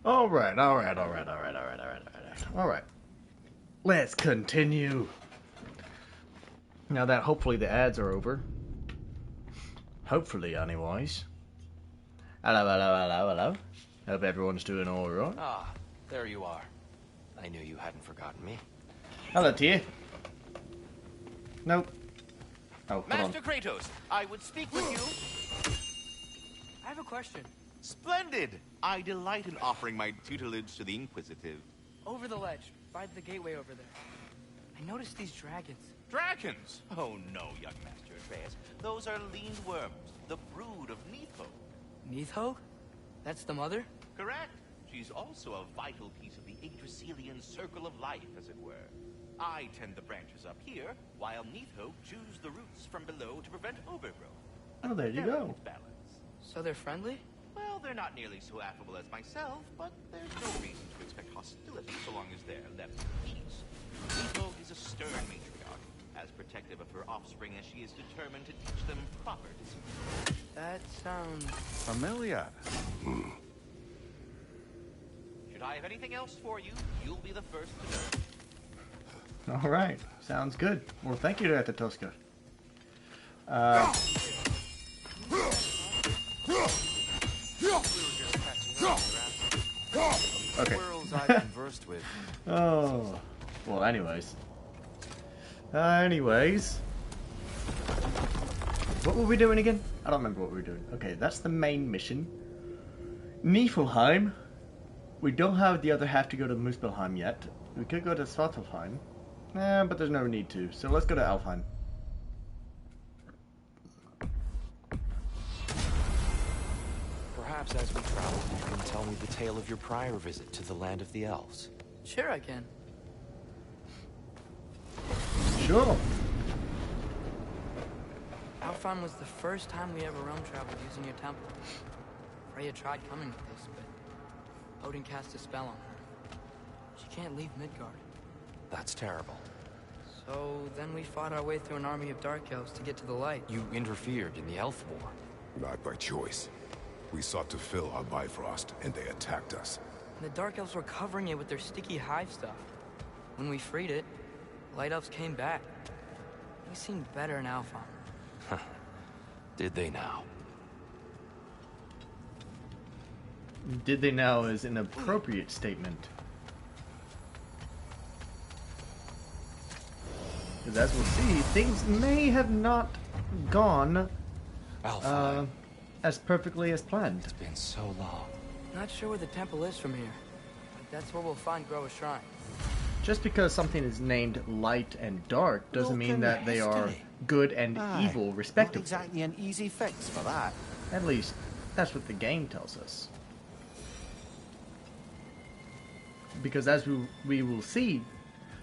Alright. Let's continue. Now that hopefully the ads are over. Hopefully, anyways. Hello. Hope everyone's doing alright. Ah, there you are. I knew you hadn't forgotten me. Hello to you. Nope. Oh, Master Kratos, I would speak with you. I have a question. Splendid! I delight in offering my tutelage to the inquisitive. Over the ledge, by the gateway over there. I noticed these dragons. Dragons? Oh no, young Master Atreus. Those are lean worms, the brood of Neitho. Neitho? That's the mother? Correct. She's also a vital piece of the Yggdrasilian circle of life, as it were. I tend the branches up here, while Neitho chews the roots from below to prevent overgrowth. Oh, there you go. Balance. So they're friendly? Well, they're not nearly so affable as myself, but there's no reason to expect hostility so long as they're left in peace. Neitho is a stern matriarch, as protective of her offspring as she is determined to teach them proper discipline. That sounds... familiar. Should I have anything else for you, you'll be the first to know. Alright. Sounds good. Well, thank you, Dr. Tosca. Okay. Squirrels I conversed with. Oh. Well, anyways. Anyways. What were we doing again? I don't remember what we were doing. Okay, that's the main mission. Niflheim. We don't have the other half to go to Muspelheim yet. We could go to Svartalfheim. But there's no need to. So let's go to Alfheim. Perhaps as we travel, you can tell me the tale of your prior visit to the land of the elves. Sure I can. Sure. Alphon was the first time we ever realm traveled using your temple. Freya tried coming with us, but Odin cast a spell on her. She can't leave Midgard. That's terrible. So then we fought our way through an army of dark elves to get to the light. You interfered in the elf war. Not by choice. We sought to fill our Bifrost, and they attacked us. And the dark elves were covering it with their sticky hive stuff. When we freed it, light elves came back. We seemed better in Alphon. Did they now? Did they now is an appropriate statement. Because as we'll see, things may have not gone Alpha. as perfectly as planned. It's been so long. Not sure where the temple is from here, but that's where we'll find GoW's shrine. Just because something is named light and dark doesn't mean that they are good and evil, respectively. Not exactly an easy fix for that. At least, that's what the game tells us. Because as we will see,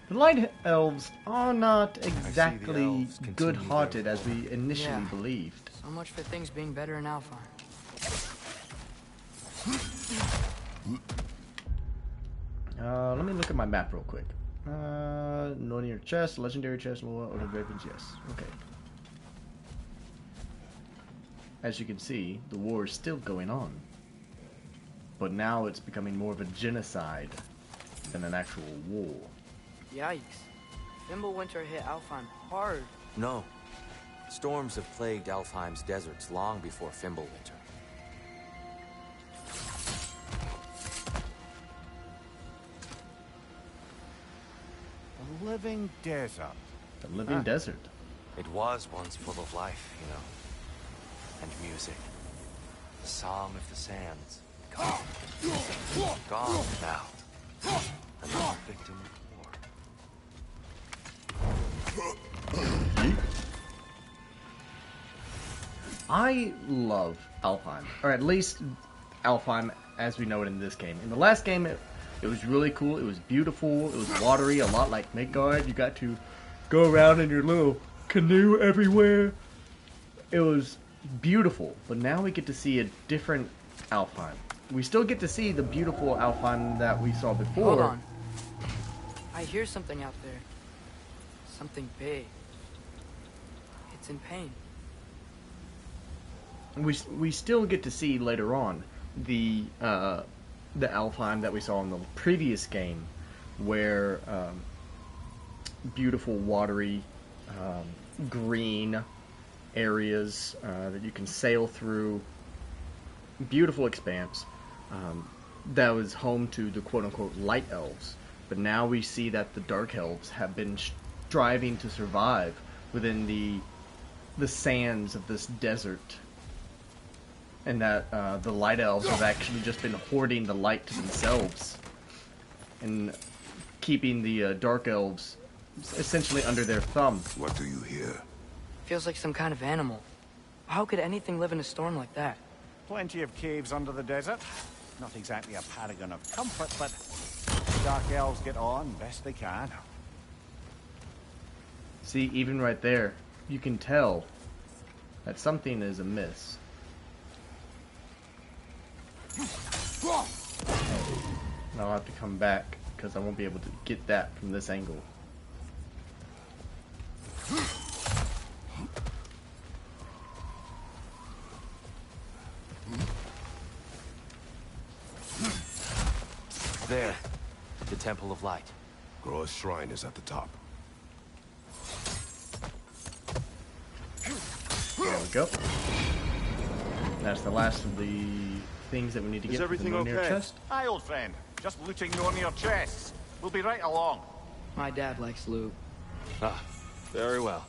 the Light Elves are not exactly good-hearted as we initially believed. So much for things being better in Alphon. Let me look at my map real quick. Northern chest, legendary chest, Lore, Odin Ravens, yes. Okay. As you can see, the war is still going on. But now it's becoming more of a genocide than an actual war. Yikes. Fimbulwinter hit Alphon hard. No. Storms have plagued Alfheim's deserts long before Fimbulwinter. A living desert. The living desert. It was once full of life, you know. And music. The song of the sands. Gone. Gone now. Another victim of war. I love Alfheim, or at least Alfheim as we know it in this game. In the last game, it was really cool. It was beautiful. It was watery, a lot like Midgard. You got to go around in your little canoe everywhere. It was beautiful, but now we get to see a different Alfheim. We still get to see the beautiful Alfheim that we saw before. Hold on. I hear something out there. Something big. It's in pain. We still get to see later on the the Alfheim that we saw in the previous game, where beautiful, watery, green areas that you can sail through, beautiful expanse, that was home to the quote-unquote light elves. But now we see that the dark elves have been striving to survive within the sands of this desert, and that the light elves have actually just been hoarding the light to themselves and keeping the dark elves essentially under their thumb. What do you hear? Feels like some kind of animal. How could anything live in a storm like that? Plenty of caves under the desert. Not exactly a paragon of comfort, but dark elves get on best they can. See, even right there, you can tell that something is amiss. And I'll have to come back because I won't be able to get that from this angle. There, the Temple of Light. GoW's shrine is at the top. There we go. That's the last of the things that we need to get to the Mjolnir chest. Aye, old friend. Just looting Mjolnir chests. We'll be right along. My dad likes loot. Ah, very well.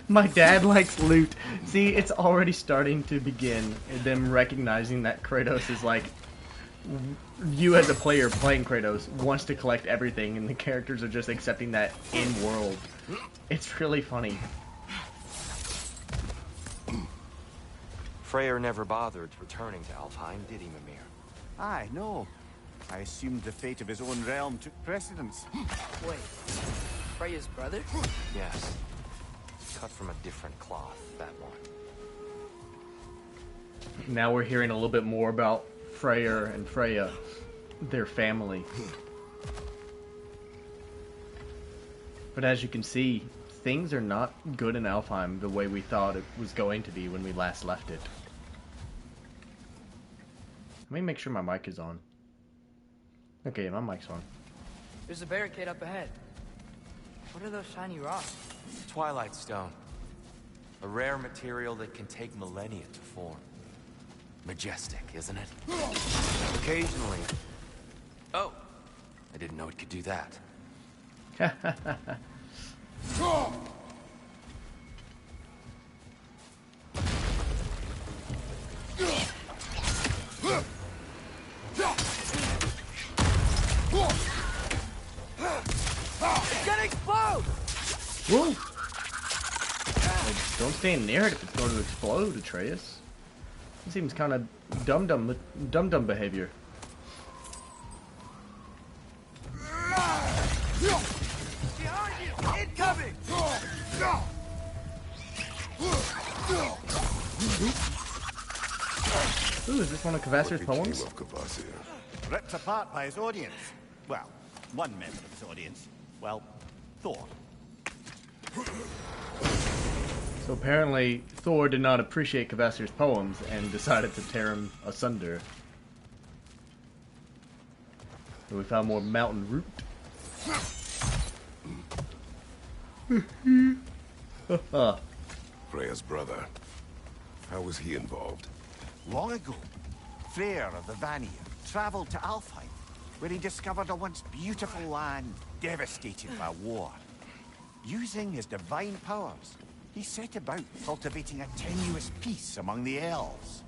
My dad likes loot. See, it's already starting to begin. Them recognizing that Kratos is like, you as a player playing Kratos wants to collect everything, and the characters are just accepting that in world. It's really funny. Freyr never bothered returning to Alfheim, did he, Mimir? Aye, no. I assumed the fate of his own realm took precedence. Wait, Freya's brother? Yes. Cut from a different cloth, that one. Now we're hearing a little bit more about Freyr and Freya, their family. But as you can see, things are not good in Alfheim the way we thought it was going to be when we last left it. Let me make sure my mic is on. Okay, my mic's on. There's a barricade up ahead. What are those shiny rocks? Twilight Stone. A rare material that can take millennia to form. Majestic, isn't it? Occasionally. Oh, I didn't know it could do that. It's gonna explode! Whoa! Don't stand near it if it's going to explode, Atreus. It seems kind of dumb behavior. Behind you! Incoming! Ooh, is this one of Kvasir's poems? Of Kvasir. Ripped apart by his audience. Well, one member of his audience. Well, Thor. So apparently Thor did not appreciate Kvasir's poems and decided to tear him asunder. So we found more mountain root. Freya's brother. How was he involved? Long ago, Freyr of the Vanir traveled to Alfheim, where he discovered a once beautiful land devastated by war. Using his divine powers, he set about cultivating a tenuous peace among the elves.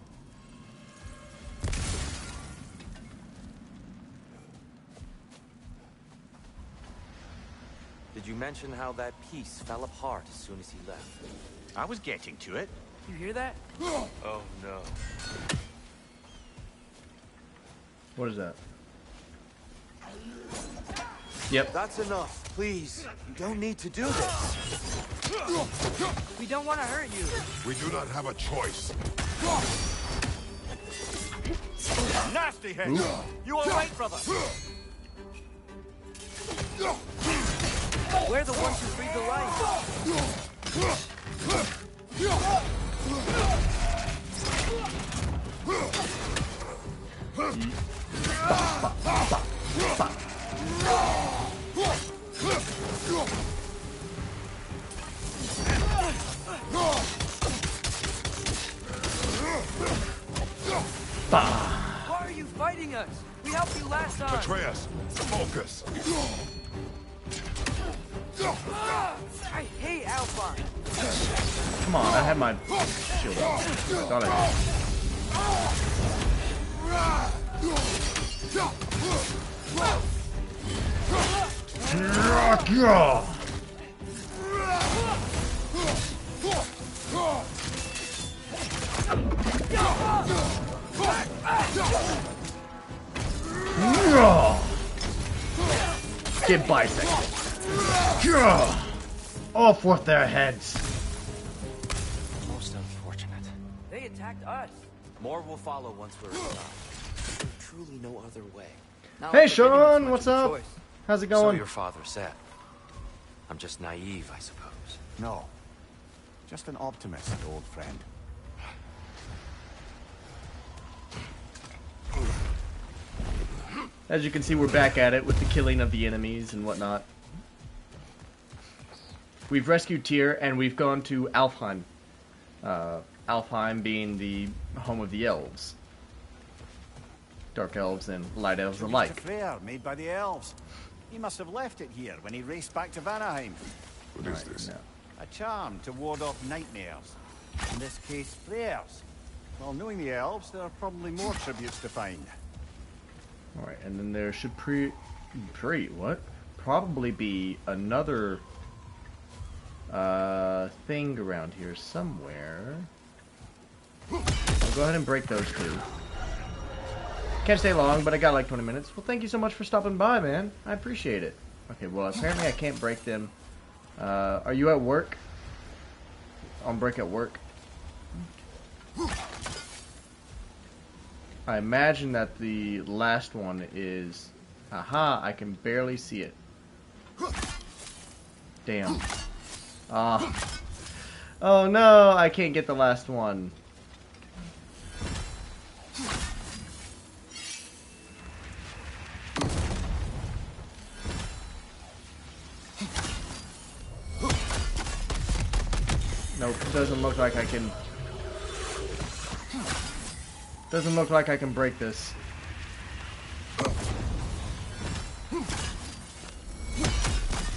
Did you mention how that piece fell apart as soon as he left? I was getting to it. You hear that? Oh no. What is that? Yep. That's enough, please. You don't need to do this. We don't want to hurt you. We do not have a choice. Nasty hit! You all right, brother? We're the ones who breathe the light. Atreus, focus. I hate Alphon. Come on, I had my shield up. Thought I did. Get bisected. Off with their heads. Most unfortunate. They attacked us. More will follow once we're inside. There's truly no other way. Not Hey, like they're giving us Sean, much what's of a up? choice. How's it So going? your father said. I'm just naive, I suppose. No. Just an optimist, old friend. As you can see, we're back at it with the killing of the enemies and whatnot. We've rescued Tyr, and we've gone to Alfheim. Alfheim being the home of the elves. Dark elves and light elves Tribute alike. to Freyr, made by the elves. He must have left it here when he raced back to Vanaheim. What is this? No. A charm to ward off nightmares. In this case, Freyr's. Well, knowing the elves, there are probably more tributes to find. Alright, and then there should probably be another thing around here somewhere. I'll go ahead and break those two. Can't stay long, but I got like 20 minutes. Well, thank you so much for stopping by, man. I appreciate it. Okay, well, apparently I can't break them. Are you at work? On break at work? I imagine that the last one is... Aha, I can barely see it. Damn. Oh no, I can't get the last one. Nope, doesn't look like I can... Doesn't look like I can break this.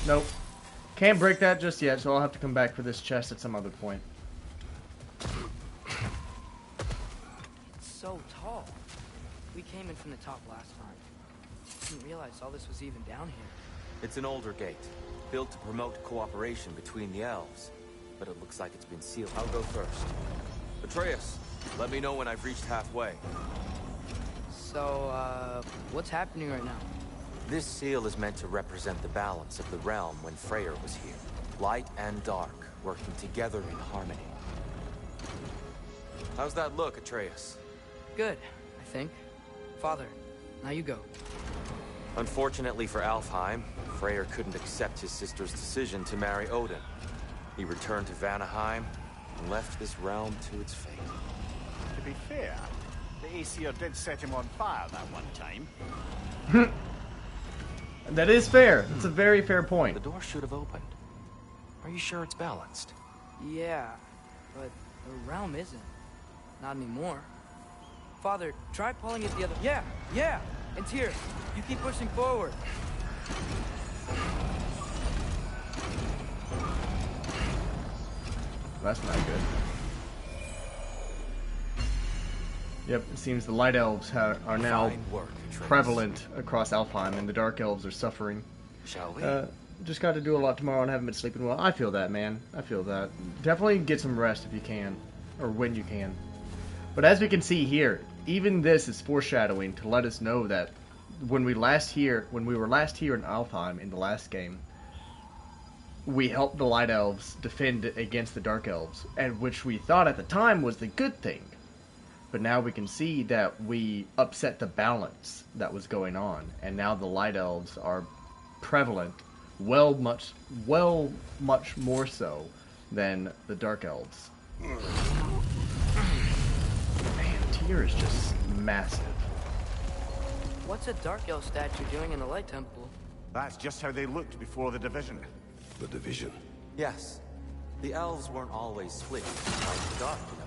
Nope. Can't break that just yet, so I'll have to come back for this chest at some other point. It's so tall. We came in from the top last time. Didn't realize all this was even down here. It's an older gate, built to promote cooperation between the elves. But it looks like it's been sealed. I'll go first. Atreus, let me know when I've reached halfway. So, what's happening right now? This seal is meant to represent the balance of the realm when Freyr was here. Light and dark, working together in harmony. How's that look, Atreus? Good, I think. Father, now you go. Unfortunately for Alfheim, Freyr couldn't accept his sister's decision to marry Odin. He returned to Vanaheim and left this realm to its fate. To be fair, the Aesir did set him on fire that one time. That is fair. That's a very fair point. The door should have opened. Are you sure it's balanced? Yeah, but the realm isn't. Not anymore. Father, try pulling it the other... Yeah! It's here. You keep pushing forward. That's not good. Yep, it seems the light elves are now Fine work, Atreus. prevalent across Alfheim, and the dark elves are suffering. Shall we? Just got to do a lot tomorrow and haven't been sleeping well. I feel that, man. I feel that. Definitely get some rest if you can, or when you can. But as we can see here, even this is foreshadowing to let us know that when we were last here in Alfheim in the last game, we helped the light elves defend against the dark elves, and which we thought at the time was the good thing. But now we can see that we upset the balance that was going on, and now the light elves are prevalent, much more so than the dark elves. Man, Tyr is just massive. What's a dark elf statue doing in the light temple? That's just how they looked before the division. The division. Yes. The elves weren't always split light and dark, you know.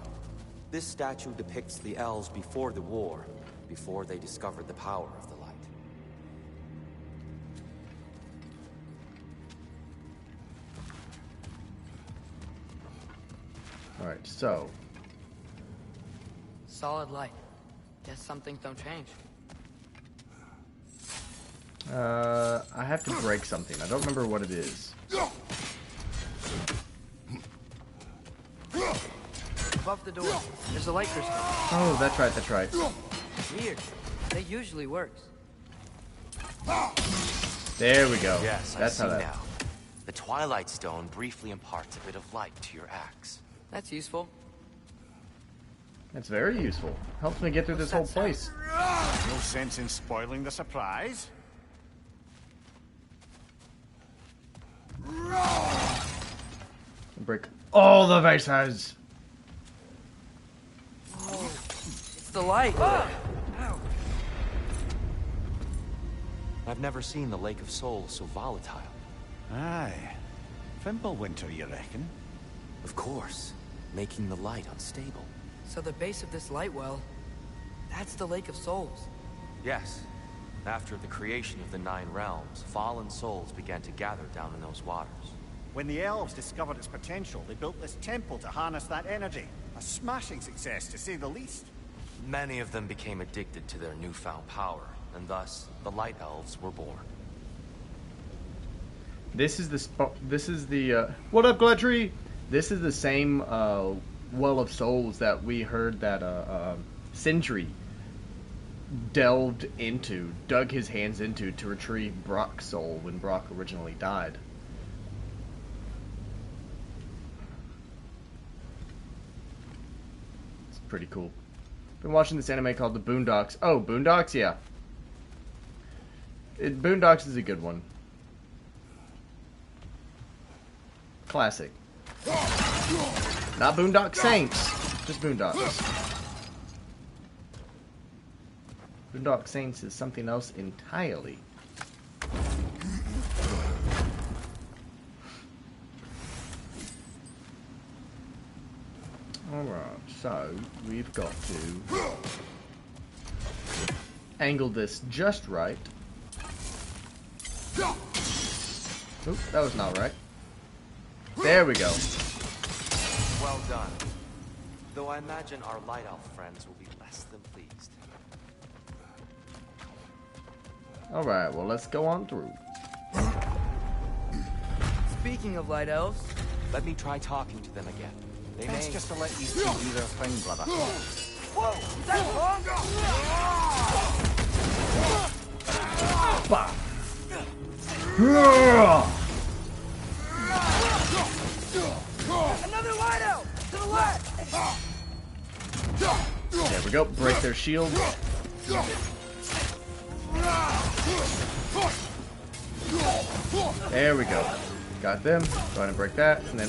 This statue depicts the elves before the war, before they discovered the power of the light. Alright, so. Solid light. Guess some things don't change. I have to break something. I don't remember what it is. Above the door, there's a light crystal. Oh, that's right, that's right. Weird. That usually works. There we go. Yes, That's I how see that. now. The Twilight Stone briefly imparts a bit of light to your axe. That's useful. That's very useful. Helps me get through this whole What's that place. No sense in spoiling the surprise. Break all the vases. It's the light. I've never seen the Lake of Souls so volatile. Aye. Fimbulwinter, you reckon? Of course, making the light unstable. So the base of this light well, that's the Lake of Souls. Yes. After the creation of the Nine Realms, fallen souls began to gather down in those waters. When the elves discovered its potential, they built this temple to harness that energy. A smashing success, to say the least. Many of them became addicted to their newfound power, and thus, the Light Elves were born. This is the spot. This is the. What up, Gladtree? This is the same well of souls that we heard that Sindri delved into, dug his hands into to retrieve Brock's soul when Brock originally died. It's pretty cool. Been watching this anime called The Boondocks. Oh, Boondocks, yeah. Boondocks is a good one. Classic. Not Boondock Saints, just Boondocks. Boondock Saints is something else entirely. Alright, so we've got to angle this just right. Oop, that was not right. There we go. Well done. Though I imagine our Light Elf friends will be less than pleased. Alright, well, let's go on through. Speaking of light elves, Let me try talking to them again. They Best may... just to let these two do their thing, brother. whoa, is that wrong? Bah! Another light elf to the left. There we go. Break their shield. There we go. Got them. Go ahead and break that, and then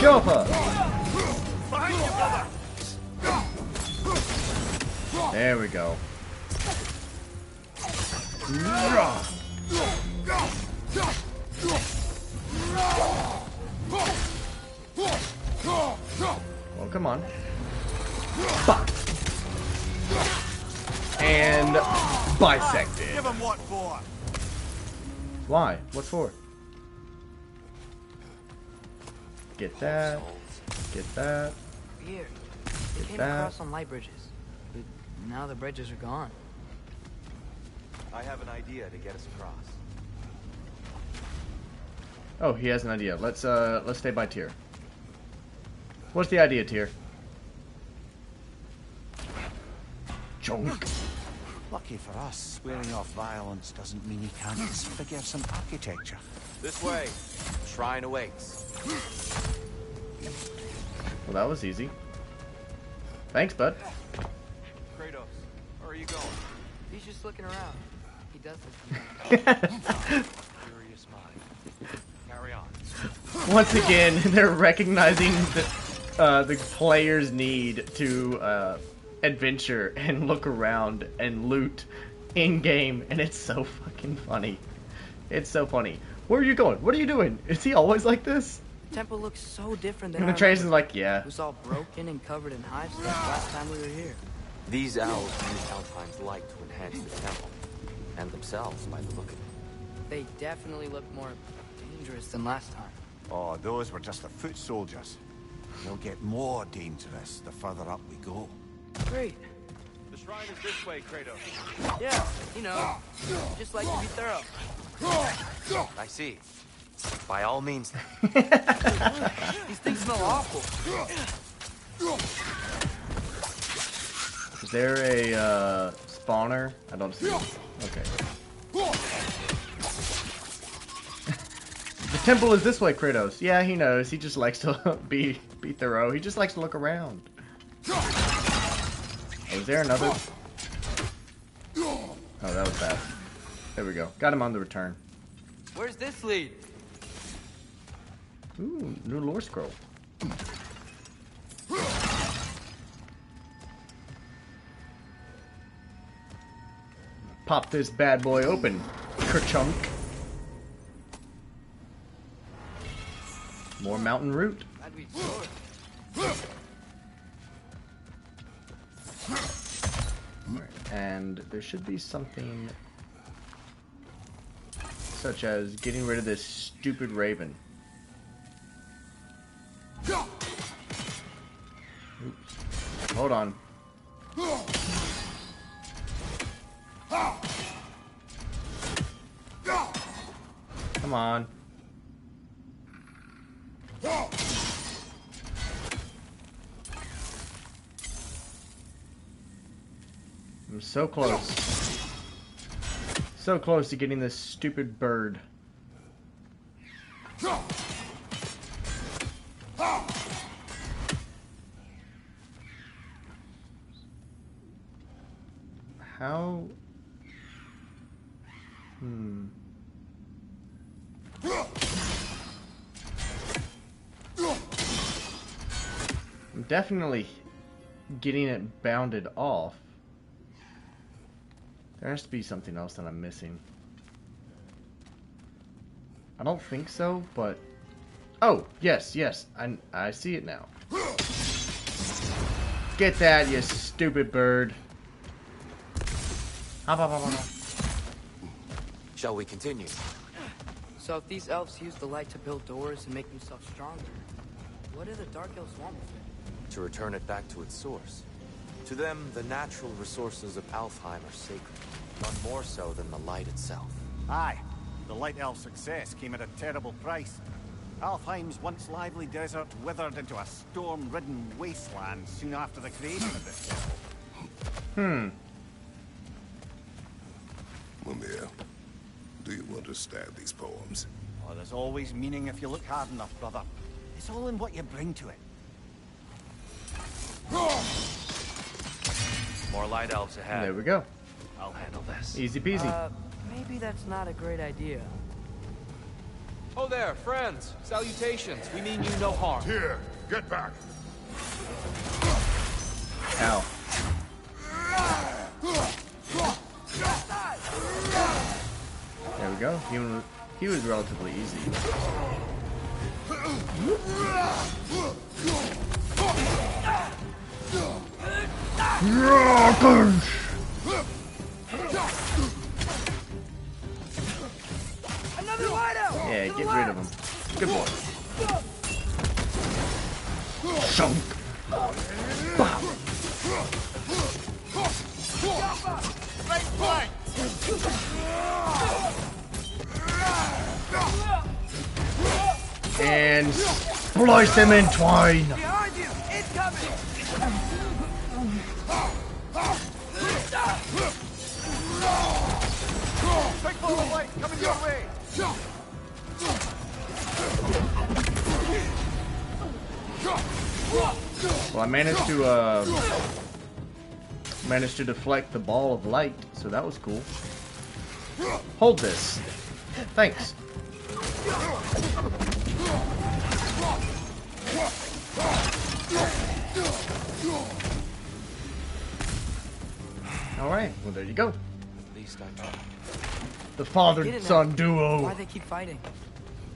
go up. There we go. Well, come on. Bah. And bisected. Give him what for? Why? What for? Get that. Get that. Weird. They came that. across some light bridges, but now the bridges are gone. I have an idea to get us across. Oh, he has an idea. Let's stay by Tyr. What's the idea, Tyr? Junk. Lucky for us, swearing off violence doesn't mean you can't disfigure some architecture. This way. Shrine awaits. Well, that was easy. Thanks, bud. Kratos, where are you going? He's just looking around. He does this sometimes. Curious mind. Carry on. Once again, they're recognizing the player's need to adventure and look around and loot in game, and it's so fucking funny. It's so funny. Where are you going? What are you doing? Is he always like this? The temple looks so different than And the I Trace is remember. like, yeah. It was all broken and covered in hive stuff last time we were here. These elves use Alpine's light to enhance the temple. And themselves, by the look of it. They definitely look more dangerous than last time. Oh, those were just the foot soldiers. They'll get more dangerous the further up we go. Great. The shrine is this way, Kratos. Yeah, you know, just like to be thorough. I see. By all means. These things smell awful. Is there a spawner? I don't see it. Okay. The temple is this way, Kratos. Yeah, he knows. He just likes to be thorough. He just likes to look around. Oh, is there another? Oh, that was bad. There we go. Got him on the return. Where's this lead? Ooh, new lore scroll. Pop this bad boy open, kerchunk. More mountain root. That'd be short. And there should be something such as getting rid of this stupid raven. Oops. Hold on. Come on. I'm so close. So close to getting this stupid bird. How? I'm definitely getting it bounded off. There has to be something else that I'm missing. I don't think so, but... Oh, yes, yes. I see it now. Get that, you stupid bird. Hop, hop, hop, hop, hop. Shall we continue? So if these elves use the light to build doors and make themselves stronger, what do the Dark Elves want with it? To return it back to its source. To them, the natural resources of Alfheim are sacred. None more so than the light itself. Aye, the Light Elf success came at a terrible price. Alfheim's once lively desert withered into a storm-ridden wasteland soon after the creation of this temple. Mimir, do you understand these poems? Oh, there's always meaning if you look hard enough, brother. It's all in what you bring to it. More light elves ahead. There we go. I'll handle this. Easy peasy. Maybe that's not a great idea. Oh there, friends. Salutations. We mean you no harm. Here, get back. Ow. There we go. He was relatively easy. Another light out! Yeah, get rid of him. Good boy. Shunk. And splice him in twine. Behind you! It's coming! Big ball of light coming your way! Well, I managed to deflect the ball of light, so that was cool. Hold this. Thanks. Alright, well there you go. At least I tried. The father-son duo. Why they keep fighting?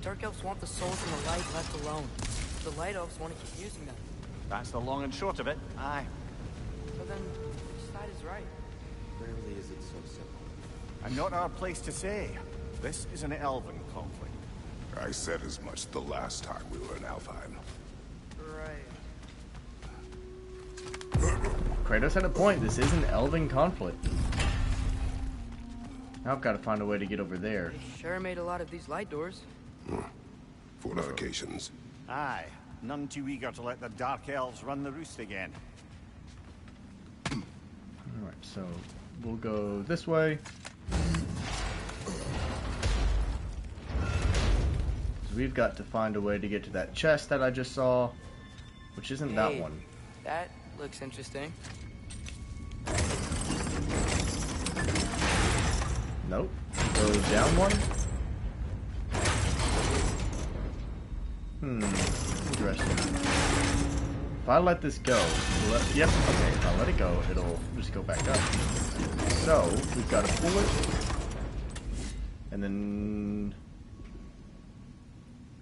Dark Elves want the souls and the light left alone. The Light Elves want to keep using them. That's the long and short of it. Aye. So then, which side is right? Rarely is it so simple. And not our place to say. This is an elven conflict. I said as much the last time we were in Alfheim. Right. Kratos had a point. This is an elven conflict. Now I've got to find a way to get over there. They sure made a lot of these light doors. Fortifications. Aye, none too eager to let the Dark Elves run the roost again. Alright, so we'll go this way. So we've got to find a way to get to that chest that I just saw, which isn't that Hey, one. That looks interesting. Nope. Goes down one. Interesting. If I let this go, yep, okay, if I let it go, it'll just go back up. So, we've got to pull it, and then...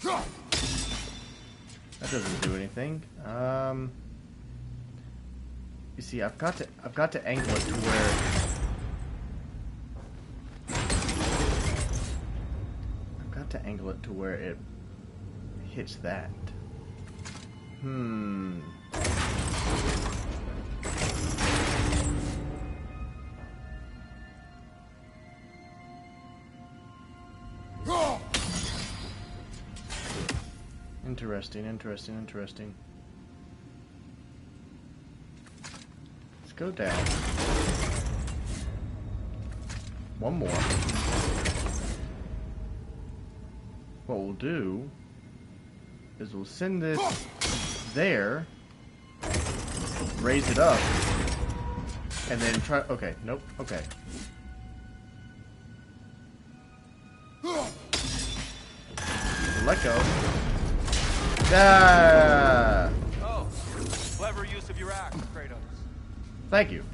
That doesn't do anything. You see, I've got to angle it to where... to angle it to where it hits that. Interesting. Let's go down. One more. What we'll do is we'll send this there, raise it up, and then try... Okay, nope, okay. Let go. Ah! Oh, clever use of your axe, Kratos. Thank you.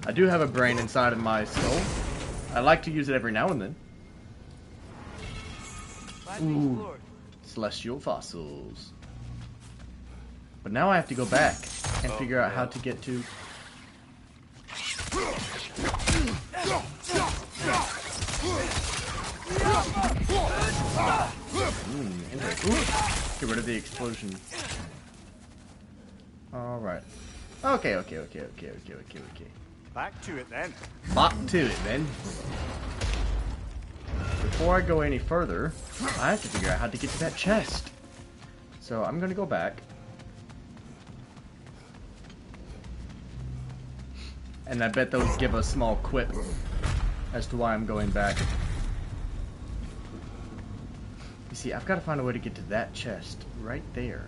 I do have a brain inside of my skull. I like to use it every now and then. Ooh, celestial fossils. But now I have to go back and figure out how to get to... Get rid of the explosion. Alright. Okay. Back to it then. Back to it then. Before I go any further, I have to figure out how to get to that chest. So I'm gonna go back. And I bet those give a small quip as to why I'm going back. You see, I've got to find a way to get to that chest right there.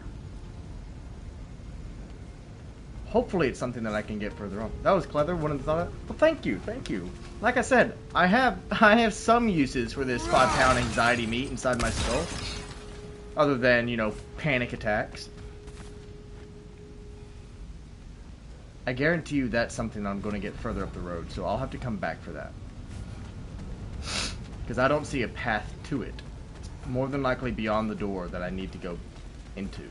Hopefully it's something that I can get further on. That was clever. Wouldn't have thought of it. Well, thank you. Like I said, I have some uses for this 5-pound anxiety meat inside my skull. Other than, you know, panic attacks. I guarantee you that's something I'm going to get further up the road, so I'll have to come back for that. Because I don't see a path to it. It's more than likely beyond the door that I need to go into.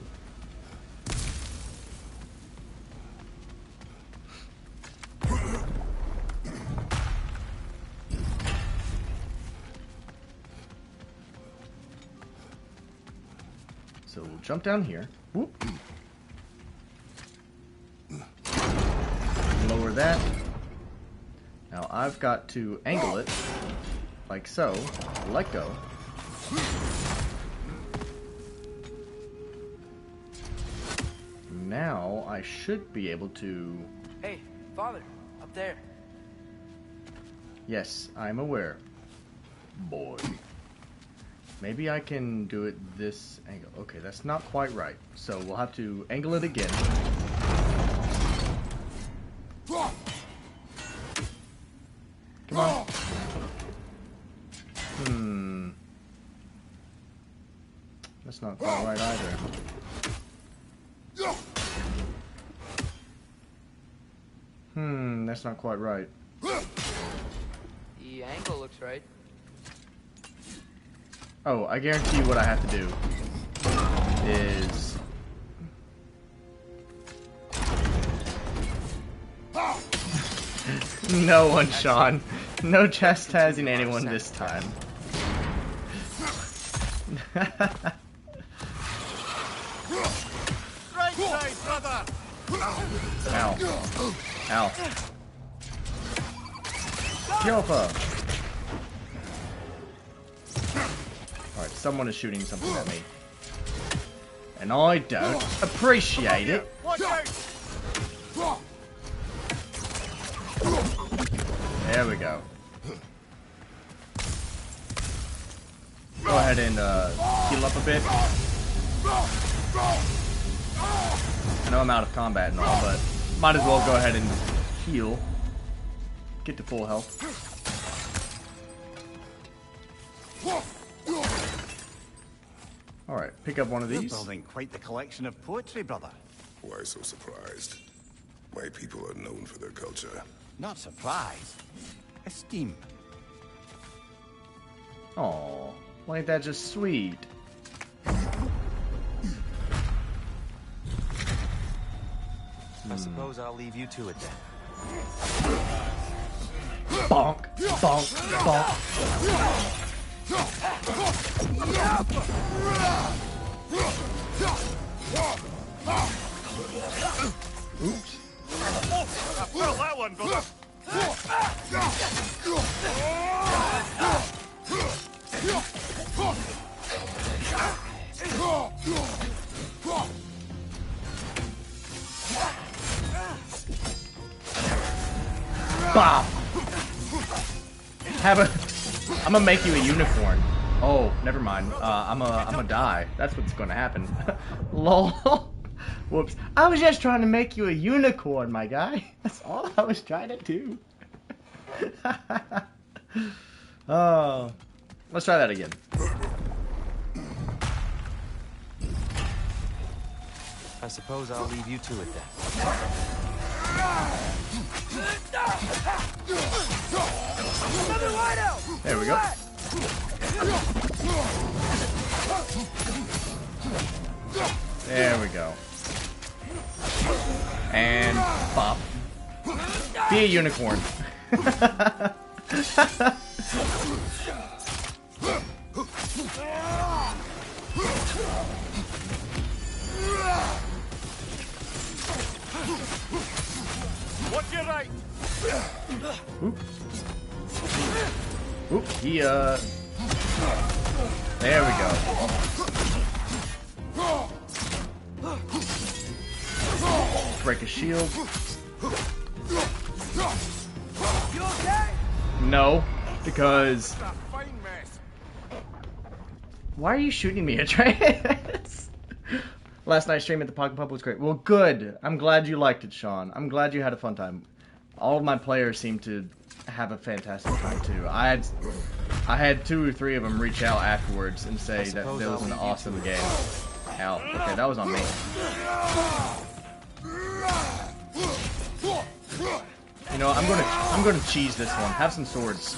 So we'll jump down here. Whoop. Lower that. Now I've got to angle it like so. Let go. Now I should be able to... Hey, Father, up there. Yes, I'm aware. Boy. Maybe I can do it this angle. Okay, that's not quite right. So we'll have to angle it again. Come on. That's not quite right either. That's not quite right. The angle looks right. Oh, I guarantee you what I have to do is... No one, Sean. No chastising anyone this time. Right side, brother! Ow. Ow. Kilpa! Alright, someone is shooting something at me. And I don't appreciate it. There we go. Go ahead and heal up a bit. I know I'm out of combat and all, but might as well go ahead and heal. Get to full health. Alright, pick up one of You're these. building quite the collection of poetry, brother. Why so surprised? My people are known for their culture. Not surprised. Esteem. Aw, why ain't that just sweet? I suppose I'll leave you to it then. Bonk, bonk, bonk. Oops. Well, that one, brother. Bop. I'm gonna make you a unicorn. Oh, never mind. I'm gonna die. That's what's gonna happen. Lol. Whoops. I was just trying to make you a unicorn, my guy. That's all I was trying to do. Oh. Let's try that again. I suppose I'll leave you to it then. There we go. There we go. And bop. Be a unicorn. Watch your right. Oop. Oop, he, there we go. Break a shield. You okay? No, because... Why are you shooting me, Atreus? Last night's stream at the Pocket Pub was great. Well, good. I'm glad you liked it, Sean. I'm glad you had a fun time. All of my players seem to have a fantastic time, too. I had 2 or 3 of them reach out afterwards and say that it was an awesome game. Ow. Okay, that was on me. You know, I'm gonna cheese this one. Have some swords.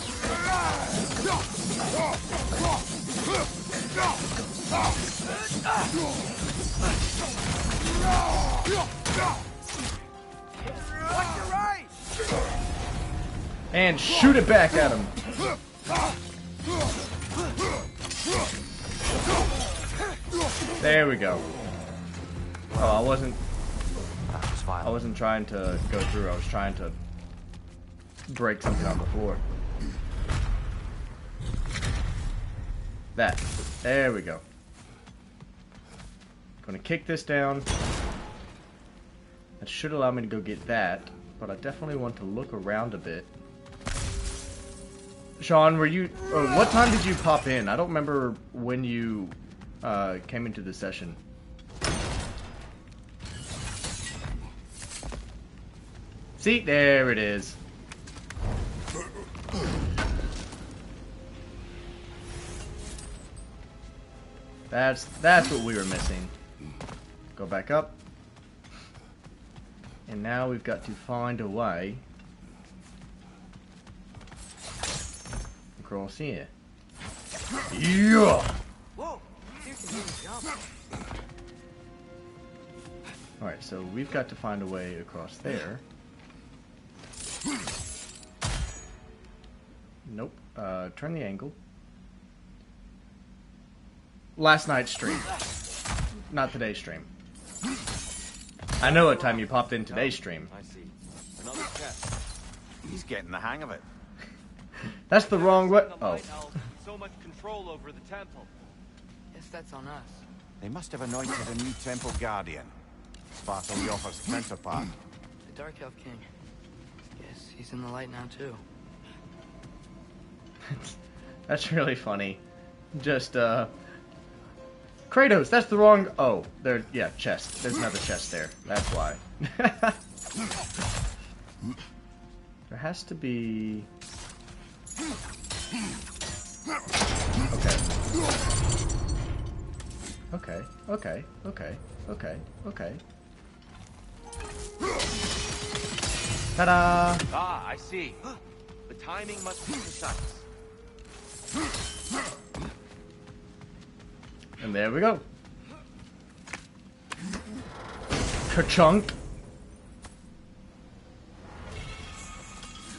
Watch your right. And shoot it back at him. There we go. Oh, I wasn't trying to go through. I was trying to break something on the floor. That. There we go. Gonna kick this down. That should allow me to go get that, but I definitely want to look around a bit. Sean, were you... what time did you pop in? I don't remember when you came into the session. See? There it is. That's what we were missing. Go back up. And now we've got to find a way across here. Yeah! Whoa! You can really jump. Alright, so we've got to find a way across there. Nope. Turn the angle. Last night's stream. Not today's stream. I know what time you popped in today's stream. I see. Another chest. He's getting the hang of it. That's the wrong way. The Oh. Light Elves with so much control over the temple. Guess that's on us. They must have anointed a new temple guardian. Sparta offers counterpart. The Dark Elf King. Guess he's in the light now too. That's really funny. Just, Kratos, that's the wrong... Oh, there, yeah, chest. There's another chest there. That's why. There has to be... Okay. Okay, okay, okay, okay. Ta-da! Ah, I see. The timing must be precise. And there we go. Ka-chunk.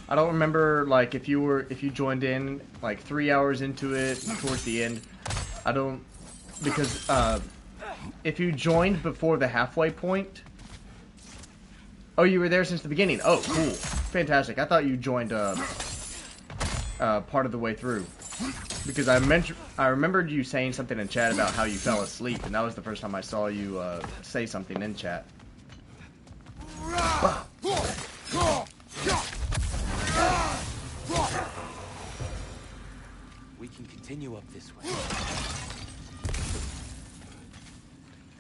I don't remember, like, if you joined in, like, 3 hours into it, towards the end. I don't, because, if you joined before the halfway point... Oh, you were there since the beginning. Oh, cool. Fantastic. I thought you joined, part of the way through. Because I remembered you saying something in chat about how you fell asleep, and that was the first time I saw you, say something in chat. We can continue up this way.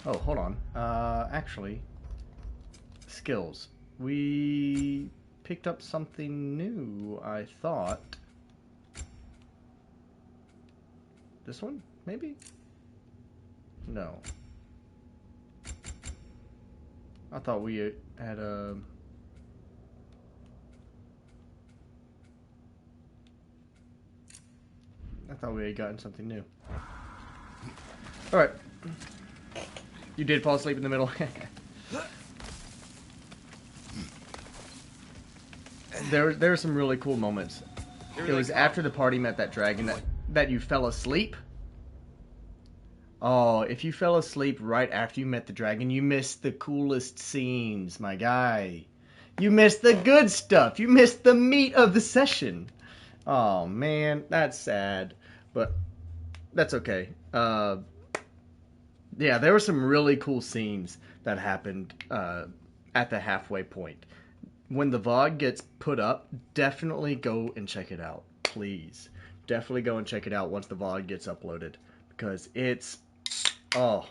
Oh, hold on. Actually, skills. We picked up something new, I thought. This one? Maybe? No. I thought we had a... I thought we had gotten something new. Alright. You did fall asleep in the middle. There were some really cool moments. It was after the party met that dragon that you fell asleep. Oh, if you fell asleep right after you met the dragon, you missed the coolest scenes, my guy. You missed the good stuff. You missed the meat of the session. Oh, man, that's sad. But that's okay. Yeah, there were some really cool scenes that happened at the halfway point. When the VOD gets put up, definitely go and check it out. Please. Definitely go and check it out once the VOD gets uploaded. Because it's... Oh.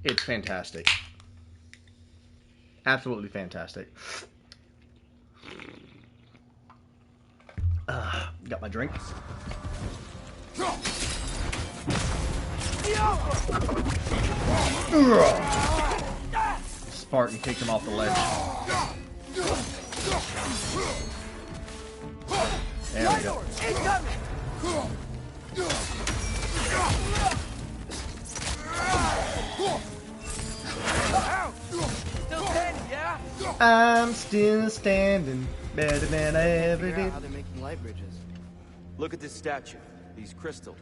It's fantastic. Absolutely fantastic. Got my drink. Spartan kicked him off the ledge. There we go. I'm still standing better than I ever Figure out did. how they're making light bridges. Look at this statue. These crystals.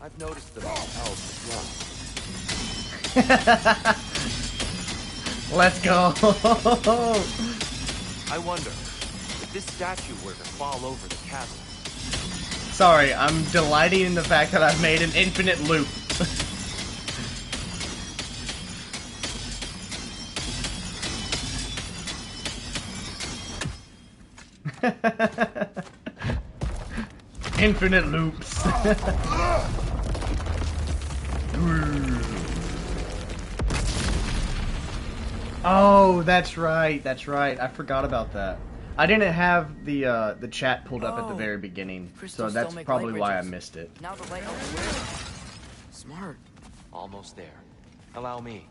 I've noticed them on elves as well. Let's go. I wonder if this statue were to fall over the chasm. Sorry, I'm delighting in the fact that I've made an infinite loop. Infinite loops. Oh, that's right. That's right. I forgot about that. I didn't have the chat pulled up at the very beginning, so Crystals that's still make probably light why I bridges. missed it. Now the light elves wear them. Smart. Almost there. Allow me.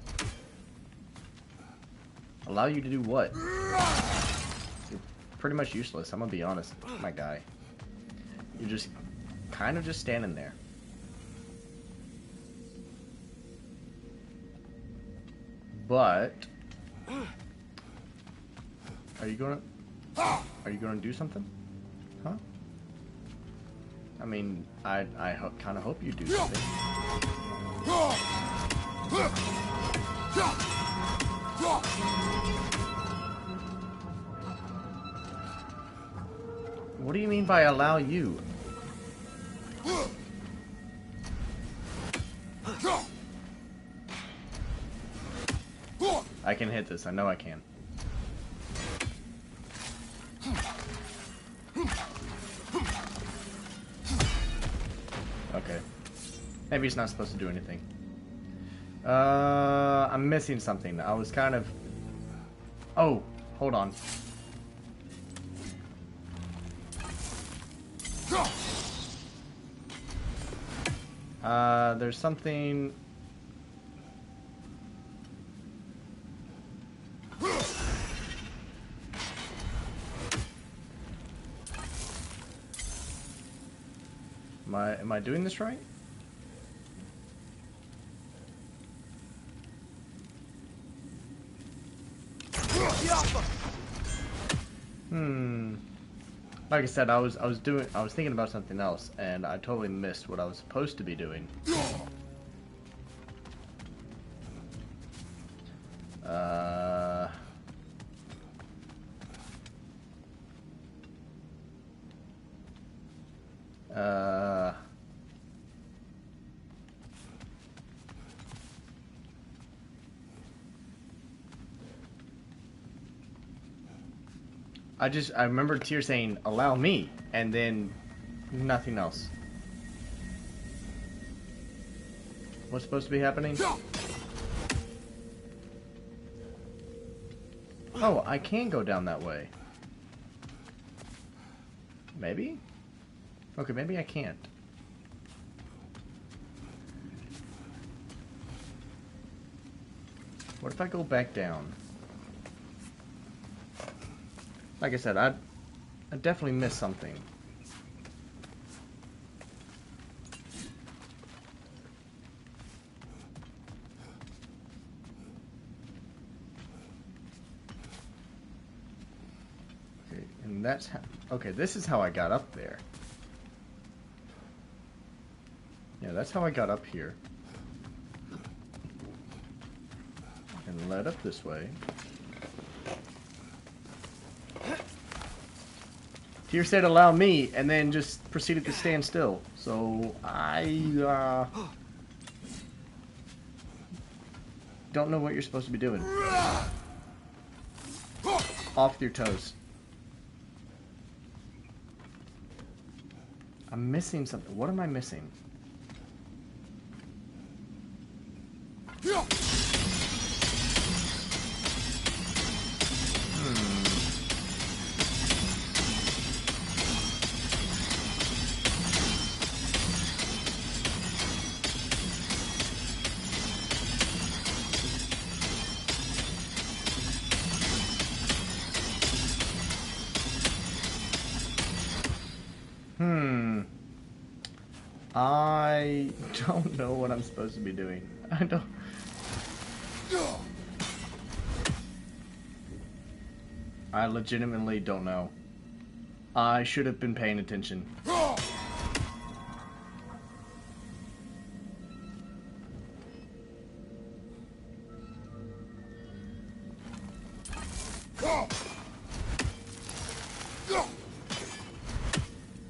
Allow you to do what? You're pretty much useless. I'm gonna be honest, my guy. You're just kind of just standing there. But are you gonna do something? Huh? I mean, I kind of hope you do something. What do you mean by allow you? I can hit this. I know I can. Okay. Maybe it's not supposed to do anything. I'm missing something. I was kind of... Oh, hold on. There's something... Am I doing this right? Like I said, I was thinking about something else, and I totally missed what I was supposed to be doing. I remember Tyr saying, allow me, and then nothing else. What's supposed to be happening? Oh, I can go down that way. Maybe? Okay, maybe I can't. What if I go back down? Like I said, I definitely missed something. Okay, and that's how... Okay, this is how I got up there. Yeah, that's how I got up here. And led up this way. Tyr said allow me, and then just proceeded to stand still. So, I, don't know what you're supposed to be doing. Off your toes. I'm missing something. What am I missing? I don't know what I'm supposed to be doing. I don't... I legitimately don't know. I should have been paying attention.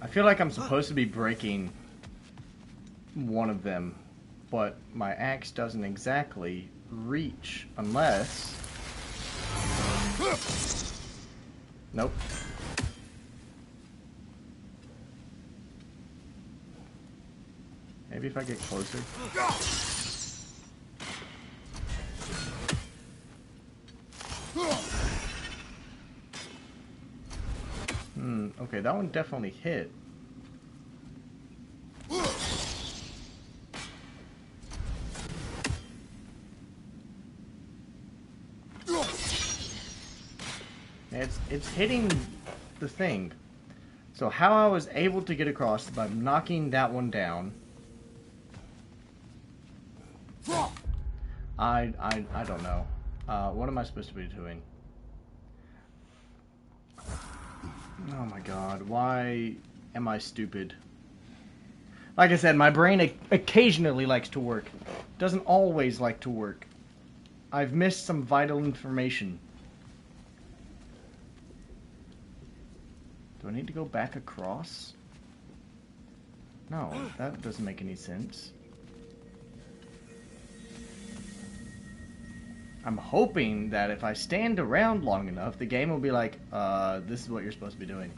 I feel like I'm supposed to be breaking one of them, but my axe doesn't exactly reach unless... Nope. Maybe if I get closer. Okay, that one definitely hit. It's hitting the thing. So how I was able to get across by knocking that one down, I don't know. What am I supposed to be doing? Oh my god, why am I stupid? Like I said, my brain occasionally likes to work. Doesn't always like to work. I've missed some vital information. Do I need to go back across? No, that doesn't make any sense. I'm hoping that if I stand around long enough, the game will be like, this is what you're supposed to be doing.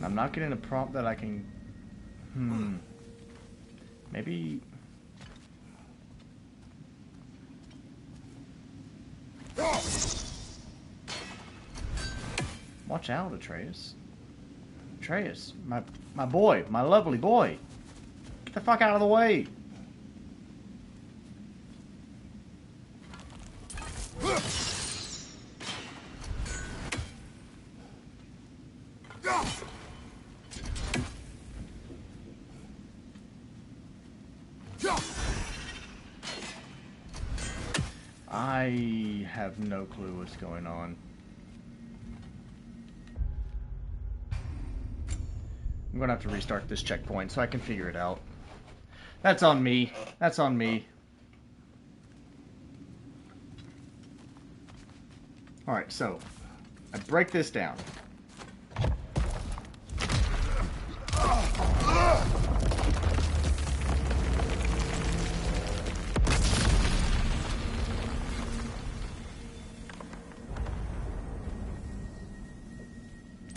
I'm not getting a prompt that I can... Maybe... Watch out, Atreus. Atreus, my boy, my lovely boy. Get the fuck out of the way. I have no clue what's going on. I'm gonna have to restart this checkpoint so I can figure it out. That's on me. That's on me. Alright, so I break this down.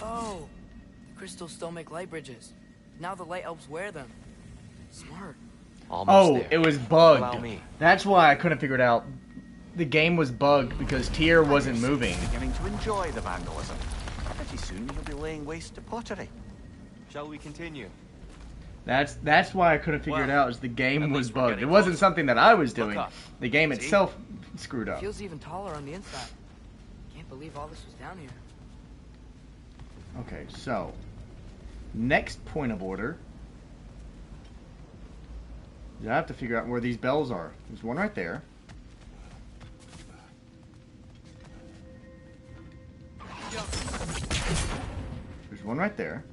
Oh, the crystals still make light bridges. Now the light elves wear them. Smart. Almost Oh, there. it was bugged. Allow me. That's why I couldn't figure it out. The game was bugged because Tyr wasn't moving. Beginning to enjoy the vandalism. Pretty soon you'll be laying waste to pottery. Shall we continue? That's why I couldn't figure it Well, out. Is the game at was least we're bugged. It getting wasn't closer. something that I was Look doing. up. The game See? itself screwed up. Feels even taller on the inside. Can't believe all this was down here. Okay, so next point of order. I have to figure out where these bells are. There's one right there. There's one right there.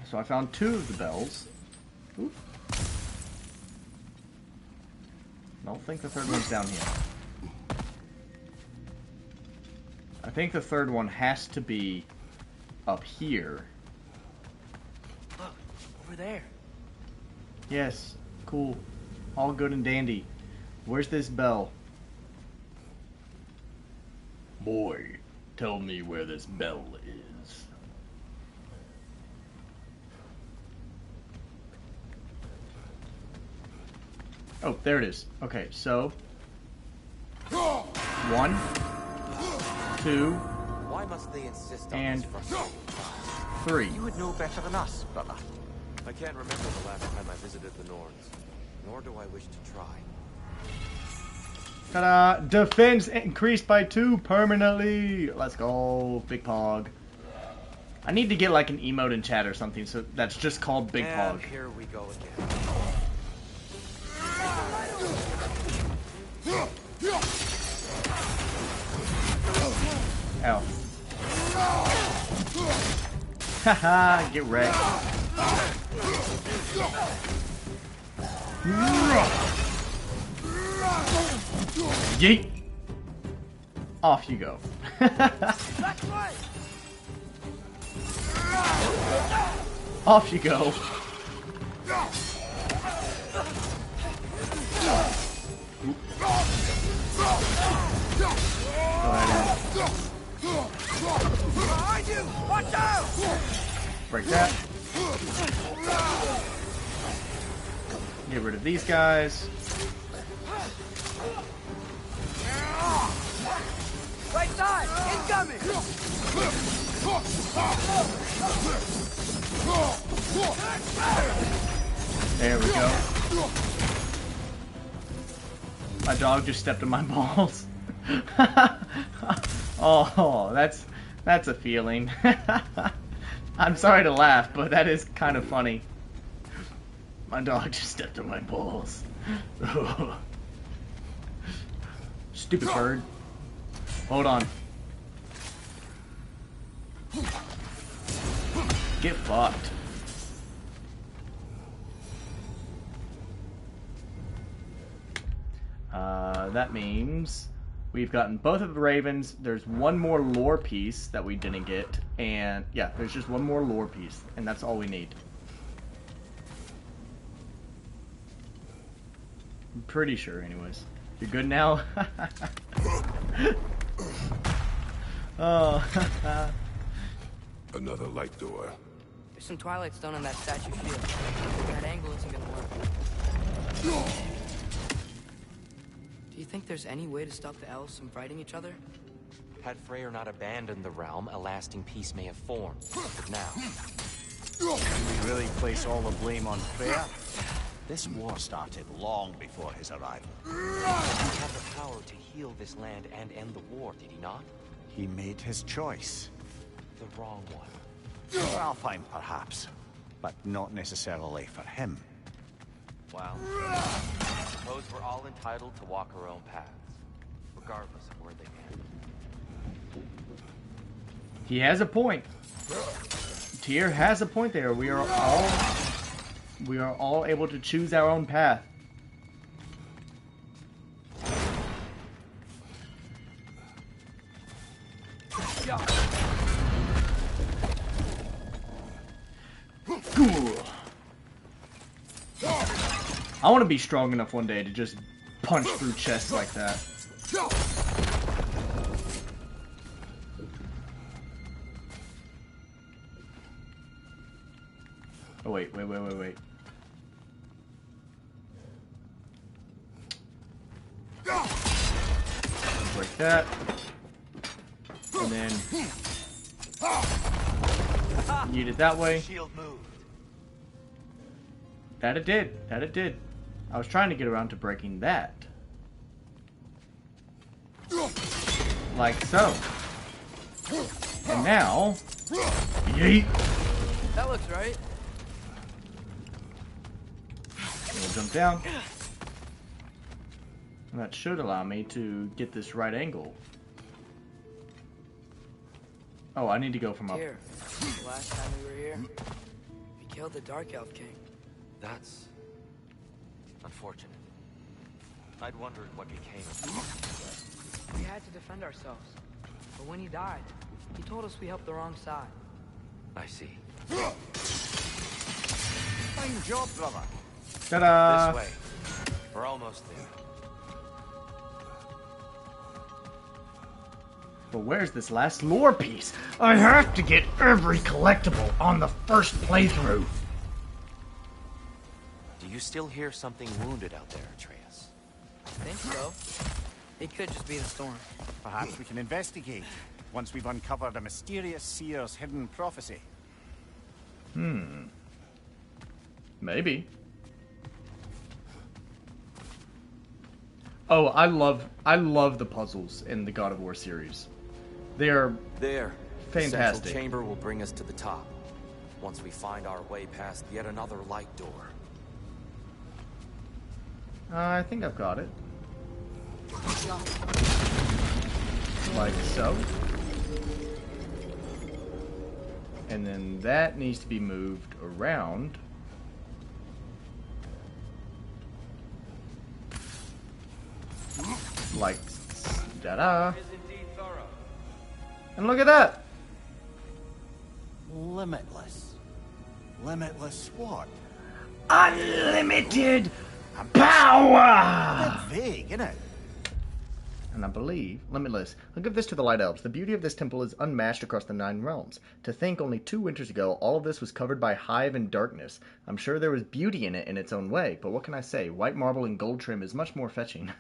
So I found two of the bells. Oop. I don't think the third one's down here. I think the third one has to be up here. Look, over there. Yes, cool. All good and dandy. Where's this bell? Boy, tell me where this bell is. Oh, there it is. Okay, so 1, 2, Why must they insist on And- this frustrating? 3. You would know better than us, brother. I can't remember the last time I visited the Norns, nor do I wish to try. Ta-da! Defense increased by 2 permanently. Let's go, Big Pog. I need to get like an emote in chat or something, so that's just called Big And Pog. here we go again. Ow. Haha, get wrecked. Yeet. Off you go. Off you go. Go ahead Behind you! Watch out! and break that. Get rid of these guys. Right side! Incoming! There we go. My dog just stepped on my balls. Oh, that's a feeling. I'm sorry to laugh, but that is kind of funny. My dog just stepped on my balls. Stupid bird. Hold on. Get fucked. That means we've gotten both of the ravens. There's one more lore piece that we didn't get. And yeah, there's just one more lore piece. And that's all we need. I'm pretty sure anyways. You're good now? Oh. Another light door. There's some Twilight Stone on that statue shield. That angle isn't gonna work. Do you think there's any way to stop the elves from fighting each other? Had Freyr not abandoned the realm, a lasting peace may have formed. But now, Can we really place all the blame on Freya? This war started long before his arrival. he had the power to heal this land and end the war, did he not? He made his choice. The wrong one. For Alfheim, perhaps, but not necessarily for him. Well, I suppose we're all entitled to walk our own paths, regardless of where they end. He has a point. Tyr has a point there. We are all able to choose our own path. Cool. I want to be strong enough one day to just punch through chests like that. Oh, wait. Break that. And then eat it that way. Shield moved. That it did. I was trying to get around to breaking that. Like so. And now... Yeet! That looks right. We'll jump down. And that should allow me to get this right angle. Oh, I need to go from up. Here, last time we were here, we killed the Dark Elf King. That's unfortunate. I'd wondered what became of him. We had to defend ourselves. But when he died, he told us we helped the wrong side. I see. Fine job, brother. Ta-da! This way. We're almost there. But where's this last lore piece? I have to get every collectible on the first playthrough. Do you still hear something wounded out there, Atreus? I think so. It could just be the storm. Perhaps we can investigate once we've uncovered a mysterious seer's hidden prophecy. Maybe. Oh, I love the puzzles in the God of War series. They are There. The fantastic. central chamber will bring us to the top. Once we find our way past yet another light door. I think I've got it. Like so. And then that needs to be moved around. Like, da-da. And look at that! Limitless. Limitless what? Unlimited power! Bit vague, isn't it? And I believe, limitless. I'll give this to the Light Elves. The beauty of this temple is unmatched across the 9 realms. To think only 2 winters ago, all of this was covered by hive and darkness. I'm sure there was beauty in it in its own way, but what can I say? White marble and gold trim is much more fetching.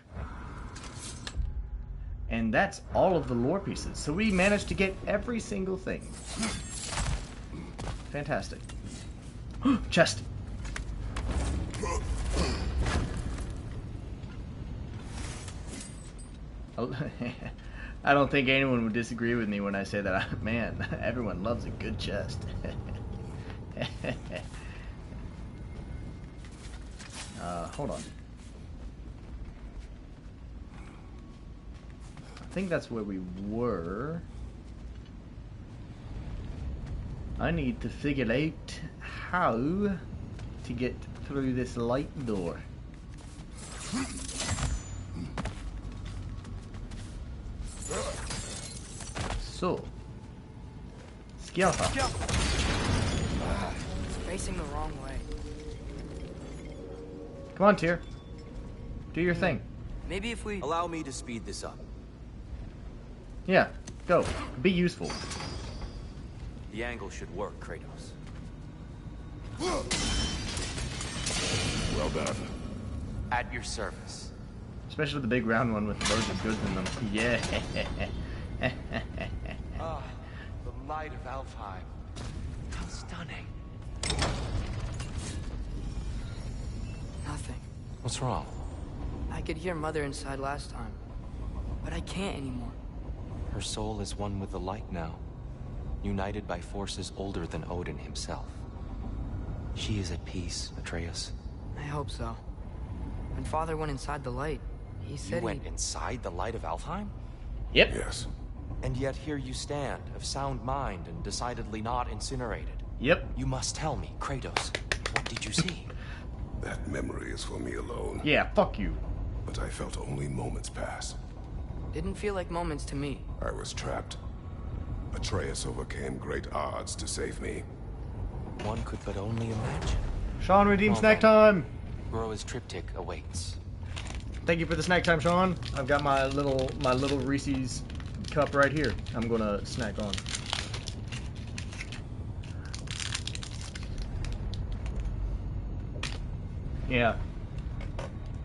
And that's all of the lore pieces. So we managed to get every single thing. Fantastic. Chest. I don't think anyone would disagree with me when I say that. Man, everyone loves a good chest. Hold on. I think that's where we were. I need to figure out how to get through this light door. So, Skjelfa. Facing the wrong way. Come on, Tyr. Do your thing. Maybe if we... Allow me to speed this up. Yeah, go. Be useful. The angle should work, Kratos. Well done. At your service. Especially the big round one with loads of goods in them. Yeah. Ah, the light of Alfheim. How stunning. Nothing. What's wrong? I could hear Mother inside last time. But I can't anymore. Her soul is one with the light now, united by forces older than Odin himself. She is at peace, Atreus. I hope so. When Father went inside the light, he You said went inside the light of Alfheim? Yep. Yes. And yet here you stand, of sound mind and decidedly not incinerated. Yep. You must tell me, Kratos, what did you see? That memory is for me alone. Yeah, fuck you. But I felt only moments pass. Didn't feel like moments to me. I was trapped. Atreus overcame great odds to save me. One could but only imagine. Sean, redeem Well, snack then. time. Groa's triptych awaits. Thank you for the snack time, Sean. I've got my little Reese's cup right here. I'm gonna snack on. Yeah.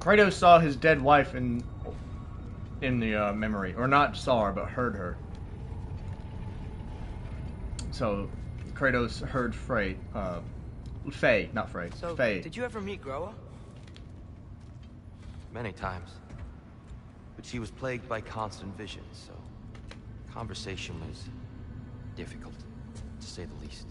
Kratos saw his dead wife in the memory, or not saw her, but heard her. So Kratos heard Faye, not Frey. So, Faye. did you ever meet Groa? Many times. But she was plagued by constant visions, so conversation was difficult, to say the least.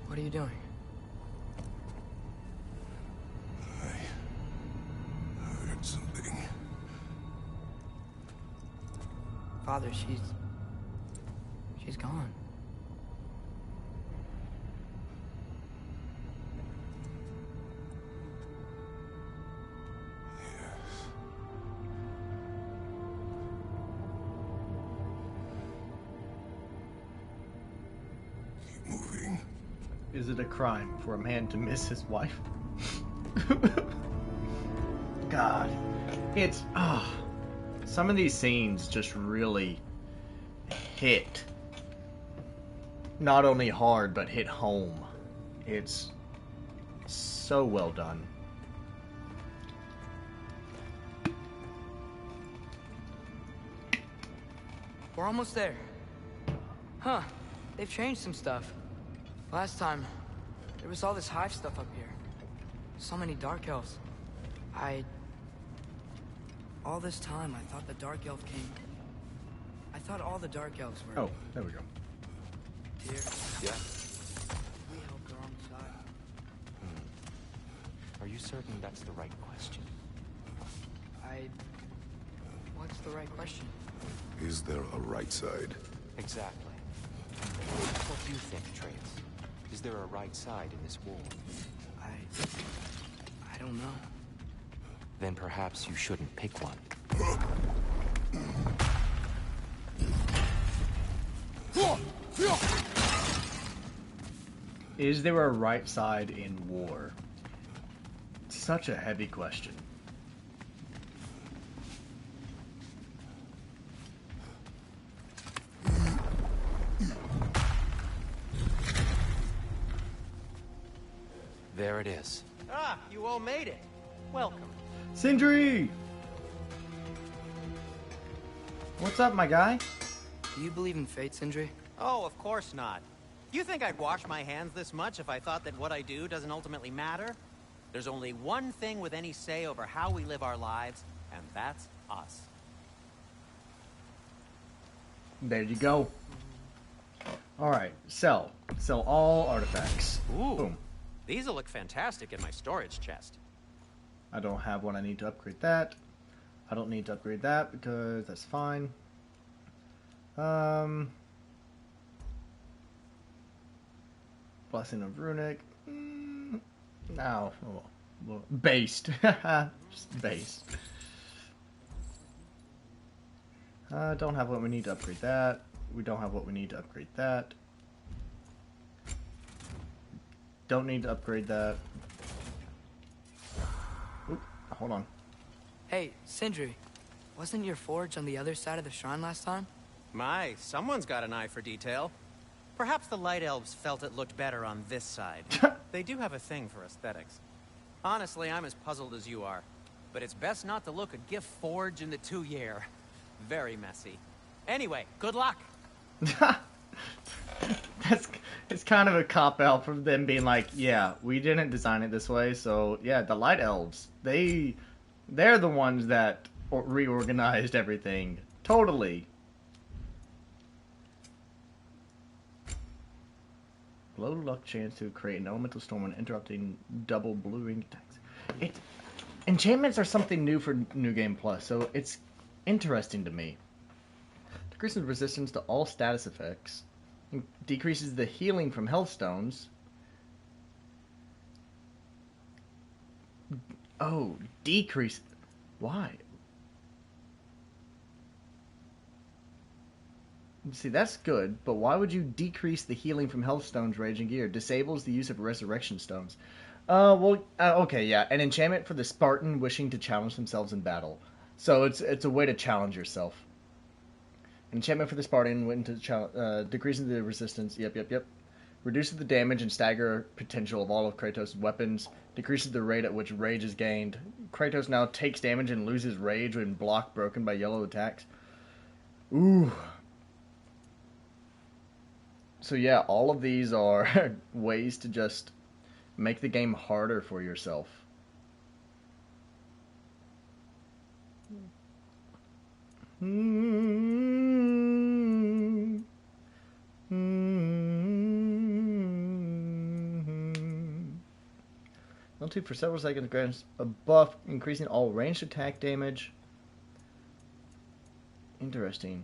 What are you doing? I heard something. Father, she's gone. Keep moving. Is it a crime for a man to miss his wife? God. It's... some of these scenes just really hit. Not only hard, but hit home. It's so well done. We're almost there. Huh. They've changed some stuff. Last time, there was all this hive stuff up here. So many dark elves. All this time, I thought the dark elf king... I thought all the dark elves were... Oh, there we go. Here. Yeah? We helped our own side. Are you certain that's the right question? What's the right question? Is there a right side? Exactly. What do you think, Atreus? Is there a right side in this war? I don't know. Then perhaps you shouldn't pick one. Is there a right side in war? Such a heavy question. There it is. Ah, you all made it. Welcome. Sindri! What's up, my guy? Do you believe in fate, Sindri? Oh, of course not. You think I'd wash my hands this much if I thought that what I do doesn't ultimately matter? There's only one thing with any say over how we live our lives, and that's us. There you go. Alright, sell. Sell all artifacts. Ooh. Boom. These will look fantastic in my storage chest. I don't have one. I need to upgrade that. I don't need to upgrade that because that's fine. Blessing of Runic. No. Oh, well, based. Just based. Don't have what we need to upgrade that. We don't have what we need to upgrade that. Don't need to upgrade that. Oop, hold on. Hey, Sindri, wasn't your forge on the other side of the shrine last time? My, someone's got an eye for detail. Perhaps the Light Elves felt it looked better on this side. They do have a thing for aesthetics. Honestly, I'm as puzzled as you are. But it's best not to look a gift forge in the 2-year. Very messy. Anyway, good luck! It's kind of a cop-out from them being like, yeah, we didn't design it this way, so yeah, the Light Elves, they're the ones that reorganized everything. Totally. Low luck chance to create an elemental storm when interrupting double blue ring attacks. Enchantments are something new for New Game Plus, so it's interesting to me. Decreases resistance to all status effects. Decreases the healing from health stones. Oh, decrease. Why? See, that's good, but why would you decrease the healing from health stones, raging gear? Disables the use of resurrection stones. Okay, yeah. An enchantment for the Spartan wishing to challenge themselves in battle. So it's a way to challenge yourself. Enchantment for the Spartan went to decreases the resistance. Yep. Reduces the damage and stagger potential of all of Kratos' weapons. Decreases the rate at which rage is gained. Kratos now takes damage and loses rage when block broken by yellow attacks. Ooh. So yeah, all of these are ways to just make the game harder for yourself. L2 for several seconds grants a buff, increasing all ranged attack damage. Interesting.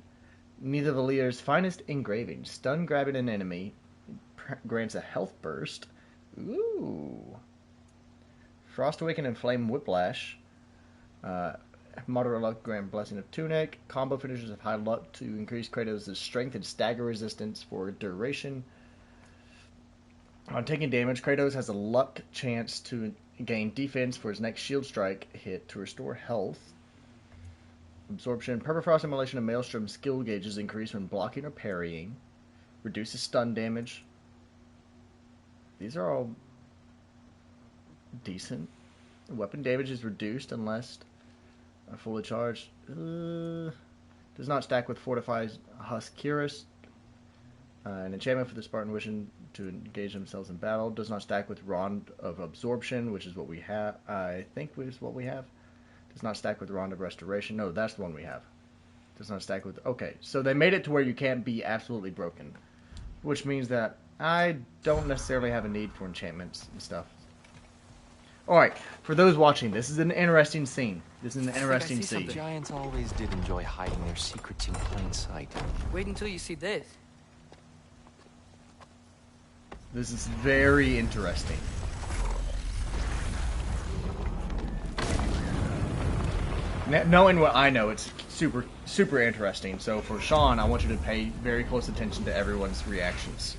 Neither the leader's finest engraving. Stun grabbing an enemy grants a health burst. Ooh. Frost Awaken and Flame Whiplash. Moderate luck grant Blessing of Tunic. Combo finishers have high luck to increase Kratos' strength and stagger resistance for duration. On taking damage, Kratos has a luck chance to gain defense for his next shield strike hit to restore health. Absorption. Permafrost Immolation and Maelstrom skill gauges increase when blocking or parrying. Reduces stun damage. These are all decent. Weapon damage is reduced unless fully charged. Does not stack with Fortifies Husk Cuirass. An enchantment for the Spartan wishing to engage themselves in battle. Does not stack with Rod of Absorption, which is what we have. I think is what we have. Does not stack with Rod of Restoration. No, that's the one we have. Does not stack with... Okay, so they made it to where you can't be absolutely broken. Which means that I don't necessarily have a need for enchantments and stuff. Alright, for those watching, this is an interesting scene. This is an interesting scene. Giants always did enjoy hiding their secrets in plain sight. Wait until you see this. This is very interesting. Knowing what I know, it's super interesting. So for Sean, I want you to pay very close attention to everyone's reactions.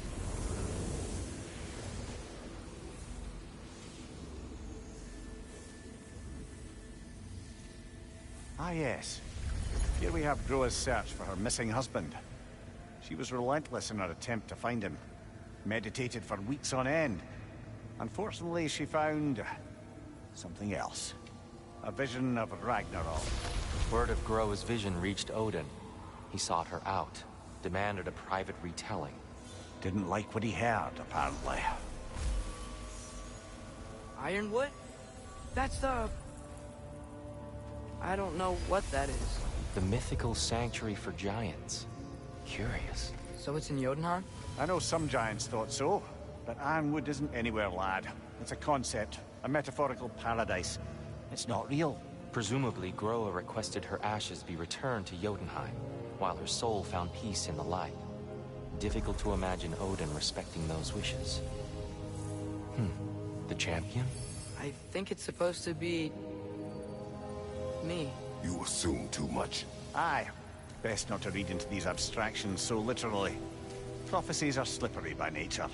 Ah, yes. Here we have Groa's search for her missing husband. She was relentless in her attempt to find him. Meditated for weeks on end. Unfortunately, she found something else. A vision of Ragnarok. Word of Groa's vision reached Odin. He sought her out, demanded a private retelling. Didn't like what he heard, apparently. Ironwood? That's the... I don't know what that is. The mythical sanctuary for giants. Curious. So it's in Jotunheim? I know some giants thought so, but Ironwood isn't anywhere, lad. It's a concept, a metaphorical paradise. It's not real. Presumably, Groa requested her ashes be returned to Jotunheim, while her soul found peace in the light. Difficult to imagine Odin respecting those wishes. The champion? I think it's supposed to be... me. You assume too much. Aye. Best not to read into these abstractions so literally. Prophecies are slippery by nature.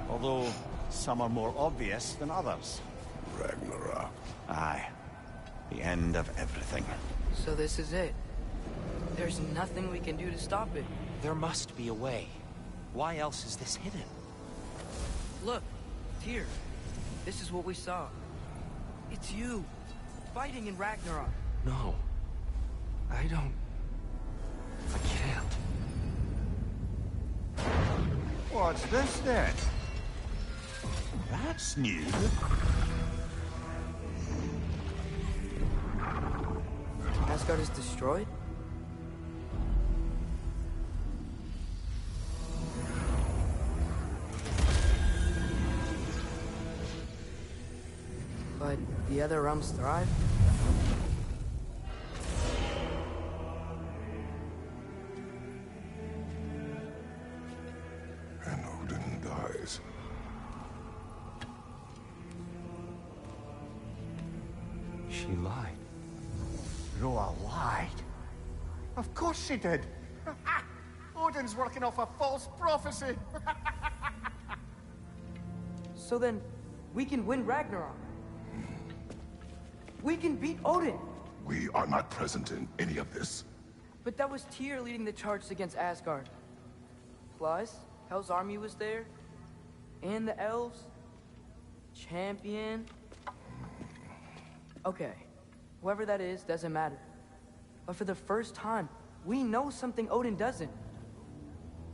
Although, some are more obvious than others. Ragnarok. Aye. The end of everything. So this is it. There's nothing we can do to stop it. There must be a way. Why else is this hidden? Look, Tyr. This is what we saw. It's you, fighting in Ragnarok. No. I don't... I can't. What's this then? That's new. Asgard is destroyed? But the other realms thrive? And Odin dies. She lied. Groa lied. Of course she did. Odin's working off a false prophecy. So then, we can win Ragnarok. We can beat Odin. We are not present in any of this. But that was Tyr leading the charge against Asgard. Plus, Hell's army was there. And the elves. Champion. Okay. Whoever that is doesn't matter. But for the first time, we know something Odin doesn't.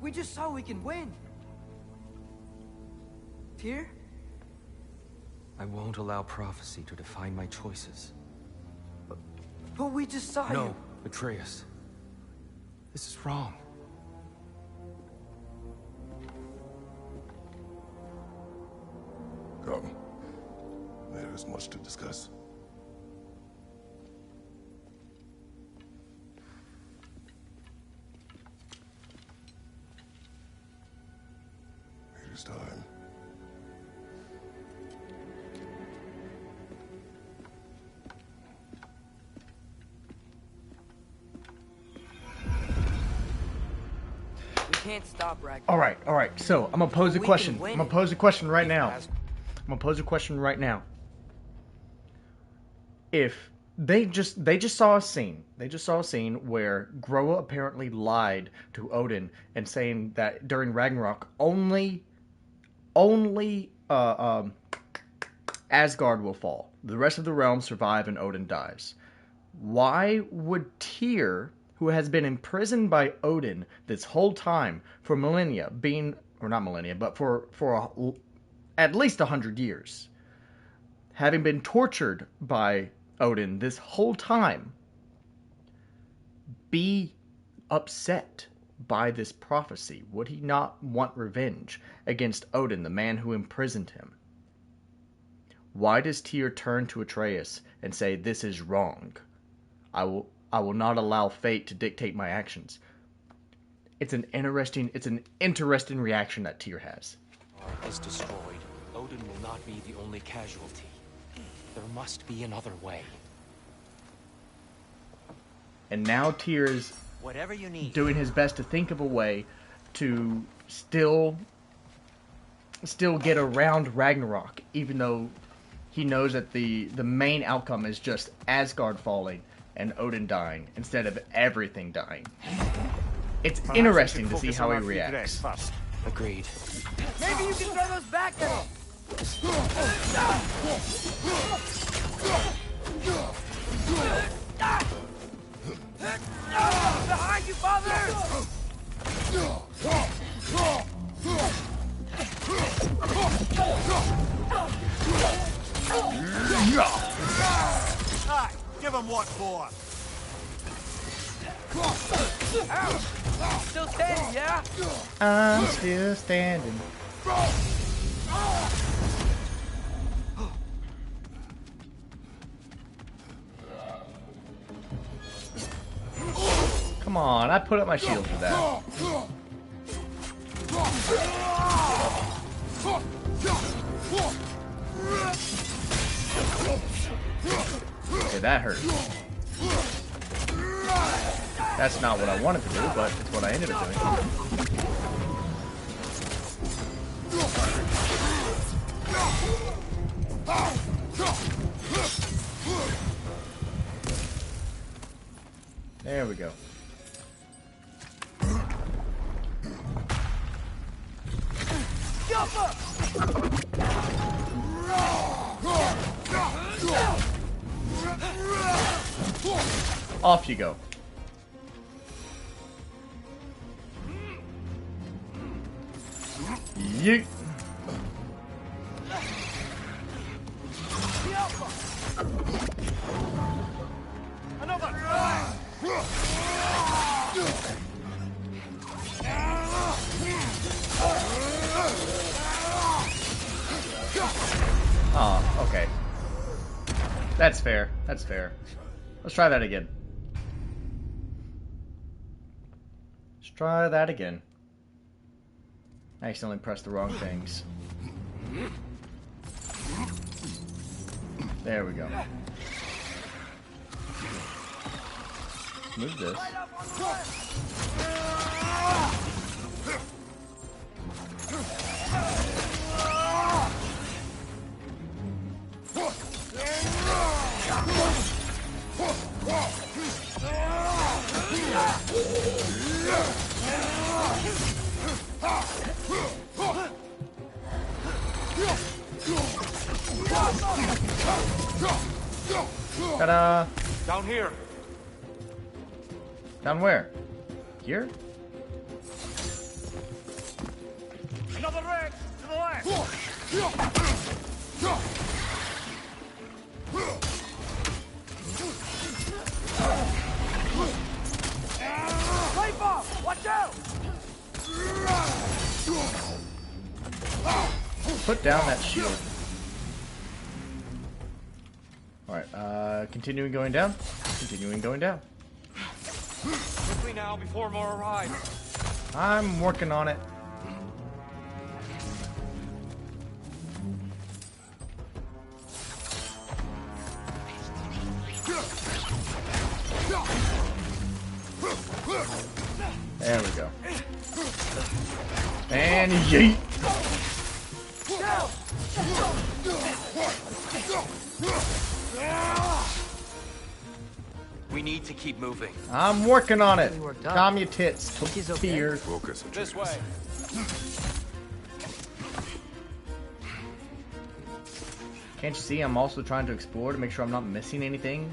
We just saw we can win. Tyr? I won't allow prophecy to define my choices. But we just saw you. No, Atreus. This is wrong. Come. There is much to discuss. It is time. We can't stop Ragnarok. All right. So I'm gonna pose a We question. can win I'm gonna it. pose a question right now. I'm gonna pose a question right now. If they just saw a scene, where Groa apparently lied to Odin and saying that during Ragnarok only Asgard will fall. The rest of the realms survive and Odin dies. Why would Tyr, who has been imprisoned by Odin this whole time for millennia, for at least 100 years, having been tortured by Odin this whole time, be upset by this prophecy? Would he not want revenge against Odin, the man who imprisoned him? Why does Tyr turn to Atreus and say, "This is wrong. I will not allow fate to dictate my actions"? It's an interesting reaction that Tyr has. Is destroyed. Odin will not be the only casualty. There must be another way. And now Tyr's Whatever you need. doing his best to think of a way to still get around Ragnarok, even though he knows that the main outcome is just Asgard falling and Odin dying instead of everything dying. It's interesting to see how he reacts. Agreed. Maybe you can throw those back at him. Behind you, father! Aye, give him what for. Still standing, yeah? I'm still standing. Come on, I put up my shield for that. Okay, that hurt. That's not what I wanted to do, but it's what I ended up doing. There we go. Off you go. Yeet. Oh, okay. That's fair. That's fair. Let's try that again. Let's try that again. I accidentally pressed the wrong things. There we go. Move this. Ta-da! Down here. Down where? Here? Another red to the left. Light off! Watch out! Put down that shield. Alright, continuing going down. Continuing going down. Quickly now before more arrive. I'm working on it. There we go. And yeet! We need to keep moving. I'm working on it. Really worked up. Calm your tits. He's okay. Tears. Focus. This way. Can't you see I'm also trying to explore to make sure I'm not missing anything?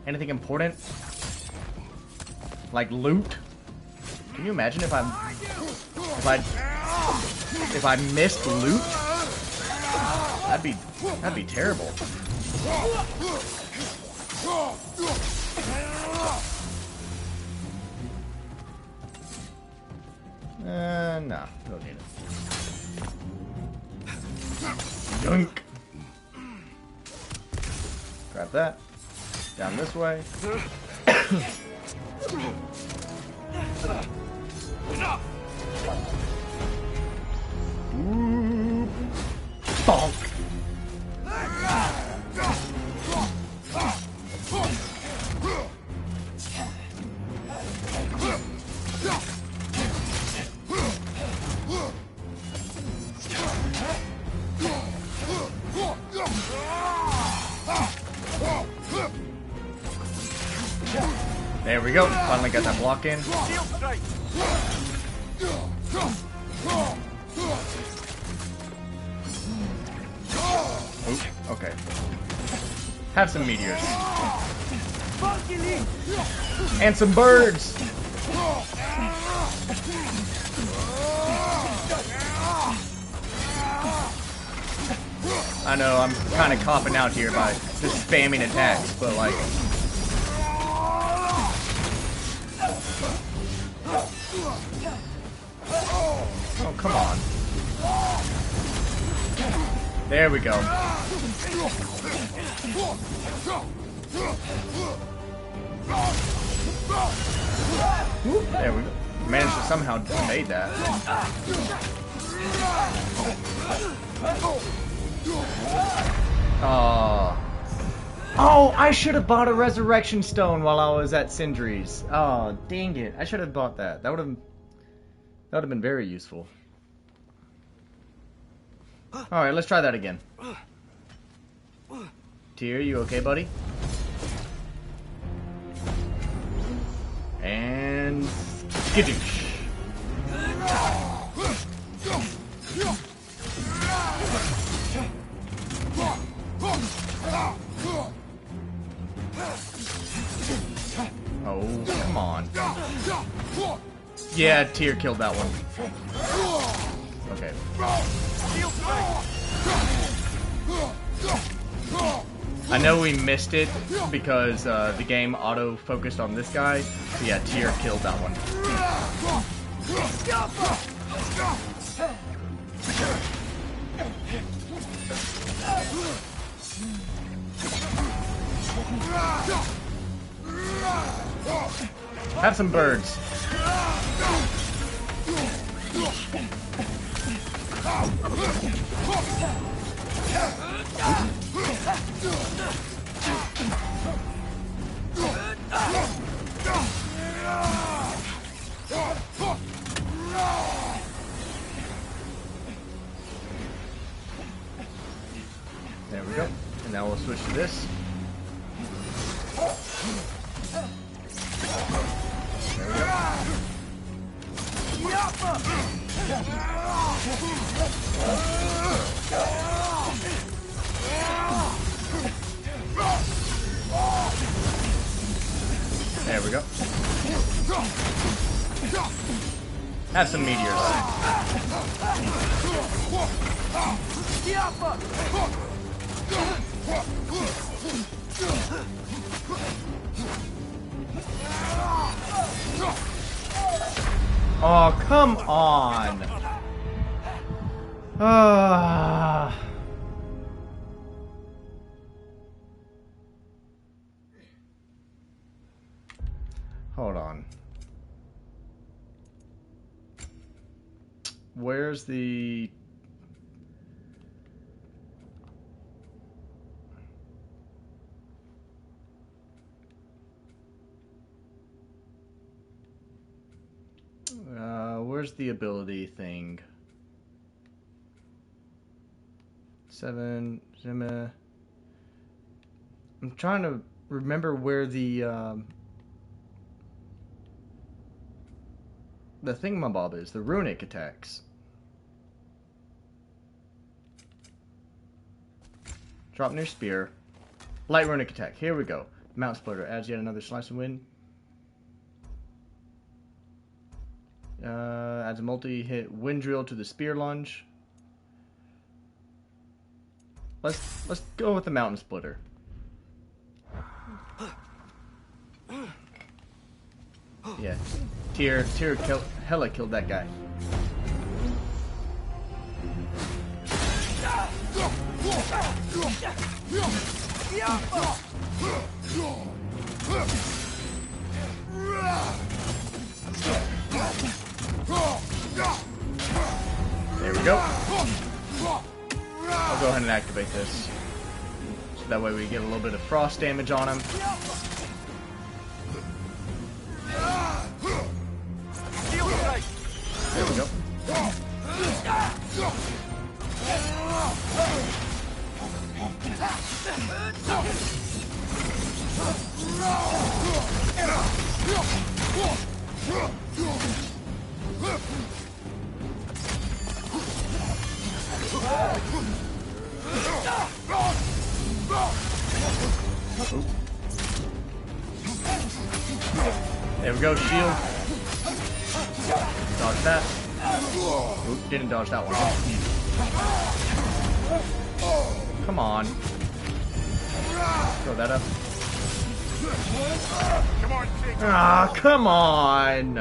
Anything important? Like loot? Can you imagine if I missed loot? That'd be terrible. No, don't need it. Yoink. Grab that. Down this way. Ooh. Bonk. we go. Finally got that block in. Ooh, okay. Have some meteors. And some birds! I know, I'm kind of copping out here by just spamming attacks, but like... Oh, come on. There we go. Whoop, there we go. Managed to somehow evade that. Oh, I should have bought a resurrection stone while I was at Sindri's. Oh, dang it. I should have bought that. That would have been very useful. Alright, let's try that again. Tyr, you okay, buddy? And... skittish. Oh, come on. Yeah, Tyr killed that one. Okay. I know we missed it because the game auto-focused on this guy. So yeah, Tyr killed that one. Have some birds. There we go. And now we'll switch to this. There we go. There we go. Have some meteors. Oh, come on. Hold on. Where's the... where's the ability thing? 7, Zima. I'm trying to remember where the thingamabob is, the runic attacks. Drop near spear. Light runic attack. Here we go. Mount splitter adds yet another slice of wind. Adds a multi-hit wind drill to the spear lunge. Let's go with the mountain splitter. Yeah, Tyr hella killed that guy. There we go. I'll go ahead and activate this. So that way we get a little bit of frost damage on him. There we go. we go, shield. Dodge that. Oop, didn't dodge that one. Come on. Throw that up. Ah, come on!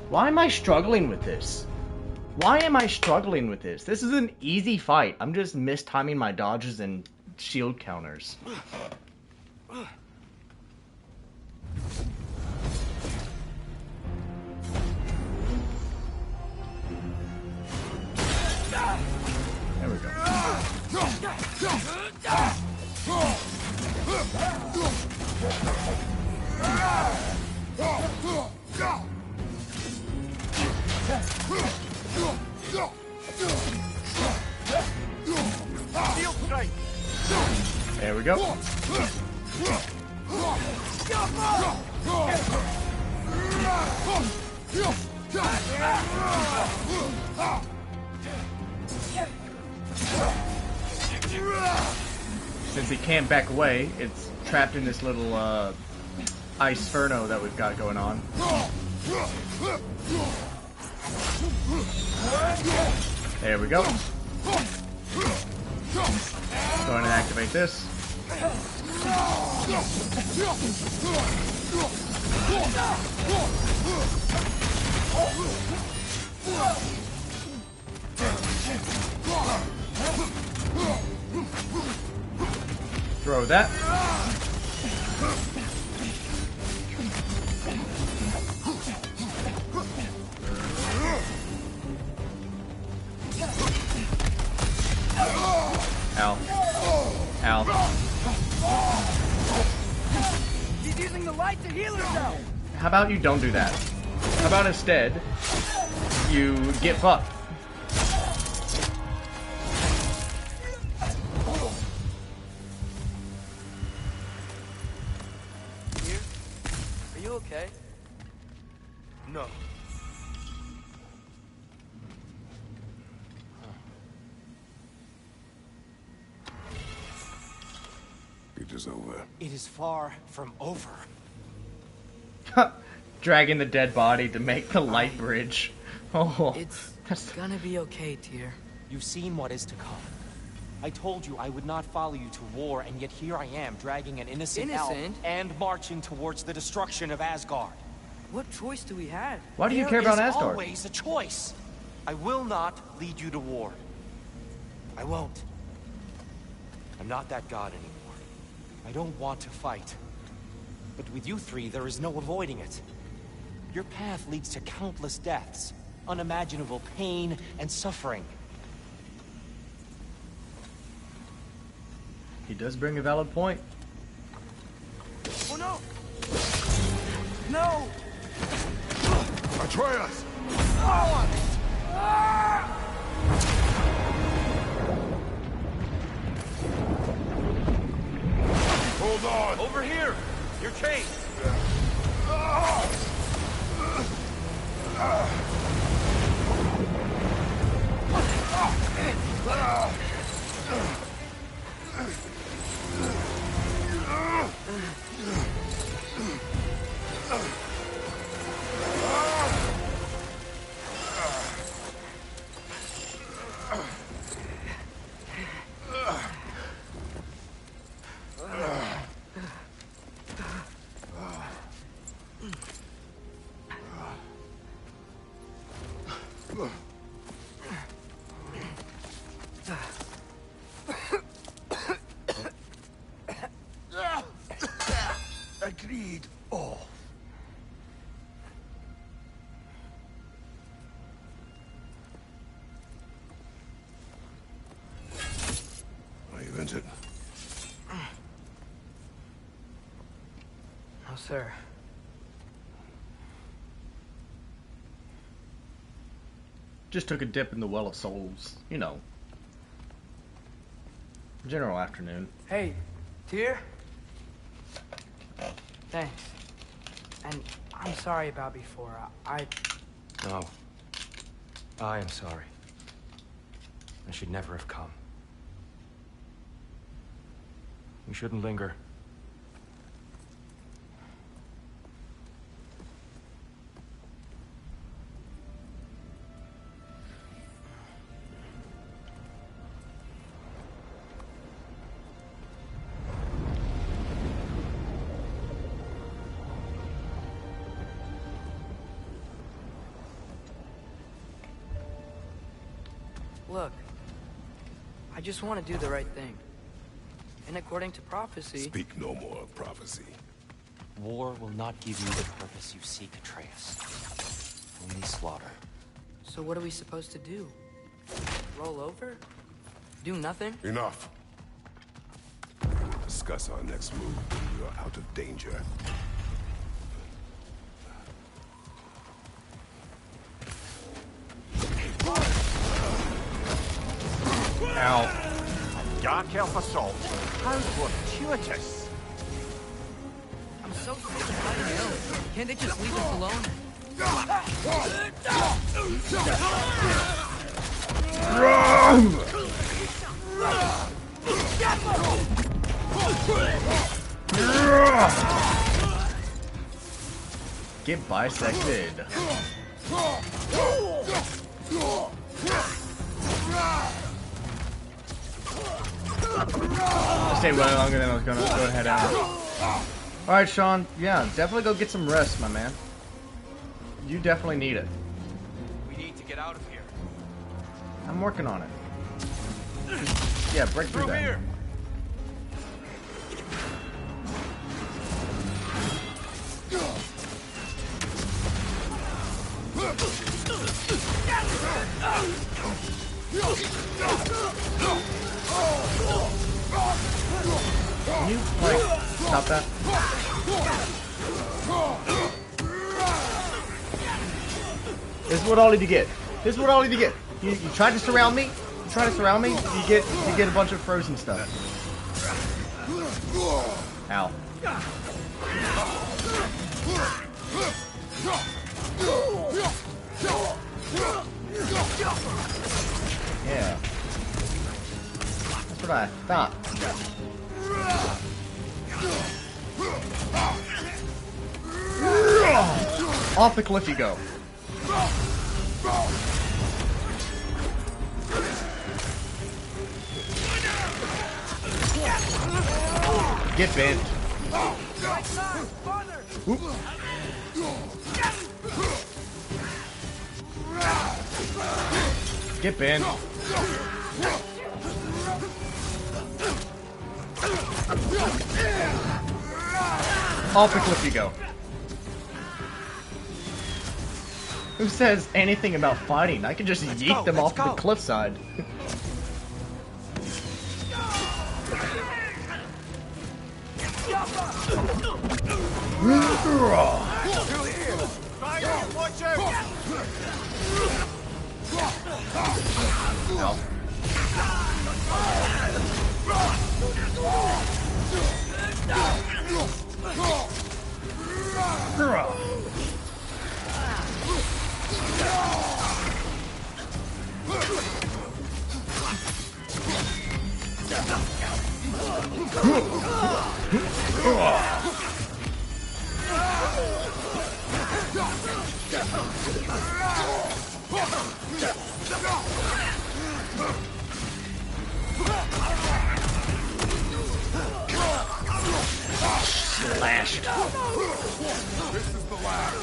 Why am I struggling with this? Why am I struggling with this? This is an easy fight. I'm just mistiming my dodges and shield counters. There we go. There we go. Since he can't back away, it's trapped in this little ice inferno that we've got going on. There we go. Go ahead and activate this. Throw that. Ow. Ow. He's using the light to heal himself. How about you don't do that? How about instead you get fucked? Are you okay? No. It is over. It is far from over. Dragging the dead body to make the light bridge. Oh, It's gonna be okay, Tyr. You've seen what is to come. I told you I would not follow you to war, and yet here I am, dragging an innocent elf Innocent? and marching towards the destruction of Asgard. What choice do we have? why do you There care about is Asgard? always a choice. I will not lead you to war. I won't. I'm not that god anymore. I don't want to fight. But with you three, there is no avoiding it. Your path leads to countless deaths, unimaginable pain and suffering. He does bring a valid point. Oh no! No! Atreus! Hold on! Over here! You're chased! Agreed. Oh. Are you injured? No, sir. Just took a dip in the Well of Souls. You know. General afternoon. Hey, Tyr? Thanks. And I'm sorry about before. No. I am sorry. I should never have come. We shouldn't linger. Look, I just want to do the right thing. And according to prophecy... Speak no more of prophecy. War will not give you the purpose you seek, Atreus. Only slaughter. So what are we supposed to do? Roll over? Do nothing? Enough. Discuss our next move when we are out of danger. Ow. Dark elf assault. How fortuitous. I'm so sick of fighting elves. Can't they just leave us alone? Get bisected. I stayed way longer than I was gonna go ahead out. Alright, Sean. Yeah, definitely go get some rest, my man. You definitely need it. We need to get out of here. I'm working on it. Just, yeah, break through that. Here. Can you, like, stop that? This is what all you get. This is what all you get. You try to surround me. You try to surround me. You get a bunch of frozen stuff. Ow. Yeah. That's what I thought. Off the cliff you go. Get bent. Oop. Get bent. Off the cliff you go. Who says anything about fighting? I can just yeet them off the cliffside. Slashed. This is the last.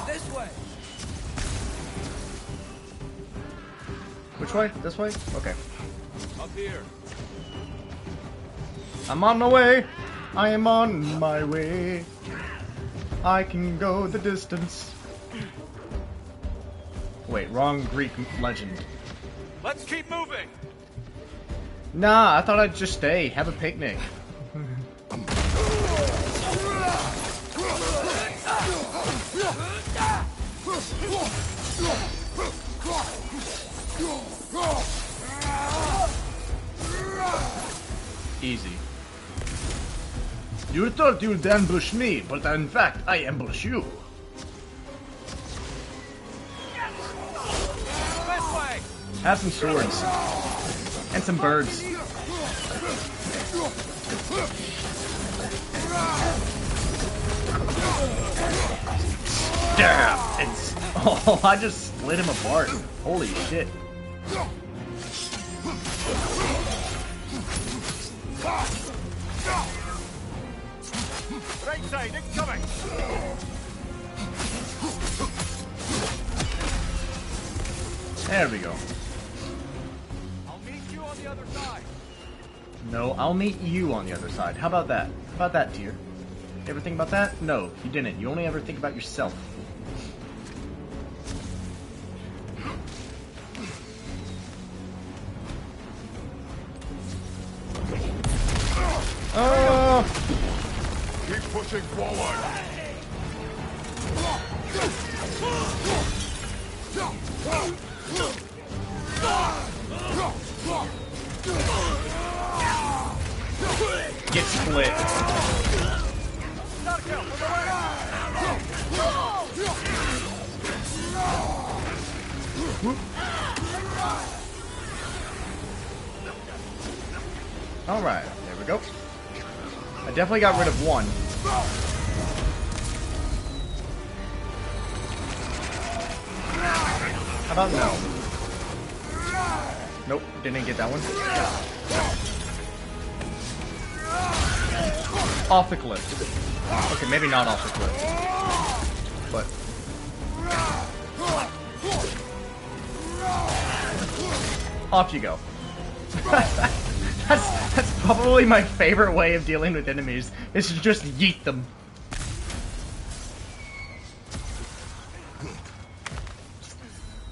This way. Which way? This way? Okay. Up here. I'm on my way. I am on my way. I can go the distance. Wait, wrong Greek legend. Let's keep moving. Nah, I thought I'd just stay, have a picnic. Easy. You thought you'd ambush me, but in fact, I ambush you. This way. Have some swords. And some birds. Stab! It's... Oh, I just split him apart. Holy shit. Right side, incoming! There we go. I'll meet you on the other side. No, I'll meet you on the other side. How about that? How about that, dear? You ever think about that? No, you didn't. You only ever think about yourself. Oh! Keep pushing forward. Get split. Alright, there we go. I definitely got rid of one. How about no? Nope, didn't get that one. Off the cliff. Okay, maybe not off the cliff. But... off you go. That's probably my favorite way of dealing with enemies, is to just yeet them.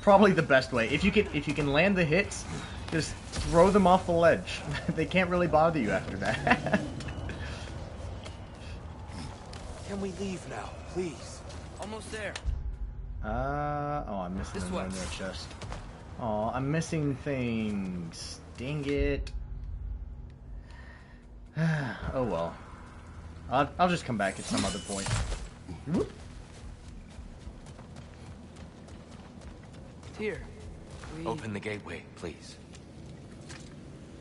Probably the best way. If you can land the hits, just throw them off the ledge. They can't really bother you after that. Can we leave now, please? Almost there. Oh, I'm missing This one way. in their chest. Oh, I'm missing things. Dang it. Oh well. I'll just come back at some other point. Whoop. Here. We... Open the gateway, please.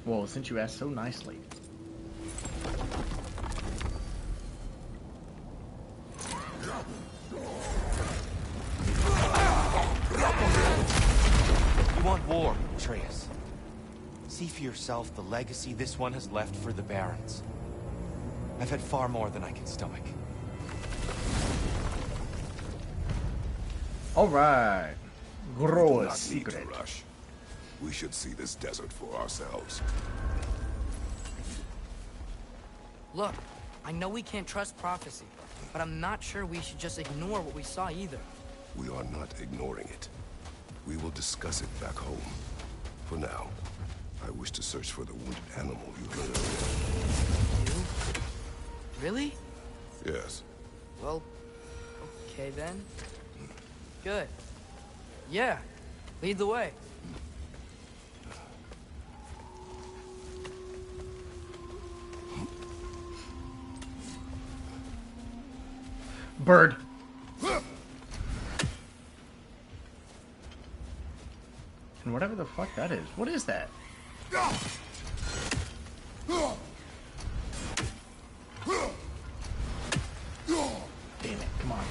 Well, since you asked so nicely. You want war, Atreus. See for yourself the legacy this one has left for the Barons. I've had far more than I can stomach. Alright. Grow a Not need secret. to rush. We should see this desert for ourselves. Look, I know we can't trust prophecy, but I'm not sure we should just ignore what we saw either. We are not ignoring it. We will discuss it back home. For now, I wish to search for the wounded animal you heard earlier. You? Really? Yes. Well, okay then. Good. Yeah, lead the way. Bird. And whatever the fuck that is. What is that? Damn it, come on.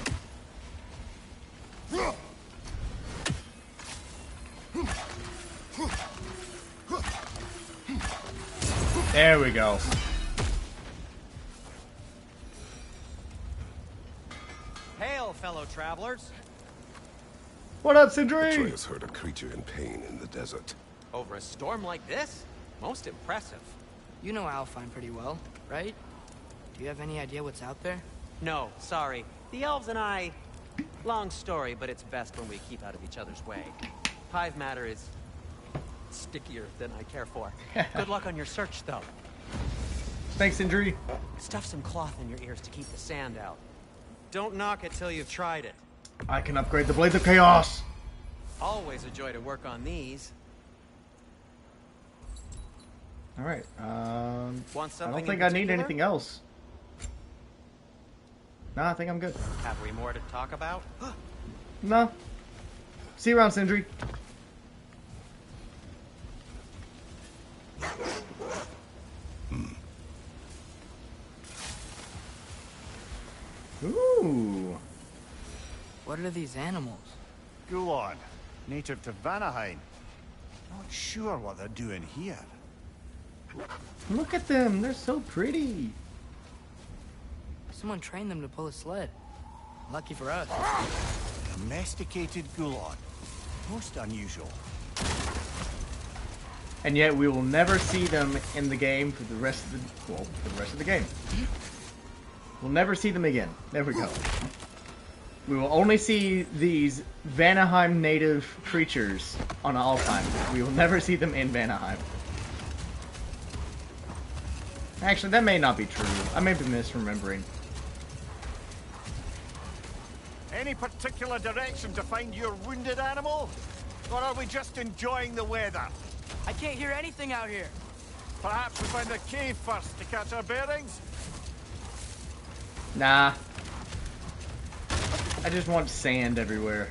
There we go. Hail, fellow travelers. What up, Sindri? Atreus heard a creature in pain in the desert. Over a storm like this? Most impressive. You know Alfheim pretty well, right? Do you have any idea what's out there? No, sorry. The elves and I... Long story, but it's best when we keep out of each other's way. Hive matter is... stickier than I care for. Good luck on your search, though. Thanks, Sindri. Stuff some cloth in your ears to keep the sand out. Don't knock it till you've tried it. I can upgrade the Blades of Chaos. Always a joy to work on these. Alright, I Want something don't think in I need particular? anything else. No, I think I'm good. Have we more to talk about? No. See you around, Sindri. Ooh. What are these animals? Gulon, native to Vanaheim. Not sure what they're doing here. Look at them. They're so pretty. Someone trained them to pull a sled. Lucky for us. Domesticated Gulon. Most unusual. And yet we will never see them in the game for the rest of the game. We'll never see them again. There we go. We will only see these Vanaheim native creatures on Alfheim. We will never see them in Vanaheim. Actually, that may not be true. I may be misremembering. Any particular direction to find your wounded animal? Or are we just enjoying the weather? I can't hear anything out here. Perhaps we find the cave first to catch our bearings? Nah. I just want sand everywhere.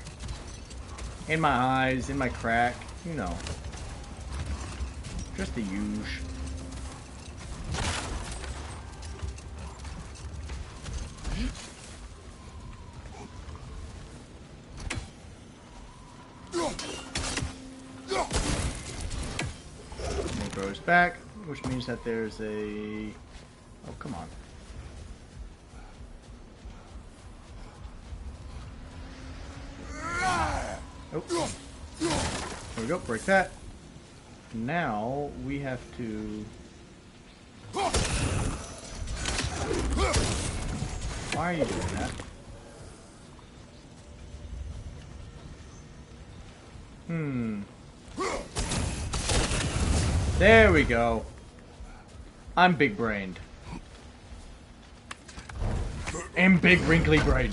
In my eyes, in my crack, you know. Just the usual. Goes back, which means that there's a... Oh, come on. Oh. There we go, break that. Now, we have to... Why are you doing that? There we go. I'm big-brained. And big wrinkly brain.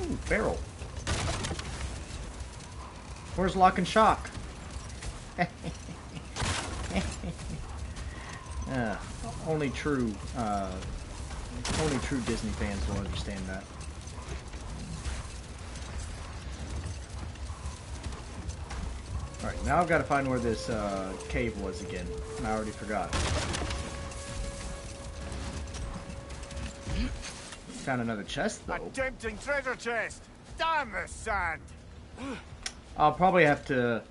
Ooh, barrel. Where's Lock and Shock? Only true Disney fans will understand that. Alright, now I've got to find where this cave was again. And I already forgot. Found another chest, though. A tempting treasure chest! Damn the sand! I'll probably have to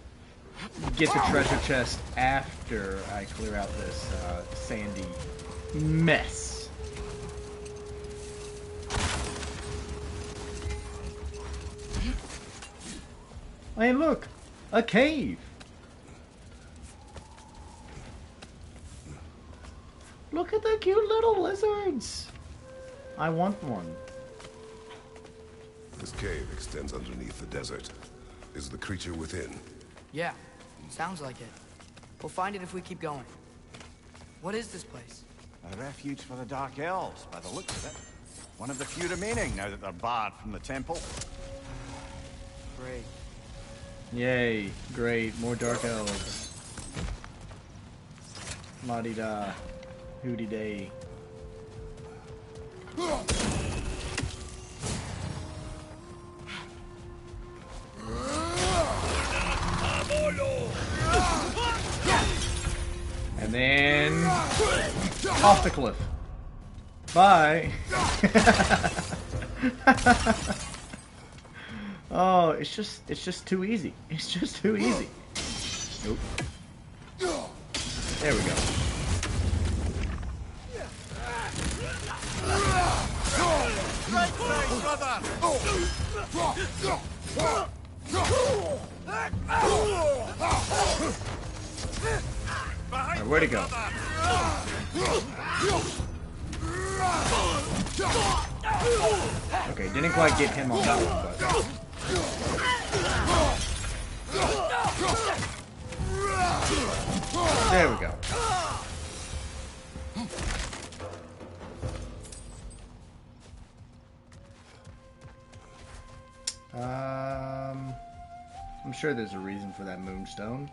get the treasure chest after I clear out this sandy mess. Hey, look! A cave! Look at the cute little lizards! I want one. This cave extends underneath the desert. Is the creature within? Yeah, sounds like it. We'll find it if we keep going. What is this place? A refuge for the Dark Elves, by the looks of it. One of the few remaining now that they're barred from the temple. Great. Yay, great, more dark elves. La-di-da, hooty-day. And then off the cliff. Bye. Oh, it's just too easy. It's just too easy. Nope. There we go. Right, where'd it go? Okay, didn't quite get him on that one, but... There we go. I'm sure there's a reason for that moonstone.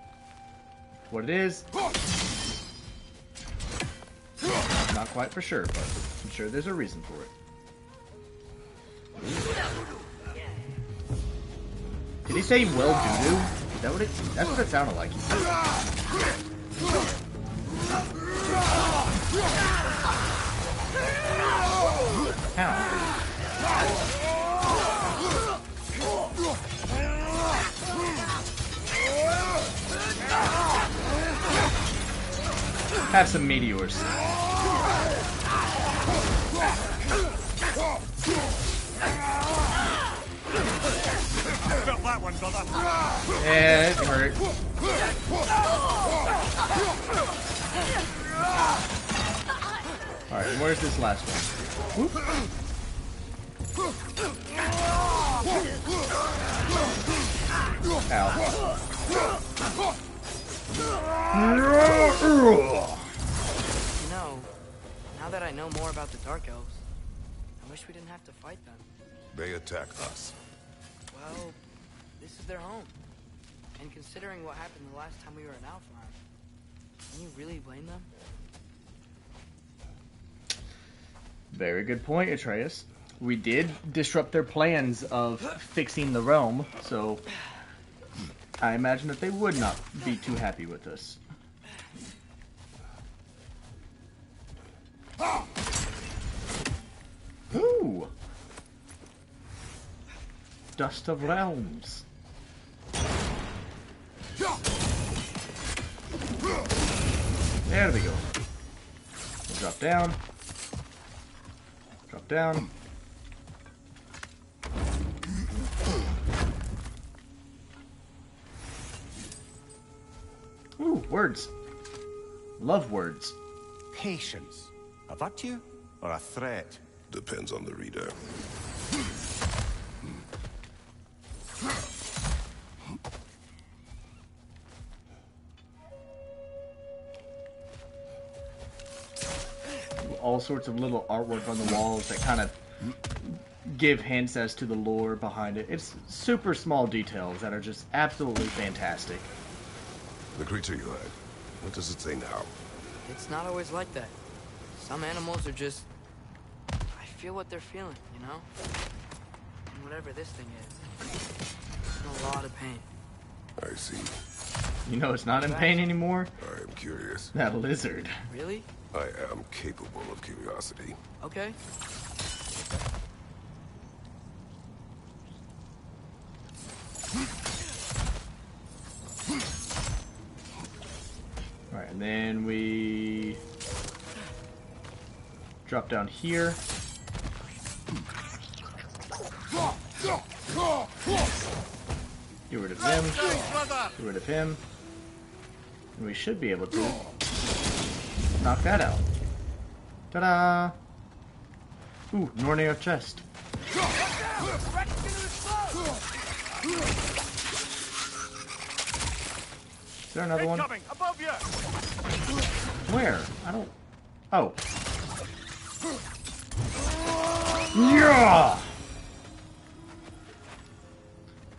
What it is, not quite for sure, but I'm sure there's a reason for it. Did he say well doo-doo? Is that what it? That's what it sounded like. He said. How? Have some meteors. that one, brother. Yeah, it hurt. Alright, where's this last one? Whoop. Ow. You know, now that I know more about the Dark Elves, I wish we didn't have to fight them. They attack us. Well, this is their home. And considering what happened the last time we were in Alfheim, can you really blame them? Very good point, Atreus. We did disrupt their plans of fixing the realm, so I imagine that they would not be too happy with us. Ooh! Dust of Realms. There we go. We'll drop down. Drop down. Ooh, words. Love words. Patience. A virtue or a threat? Depends on the reader. All sorts of little artwork on the walls that kind of give hints as to the lore behind it. It's super small details that are just absolutely fantastic. The creature you had, what does it say now? It's not always like that. Some animals are just... I feel what they're feeling, you know? And whatever this thing is, it's in a lot of pain. I see. You know it's not in pain anymore? I am curious. That lizard. Really? I am capable of curiosity. Okay. Alright, and then we drop down here. Get rid of them. Get rid of him. And we should be able to knock that out. Ta-da! Ooh, Nornir chest. Is there another one? Above you. Where? I don't... Oh. Yeah!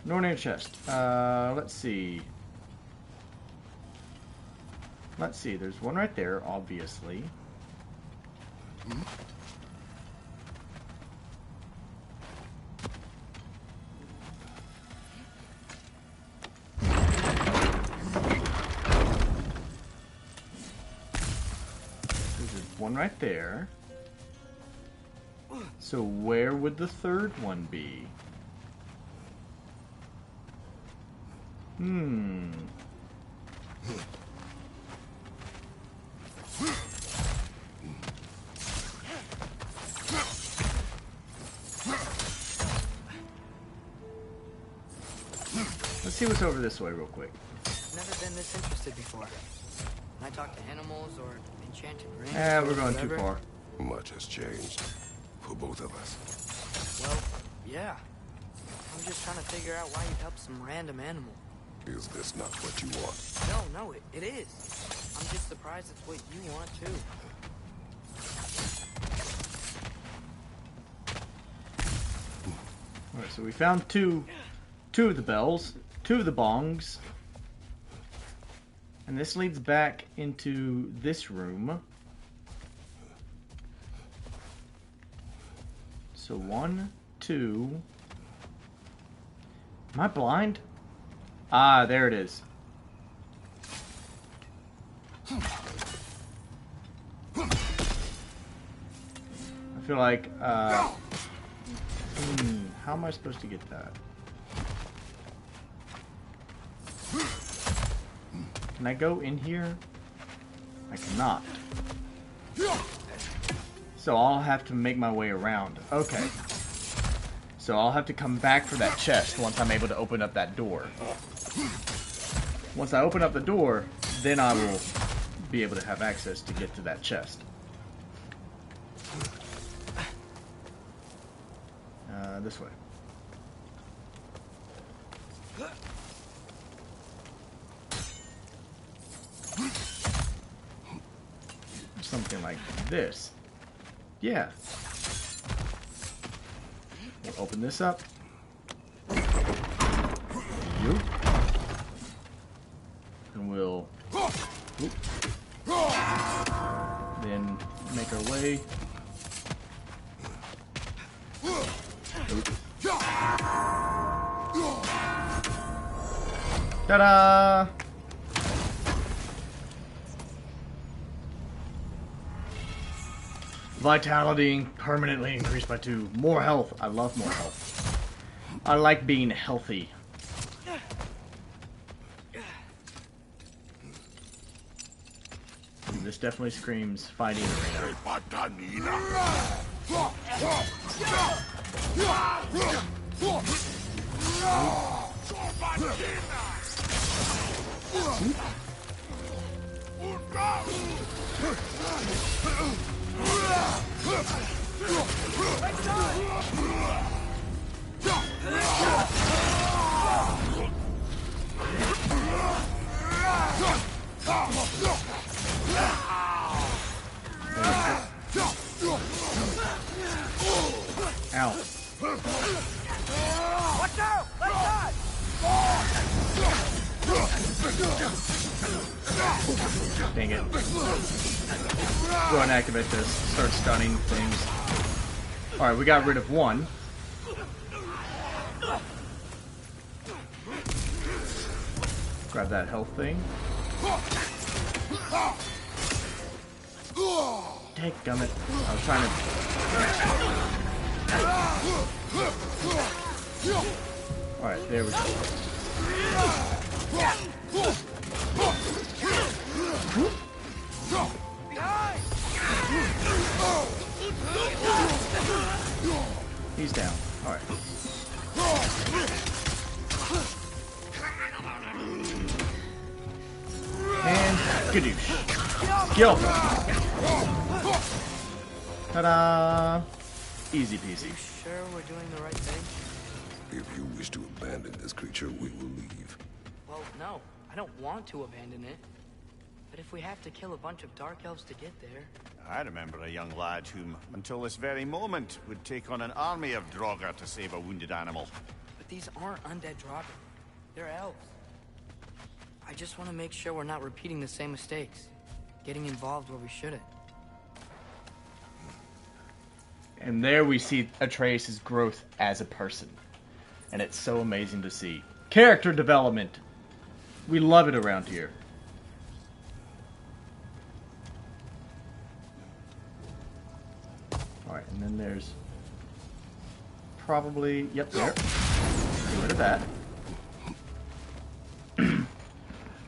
Nornir chest. Let's see. Let's see, there's one right there, obviously. There's one right there. So where would the third one be? Let's see what's over this way real quick. I've never been this interested before. When I talk to animals or enchanted rings... We're going too far. Much has changed. For both of us. Well, yeah. I'm just trying to figure out why you'd help some random animal. Is this not what you want? No, it is. I'm just surprised it's what you want, too. Alright, so we found two of the bells, two of the bongs. And this leads back into this room. So 1, 2... Am I blind? Ah, there it is. I feel like, how am I supposed to get that? Can I go in here? I cannot. So I'll have to make my way around. Okay. So I'll have to come back for that chest once I'm able to open up that door. Once I open up the door, then I will be able to have access to get to that chest. This way. Something like this. Yeah. We'll open this up. You. And we'll oop, then make our way. Oop. Ta-da! Vitality permanently increased by 2. More health. I love more health. I like being healthy. This definitely screams fighting arena. Ow. Watch out! Let God! Dang it. Go and activate this. Start stunning things. Alright, we got rid of one. Grab that health thing. Dadgummit. I was trying to... Alright, there we go. He's down. Alright. And gadoosh. Kill. Ta-da! Easy peasy. You sure we're doing the right thing? If you wish to abandon this creature, we will leave. Well, no. I don't want to abandon it. But if we have to kill a bunch of Dark Elves to get there... I remember a young lad whom, until this very moment, would take on an army of Draugr to save a wounded animal. But these aren't undead Draugr. They're elves. I just want to make sure we're not repeating the same mistakes. Getting involved where we shouldn't. And there we see Atreus' growth as a person. And it's so amazing to see. Character development. We love it around here. Alright, and then there's probably... Yep, there. Get rid of that.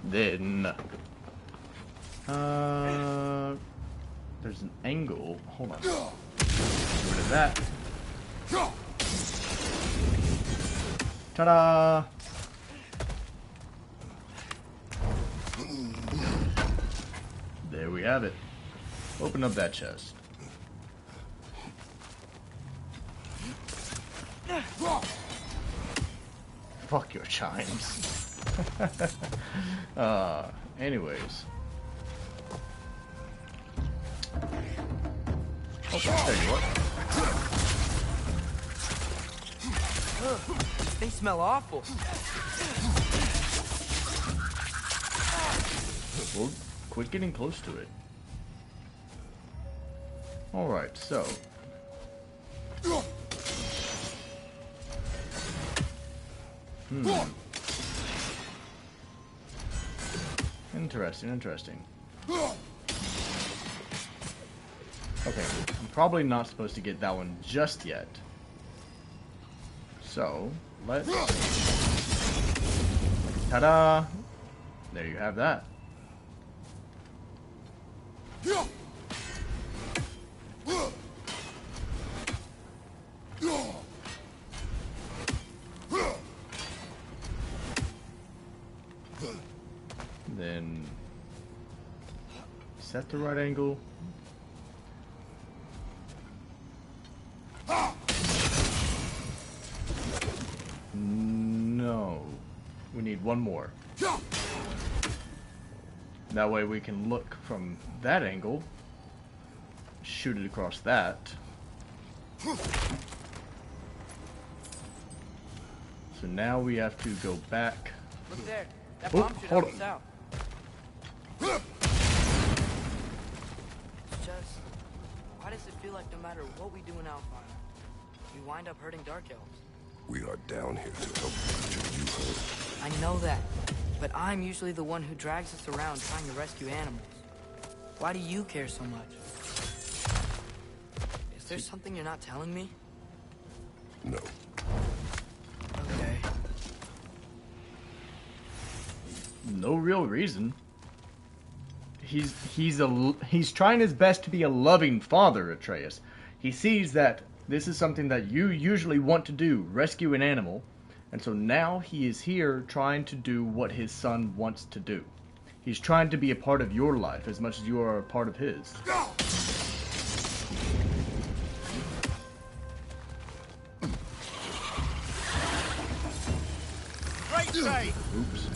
Then... there's an angle. Hold on. Get rid of that. Ta-da! There we have it. Open up that chest. Fuck your chimes. Anyways. Okay, tell you what. They smell awful. Well, quit getting close to it. Alright, so. Interesting, interesting. Okay, I'm probably not supposed to get that one just yet. So, let's... Ta-da! There you have that. then set the right angle. No. We need one more. That way we can look from that angle. Shoot it across that. So now we have to go back. Look there. That Oh, bomb should hold help on. us out. It's just, why does it feel like no matter what we do in Alfheim, we wind up hurting Dark Elves? We are down here to help the creature you hurt. I know that, but I'm usually the one who drags us around trying to rescue animals. Why do you care so much? Is there something you're not telling me? No. Okay. No real reason. He's trying his best to be a loving father, Atreus. He sees that this is something that you usually want to do, rescue an animal, and so now he is here trying to do what his son wants to do. He's trying to be a part of your life as much as you are a part of his. Right side! Oops.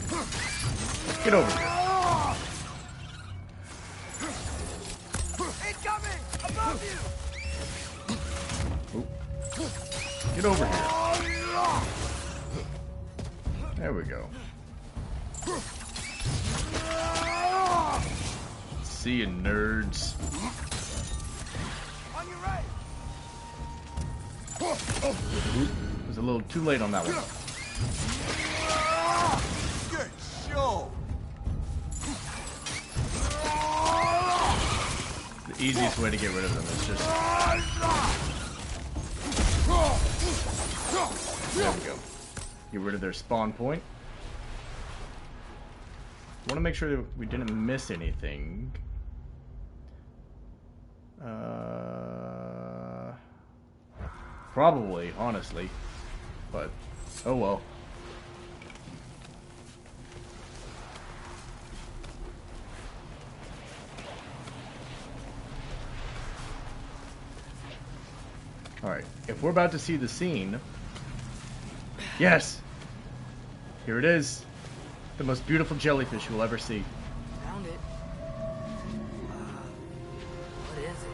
Get over here. Incoming! Above you! Oop. Get over here. There we go. See you, nerds. On your right! It was a little too late on that one. Good show! The easiest way to get rid of them is just... There we go. Get rid of their spawn point. Want to make sure that we didn't miss anything. Probably, honestly. But, oh well. Alright, if we're about to see the scene... Yes! Here it is. The most beautiful jellyfish you'll ever see. Found it. What is it?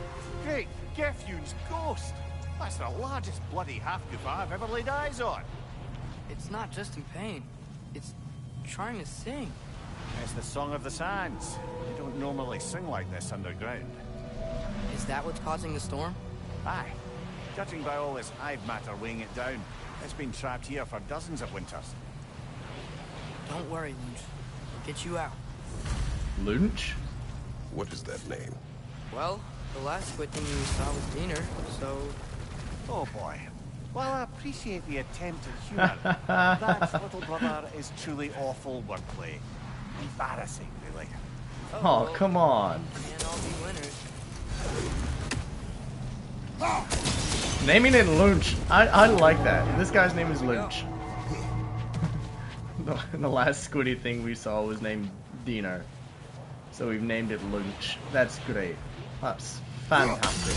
Great Gefyun's ghost! That's the largest bloody half-goof I've ever laid eyes on. It's not just in pain. It's trying to sing. It's the Song of the Sands. They don't normally sing like this underground. Is that what's causing the storm? Aye. Judging by all this hive matter weighing it down, it's been trapped here for dozens of winters. Don't worry, Lunch. We'll get you out. Lunch? What is that name? Well, the last squid thing we saw was Diener, so... Oh boy. While I appreciate the attempt at humor, that little brother is truly awful wordplay. Embarrassing, really. Oh, well, come on. can't all be winners. Naming it Lunch. I like that. This guy's name is Lunch. The last squiddy thing we saw was named Diener. So we've named it Lunch. That's great. That's fantastic.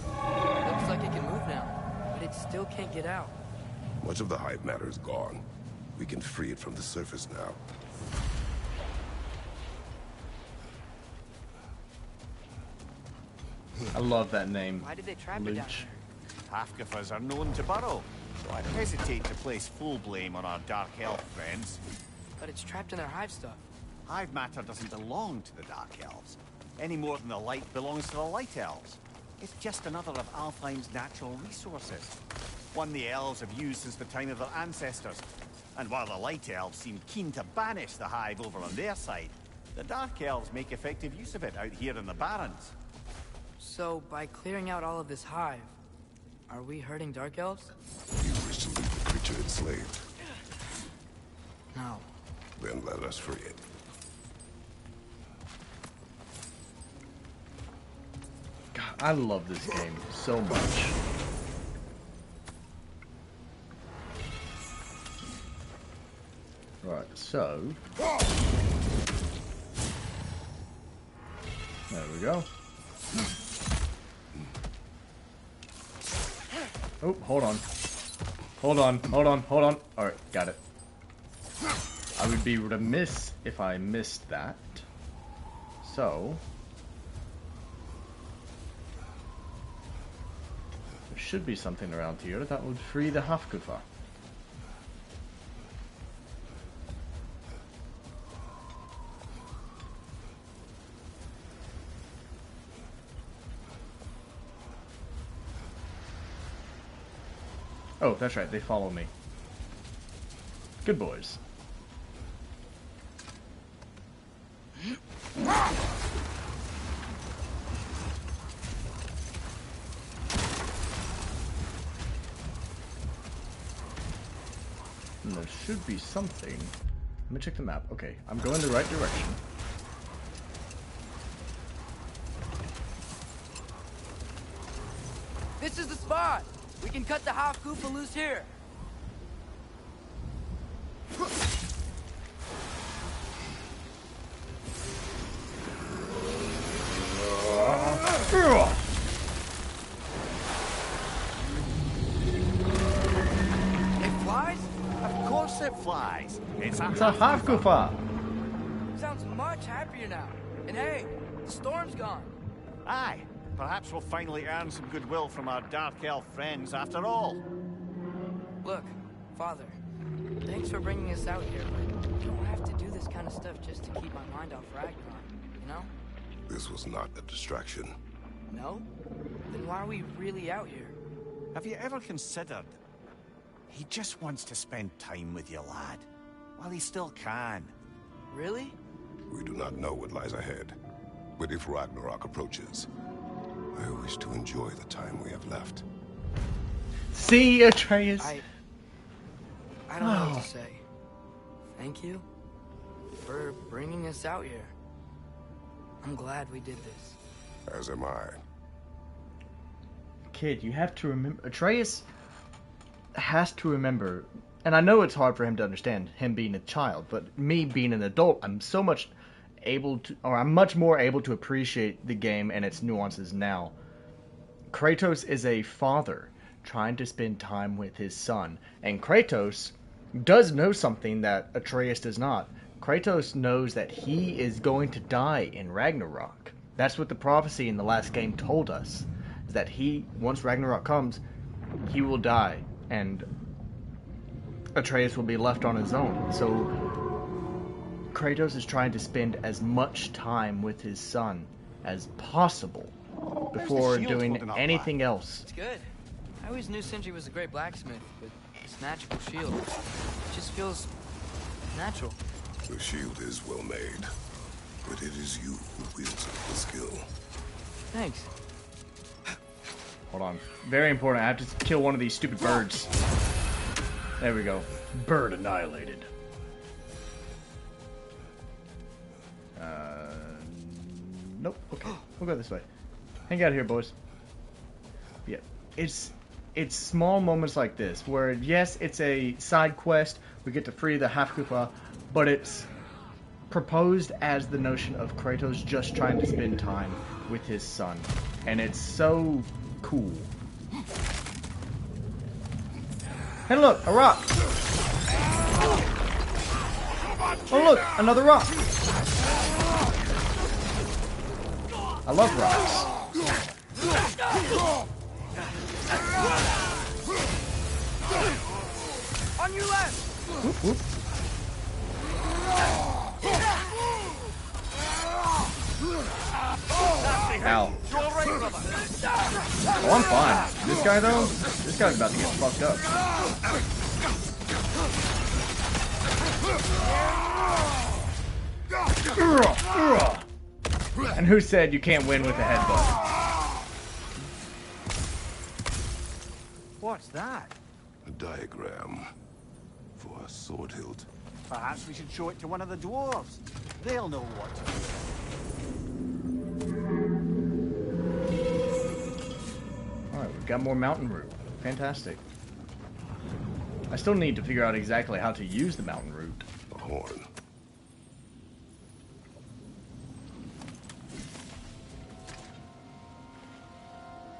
Looks like it can move now, but it still can't get out. Much of the hive matter is gone. We can free it from the surface now. I love that name. Why did they trap it down Lunch. there? Half-goofers are known to burrow, so I'd hesitate to place full blame on our dark elf friends. But it's trapped in their hive stuff. Hive matter doesn't belong to the dark elves, any more than the light belongs to the light elves. It's just another of Alfheim's natural resources. One the elves have used since the time of their ancestors. And while the light elves seem keen to banish the hive over on their side, the dark elves make effective use of it out here in the Barrens. So, by clearing out all of this hive, are we hurting Dark Elves? You wish to leave the creature enslaved? No. Then let us free it. God, I love this game so much. Right. So, there we go. Oh, hold on. Hold on, hold on, hold on. Alright, got it. I would be remiss if I missed that. So, there should be something around here that would free the Hafgufa. Oh, that's right, they follow me. Good boys. And there should be something. Let me check the map. Okay, I'm going the right direction. This is the spot! We can cut the Hafgufa loose here. It flies? Of course it flies. It's a Hafgufa! Sounds much happier now. And hey, the storm's gone. Aye. Perhaps we'll finally earn some goodwill from our Dark Elf friends after all. Look, Father, thanks for bringing us out here, but you don't have to do this kind of stuff just to keep my mind off Ragnarok, you know? This was not a distraction. No? Then why are we really out here? Have you ever considered? He just wants to spend time with you, lad. While he still can. Really? We do not know what lies ahead. But if Ragnarok approaches, I wish to enjoy the time we have left. See, Atreus? I don't know what to say. Thank you for bringing us out here. I'm glad we did this. As am I. Kid, you have to remember... Atreus has to remember... And I know it's hard for him to understand, him being a child, but me being an adult, I'm so much able to... Or I'm much more able to appreciate the game and its nuances now. Kratos is a father trying to spend time with his son. And Kratos does know something that Atreus does not. Kratos knows that he is going to die in Ragnarok. That's what the prophecy in the last game told us. Is that he, once Ragnarok comes, he will die. And Atreus will be left on his own. So Kratos is trying to spend as much time with his son as possible before doing anything else. It's good. I always knew Sindri was a great blacksmith, but this magical shield, it just feels natural. The shield is well made, but it is you who wields it with skill. Thanks. Hold on. Very important. I have to kill one of these stupid birds. There we go. Bird annihilated. Nope. Okay. We'll go this way. Hang out here, boys. Yeah. It's small moments like this where, yes, it's a side quest. We get to free the Hafgufa, but it's proposed as the notion of Kratos just trying to spend time with his son. And it's so cool. Hey, look, a rock. Oh, look, another rock. I love rocks. On your left. Whoop, whoop. Ow. Oh, I'm fine. This guy, though? This guy's about to get fucked up. And who said you can't win with a headbutt? What's that? A diagram for a sword hilt. Perhaps we should show it to one of the dwarves. They'll know what to do. Alright, we've got more mountain route. Fantastic. I still need to figure out exactly how to use the mountain route. horn.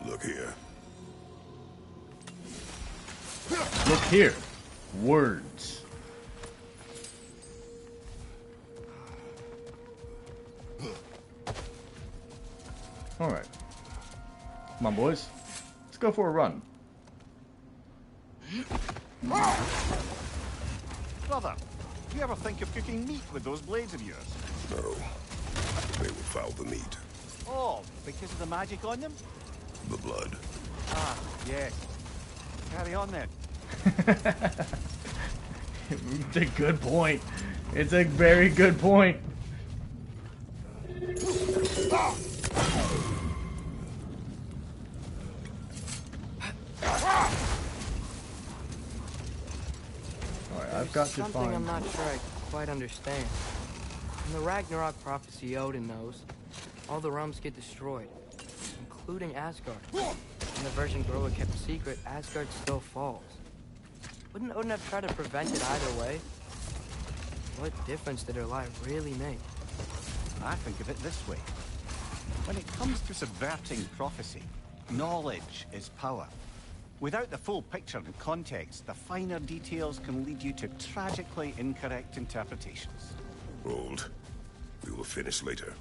Look here. Look here. Words. Alright. Come on, boys. Let's go for a run. Brother, do you ever think of cooking meat with those blades of yours? No. They will foul the meat. Oh, because of the magic on them? The blood. Ah, yes. Carry on then. It's a good point. It's a very good point. Alright, I've got to Something find... I'm not sure I quite understand. In the Ragnarok prophecy Odin knows, all the realms get destroyed, including Asgard. In the version GoW kept secret, Asgard still falls. Wouldn't Odin have tried to prevent it either way? What difference did her lie really make? I think of it this way. When it comes to subverting prophecy, knowledge is power. Without the full picture and context, the finer details can lead you to tragically incorrect interpretations. Hold. We will finish later.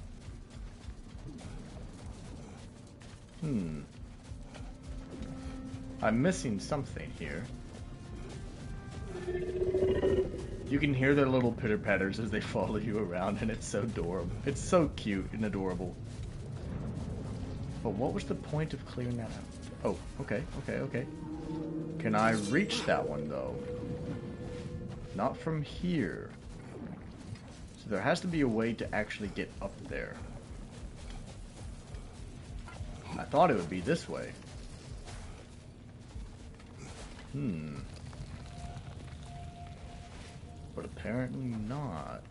I'm missing something here. You can hear their little pitter-patters as they follow you around, and it's so adorable. It's so cute and adorable. But what was the point of clearing that out? Oh, okay. Can I reach that one, though? Not from here. So there has to be a way to actually get up there. I thought it would be this way. But apparently not.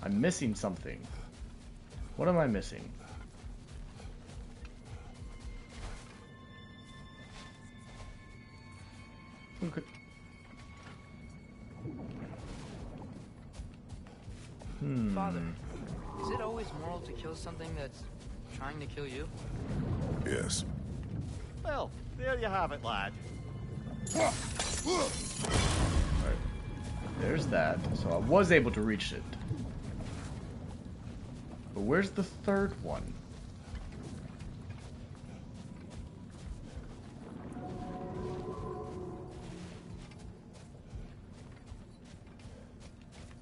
I'm missing something. What am I missing? Okay. Father, is it always moral to kill something that's trying to kill you? Yes. Well, there you have it, lad. Alright. There's that. So I was able to reach it. But where's the third one?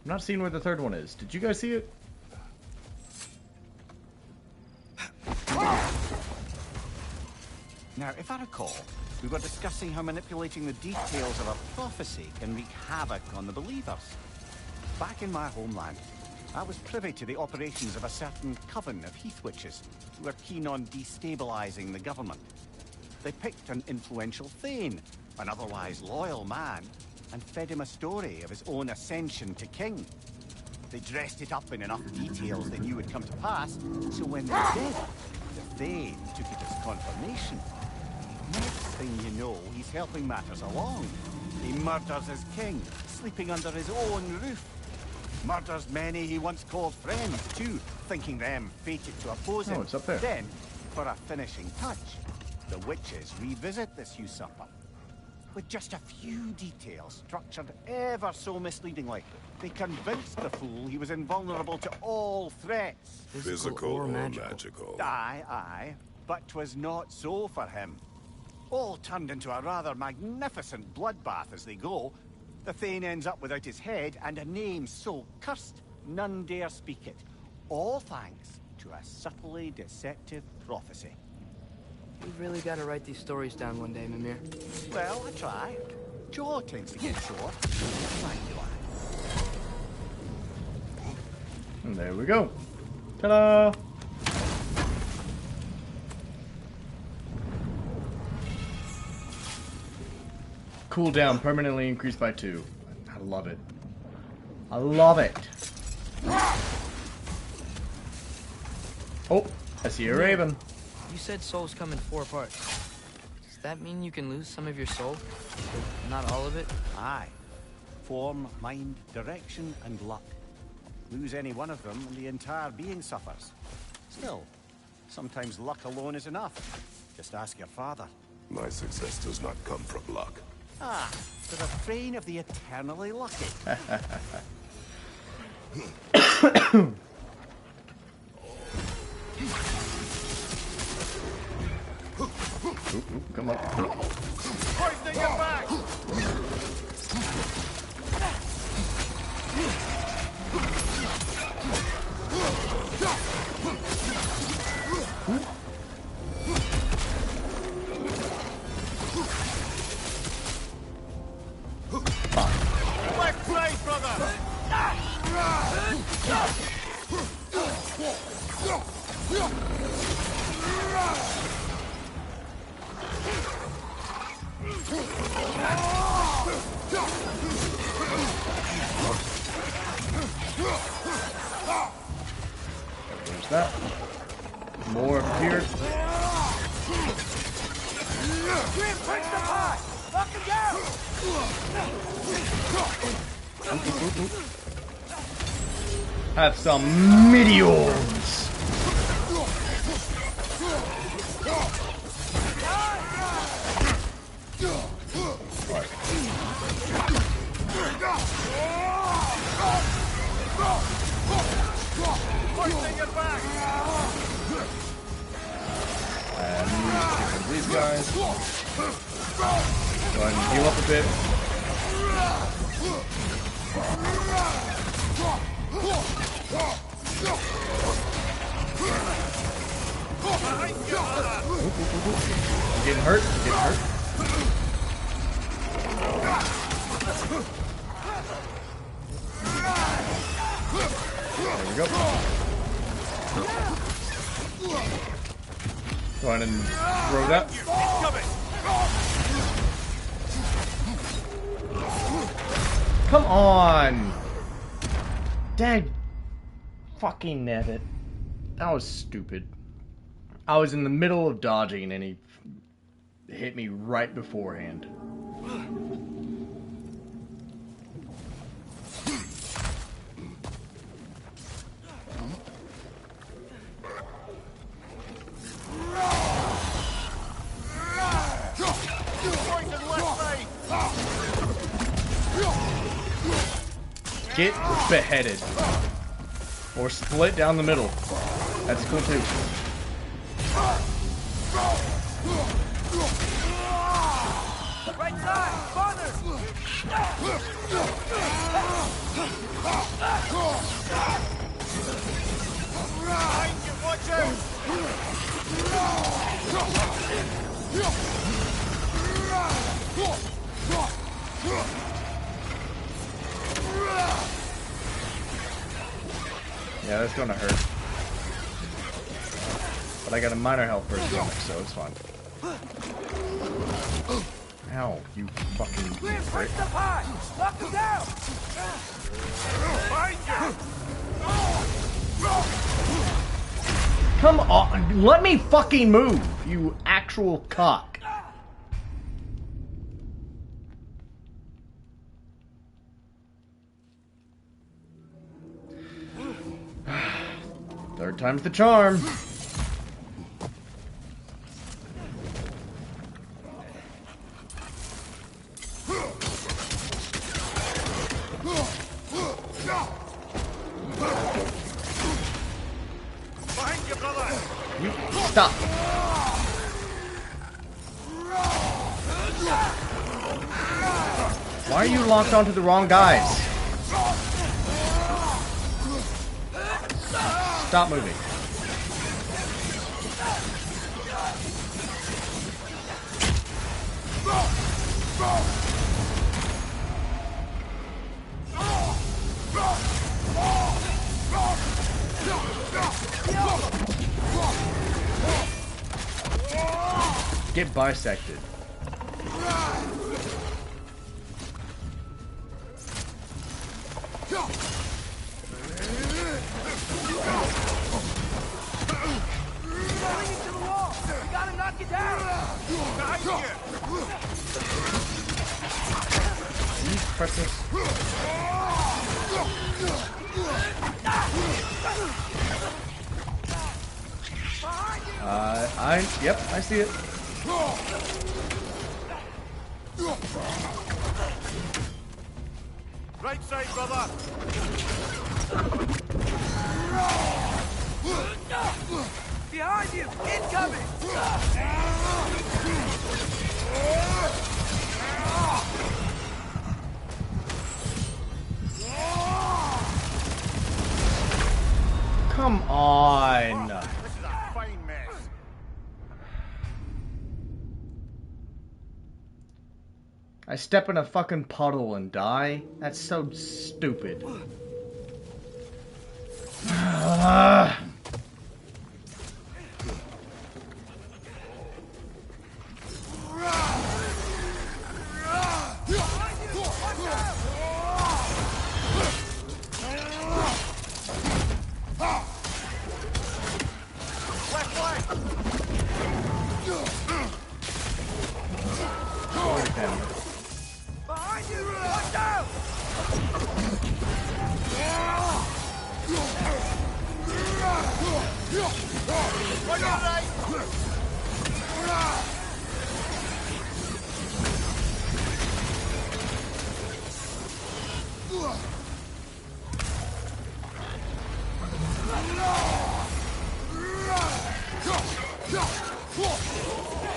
I'm not seeing where the third one is. Did you guys see it? Now, if I recall, we were discussing how manipulating the details of a prophecy can wreak havoc on the believers. Back in my homeland, I was privy to the operations of a certain coven of heath witches who were keen on destabilizing the government. They picked an influential Thane, an otherwise loyal man, and fed him a story of his own ascension to king. They dressed it up in enough details they knew would come to pass, so when they did, the Thane took it as confirmation. Next thing you know, he's helping matters along. He murders his king, sleeping under his own roof. Murders many he once called friends, too, thinking them fated to oppose him. Oh, it's up there. Then, for a finishing touch, the witches revisit this usurper. With just a few details structured ever so misleadingly, they convinced the fool he was invulnerable to all threats. Physical or magical? Aye, but 'twas not so for him. All turned into a rather magnificent bloodbath as they go. The Thane ends up without his head and a name so cursed none dare speak it. All thanks to a subtly deceptive prophecy. We've really got to write these stories down one day, Mimir. Well, I try. Jaw tends to get short. Thank you, lad. And there we go. Ta-da! Cooldown permanently increased by 2. I love it. I love it. Oh, I see a raven. You said souls come in 4 parts. Does Does that mean you can lose some of your soul? But not all of it? Aye. Form, mind, direction, and luck. Lose any one of them, and the entire being suffers. Still, sometimes luck alone is enough. Just ask your father. My success does not come from luck. Ah, the refrain of the eternally lucky. Come on. Hoisting your back! Left side, brother! There's that. More up here. Have some meteors. And these guys. Go ahead and heal up a bit. I'm getting hurt. I'm getting hurt. There we go. Go ahead and throw that. Come on! Dad fucking nabbit. That was stupid. I was in the middle of dodging and he hit me right beforehand. Get beheaded. Or split down the middle. That's cool too. Right side, father! Behind you, watch out! Yeah, that's gonna hurt. But I got a minor health burst damage, so it's fine. Ow, you fucking prick. Knock him down! Come on, let me fucking move, you actual cock. Third time's the charm. Behind you, brother! You stop. Why are you locked onto the wrong guys? Stop moving. Get bisected. get down! These precious. Yep, I see it. Right side, brother. Behind you! Incoming! Come on. This is a fine mess. I step in a fucking puddle and die? That's so stupid. Behind you! Watch out!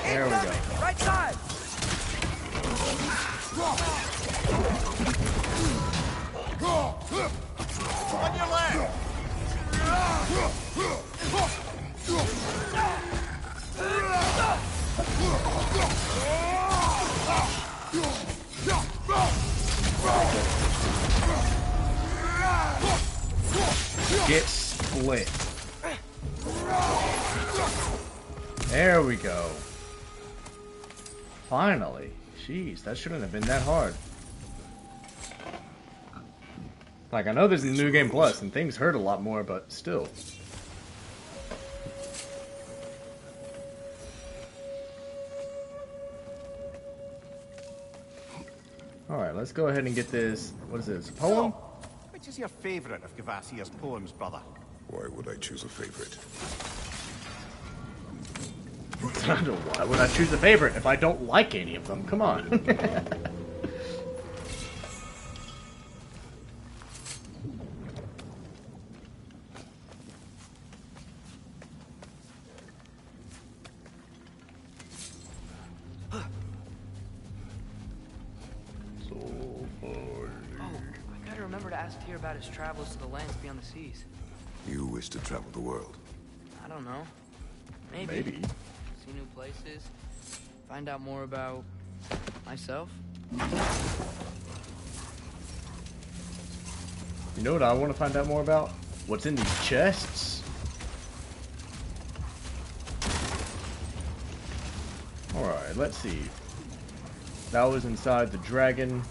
There we go. Right side! On your left. Get split. There we go. Finally. Jeez, that shouldn't have been that hard. Like, I know there's a New Game Plus, and things hurt a lot more, but still. Alright, let's go ahead and get this. What is this? A poem? Which is your favourite of Gavassia's poems, brother? Why would I choose a favorite? Why would I choose a favorite if I don't like any of them? Come on. I gotta remember to ask Tyr about his travels to the lands beyond the seas. You wish to travel the world. I don't know. Maybe. See new places. Find out more about myself. You know what I want to find out more about? What's in these chests? Alright, let's see. That was inside the dragon.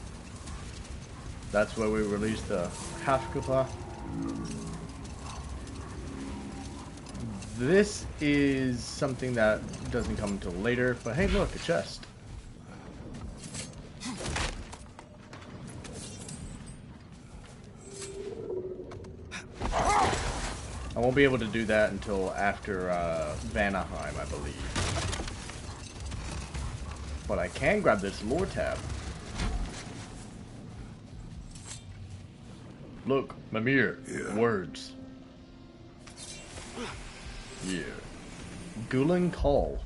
That's where we released the Hafkupa. This is something that doesn't come until later, but hey look, a chest. I won't be able to do that until after Vanaheim, I believe. But I can grab this lore tab. Look, Mimir, Yeah. words. Yeah. Gulen Call.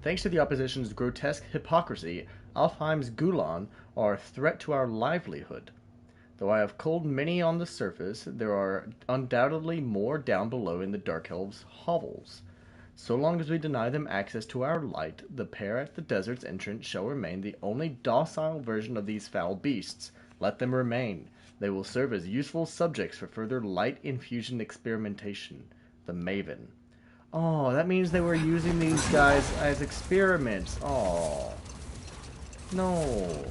Thanks to the opposition's grotesque hypocrisy, Alfheim's Gulan are a threat to our livelihood. Though I have culled many on the surface, there are undoubtedly more down below in the Dark Elves' hovels. So long as we deny them access to our light, the pair at the desert's entrance shall remain the only docile version of these foul beasts. Let them remain. They will serve as useful subjects for further light infusion experimentation. The Maven. Oh, that means they were using these guys as experiments. Oh. No.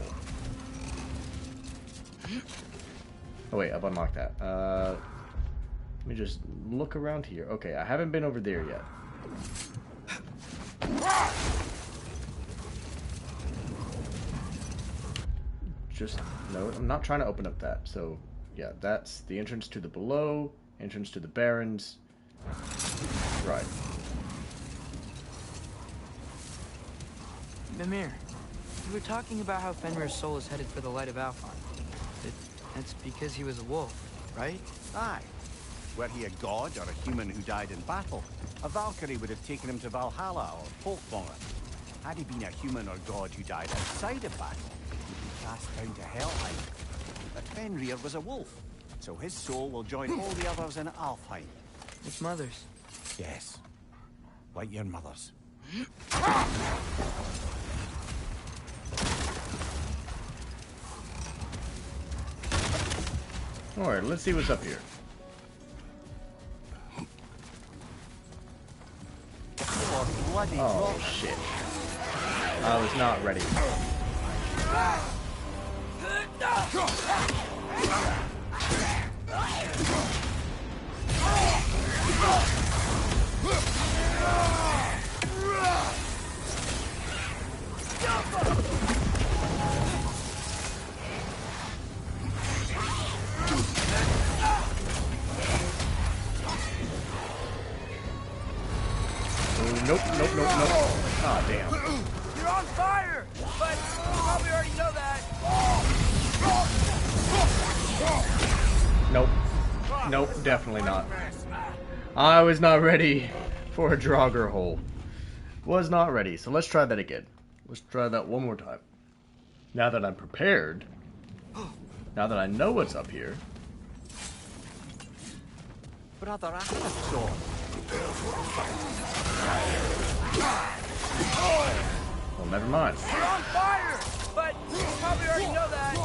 Oh wait, I've unlocked that. Let me just look around here. Okay, I haven't been over there yet. Just, no, I'm not trying to open up that. So, yeah, that's the entrance to the below, entrance to the Barrens. Right. Mimir, you were talking about how Fenrir's soul is headed for the light of Alfheim. That's because he was a wolf, right? Aye. Were he a god or a human who died in battle, a Valkyrie would have taken him to Valhalla or Folkmonger. Had he been a human or god who died outside of battle, he'd be cast down to Helheim. But Fenrir was a wolf, so his soul will join all the others in Alfheim. With mothers. Yes. Like your mother's. Alright, let's see what's up here. Oh, shit. I was not ready. Nope. Ah, damn. You're on fire! But you probably already know that. Nope, definitely not. I was not ready for a Draugr hole. Was not ready, so let's try that again. Let's try that one more time. Now that I'm prepared, now that I know what's up here. Brother, I have a sword. Well, never mind. You're on fire! But you probably already know that.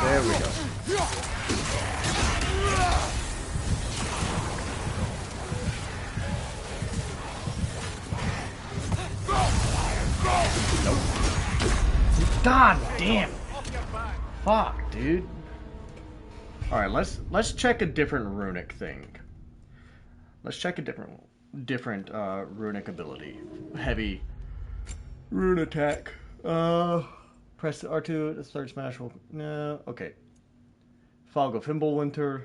There we go. Nope. God damn it. Fuck, dude. Alright, let's check a different runic thing. Let's check a different runic ability. Heavy rune attack. Press R2 to start smash. No, okay. Fog of Fimbulwinter.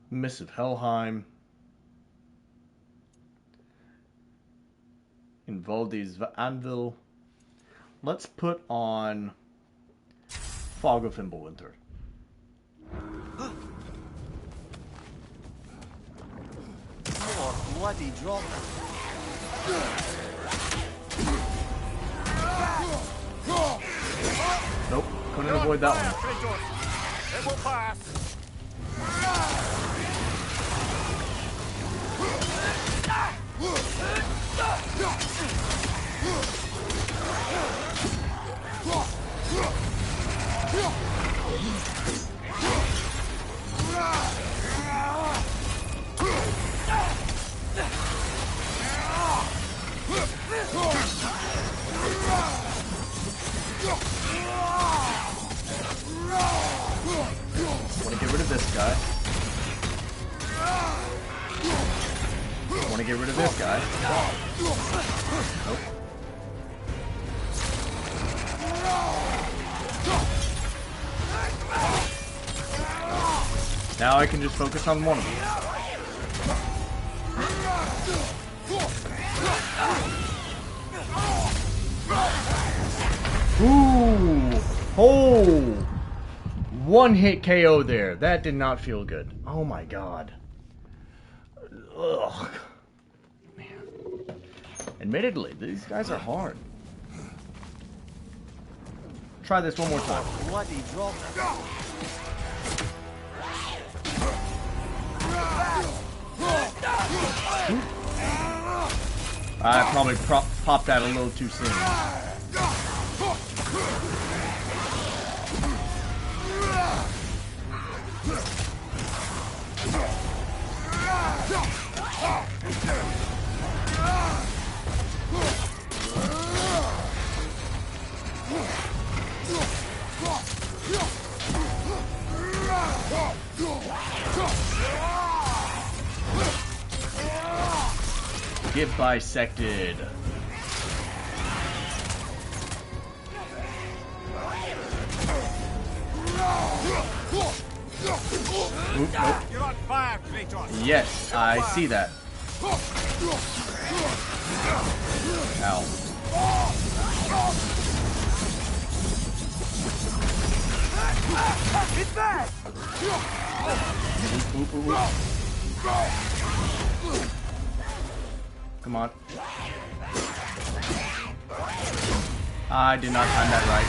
Mists of Helheim. Involdi's Anvil. Let's put on Fog of Fimbulwinter. More bloody drop. Nope, couldn't avoid that one. It will pass. Want to get rid of this guy. Want to get rid of this guy. Nope. Now I can just focus on one of these. Ooh! Oh! One hit KO there. That did not feel good. Oh my god. Ugh. Man. Admittedly, these guys are hard. Try this one more time. Bloody drop. I probably popped that a little too soon. get bisected. Oop, nope. You're on fire, Kratos. Yes, I see that. Ow. It's back. Oop, oop, oop. Come on. I did not time that right.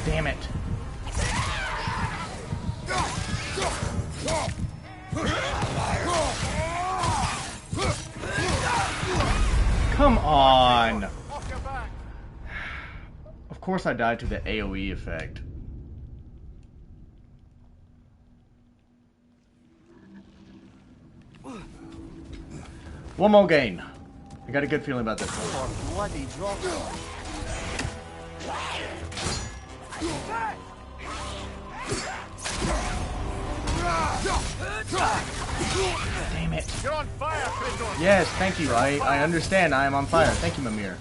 Damn it. Come on. Of course I died to the AoE effect. One more game. I got a good feeling about this one. Bloody drop. Damn it. You're on fire, Kratos. Yes, thank you. I understand. I am on fire. Thank you, Mimir.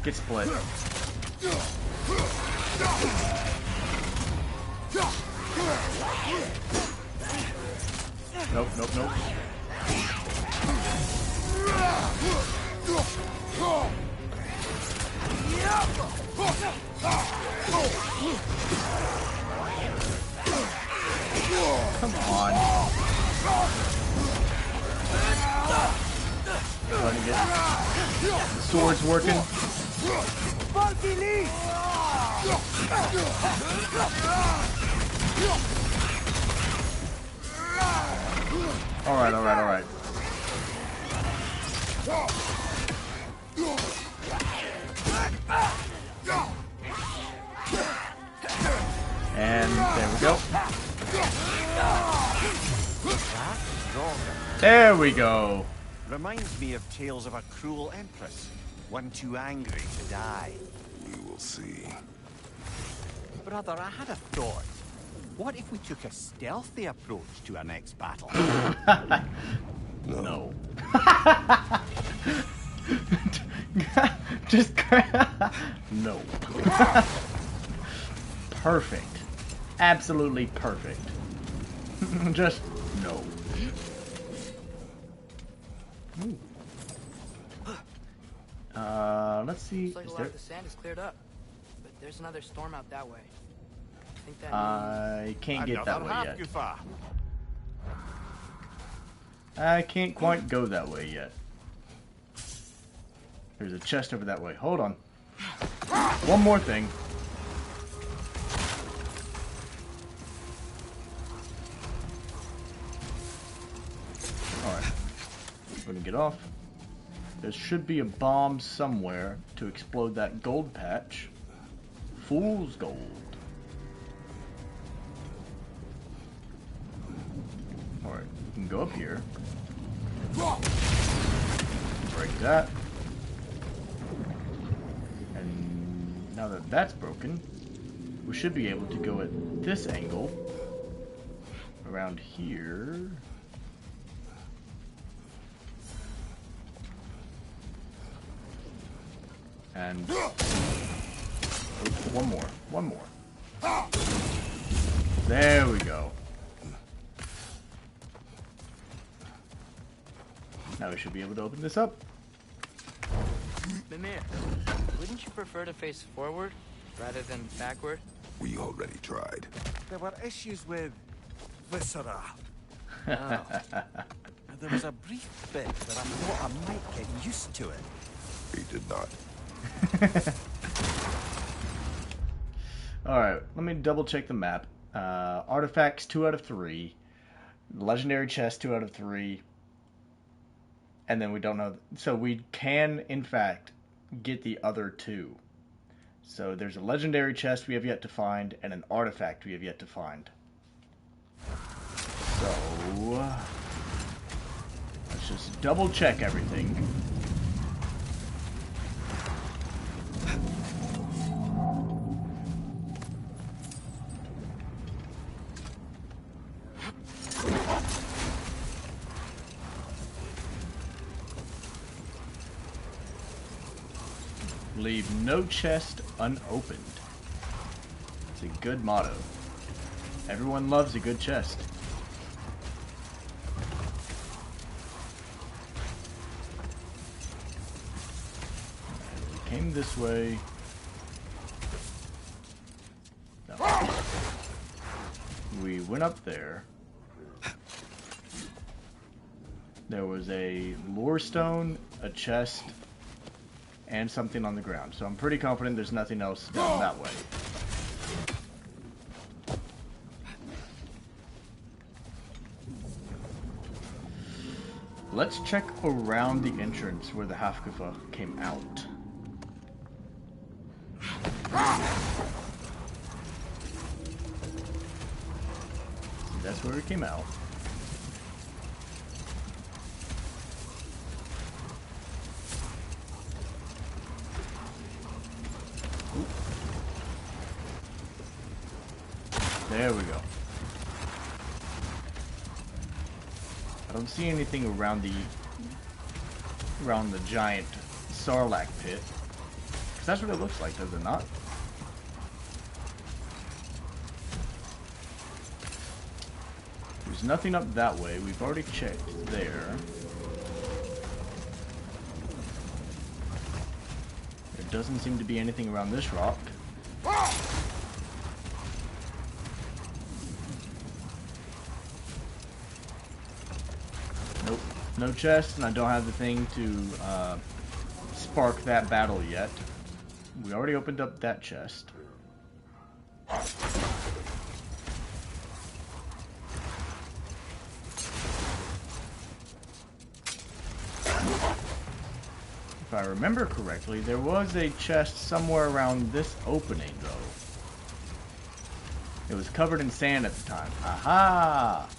Get split. Nope, nope, nope. Come on. Trying to get the swords working. Alright, alright, alright. And there we go. There we go. Reminds me of tales of a cruel empress, one too angry to die. We will see. Brother, I had a thought. What if we took a stealthy approach to our next battle? No. Just no. Perfect. Absolutely perfect. Just no. Ooh. Let's see. Looks like a lot of the sand is cleared up, but there's another storm out that way. I think that I can't get that way yet. Gufa. I can't quite go that way yet. There's a chest over that way. Hold on. One more thing. Alright. I'm gonna get off. There should be a bomb somewhere to explode that gold patch. Fool's gold. Alright, you can go up here. Break that. And now that that's broken, we should be able to go at this angle. Around here. And one more. One more. There we go. Now we should be able to open this up. Mimir, wouldn't you prefer to face forward rather than backward? We already tried. There were issues with viscera. Oh. There was a brief bit that I thought I might get used to it. We did not. Alright, let me double check the map. Artifacts 2 out of 3. Legendary chest 2 out of 3. And then we don't know. So we can, in fact, get the other 2. So there's a legendary chest we have yet to find, and an artifact we have yet to find. So let's just double check everything. Leave no chest unopened. It's a good motto. Everyone loves a good chest. We came this way. No. We went up there. There was a lore stone, a chest, and something on the ground. So I'm pretty confident there's nothing else down that way. Let's check around the entrance where the Hafgufa came out. See, that's where it came out. There we go. I don't see anything around the giant Sarlacc pit. Because that's what it looks like, does it not? There's nothing up that way. We've already checked there. There doesn't seem to be anything around this rock. Nope, no chest, and I don't have the thing to spark that battle yet. We already opened up that chest. If I remember correctly, there was a chest somewhere around this opening, though. It was covered in sand at the time. Aha!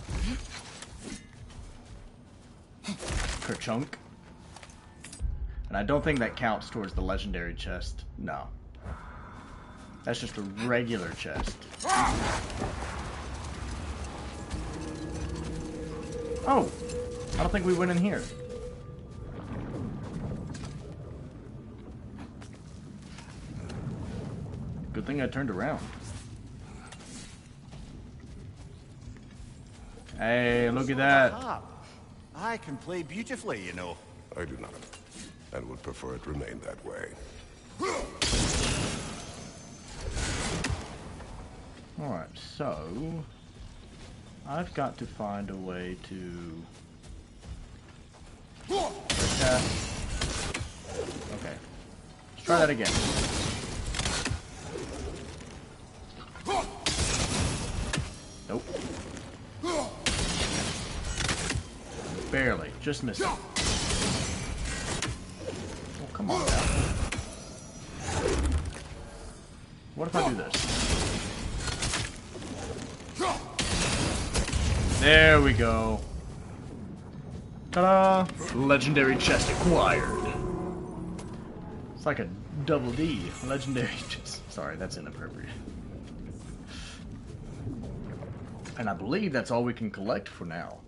Kerchunk. And I don't think that counts towards the legendary chest. No. That's just a regular chest. Oh! I don't think we went in here. Good thing I turned around. Hey, look at that. I can play beautifully, you know. I do not, and would prefer it remain that way. Alright, so I've got to find a way to attack. Okay. Let's try that again. Nope. Barely. Just missed it. Oh, come on now. What if I do this? There we go. Ta-da! Legendary chest acquired. It's like a double D. Legendary chest. Sorry, that's inappropriate. And I believe that's all we can collect for now.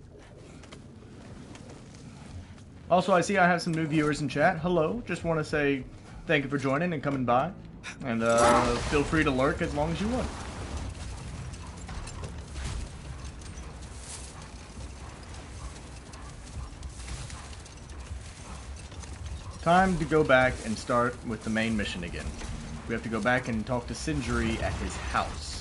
Also, I see I have some new viewers in chat. Hello. Just want to say thank you for joining and coming by. And feel free to lurk as long as you want. Time to go back and start with the main mission again. We have to go back and talk to Sindri at his house.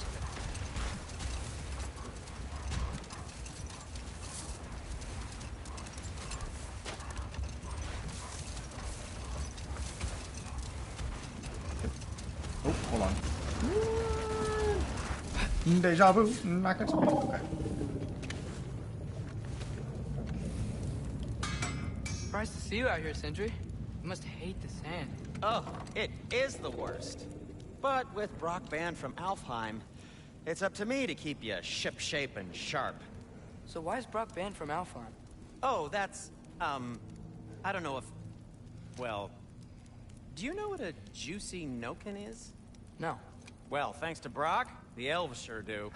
Oh, hold on. Deja vu. Not gonna speak. Okay. Surprised to see you out here, Sindri. You must hate the sand. Oh, it is the worst. But with Brock banned from Alfheim, it's up to me to keep you shipshape and sharp. So why is Brock banned from Alfheim? Oh, that's, I don't know if... Well, do you know what a juicy Noken is? No. Well, thanks to Brock, the elves sure do.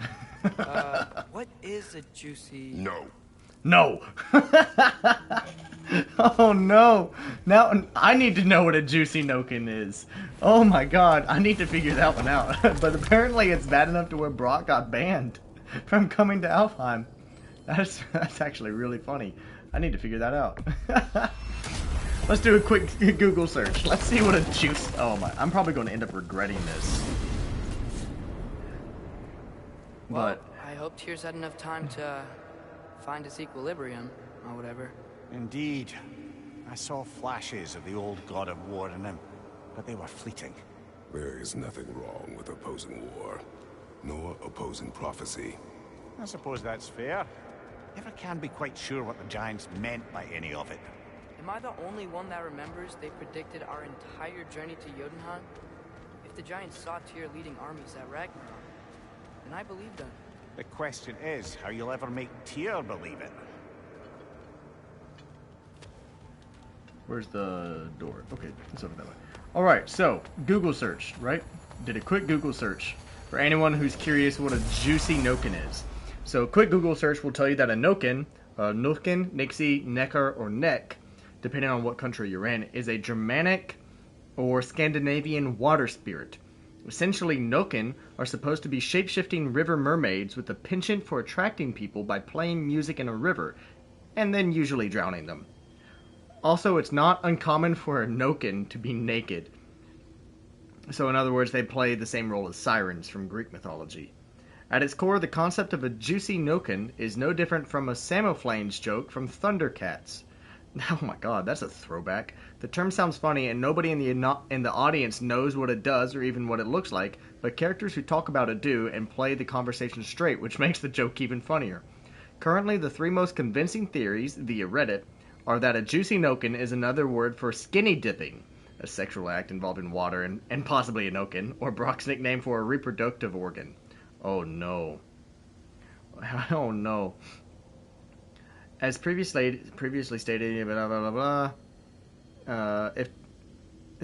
What is a juicy... No. No. Oh no. Now I need to know what a juicy Noken is. Oh my god, I need to figure that one out. But apparently it's bad enough to where Brock got banned from coming to Alfheim. That's actually really funny. I need to figure that out. Let's do a quick Google search. Let's see what a juice... Oh my, I'm probably going to end up regretting this. Well, But I hope Tyr's had enough time to find his equilibrium, or whatever. Indeed. I saw flashes of the old god of war in him, but they were fleeting. There is nothing wrong with opposing war, nor opposing prophecy. I suppose that's fair. Never can be quite sure what the Giants meant by any of it. Am I the only one that remembers they predicted our entire journey to Jotunheim? If the Giants saw Tyr leading armies at Ragnarok, then I believed them. The question is how you'll ever make Tyr believe it. where's the door? Okay, it's over that way. Alright, so, Google search, right? Did a quick Google search for anyone who's curious what a juicy Noken is. So, a quick Google search will tell you that a Noken, Nixie, Neckar, or Neck, depending on what country you're in, is a Germanic or Scandinavian water spirit. Essentially, Noken are supposed to be shape-shifting river mermaids with a penchant for attracting people by playing music in a river, and then usually drowning them. Also, it's not uncommon for a Noken to be naked. So in other words, they play the same role as sirens from Greek mythology. At its core, the concept of a juicy Noken is no different from a Samoflanes joke from Thundercats. Oh my god, that's a throwback. The term sounds funny and nobody in the audience knows what it does or even what it looks like, but characters who talk about it do and play the conversation straight, which makes the joke even funnier. Currently, the three most convincing theories, via Reddit, are that a juicy Noken is another word for skinny dipping, a sexual act involving water and possibly a Noken, or Brock's nickname for a reproductive organ. Oh no. Oh no. As previously stated, blah blah blah blah. If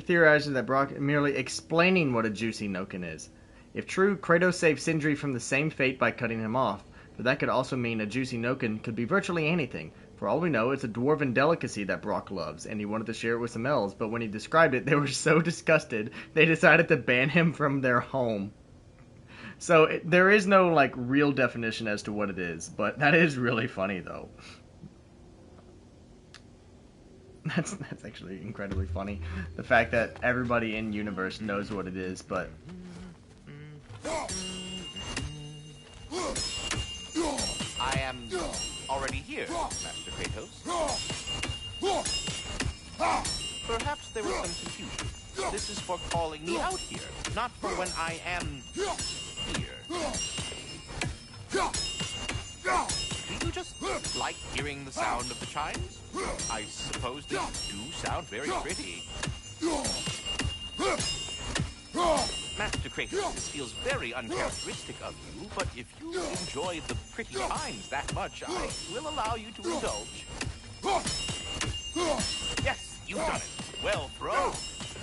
theorizing that Brock merely explaining what a juicy Noken is. If true, Kratos saved Sindri from the same fate by cutting him off, but that could also mean a juicy Noken could be virtually anything. For all we know, it's a dwarven delicacy that Brock loves, and he wanted to share it with some elves, but when he described it, they were so disgusted, they decided to ban him from their home. So, there is no, real definition as to what it is, but that is really funny, though. That's actually incredibly funny. The fact that everybody in universe knows what it is, but... I am already here, Master Kratos. Perhaps there was some confusion. This is for calling me out here, not for when I am here. Do you just like hearing the sound of the chimes? I suppose they do sound very pretty. Master Kratos, this feels very uncharacteristic of you, but if you enjoy the pretty chimes that much, I will allow you to indulge. Yes, you've done it. Well thrown.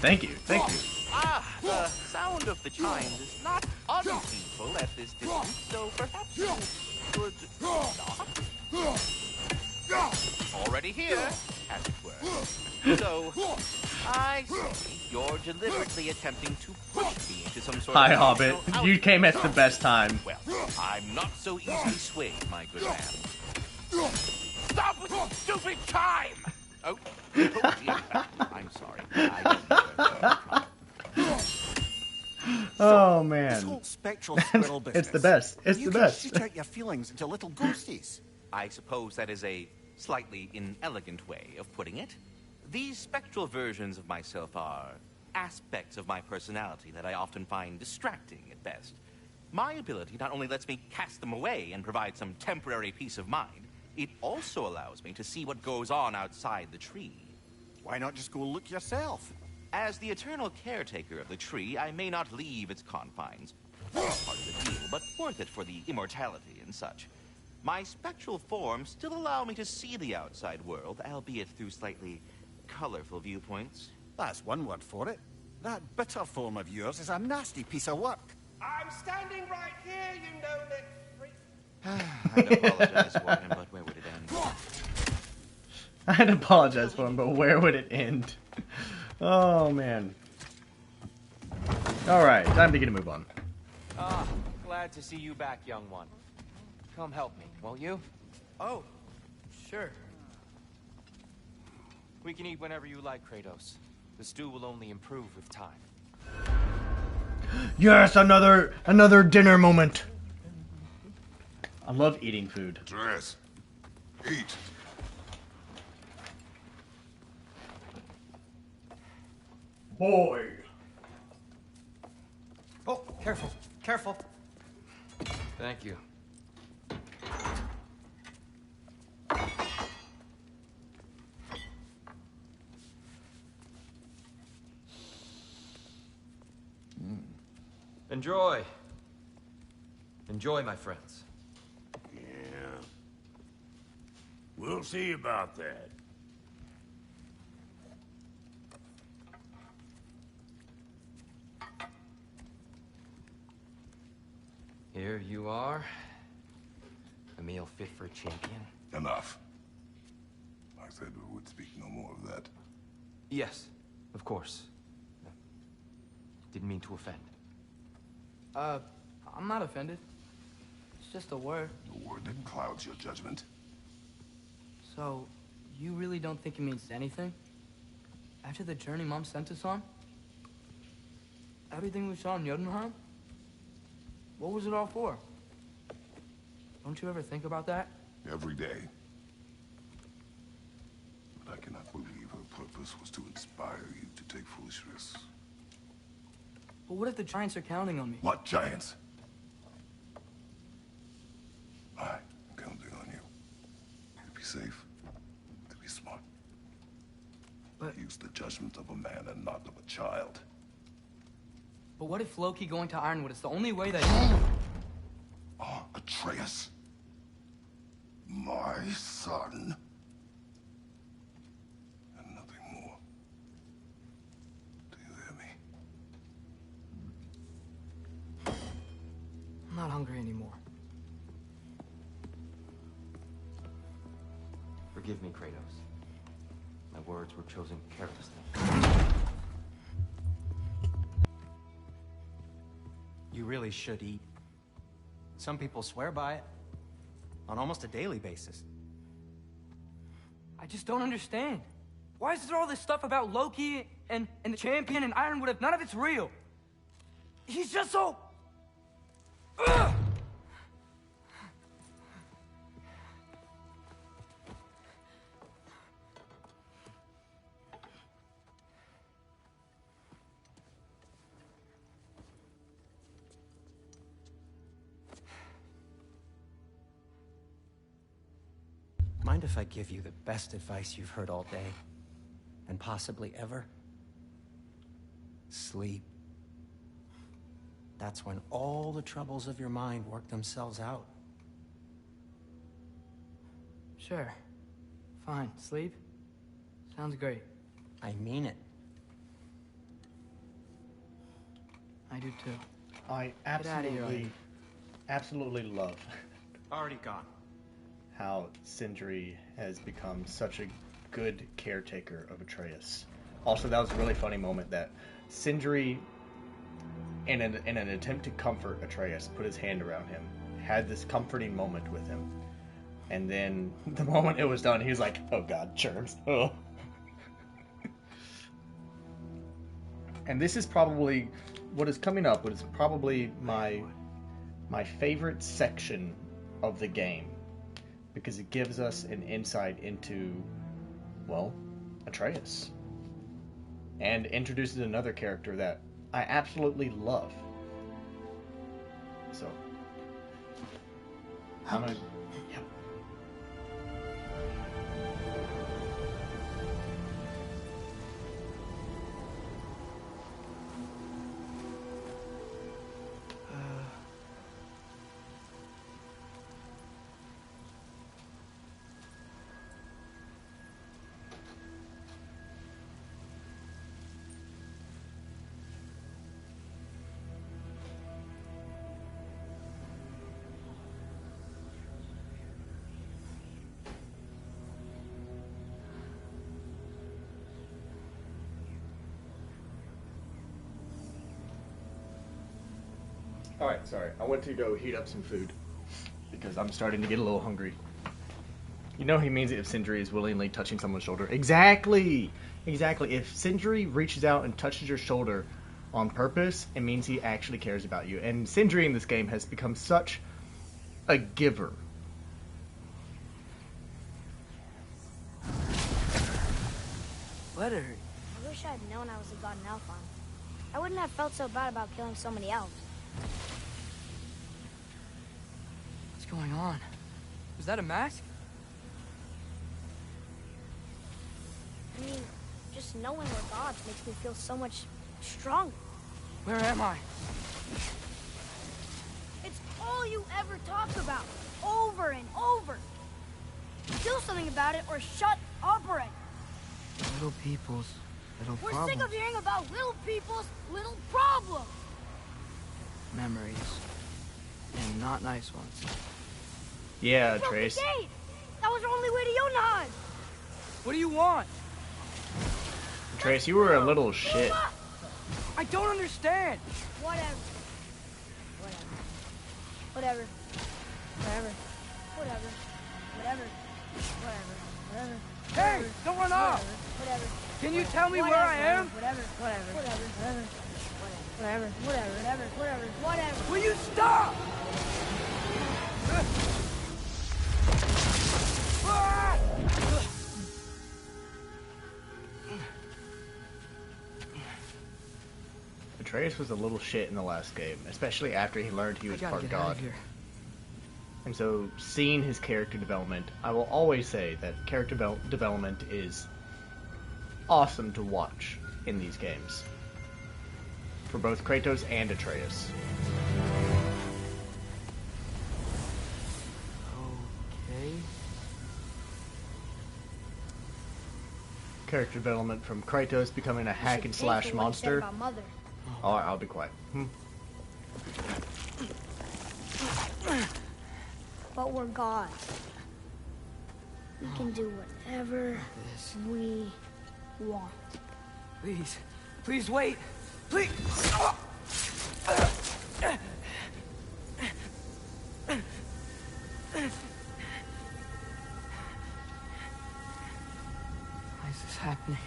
Thank you. The sound of the chimes is not unpainful at this distance, so perhaps you could not? Already here, as it were. So, I see you're deliberately attempting to push me into some sort Hi, of... Hobbit. You came at the best time. Well, I'm not so easily swayed, my good man. Stop with your stupid chime! Oh, dear. I'm sorry. I don't know. Oh, This man. whole spectral squirrel business. It's the best. It's you the can best. shoot out your feelings into little ghosties. I suppose that is a slightly inelegant way of putting it. These spectral versions of myself are aspects of my personality that I often find distracting at best. My ability not only lets me cast them away and provide some temporary peace of mind, it also allows me to see what goes on outside the tree. Why not just go look yourself? As the eternal caretaker of the tree, I may not leave its confines. Part of the deal, but worth it for the immortality and such. My spectral forms still allow me to see the outside world, albeit through slightly colorful viewpoints. That's one word for it. That bitter form of yours is a nasty piece of work. I'm standing right here, you no-lit freak. I'd apologize for him, but where would it end? I'd apologize for him, but where would it end? Oh, man. Alright, time to get a move on. Ah, glad to see you back, young one. Come help me, won't you? Oh, sure. We can eat whenever you like, Kratos. The stew will only improve with time. Yes, another dinner moment. I love eating food. Dress. Eat. Boy. Oh, careful, careful. Thank you. Enjoy. Enjoy, my friends. Yeah. We'll see about that. Here you are. A meal fit for a champion. Enough. I said we would speak no more of that. Yes, of course. Didn't mean to offend. I'm not offended. It's just a word. The word that clouds your judgment. So, you really don't think it means anything? After the journey Mom sent us on? Everything we saw in Jotunheim? What was it all for? Don't you ever think about that? Every day. But I cannot believe her purpose was to inspire you to take foolish risks. But what if the Giants are counting on me? What giants? I'm counting on you. To be safe. To be smart. But- Use the judgment of a man and not of a child. But what if Loki going to Ironwood is the only way that... Oh, Atreus. My son. And nothing more. Do you hear me? I'm not hungry anymore. Forgive me, Kratos. My words were chosen carelessly. You really should eat. Some people swear by it. On almost a daily basis. I just don't understand. Why is there all this stuff about Loki and the champion and Ironwood if none of it's real? He's just so... Ugh! Mind if I give you the best advice you've heard all day? And possibly ever? Sleep. That's when all the troubles of your mind work themselves out. Sure. Fine. Sleep? Sounds great. I mean it. I do too. I outta here, absolutely love Already gone. how Sindri has become such a good caretaker of Atreus. Also, that was a really funny moment that Sindri, in an attempt to comfort Atreus, put his hand around him, had this comforting moment with him. And then the moment it was done, he was like, oh god, germs. Oh. And this is probably, what is coming up, what is probably my favorite section of the game. Because it gives us an insight into, well, Atreus. And introduces another character that I absolutely love. So, I'm gonna... Yeah. Alright, sorry. I went to go heat up some food because I'm starting to get a little hungry. You know he means it if Sindri is willingly touching someone's shoulder. Exactly! Exactly. If Sindri reaches out and touches your shoulder on purpose, it means he actually cares about you. And Sindri in this game has become such a giver. Let her. I wish I had known I was a god in Alphon. I wouldn't have felt so bad about killing so many elves. What's going on? Was that a mask? I mean, just knowing we're gods makes me feel so much stronger. Where am I? It's all you ever talk about, over and over. Do something about it or shut up already. Little people's little We're problems. sick of hearing about little people's little problems. Memories. And not nice ones. Yeah, We broke the Trace. gate. That was our only way to Jotunheim. What do you want? Trace, you were a little shit. I don't understand. Whatever. Whatever. Whatever. Whatever. Whatever. Whatever. Whatever. Hey, don't run off. Whatever. Can you tell me where I am? Whatever. Whatever. Whatever. Whatever. Whatever. Whatever. Whatever. Whatever. Will you stop? Atreus was a little shit in the last game, especially after he learned he was I gotta part get out god. of here. And so, seeing his character development, I will always say that character development is awesome to watch in these games. For both Kratos and Atreus. Okay. Character development from Kratos becoming a hack and slash monster. Alright, I'll be quiet. But we're gods. We can do whatever we want. Please. Please wait. Please. Why is this happening?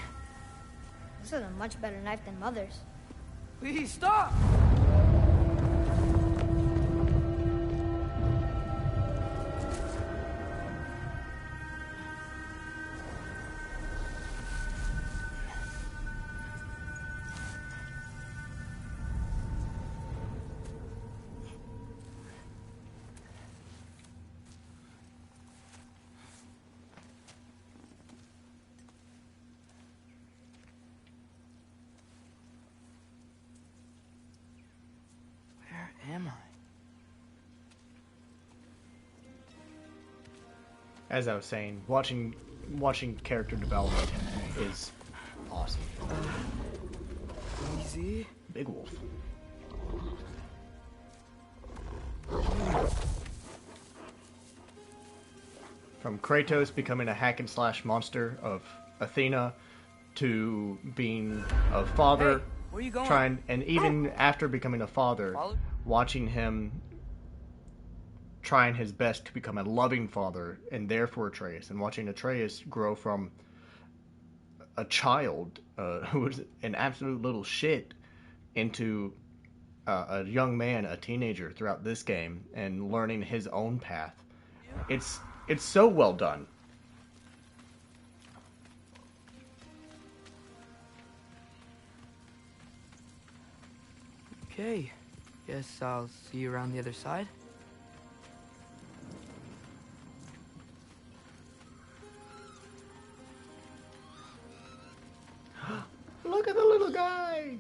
This is a much better knife than Mother's. Please stop! Where am I? As I was saying, watching character development is awesome. Easy. Big Wolf. From Kratos becoming a hack and slash monster of Athena to being a father, Hey, where you going? and even after becoming a father, Follow- watching him trying his best to become a loving father, and therefore Atreus, and watching Atreus grow from a child who was an absolute little shit into a young man, a teenager throughout this game, and learning his own path. It's so well done. Okay. Guess I'll see you around the other side. Look at the little guy!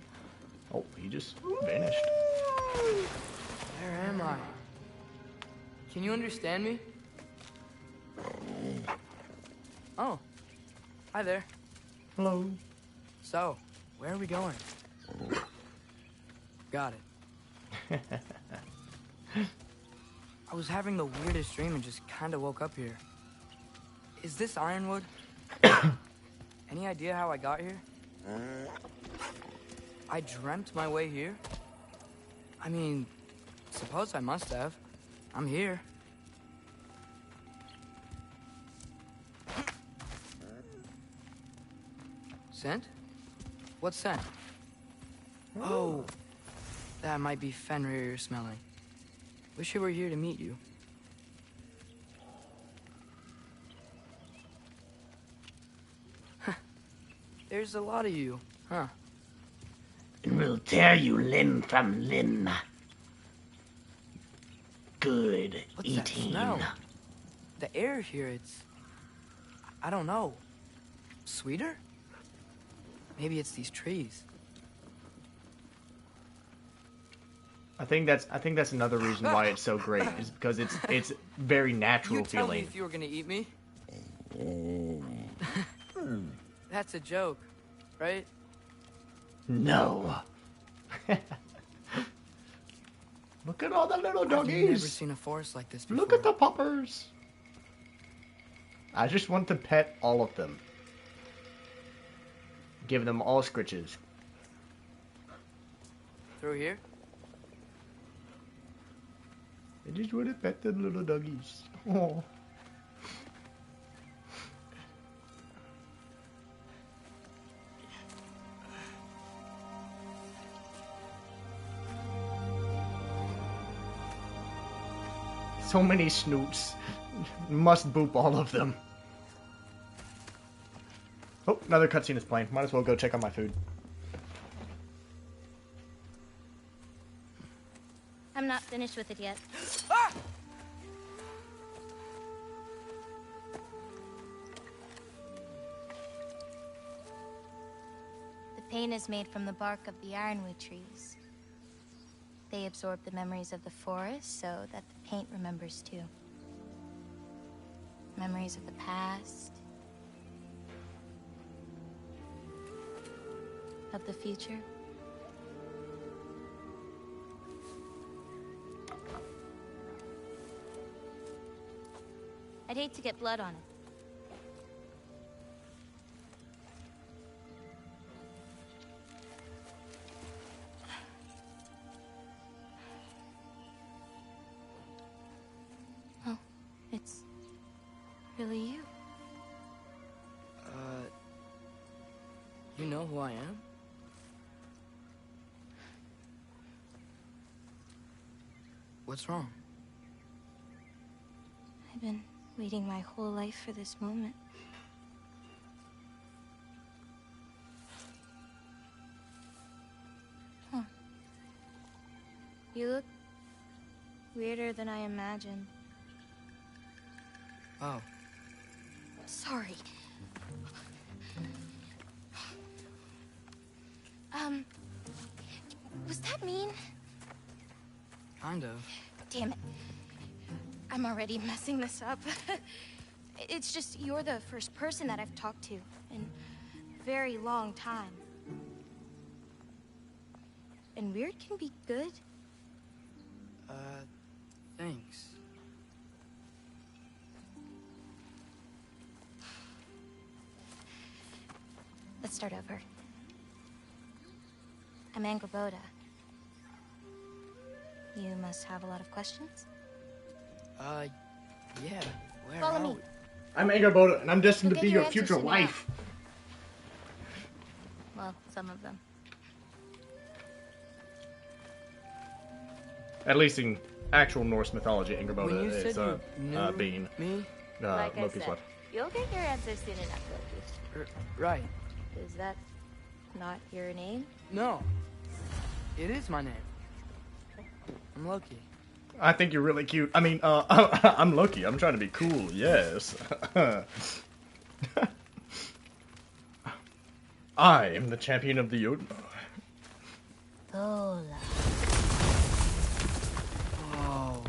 Oh, he just vanished. Where am I? Can you understand me? Oh. Hi there. Hello. So, where are we going? Got it. I was having the weirdest dream and just kind of woke up here. Is this Ironwood? Any idea how I got here? I dreamt my way here? I mean, suppose I must have. I'm here. Scent? What scent? Oh, that might be Fenrir you're smelling. Wish he were here to meet you. There's a lot of you, huh? And we'll tear you limb from limb. Good What's that eating. smell? The air here, I don't know. Sweeter? Maybe it's these trees. I think that's another reason why it's so great, is because it's very natural You tell feeling. me if you were gonna eat me. That's a joke, right? No. Look at all the little I've never doggies. seen a forest like this before. Look at the puppers. I just want to pet all of them. Give them all scritches. Through here? I just want to pet the little doggies. Oh. So many snoots. Must boop all of them. Oh, another cutscene is playing. Might as well go check on my food. I'm not finished with it yet. The paint is made from the bark of the ironwood trees. They absorb the memories of the forest so that the paint remembers too. Memories of the past, of the future. I'd hate to get blood on it. Oh, it's really you. You know who I am? What's wrong? I've been waiting my whole life for this moment. Huh. You look weirder than I imagined. Oh. Sorry. Was that mean? Kind of. Damn it. I'm already messing this up. It's just you're the first person that I've talked to in a very long time. And weird can be good. Thanks. Let's start over. I'm Angerboda. You must have a lot of questions? Yeah. Where Follow are me. we? I'm Angerboda, and I'm destined You'll to get be your your answers future soon wife. Well, some of them. At least in actual Norse mythology, When Angerboda you said is you knew Bean, me? Like I Loki's said, wife. you'll get your answers soon enough, Loki. Right. Is that not your name? No. It is my name. I'm Loki. I think you're really cute. I mean, I'm Loki. I'm trying to be cool. Yes. I am the champion of the Jotun. Lola. Oh.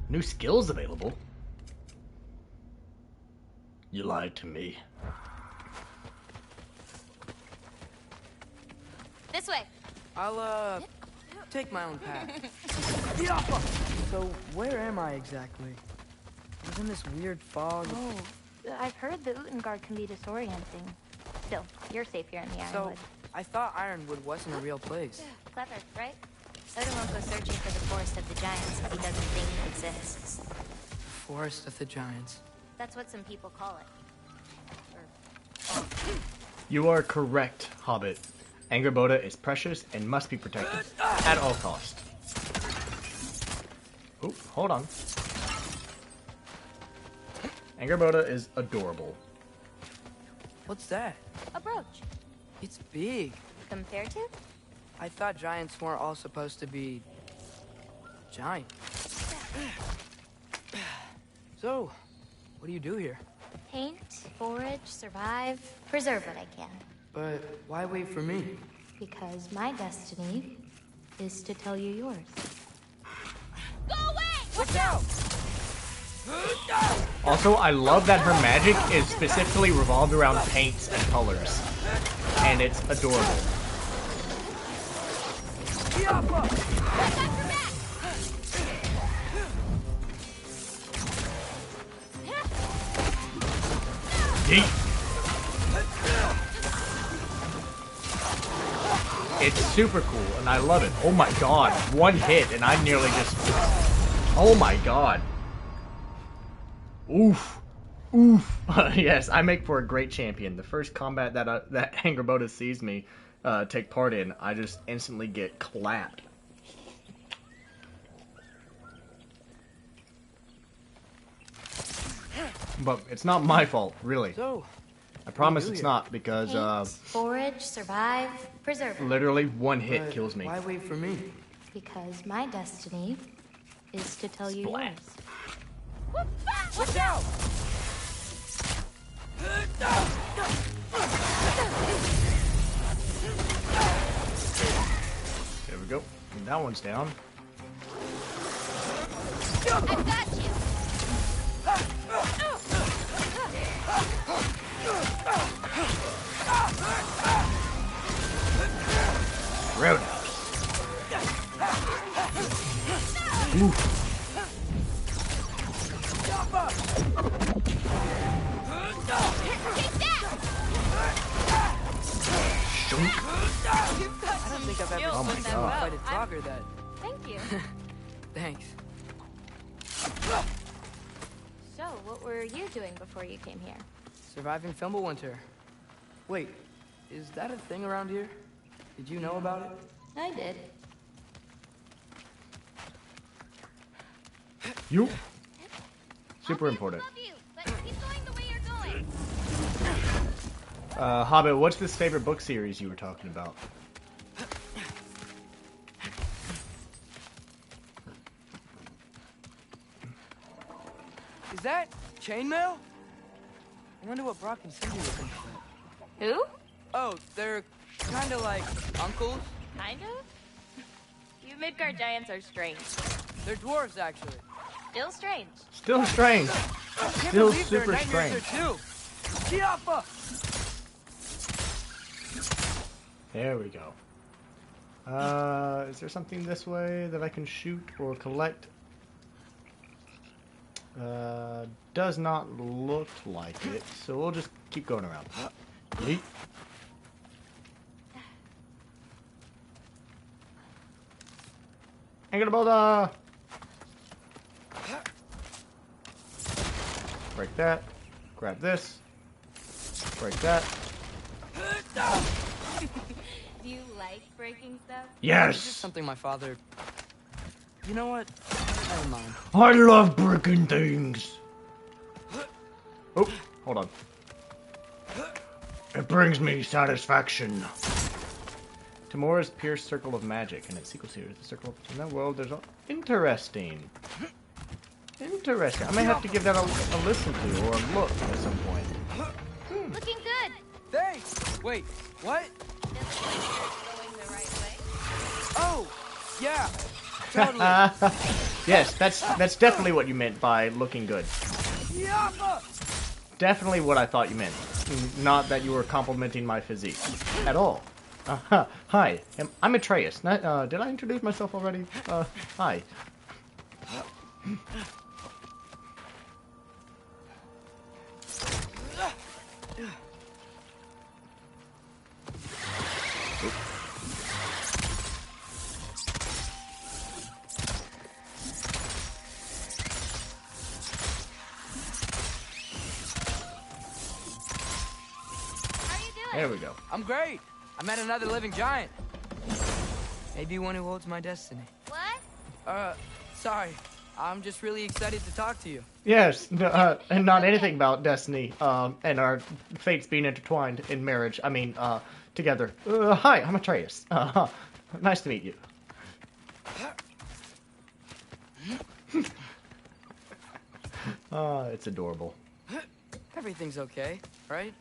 New skills available. You lied to me. This way. I'll, take my own path. So, where am I exactly? I was in this weird fog. Oh, I've heard the Utengard can be disorienting. Still, you're safe here in the So, Ironwood. I thought Ironwood wasn't a real place. Clever, right? Oda won't go searching for the Forest of the Giants if he doesn't think it exists. Forest of the Giants. That's what some people call it. You are correct, Hobbit. Angerboda is precious and must be protected at all costs. Oh, hold on. Angerboda is adorable. What's that? A brooch. It's big. Compared to? I thought giants weren't all supposed to be... giant. So, what do you do here? Paint, forage, survive, preserve what I can. But why wait for me? Because my destiny is to tell you yours. Go away! Watch out! Also, I love that her magic is specifically revolved around paints and colors. And it's adorable. Yeet. It's super cool, and I love it. Oh my god, one hit, and I nearly just... Oh my god. Oof. Oof. Yes, I make for a great champion. The first combat that Angerboda sees me take part in, I just instantly get clapped. But it's not my fault, really. So, I promise it's not, because Paint, forage, survive, preserve. literally one hit but kills me. why wait for me? Because my destiny is to tell you Splat. yours. Watch out! There we go. And that one's down. I've got you. Roadhouse. Oof. I don't think I've ever Oh my seen God. someone fight a jogger that... Thank you. Thanks. So, what were you doing before you came here? Surviving Fimbulwinter. Wait, is that a thing around here? Did you know about it? I did. You. Super important. Love you, but keep going the way you're going. Hobbit, what's this favorite book series you were talking about? Is that chainmail? I wonder what Brock and Cindy would think of that. Who? Oh, they're kind of like uncles. Kind of? You Midgard giants are strange. They're dwarves, actually. Still strange. Still strange. I can't Still believe there are super nightmares strange. there too. Chiappa! There we go. Is there something this way that I can shoot or collect? Does not look like it, so we'll just keep going around. Yeet. Angerboda! Break that. Grab this. Break that. Do you like breaking stuff? Yes! It's just something my father... You know what? Never mind. I love breaking things! Oh, hold on. It brings me satisfaction. Tamora's Pierce Circle of Magic and its sequel series, The Circle of... In that world, there's a... Interesting. Interesting. I may have to give that a listen to or a look at some point. Looking good. Thanks! Wait, what? It looks like you're going the right way. Oh, yeah. Totally. Yes, that's definitely what you meant by looking good. Chiappa! Definitely what I thought you meant. Not that you were complimenting my physique. At all. Hi, I'm Atreus. Did I introduce myself already? Hi. There we go. I'm great. I met another living giant. Maybe one who holds my destiny. What? Sorry. I'm just really excited to talk to you. Yes, and not anything about destiny, and our fates being intertwined in marriage. I mean, together. Hi, I'm Atreus. Nice to meet you. It's adorable. Everything's okay, right?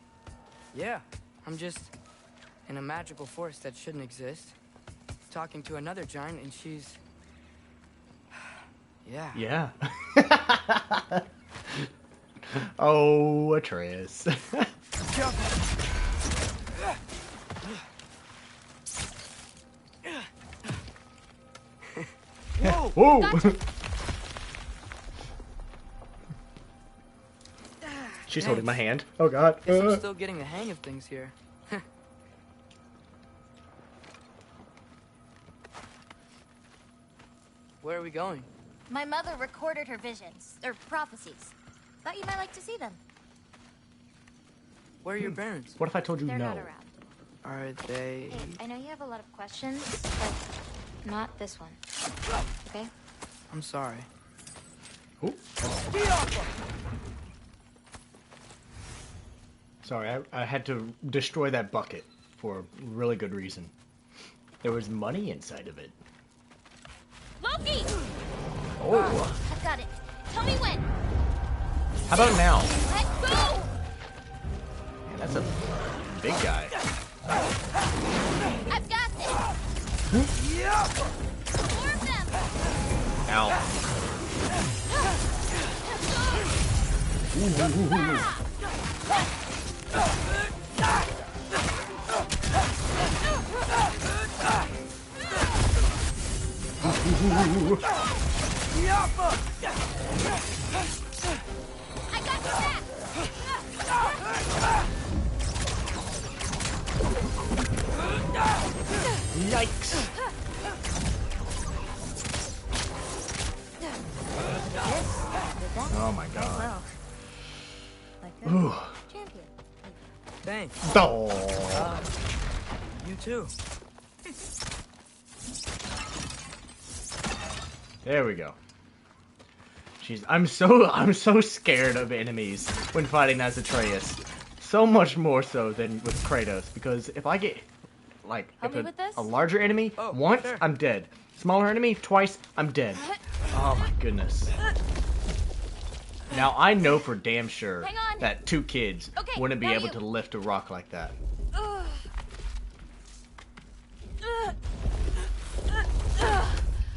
Yeah, I'm just in a magical force that shouldn't exist. Talking to another giant, and she's... Yeah. Yeah. Oh, Atreus. Whoa! Whoa! Gotcha. She's holding my hand. Oh god. Guess I'm still getting the hang of things here. Where are we going? My mother recorded her visions, or prophecies. Thought you might like to see them. Where are your parents? What if I told you They're no? not around. Are they... Hey, I know you have a lot of questions, but not this one. Okay? I'm sorry. Ooh. Sorry, I had to destroy that bucket for a really good reason. There was money inside of it. Loki! Oh. I've got it. Tell me when. How about now? Let's go! Man, that's a big guy. I've got this. More of them. Ow. I got you back. Yikes. Oh my god. Well, like a Ooh. champion. Thanks. Oh. You too. There we go. Jeez, I'm so scared of enemies when fighting as Atreus. So much more so than with Kratos, because if I get like Help me with this? a larger enemy once, sure. I'm dead. Smaller enemy twice, I'm dead. Oh my goodness. Now I know for damn sure Hang on. that 2 kids Okay, wouldn't be now able you. to lift a rock like that.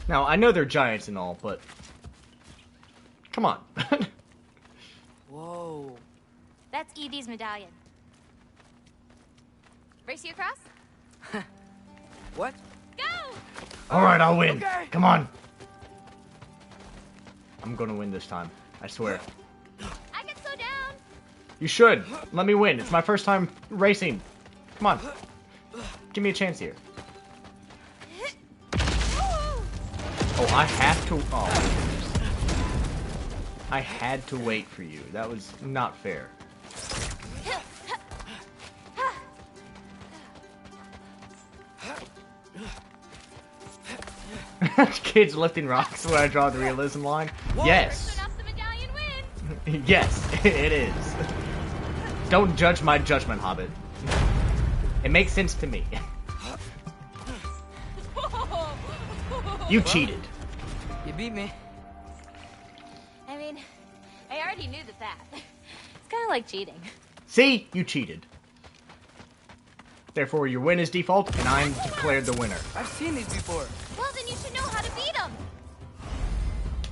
Now I know they're giants and all, but come on. Whoa. That's Edie's medallion. Race you across? What? Go! All right, I'll win. Okay. Come on. I'm gonna win this time. I swear. I can slow down. You should. Let me win. It's my first time racing. Come on. Give me a chance here. Oh, I have to... Oh. I had to wait for you. That was not fair. Kids lifting rocks when I draw the realism line? Yes. Yes, it is. Don't judge my judgment, Hobbit. It makes sense to me. You cheated. You beat me. I mean, I already knew that. It's kind of like cheating. See? You cheated. Therefore, your win is default, and I'm declared the winner. I've seen these before. Well, then you should know how to beat them.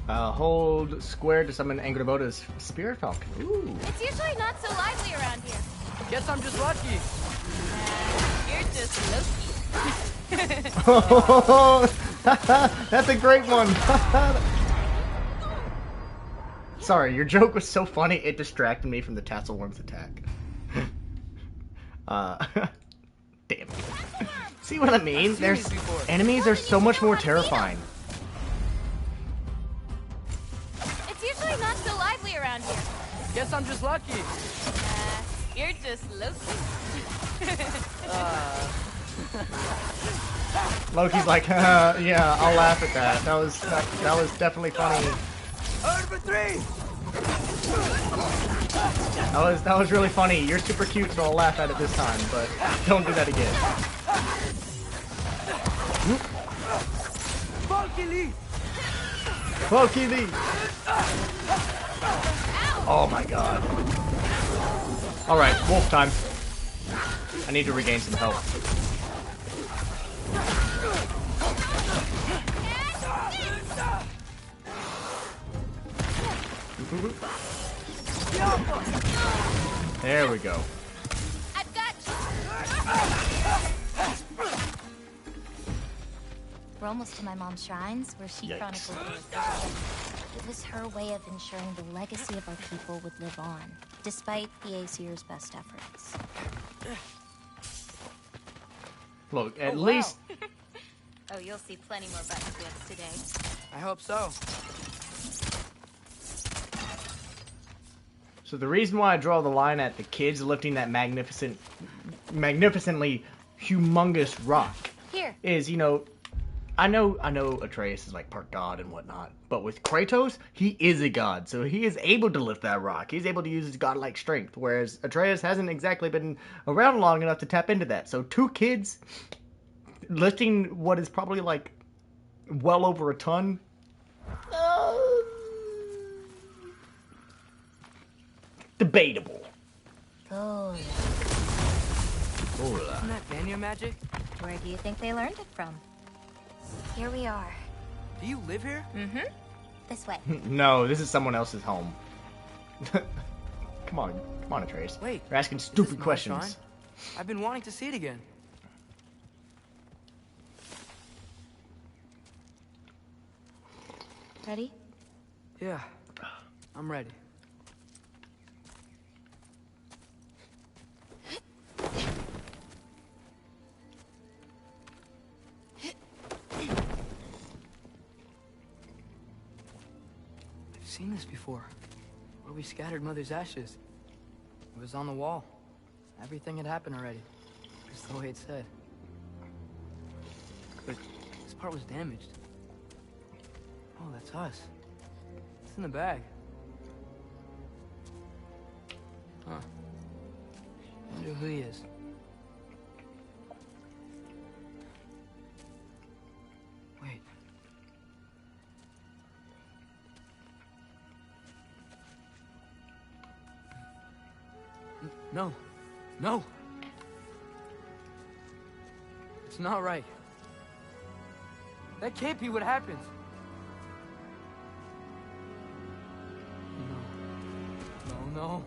Hold square to summon Angrboda's Spirit Falcon. Ooh. It's usually not so lively around here. Guess I'm just lucky. You're just Loki. That's a great one. Sorry, your joke was so funny it distracted me from the Tasselworm's attack. Damn. See what I mean? There's enemies are so much more terrifying. It's usually not so lively around here. Guess I'm just lucky. You're just Loki. Loki's like, yeah, I'll laugh at that. That was definitely funny. Over 3. That was really funny. You're super cute, so I'll laugh at it this time, but don't do that again. Funky Lee. Funky Lee. Oh my god. Alright, wolf time. I need to regain some health. There we go. I've got you. We're almost to my mom's shrines, where she chronicled her history. It was her way of ensuring the legacy of our people would live on, despite the Aesir's best efforts. Look, at least... Oh, you'll see plenty more button flips today. I hope so. So the reason why I draw the line at the kids lifting that magnificently humongous rock Here. is, you know, I know Atreus is like part god and whatnot, but with Kratos, he is a god, so he is able to lift that rock. He's able to use his godlike strength, whereas Atreus hasn't exactly been around long enough to tap into that. So 2 kids lifting what is probably like well over a ton. Debatable. Oh. Isn't that Vanya magic? Where do you think they learned it from? Here we are. Do you live here? Mm-hmm. This way. No, this is someone else's home. Come on, Atreus. Wait, you're asking is this stupid my questions. shrine? I've been wanting to see it again. Ready? Yeah, I'm ready. I've seen this before, where we scattered Mother's ashes. It was on the wall. Everything had happened already, just the way it said. But this part was damaged. Oh, that's us. It's in the bag. Huh. Wonder who he is. Wait. No. No! It's not right. That can't be what happens. No.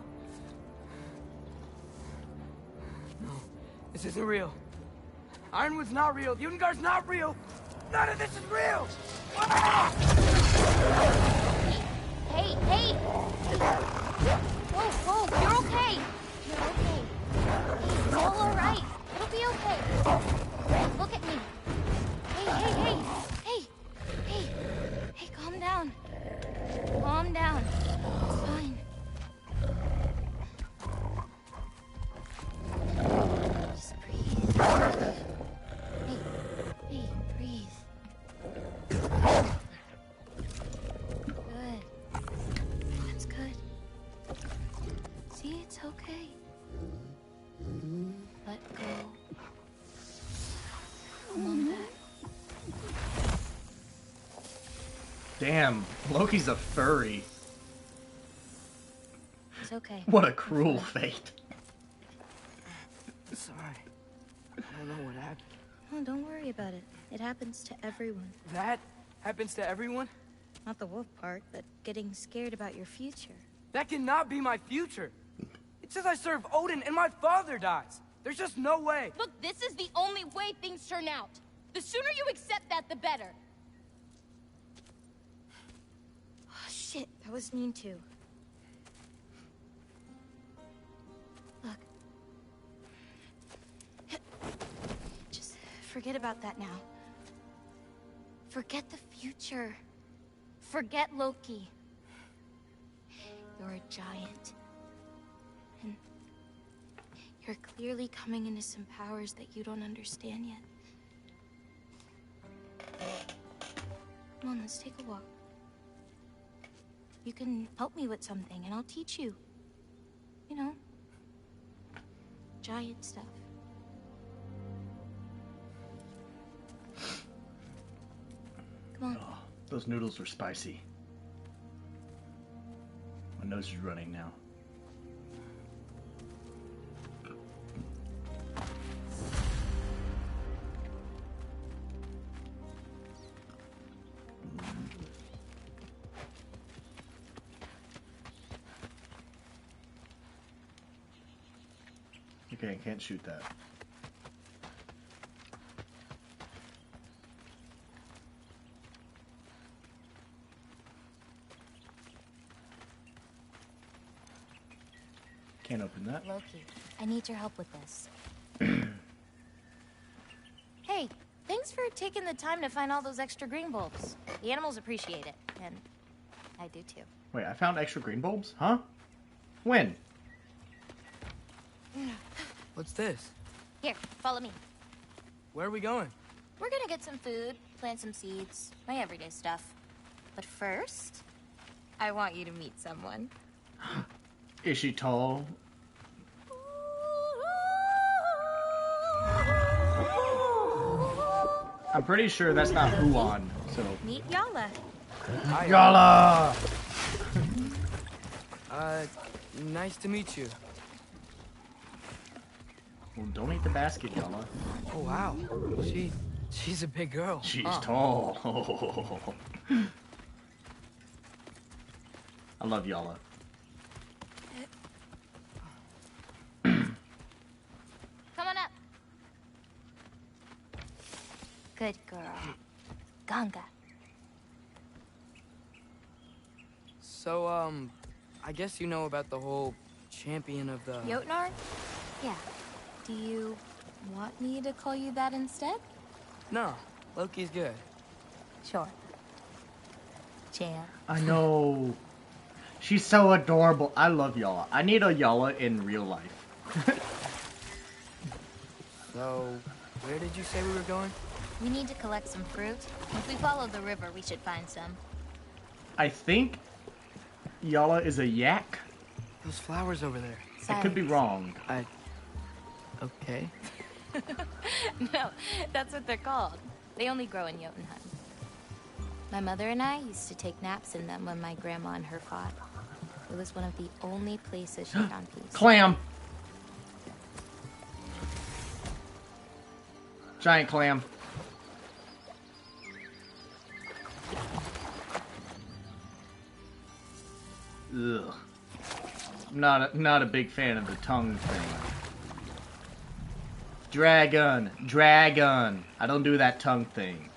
No. This isn't real. Ironwood's not real. Udengar's not real. None of this is real! Ah! Hey! Whoa, you're okay! You're okay. It's all alright. It'll be okay. Look at me. Hey, calm down. Calm down. It's fine. Just breathe. Hey, breathe. Good. That's good. See, it's okay. Let go. Come on back. Damn, Loki's a furry. It's okay. What a cruel fate. Sorry. I don't know what happened. Oh, don't worry about it. It happens to everyone. That happens to everyone? Not the wolf part, but getting scared about your future. That cannot be my future. It says I serve Odin and my father dies. There's just no way. Look, this is the only way things turn out. The sooner you accept that, the better. Oh, shit, that was mean too. Look. Just forget about that now. Forget the future. Forget Loki. You're a giant. And You're clearly coming into some powers that you don't understand yet. Come on, let's take a walk. You can help me with something, and I'll teach you. You know, giant stuff. Come on. Oh, those noodles were spicy. My nose is running now. Okay, I can't shoot that. Can't open that. Loki, I need your help with this. Hey, thanks for taking the time to find all those extra green bulbs. The animals appreciate it, and I do too. Wait, I found extra green bulbs? Huh? When? What's this? Here, follow me. Where are we going? We're gonna get some food, plant some seeds, my everyday stuff. But first, I want you to meet someone. Is she tall? I'm pretty sure that's not Huan, so... Meet Yala. Hi, Yala! Nice to meet you. Well, don't eat the basket, Yala. Oh, wow. She's a big girl. She's tall. I love Yala. Come on up. Good girl. Ganga. So, I guess you know about the whole champion of the... Jotnar? Yeah. Do you want me to call you that instead? No, Loki's good. Sure. Jam. I know. She's so adorable. I love Yala. I need a Yala in real life. So, where did you say we were going? We need to collect some fruit. If we follow the river, we should find some. I think Yala is a yak. Those flowers over there. I could be wrong. Okay. No, that's what they're called. They only grow in Jotunheim. My mother and I used to take naps in them when my grandma and her fought. It was one of the only places she found peace. Clam. Giant clam. Ugh. Not a big fan of the tongue thing. Dragon. I don't do that tongue thing.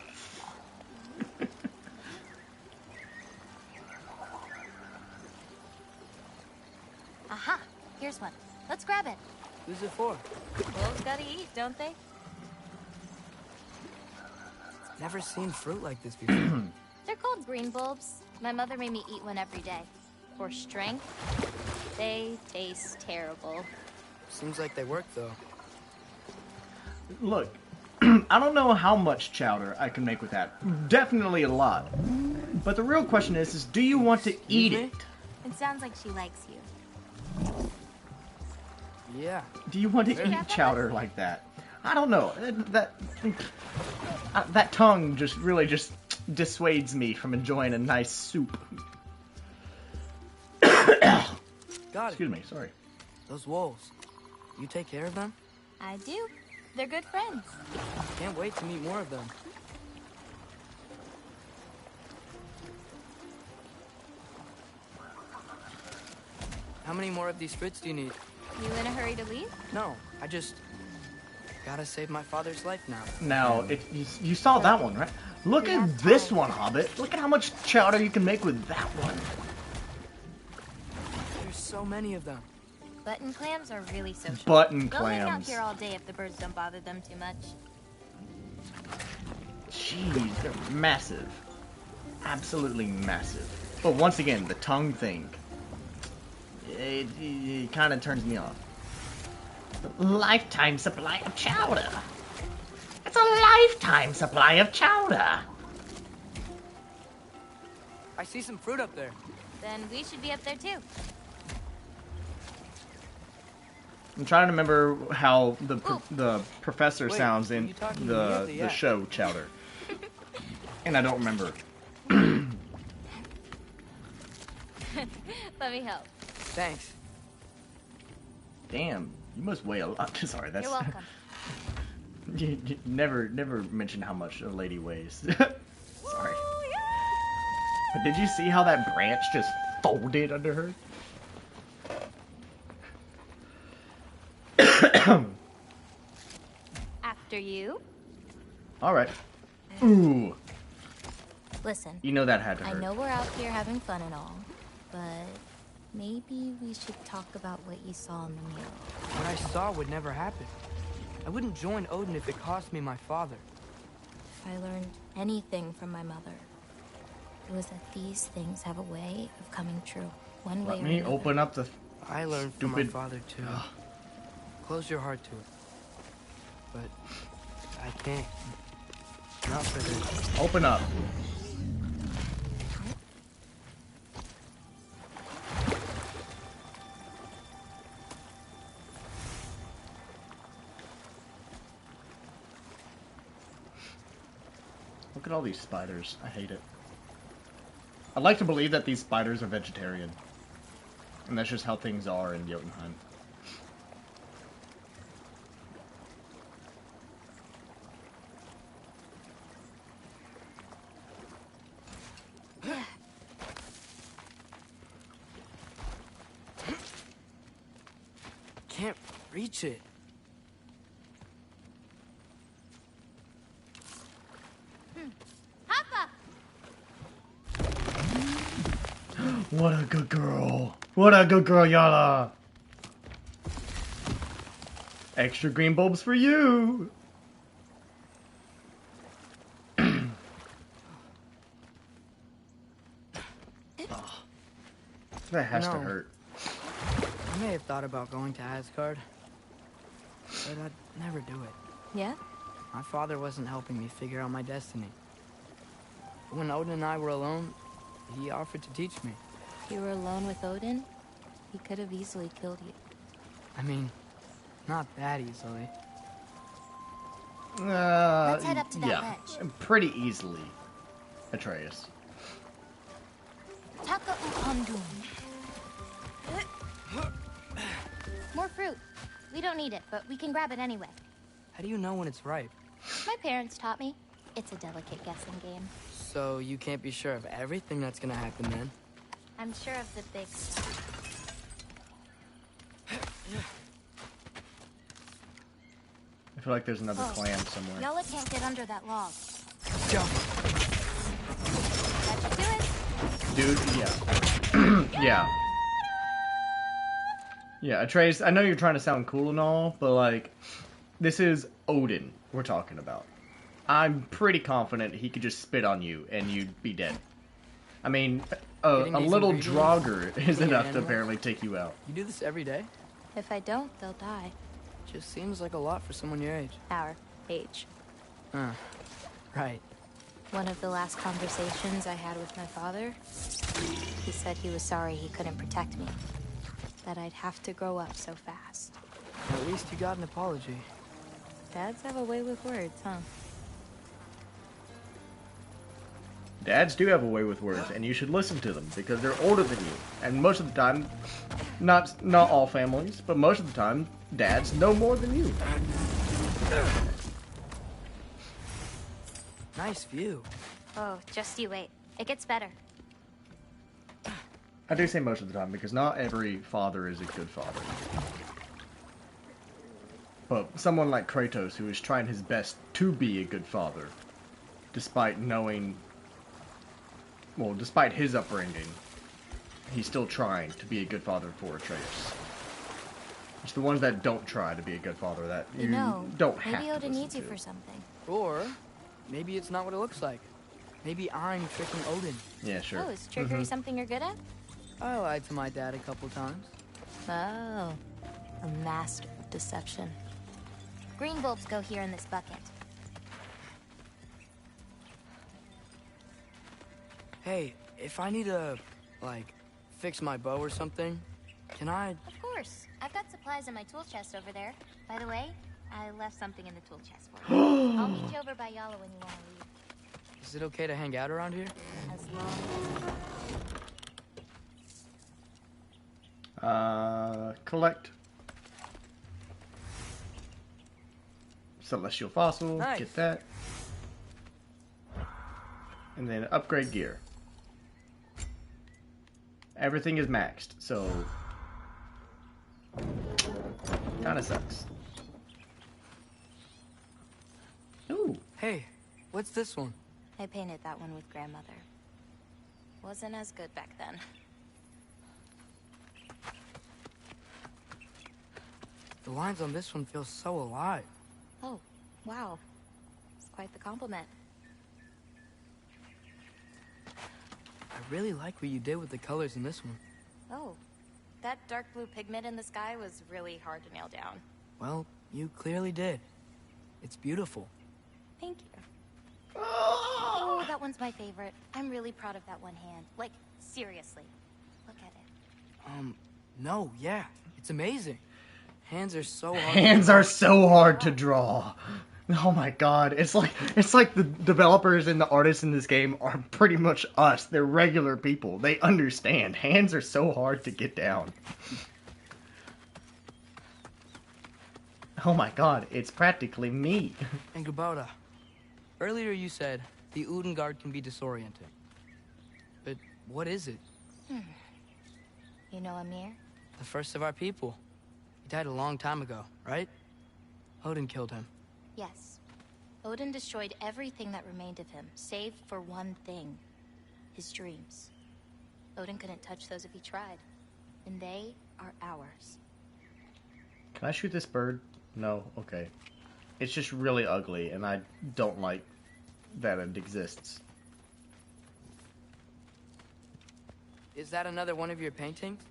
Aha! Here's one. Let's grab it. Who's it for? Wolves gotta eat, don't they? Never seen fruit like this before. They're called green bulbs. My mother made me eat one every day. For strength, they taste terrible. Seems like they work, though. Look, I don't know how much chowder I can make with that. Definitely a lot. But the real question is do you want to eat it? It sounds like she likes you. Yeah. Do you want to eat chowder like that? I don't know. That tongue just really just dissuades me from enjoying a nice soup. Got it. Excuse me, sorry. Those wolves. You take care of them? I do. They're good friends. Can't wait to meet more of them. How many more of these fruits do you need? You in a hurry to leave? No, I just gotta save my father's life now. Now, if you saw that one, right? Look at this one, Hobbit. Look at how much chowder you can make with that one. There's so many of them. Button clams are really social. Button They'll hang out clams. here all day if the birds don't bother them too much. Jeez, they're massive. Absolutely massive. But once again, the tongue thing. It kind of turns me off. Lifetime supply of chowder. It's a lifetime supply of chowder. I see some fruit up there. Then we should be up there too. I'm trying to remember how the professor Wait, sounds are in you talking to me the or the act? show Chowder, and I don't remember. Let me help. Thanks. Damn, you must weigh a lot. Sorry, that's. You're welcome. you never mention how much a lady weighs. Sorry. But did you see how that branch just folded under her? After you. All right. Ooh. Listen. You know that had to I hurt. know we're out here having fun and all, but maybe we should talk about what you saw in the mirror. What I saw would never happen. I wouldn't join Odin if it cost me my father. If I learned anything from my mother, it was that these things have a way of coming true, one way Let or me another. open up the. I learned from my father too. Close your heart to it. But I can't. Not for this. Open up. Look at all these spiders. I hate it. I'd like to believe that these spiders are vegetarian. And that's just how things are in Jotunheim. Can't reach it. Hoppa! What a good girl. What a good girl, Yala. Extra green bulbs for you. That has to No. hurt. I may have thought about going to Asgard, but I'd never do it. Yeah? My father wasn't helping me figure out my destiny. When Odin and I were alone, he offered to teach me. If you were alone with Odin, he could have easily killed you. I mean, not that easily. Let's head up to that yeah, pretty easily, Atreus. Taka Ukondun. More fruit. We don't need it, but we can grab it anyway. How do you know when it's ripe? My parents taught me. It's a delicate guessing game. So you can't be sure of everything that's gonna happen then? I'm sure of the big stuff. I feel like there's another clan somewhere. Yella can't get under that log. Jump. That should do it. Dude, yeah. Yeah. Yeah, Atreus, I know you're trying to sound cool and all, but like, this is Odin we're talking about. I'm pretty confident he could just spit on you and you'd be dead. I mean, a little Draugr is enough to apparently take you out. You do this every day? If I don't, they'll die. Just seems like a lot for someone your age. Our age. Huh. Right. One of the last conversations I had with my father, he said he was sorry he couldn't protect me. That I'd have to grow up so fast. At least you got an apology. Dads have a way with words, huh? Dads do have a way with words, and you should listen to them, because they're older than you. And most of the time, not all families, but most of the time, dads know more than you. Nice view. Oh, just you wait. It gets better. I do say most of the time, because not every father is a good father. But someone like Kratos, who is trying his best to be a good father, despite knowing... Well, despite his upbringing, he's still trying to be a good father for Atreus. It's the ones that don't try to be a good father that you don't have maybe to Odin listen needs you to. for something. Or maybe it's not what it looks like. Maybe I'm tricking Odin. Yeah, sure. Oh, is trickery something you're good at? I lied to my dad a couple times. Oh, a master of deception. Green bulbs go here in this bucket. Hey, if I need to, like, fix my bow or something, can I? Of course. I've got supplies in my tool chest over there. By the way, I left something in the tool chest for you. I'll meet you over by Yala when you want to leave. Is it okay to hang out around here? As long as... Collect. Celestial fossil. Nice. Get that. And then upgrade gear. Everything is maxed, so kinda sucks. Ooh. Hey, what's this one? I painted that one with grandmother. Wasn't as good back then. The lines on this one feel so alive. Oh, wow. It's quite the compliment. I really like what you did with the colors in this one. Oh, that dark blue pigment in the sky was really hard to nail down. Well, you clearly did. It's beautiful. Thank you. Oh, that one's my favorite. I'm really proud of that one hand. Like, seriously. Look at it. No, yeah. It's amazing. Hands are so hard. Hands are so hard to draw. Oh my god. It's like the developers and the artists in this game are pretty much us. They're regular people. They understand. Hands are so hard to get down. Oh my god, it's practically me. And Kubota, earlier you said the Udengard can be disorienting. But what is it? You know Amir? The first of our people. He died a long time ago, right? Odin killed him. Yes. Odin destroyed everything that remained of him, save for one thing. His dreams. Odin couldn't touch those if he tried. And they are ours. Can I shoot this bird? No? Okay. It's just really ugly, and I don't like that it exists. Is that another one of your paintings?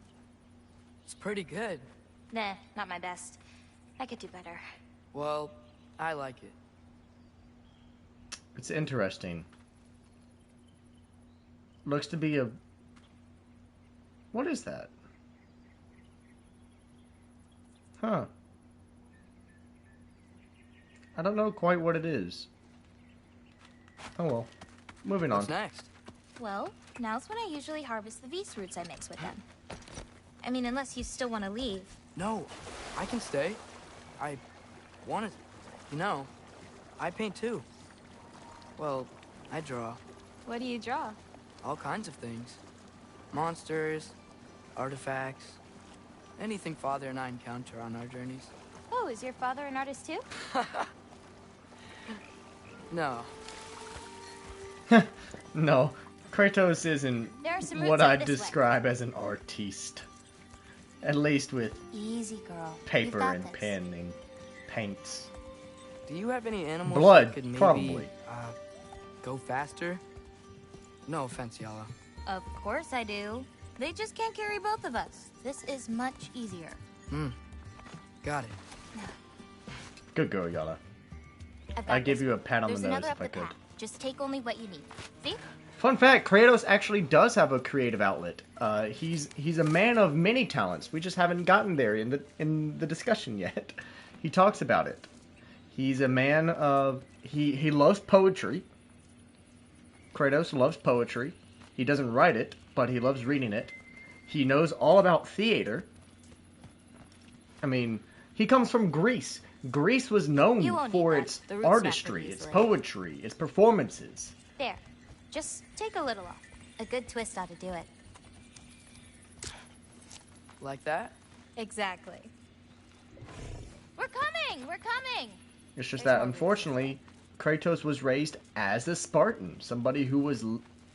It's pretty good. Nah, not my best. I could do better. Well, I like it. It's interesting. Looks to be a... What is that? Huh. I don't know quite what it is. Oh well. Moving on. What's next? Well, now's when I usually harvest the Vs roots I mix with them. I mean, unless you still want to leave. No, I can stay. I want to... You know, I paint too. Well, I draw. What do you draw? All kinds of things. Monsters, artifacts, anything Father and I encounter on our journeys. Oh, is your father an artist too? No. No. Kratos isn't There are some what roots out I'd this way. describe as an artiste. At least with Easy, girl. paper You've got and this. pen and paints. Do you have any animals Blood, that could maybe, probably. Go faster? No offense, Yala. Of course I do. They just can't carry both of us. This is much easier. Got it. Good girl, Yala. I've got I'd give this you a one. pat on There's the nose another if up I the could. path. Just take only what you need. See? Fun fact, Kratos actually does have a creative outlet. He's a man of many talents. We just haven't gotten there in the discussion yet. He talks about it. He's a man of... He loves poetry. Kratos loves poetry. He doesn't write it, but he loves reading it. He knows all about theater. I mean, he comes from Greece. Greece was known You won't for need that. its The root's not artistry, for its easily. poetry, its performances. There. Just take a little off. A good twist ought to do it. Like that? Exactly. We're coming! We're coming! It's just There's that, more unfortunately, Kratos was raised as a Spartan, somebody who was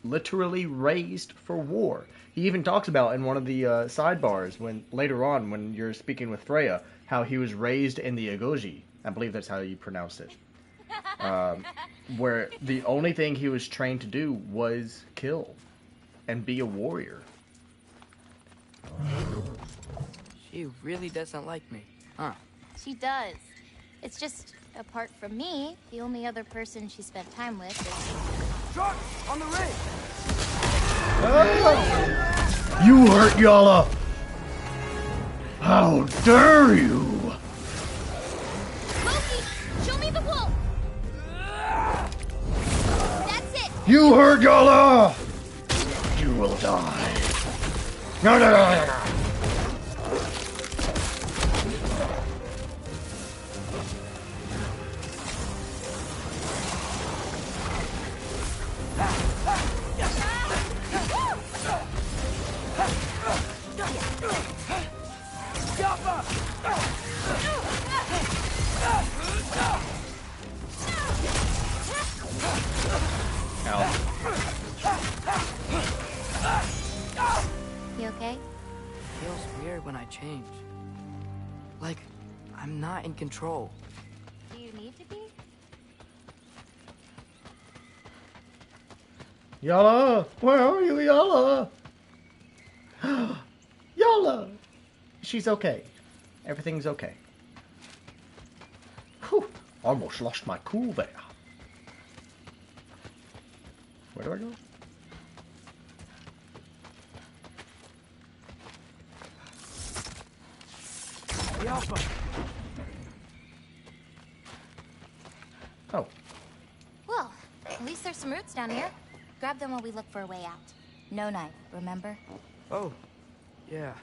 literally raised for war. He even talks about in one of the sidebars when later on, when you're speaking with Freya, how he was raised in the Agogi. I believe that's how you pronounce it. Where the only thing he was trained to do was kill and be a warrior. She really doesn't like me. Huh. She does. It's just, apart from me, the only other person she spent time with is... Shark! On the ring! Oh. You hurt Yala! How dare you! Loki, show me the wolf! That's it! You hurt Yala! You will die. No, no, no, no, no. You okay? Feels weird when I change. Like, I'm not in control. Do you need to be? Yala! Where are you, Yala? Yala! She's okay. Everything's okay. Whew. Almost lost my cool there. Where do I go? Oh. Well, at least there's some roots down here. Grab them while we look for a way out. No knife, remember? Oh, yeah.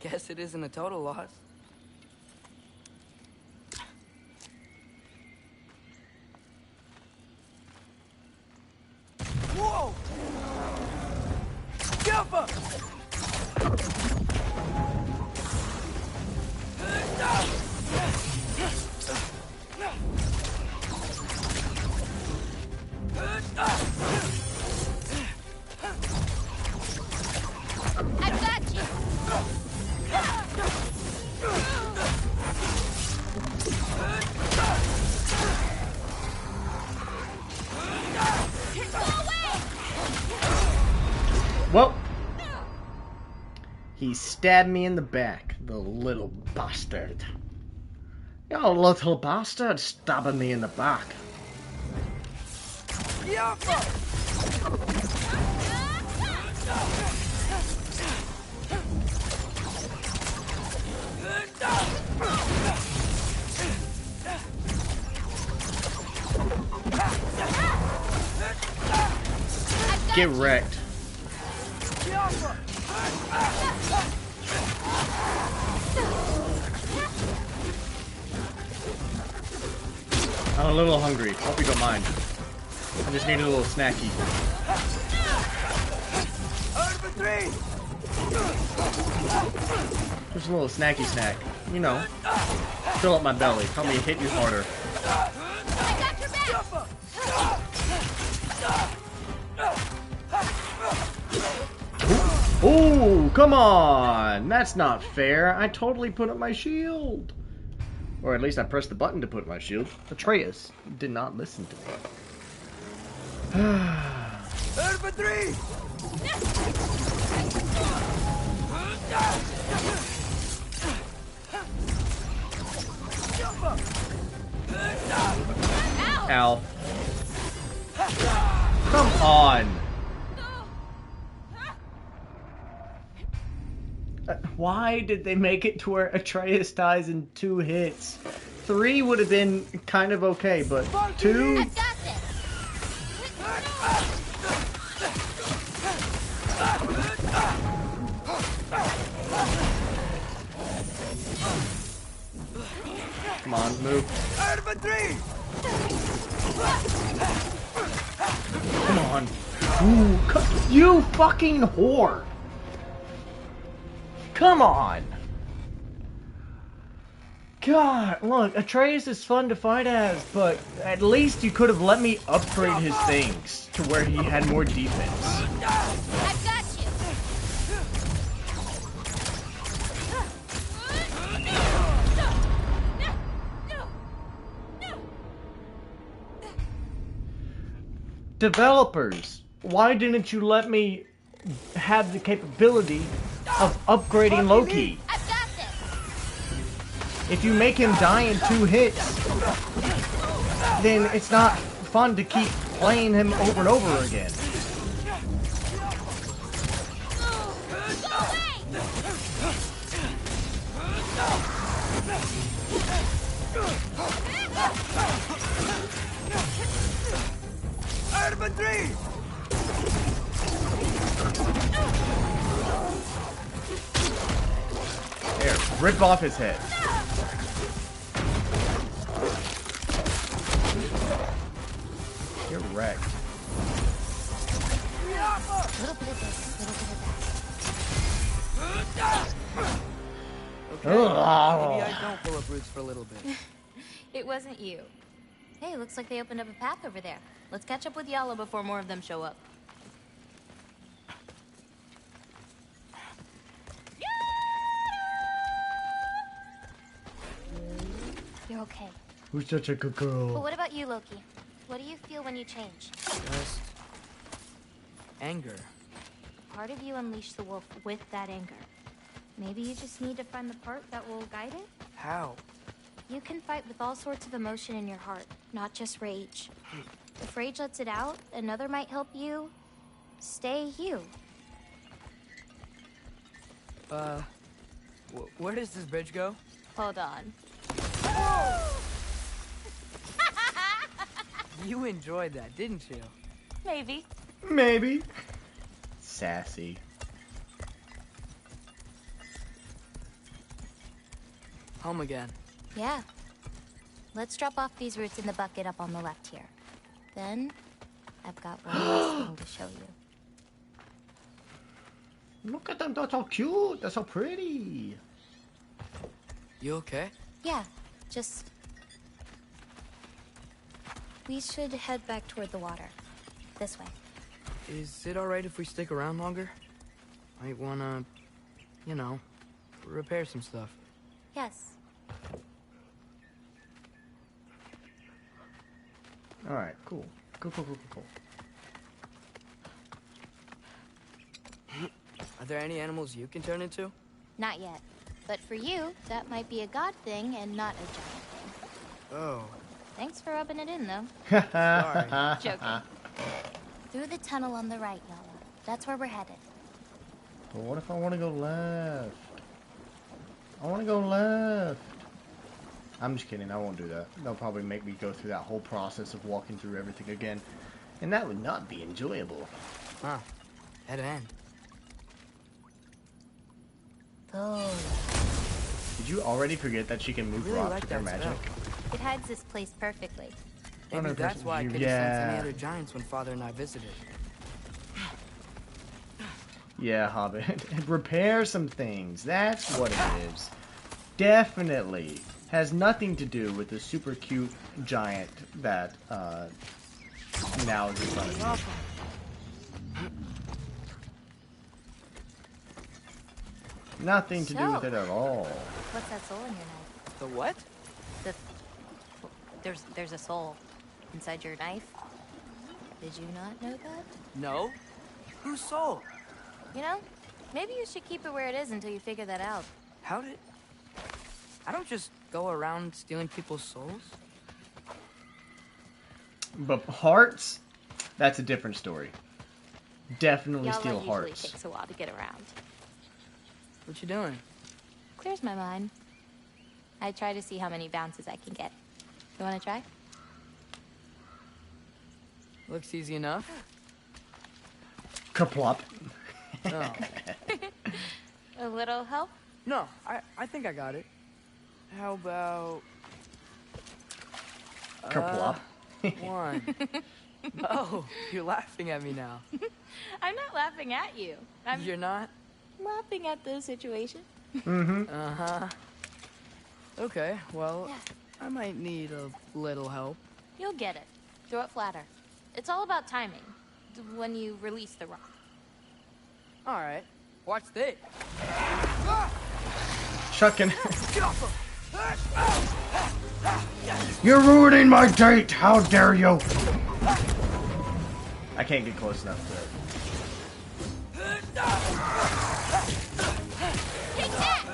Guess it isn't a total loss. Whoa! Jumper! I've got you! Well, he stabbed me in the back, the little bastard. You little bastard stabbing me in the back. Get wrecked. I'm a little hungry. Hope you don't mind. I just need a little snacky. Just a little snacky snack. You know. Fill up my belly. Help me hit you harder. I got your back! Ooh, come on! That's not fair. I totally put up my shield. Or at least I pressed the button to put up my shield. Atreus did not listen to me. Ow. Come on. Why did they make it to where Atreus dies in 2 hits? 3 would have been kind of okay, but 2? I've got this! Come on, move. Come on. Ooh, you fucking whore! Come on! God, look, Atreus is fun to fight as, but at least you could have let me upgrade his things to where he had more defense. I've got you! Developers, why didn't you let me have the capability of upgrading Loki? I've got this! If you make him die in 2 hits, then it's not fun to keep playing him over and over again. There, rip off his head. You're wrecked. Little bit of this, little bit of Okay. Maybe I don't pull up roots for a little bit. that. It wasn't you. Hey, looks like they opened up a path over there. Let's catch up with Yala before more of them show up. You're okay. Who's such a good girl? But what about you, Loki? What do you feel when you change? Just anger. Part of you unleashed the wolf with that anger. Maybe you just need to find the part that will guide it? How? You can fight with all sorts of emotion in your heart, not just rage. If rage lets it out, another might help you stay you. Where does this bridge go? Hold on. You enjoyed that, didn't you? Maybe. Maybe. Sassy. Home again. Yeah. Let's drop off these roots in the bucket up on the left here. Then, I've got one last thing to show you. Look at them, they're so cute, they're so pretty. You okay? Yeah, just... We should head back toward the water. This way. Is it alright if we stick around longer? Might wanna, you know, repair some stuff. Yes. Alright, cool. Cool. Are there any animals you can turn into? Not yet. But for you, that might be a god thing and not a giant thing. Oh. Thanks for rubbing it in, though. Sorry. Joking. Through the tunnel on the right, Yala. That's where we're headed. But what if I want to go left? I want to go left. I'm just kidding, I won't do that. They'll probably make me go through that whole process of walking through everything again. And that would not be enjoyable. Huh. Dead end. Oh. Did you already forget that she can move Really rocks like with her that magic? spell. It hides this place perfectly. Maybe 100% that's why I couldn't yeah. sense any other giants when Father and I visited. Yeah, Hobbit. Repair some things. That's what it is. Definitely has nothing to do with the super cute giant that now is in front of you. Nothing to do with it at all. What's that soul in your knife? The what? There's a soul inside your knife. Did you not know that? No. Whose soul? You know, maybe you should keep it where it is until you figure that out. How did... I don't just go around stealing people's souls. But hearts, that's a different story. Definitely Yala steal usually hearts. takes a while to get around. What you doing? Clears my mind. I try to see how many bounces I can get. You want to try? Looks easy enough. Kerplop. Oh. A little help? No, I think I got it. How about... Kerplop. 1. Oh, you're laughing at me now. I'm not laughing at you. You're not? I'm laughing at the situation. Mm-hmm. Uh-huh. Okay, well, I might need a little help. You'll get it. Throw it flatter. It's all about timing. When you release the rock. All right. Watch this. Chucking. You're ruining my date! How dare you! I can't get close enough to it. Take that!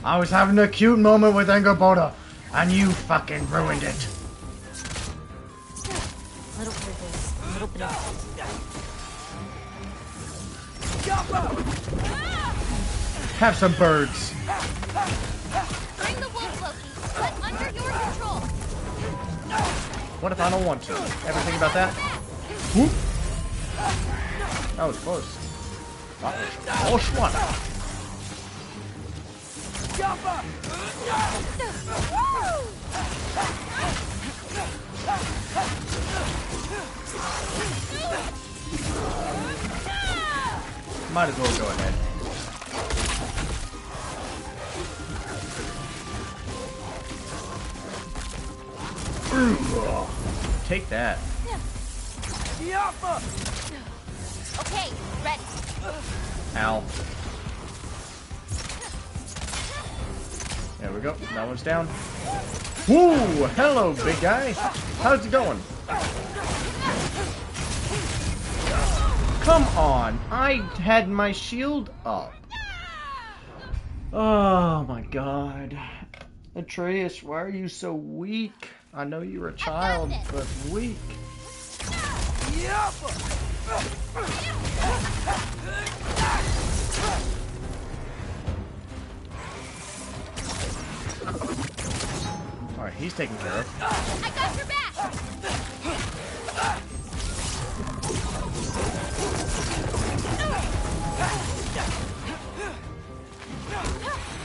I was having a cute moment with Angerboda, and you fucking ruined it. A little bit of this, a little bit of Have some birds. Bring the wolf, Loki, but under your control. What if I don't want to? Ever think about that? Whoop. That was close. That was a close one. Might as well go ahead. Take that. Okay, ready. Ow. There we go. That one's down. Woo! Hello, big guy. How's it going? Come on. I had my shield up. Oh my god. Atreus, why are you so weak? I know you're a child, but weak. Alright, he's taken care of. I got your back.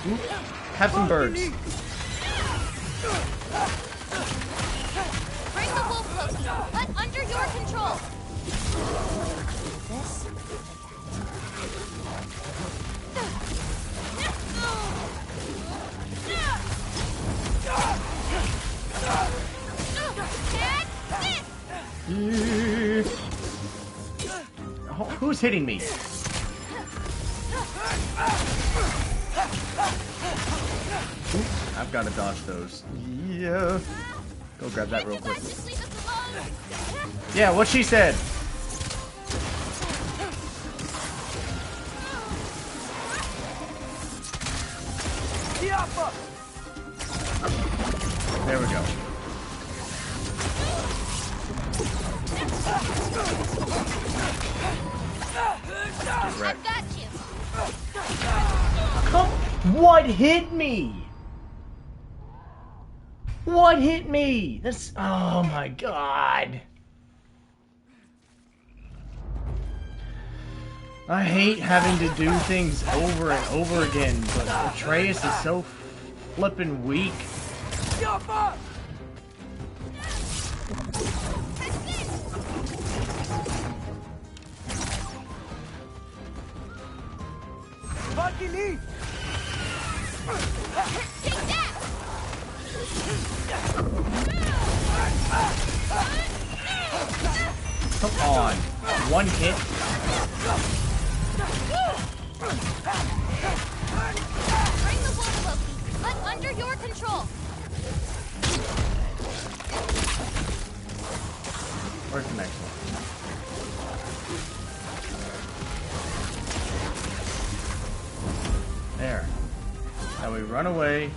Ooh, have some birds. Bring the wolf, Loki, but under your control. This. Oh, who's hitting me? Ooh, I've got to dodge those. Yeah. Go grab that real quick. Yeah, what she said. There we go. I've got you. Come, what hit me? What hit me? This, oh my god. I hate having to do things over and over again, but Atreus is so flippin' weak. Take that. Come on. One hit. Bring the wolf, Loki, but under your control. Where's the next one? There. Now we run away.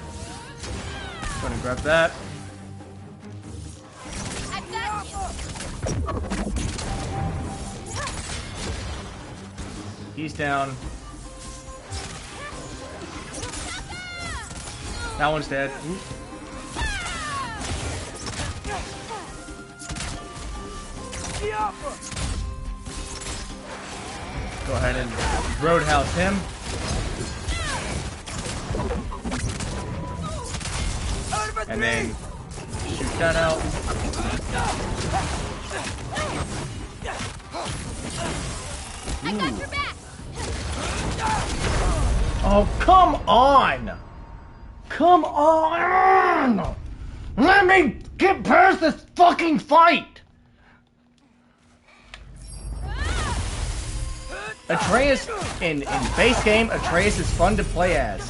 Gonna grab that. I've got you. He's down. That one's dead. Ooh. Go ahead and roadhouse him. And then shoot that out. I got your back. Oh, come on! Come on! Let me get past this fucking fight! Atreus, in base game, Atreus is fun to play as.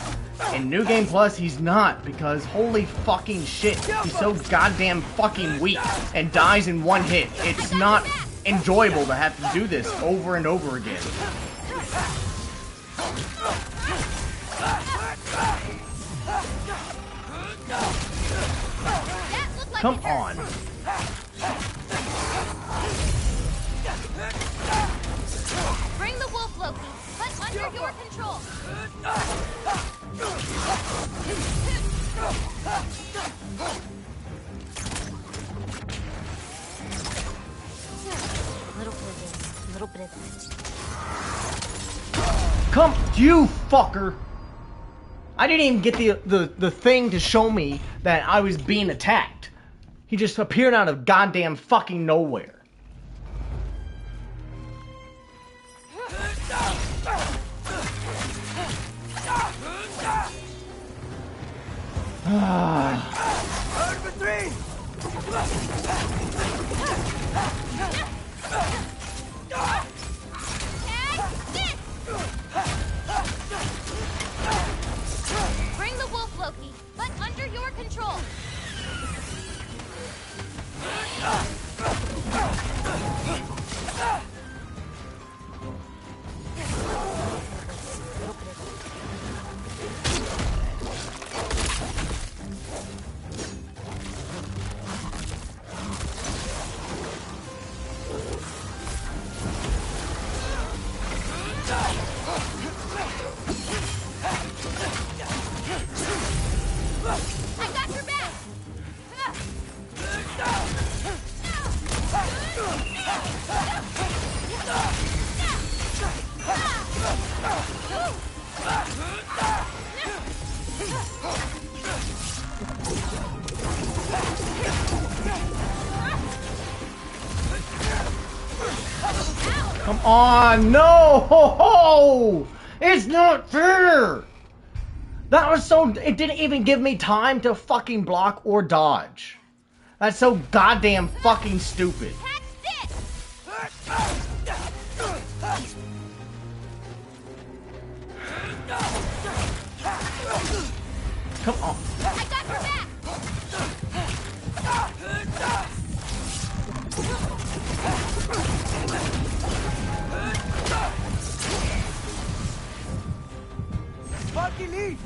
In New Game Plus, he's not, because holy fucking shit, he's so goddamn fucking weak and dies in one hit. It's not enjoyable to have to do this over and over again. Come on. Bring the wolf, Loki, but under your control. A little bit of that. Come, you fucker. I didn't even get the thing to show me that I was being attacked. He just appeared out of goddamn fucking nowhere. For three! Bring the wolf, Loki, but under your control. I got your back. Come on, no! Ho, ho! It's not fair! That was so... It didn't even give me time to fucking block or dodge. That's so goddamn fucking stupid. Come on. I got your back. Sparky Leaf!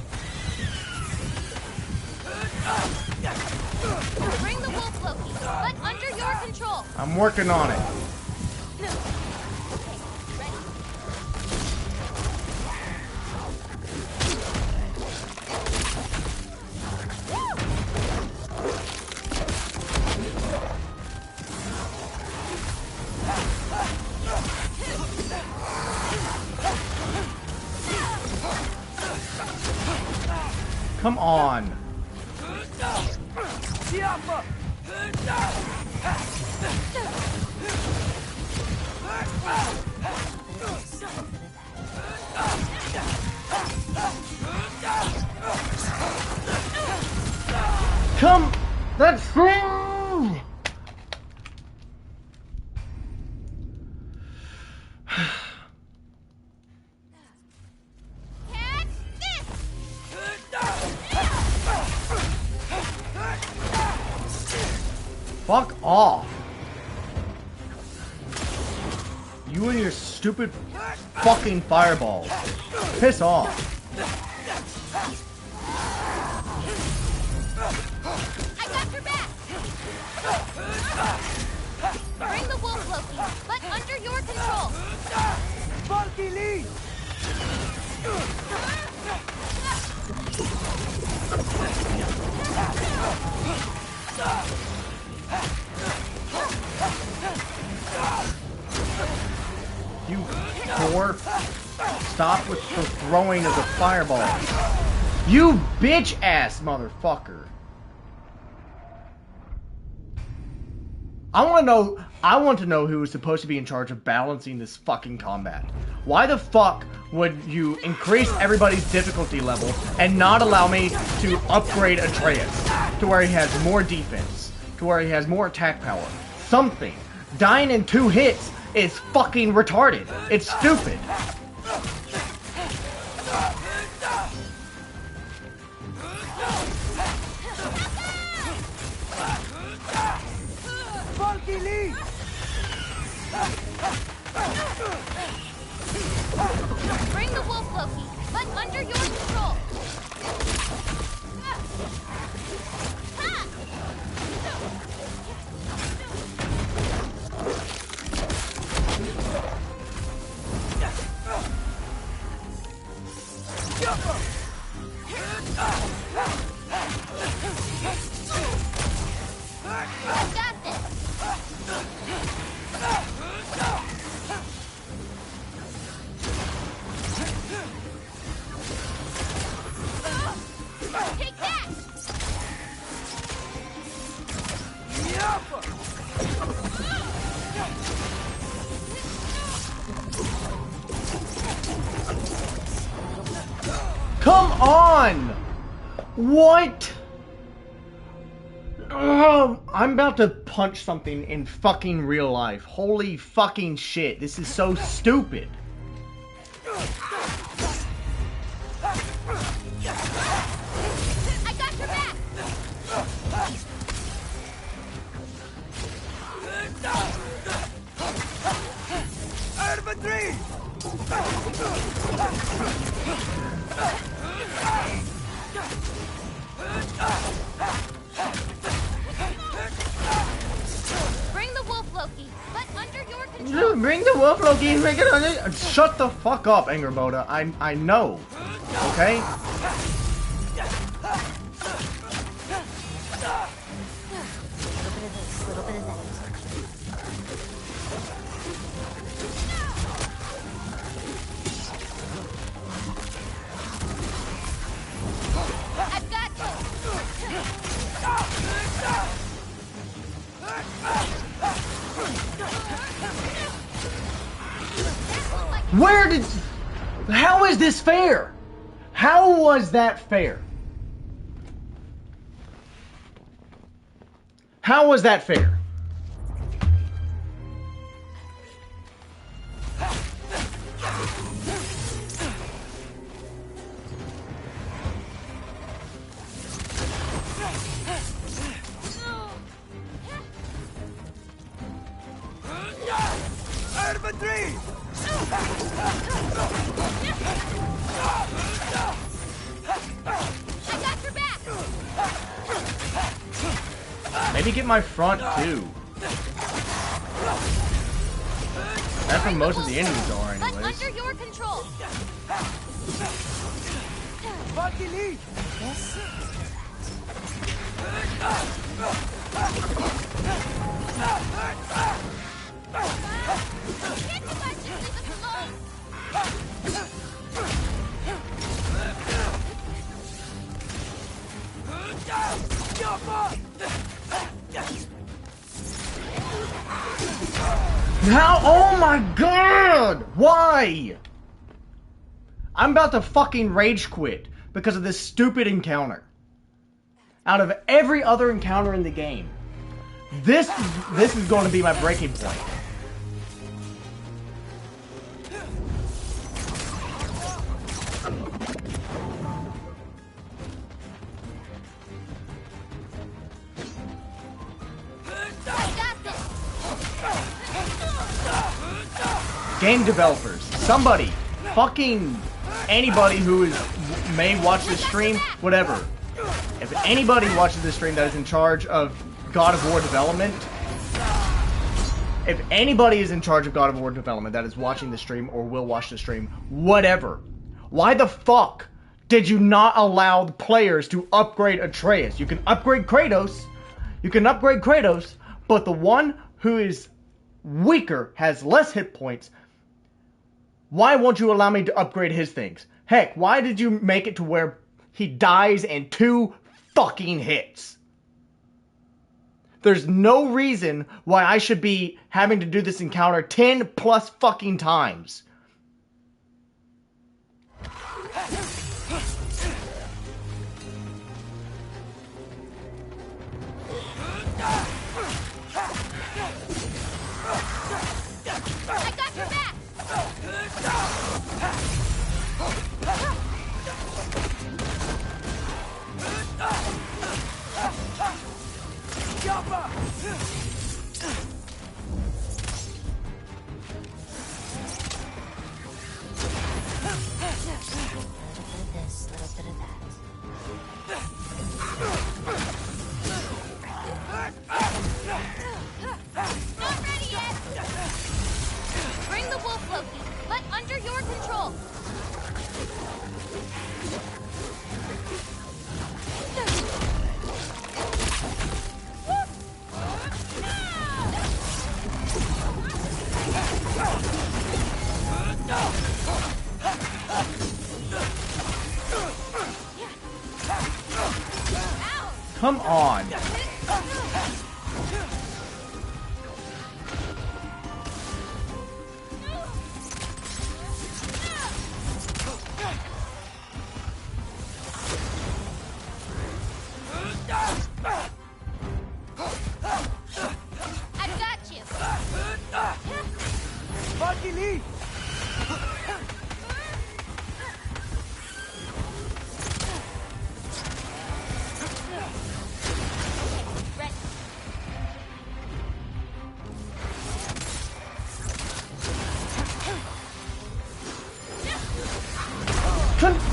Bring the wolf, Loki, but under your control. I'm working on it. Come on. Come. That's true. Fuck off. You and your stupid fucking fireballs. Piss off. I got your back. Bring the wolf, Loki, but under your control. Sparky Leaf! You whore. Stop with the throwing of the fireball. You bitch ass motherfucker. I want to know who was supposed to be in charge of balancing this fucking combat. Why the fuck would you increase everybody's difficulty level and not allow me to upgrade Atreus to where he has more defense, to where he has more attack power? Something. Dying in 2 hits is fucking retarded. It's stupid. Sparky Leaf! Bring the wolf, Loki, but under your control. Come on! What? I'm about to punch something in fucking real life. Holy fucking shit. This is so stupid. I got your back! Infantry! Bring the wolf, Loki, but under your control. Bring the wolf, Loki. Make it on it. Shut the fuck up, Angerboda. I know. Okay? Little bit of that. I've got Where did... How is this fair? How was that fair? How was that fair? Infantry! I got your back! Maybe get my front too. That's where most of the enemies are But anyways. under your control. Yes. Can't you guys just leave us alone? How? Oh my god! Why? I'm about to fucking rage quit because of this stupid encounter. Out of every other encounter in the game, this is going to be my breaking point. Game developers, somebody, fucking anybody who may watch this stream, whatever. If anybody watches this stream that is in charge of God of War development, if anybody is in charge of God of War development that is watching the stream or will watch the stream, whatever, why the fuck did you not allow the players to upgrade Atreus? You can upgrade Kratos, but the one who is weaker, has less hit points, why won't you allow me to upgrade his things? Heck, why did you make it to where he dies in 2 fucking hits? There's no reason why I should be having to do this encounter 10 plus fucking times. I got your back! Not ready yet! Bring the wolf, Loki, but under your control. Come on.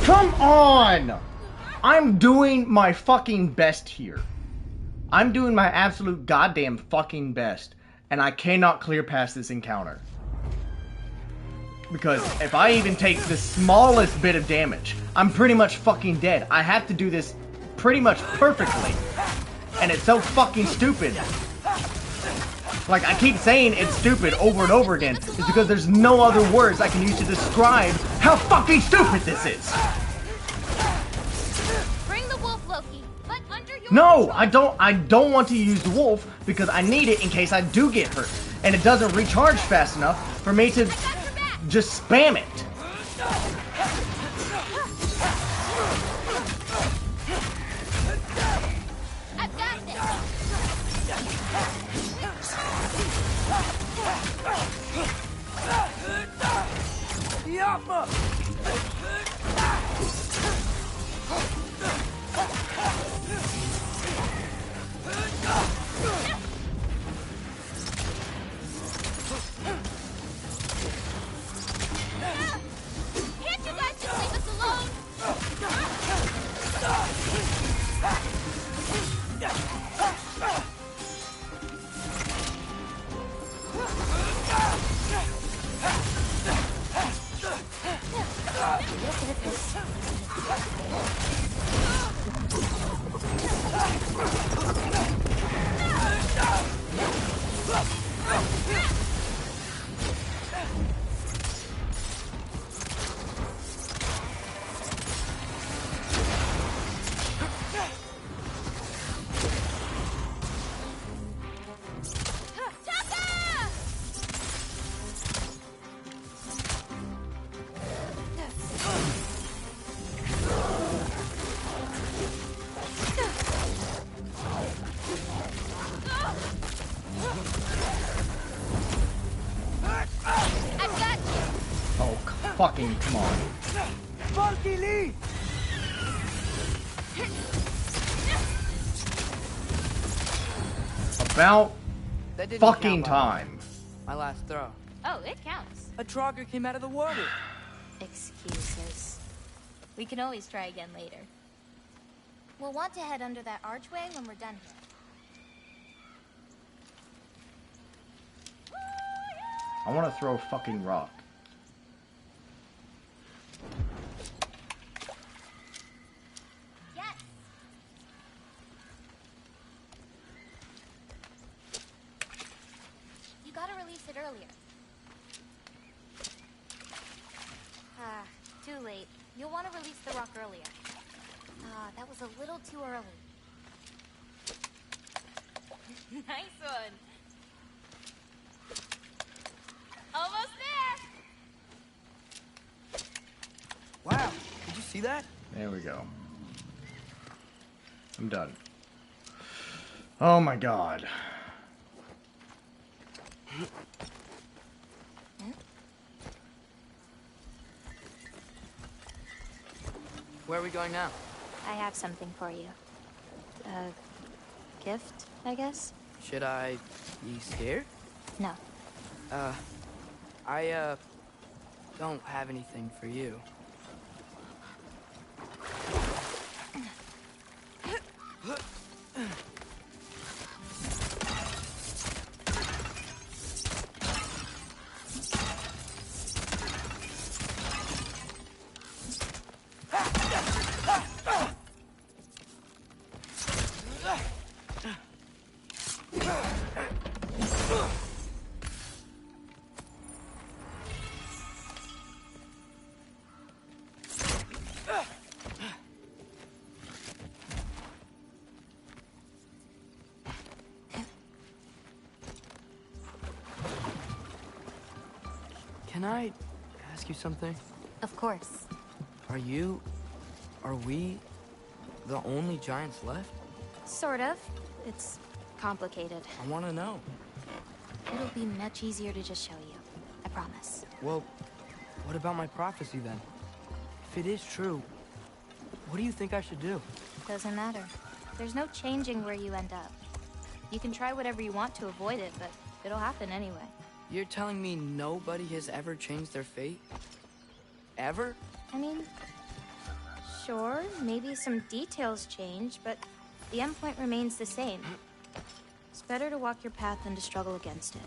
Come on! I'm doing my fucking best here. I'm doing my absolute goddamn fucking best. And I cannot clear past this encounter. Because if I even take the smallest bit of damage, I'm pretty much fucking dead. I have to do this pretty much perfectly. And it's so fucking stupid. Like, I keep saying it's stupid over and over again. It's because there's no other words I can use to describe how fucking stupid this is. Bring the wolf, Loki. But under your No, I don't want to use the wolf because I need it in case I do get hurt. And it doesn't recharge fast enough for me to just spam it. I've got this. Can't you guys just leave us alone? Fucking come on. About That didn't fucking count, by the way. time. My last throw. Oh, it counts. A Trogger came out of the water. Excuses. We can always try again later. We'll want to head under that archway when we're done here. I want to throw a fucking rock. Yes. You gotta release it earlier. Ah, too late. You'll want to release the rock earlier. Ah, that was a little too early. Nice one. Almost there. Wow, did you see that? There we go. I'm done. Oh my god. Where are we going now? I have something for you. A gift, I guess? Should I be scared? No. I don't have anything for you. Can I ask you something? Of course. Are we the only giants left? Sort of. It's complicated. I want to know. It'll be much easier to just show you. I promise. Well, what about my prophecy then? If it is true, what do you think I should do? Doesn't matter. There's no changing where you end up. You can try whatever you want to avoid it, but it'll happen anyway. You're telling me nobody has ever changed their fate? Ever? I mean, sure, maybe some details change, but the endpoint remains the same. It's better to walk your path than to struggle against it.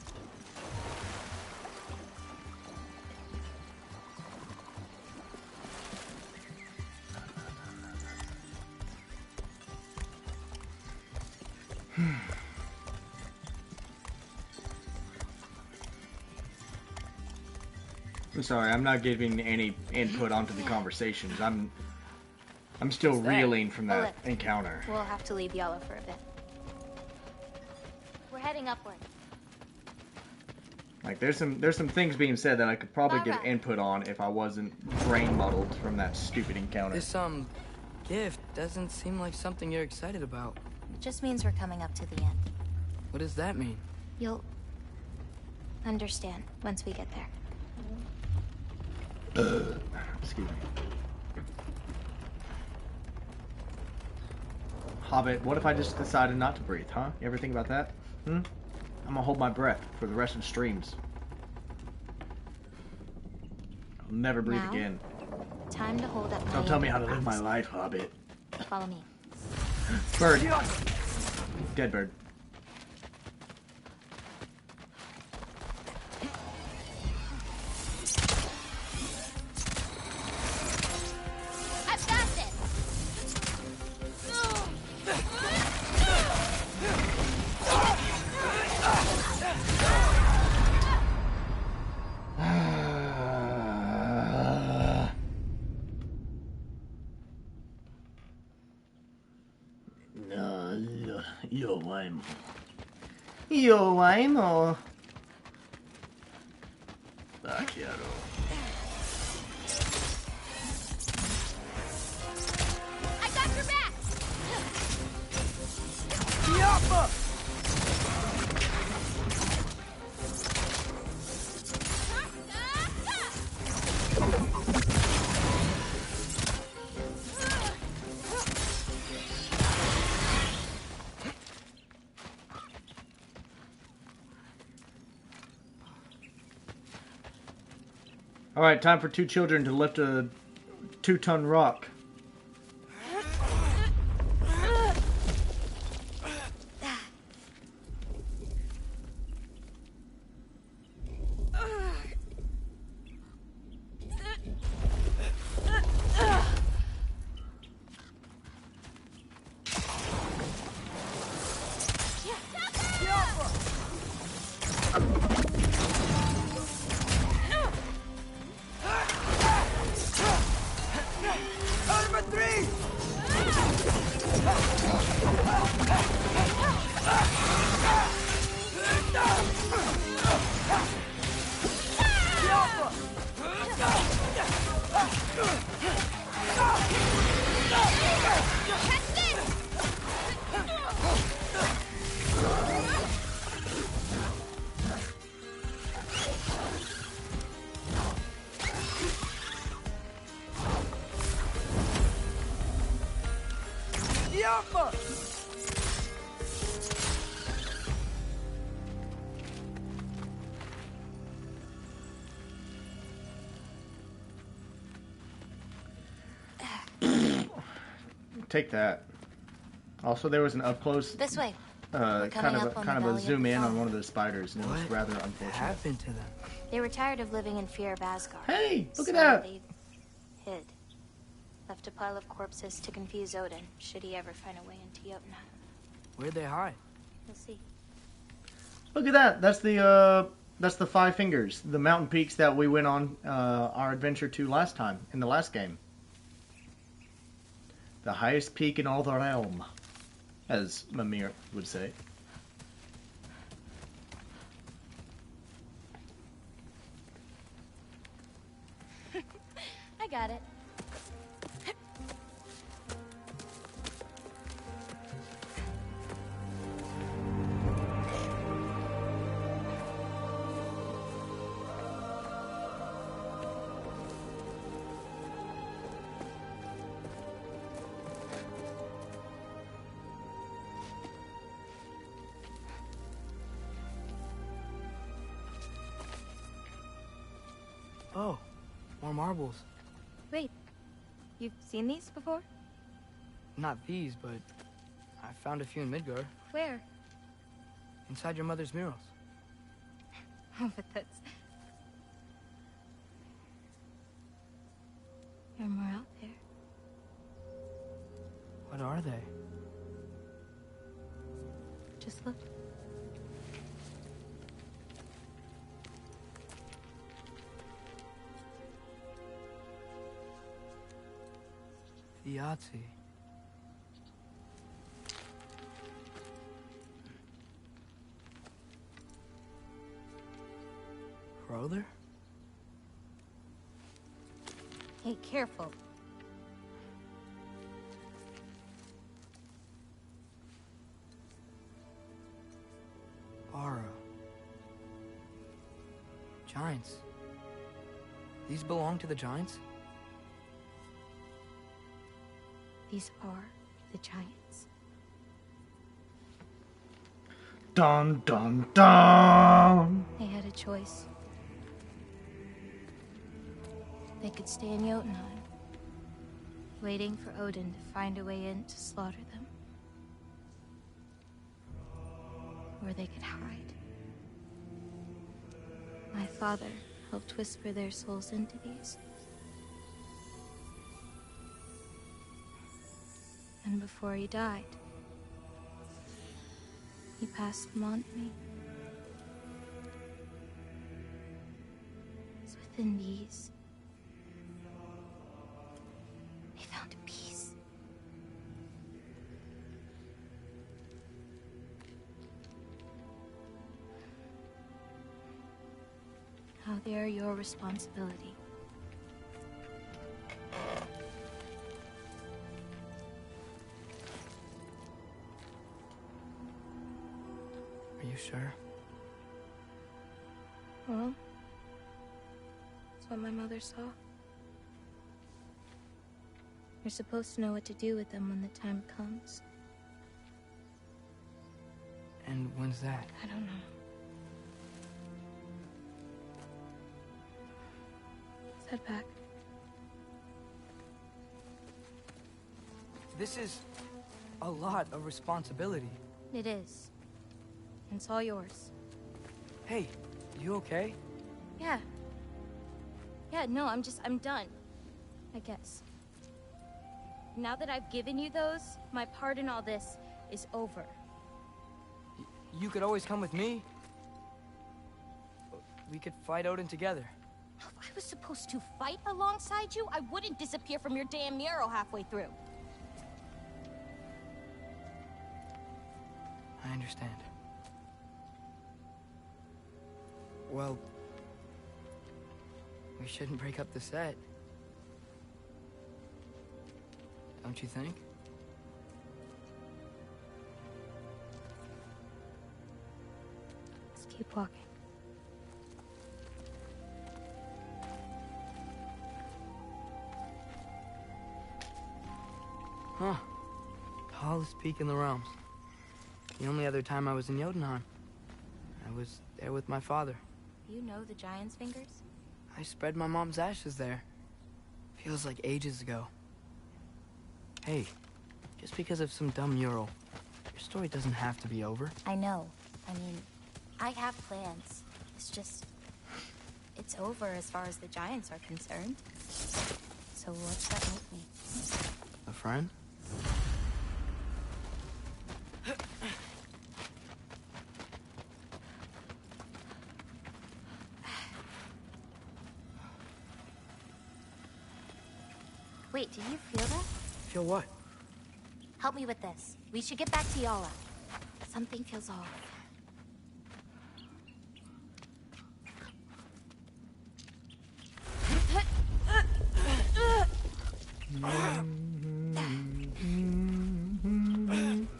I'm sorry, I'm not giving any input onto the conversations. I'm still reeling from that encounter. We'll have to leave Yellow for a bit. We're heading upward. Like there's some things being said that I could probably give Lara. input on if I wasn't brain muddled from that stupid encounter. This, gift doesn't seem like something you're excited about. It just means we're coming up to the end. What does that mean? You'll understand once we get there. Excuse me. Hobbit, what if I just decided not to breathe, huh? You ever think about that? I'm gonna hold my breath for the rest of the streams. I'll never breathe Now, again. Time to hold up my Don't tell me how to end of live my the life, Hobbit. promise. Follow me. Bird. Dead bird. I've got this! Yo vaimo. Yo vaimo. Vaquero. I got your back! All right, time for two children to lift a 2-ton rock. Take that. Also, there was an up close. This way. Kind of a zoom in on one of the spiders, and it was rather unfortunate. What happened to them? They were tired of living in fear of Asgard. Hey, look so at that. They hid. Left a pile of corpses to confuse Odin, should he ever find a way into Jotunheim. Where'd they hide? We'll see. Look at that. That's the 5 fingers, the mountain peaks that we went on our adventure to last time in the last game. The highest peak in all the realm, as Mimir would say. I got it. Oh, more marbles. Wait, you've seen these before? Not these, but I found a few in Midgar. Where? Inside your mother's murals. Oh, but that's... There are more out there. What are they? Just look. The Yahtzee. Brother? Hey, careful. Aura. Giants. These belong to the Giants? These are the Giants. Dun dun dun! They had a choice. They could stay in Jotunheim, waiting for Odin to find a way in to slaughter them. Or they could hide. My father helped whisper their souls into these. And before he died, he passed them on to me. It's within these. They found peace. Now they are your responsibility. Are you sure? Well, that's what my mother saw. You're supposed to know what to do with them when the time comes. And when's that? I don't know. Let's head back. This is a lot of responsibility. It is. And it's all yours. Hey, you okay? Yeah. Yeah, no, I'm done. I guess. Now that I've given you those, my part in all this is over. You could always come with me. We could fight Odin together. If I was supposed to fight alongside you, I wouldn't disappear from your damn mural halfway through. I understand. Well, we shouldn't break up the set. Don't you think? Let's keep walking. Huh. Tallest peak in the realms. The only other time I was in Jotunheim. I was there with my father. You know the Giant's fingers? I spread my mom's ashes there. Feels like ages ago. Hey, just because of some dumb mural, your story doesn't have to be over. I know. I mean, I have plans. It's just... it's over as far as the Giants are concerned. So what's that make me? A friend? Wait, do you feel that? Feel what? Help me with this. We should get back to Yala. Something feels off.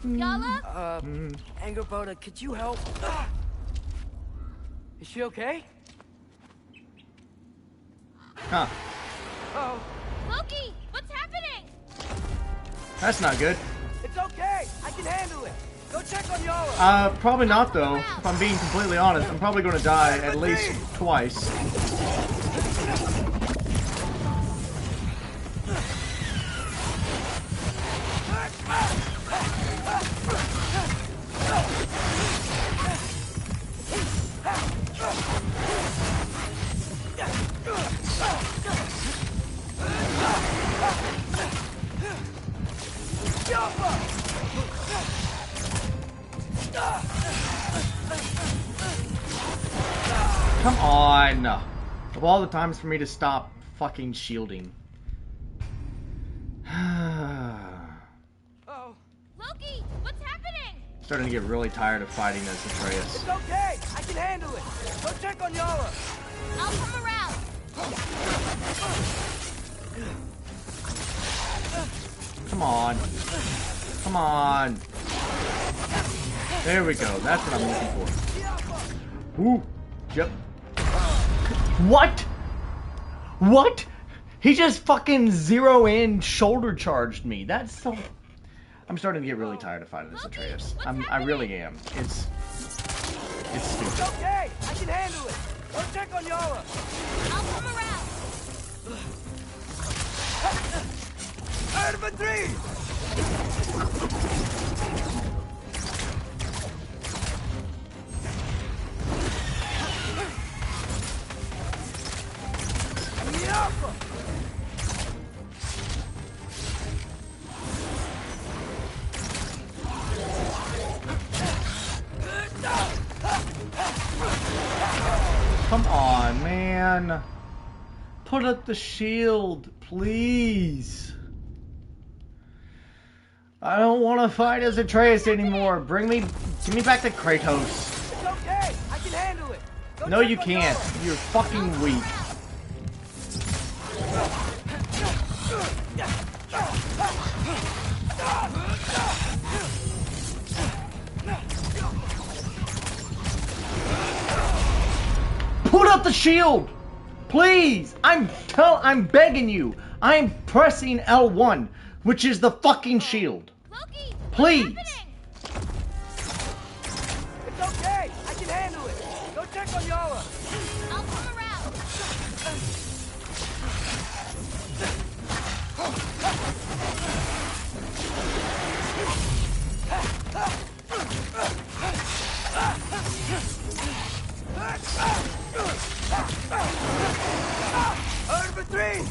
Yala? Angerboda, could you help? Is she okay? Huh. Oh. Loki, what's happening? That's not good. It's okay. I can handle it. Go check on Yara. Probably not though. If I'm being completely honest, I'm probably going to die at least twice. Come on! Of all the times for me to stop fucking shielding. Oh. Loki, what's happening? Starting to get really tired of fighting as Atreus. It's okay. I can handle it. Go check on Yara. I'll come around. Come on. Come on. There we go. That's what I'm looking for. Ooh. Yep. What? What? He just fucking zero-in shoulder charged me. That's so... I'm starting to get really tired of fighting this Atreus. I really am. It's stupid. It's okay. I can handle it. Go check on Yara. I'll come around. Infantry! Come on, man. Put up the shield, please. I don't want to fight as Atreus anymore. Give me back to Kratos. It's okay. I can handle it. Go No, check you on can't. Yara. You're fucking weak. Put up the shield! Please! I'm begging you! I'm pressing L1, which is the fucking shield. Loki, Please! It's okay. I can handle it. Go check on Yara. I'll come around. Infantry!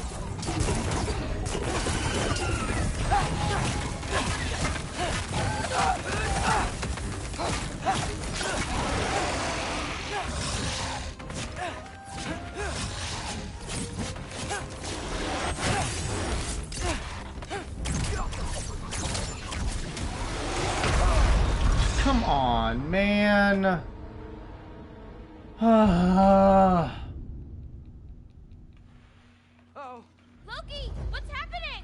Come on, man. Oh. Loki, what's happening?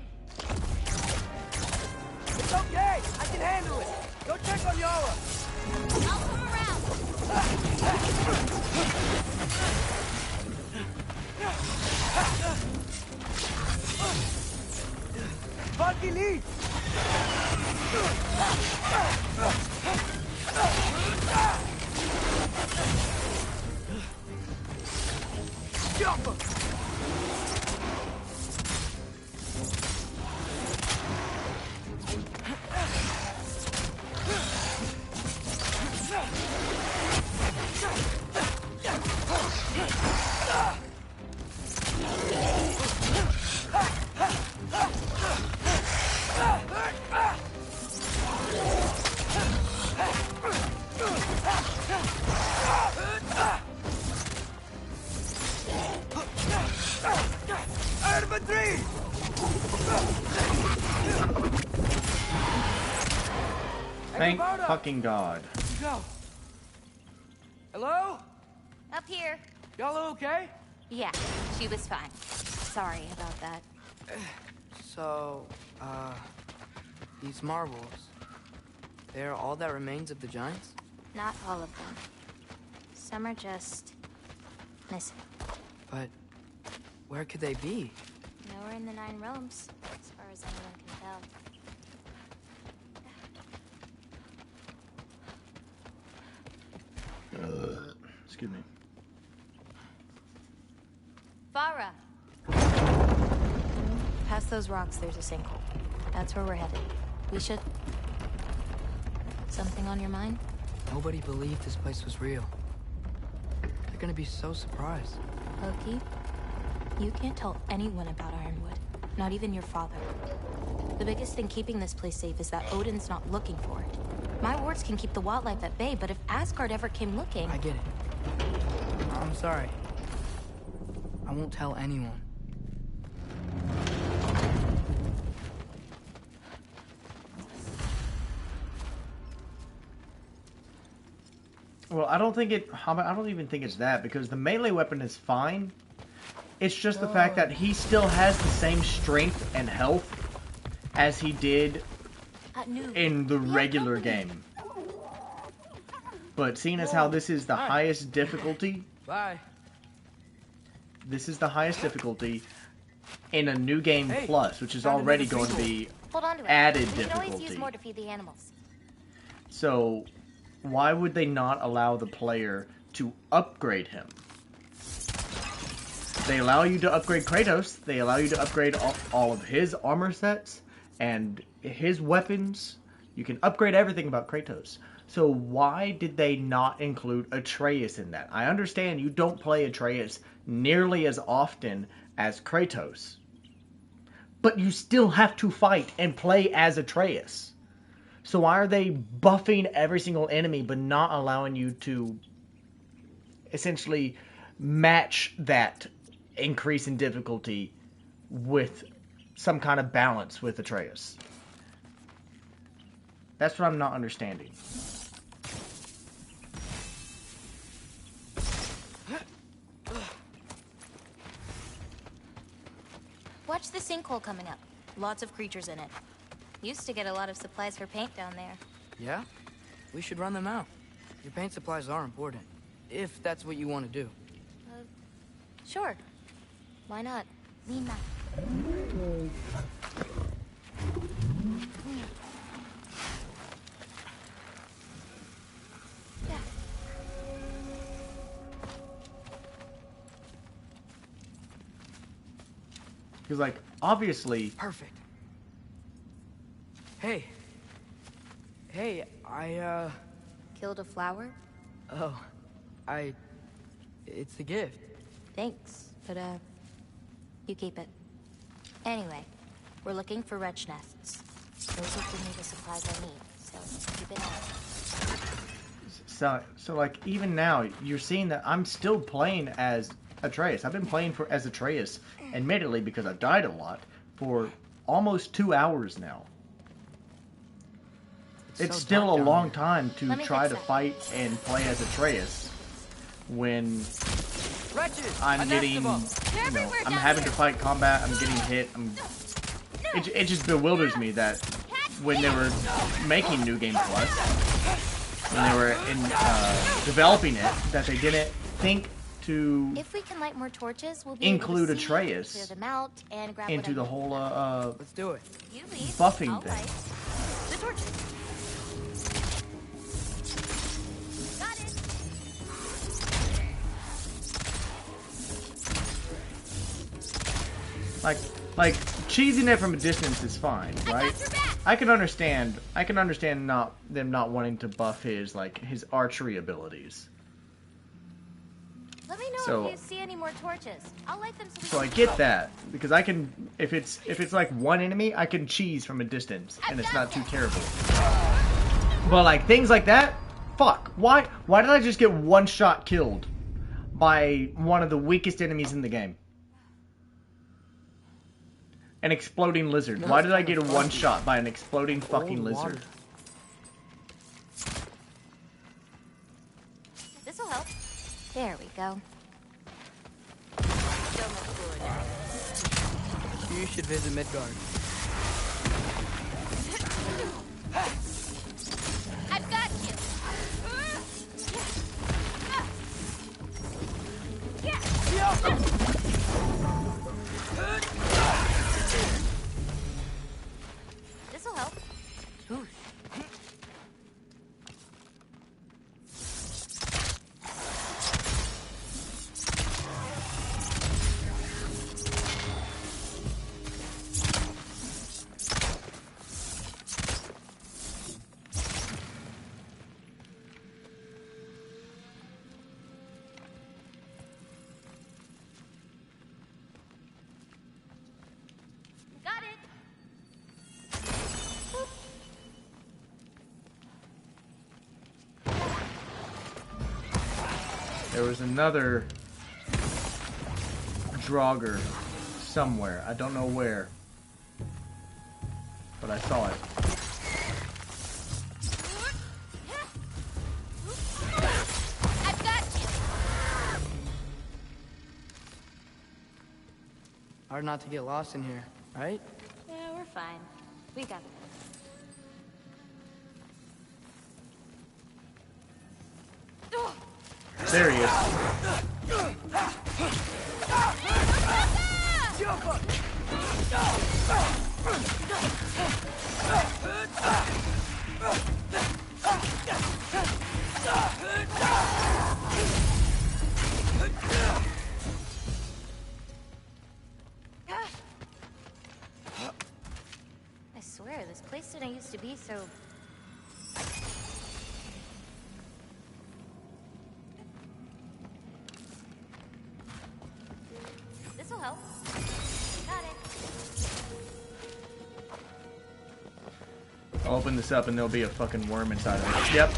It's okay. I can handle it. Go check on Yara. I'll come around. Valky lead. Infantry! Thank fucking God. Go. Hello? Up here. Y'all okay? Yeah, she was fine. Sorry about that. So, these marbles, they're all that remains of the giants? Not all of them. Some are just missing. But where could they be? Nowhere in the 9 realms, as far as anyone can tell. Excuse me. Farah. Past those rocks, there's a sinkhole. That's where we're headed. We should... Something on your mind? Nobody believed this place was real. They're gonna be so surprised. Loki, you can't tell anyone about Ironwood. Not even your father. The biggest thing keeping this place safe is that Odin's not looking for it. My wards can keep the wildlife at bay, but if Asgard ever came looking... I get it. I'm sorry. I won't tell anyone. Well, I don't even think it's that, because the melee weapon is fine. It's just the fact that he still has the same strength and health as he did in the regular game. But seeing as how this is the highest difficulty... Bye. This is the highest difficulty in a new game plus, which is already going to be added difficulty. We can always use more to feed the animals. So, why would they not allow the player to upgrade him? They allow you to upgrade Kratos. They allow you to upgrade all of his armor sets and his weapons. You can upgrade everything about Kratos. So why did they not include Atreus in that? I understand you don't play Atreus nearly as often as Kratos, but you still have to fight and play as Atreus. So why are they buffing every single enemy but not allowing you to essentially match that increase in difficulty with some kind of balance with Atreus? That's what I'm not understanding. Watch the sinkhole coming up. Lots of creatures in it. Used to get a lot of supplies for paint down there. Yeah? We should run them out. Your paint supplies are important. If that's what you want to do. Sure. Why not? Lean back. Yeah. Because, like, obviously... Perfect. Hey. Hey, I, Killed a flower? Oh, it's a gift. Thanks, but, you keep it. Anyway, we're looking for wretch nests. Those will give me the supplies I need, so keep an eye out. So, like, even now, you're seeing that I'm still playing as Atreus. I've been playing as Atreus, admittedly, because I've died a lot, for almost 2 hours now. It's still a long time to try to fight and play as Atreus when I'm getting, you know, I'm having to fight combat, I'm getting hit, it just bewilders me that when they were making New Game Plus, when they were developing it, that they didn't think to if we can light more torches, we'll be include able to Atreus clear them out and grab into the whole let's do it. You leave, buffing I'll thing. light the torches. Got it. Like cheesing it from a distance is fine, right? I can understand them not wanting to buff his archery abilities. Let me know if you see any more torches. I'll light them So I get that, because I can, if it's like one enemy, I can cheese from a distance, and it's not too terrible. But like things like that, fuck. Why did I just get one shot killed by one of the weakest enemies in the game? An exploding lizard. Why did I get a one shot by an exploding fucking lizard? This'll help. There we go. You should visit Midgard. I've got you. This'll help. There was another Draugr somewhere. I don't know where. But I saw it. I've got you. Hard not to get lost in here, right? Yeah, we're fine. We got this. There he is. I swear, this place didn't used to be so... This'll help. Got it. I'll open this up and there'll be a fucking worm inside of it. Yep.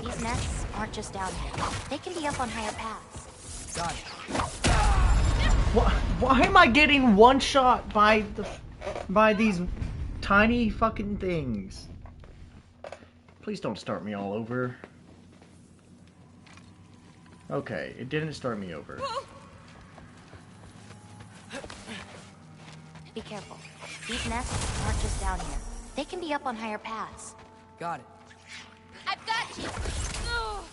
These nests aren't just down here. They can be up on higher paths. Got it. Why am I getting one shot by these tiny fucking things? Please don't start me all over. Okay, it didn't start me over. Be careful. These nests aren't just down here. They can be up on higher paths. Got it. I've got you. Oh,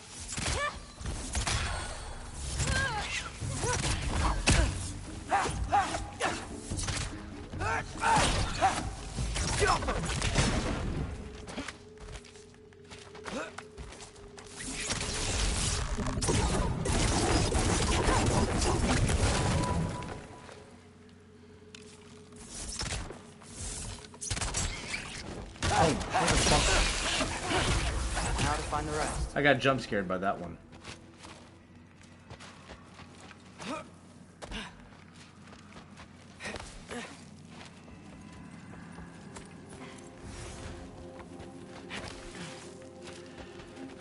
what the fuck? Now to find the rest. I got jump scared by that one.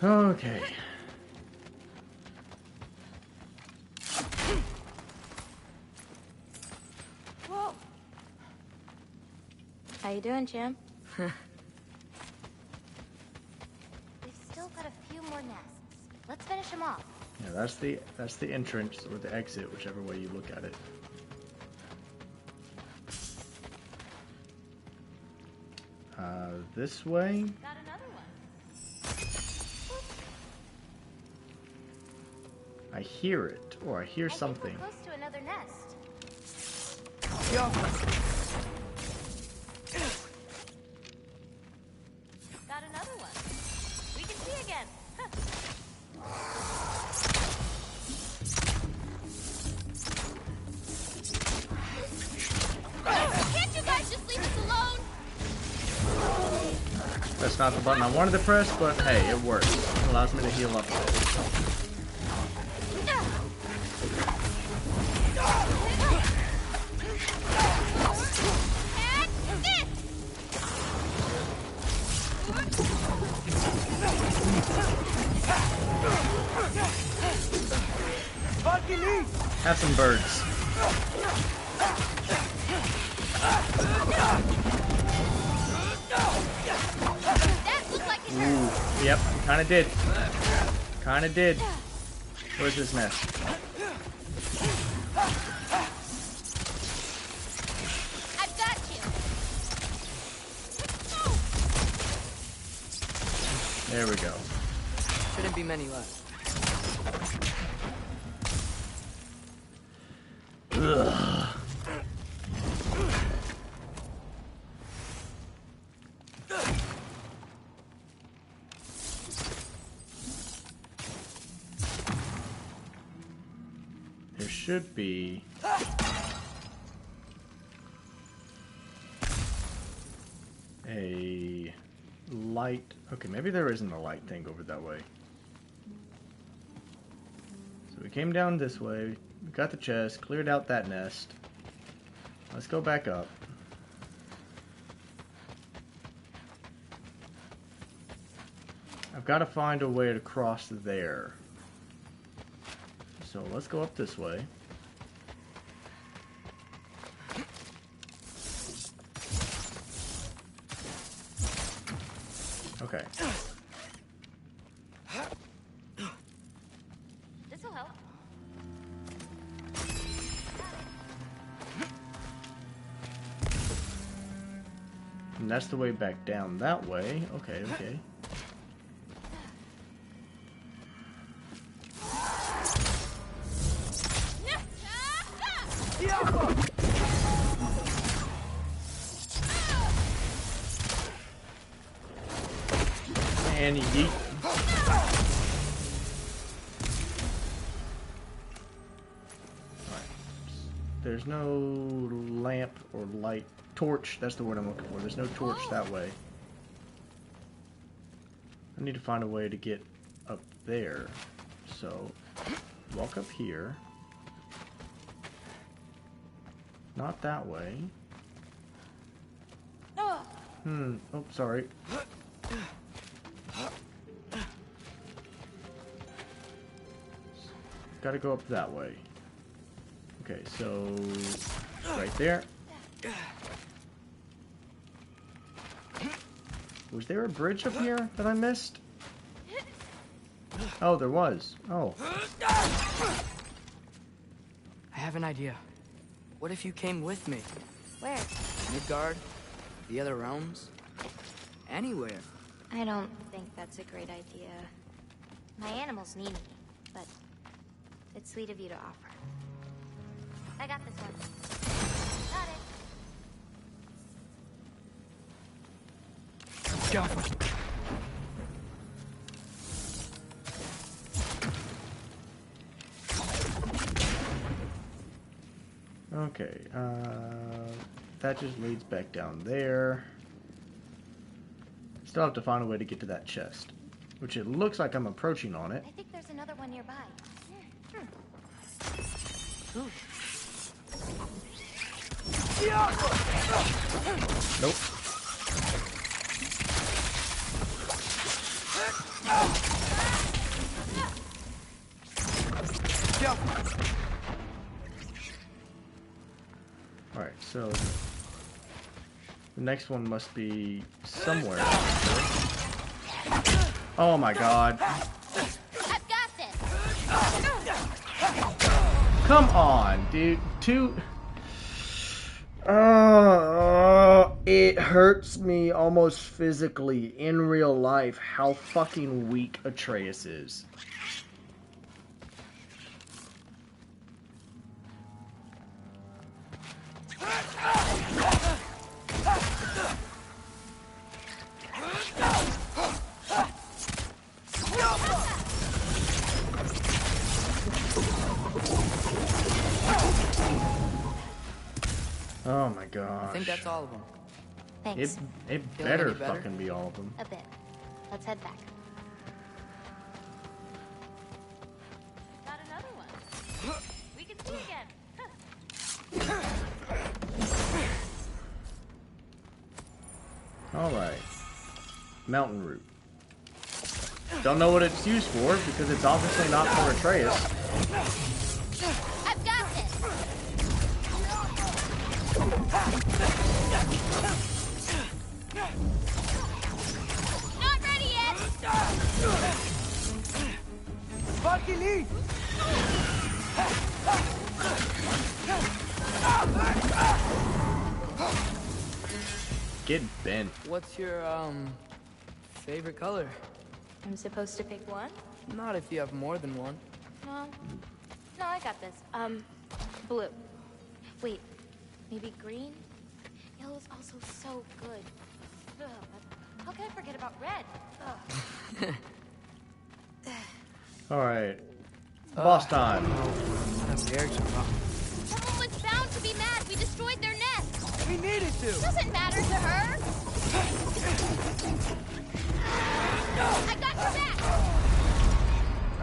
Okay. Whoa. How you doing, champ? We've still got a few more nests. Let's finish them off. Yeah, that's the entrance or the exit, whichever way you look at it. This way. Got another one. I hear it, or I hear something. We're close to another nest. Got another one. We can see again. Can't you guys just leave us alone? That's not the button I wanted to press, but hey, it works. It allows me to heal up a bit. Have some birds. Ooh, yep, kinda did. Kinda did. Where's this nest? I've got you. There we go. Shouldn't be many left. Ugh. There should be a light. Okay, maybe there isn't a light thing over that way. So we came down this way. We got the chest, cleared out that nest. Let's go back up. I've got to find a way to cross there. So let's go up this way. Okay. This'll help. And that's the way back down that way. Okay, okay. And yeet. Alright. There's no lamp or light. Torch, that's the word I'm looking for. There's no torch that way. I need to find a way to get up there. So, walk up here. Not that way. Oh, sorry. Gotta go up that way. Okay, so right there. Was there a bridge up here that I missed? Oh, there was. Oh. I have an idea. What if you came with me? Where? Midgard? The other realms? Anywhere. I don't think that's a great idea. My animals need me, but it's sweet of you to offer. I got this one. Got it. Go. Okay, that just leads back down there. Still have to find a way to get to that chest, which it looks like I'm approaching on it. I think there's another one nearby. Nope. Alright, so the next one must be somewhere. Oh my god. I've got this. Come on, dude. It hurts me almost physically in real life how fucking weak Atreus is. Oh my gosh. I think that's all of them. Thanks. It Feeling better any better? fucking be all of them. A bit. Let's head back. Got another one. We can see again. Alright. Mountain root. Don't know what it's used for because it's obviously not for Atreus. I've got this. Not ready yet. Sparky Lee! Get bent. What's your, favorite color? I'm supposed to pick one? Not if you have more than one. No. No, I got this. Blue. Wait, maybe green? Yellow's also so good. Ugh, but how can I forget about red? Ugh. Alright. Boss time. Someone was bound to be mad. We destroyed their nest. We needed to. Doesn't matter to her.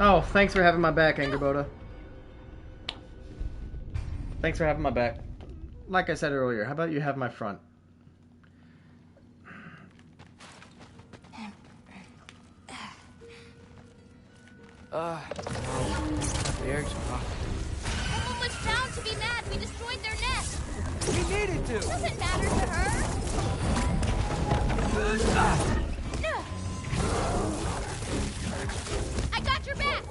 Oh, thanks for having my back, Angerboda. Thanks for having my back. Like I said earlier, how about you have my front? Eric's rock. Someone was bound to be mad. We destroyed their nest. We needed to. Doesn't matter to her. I got your back.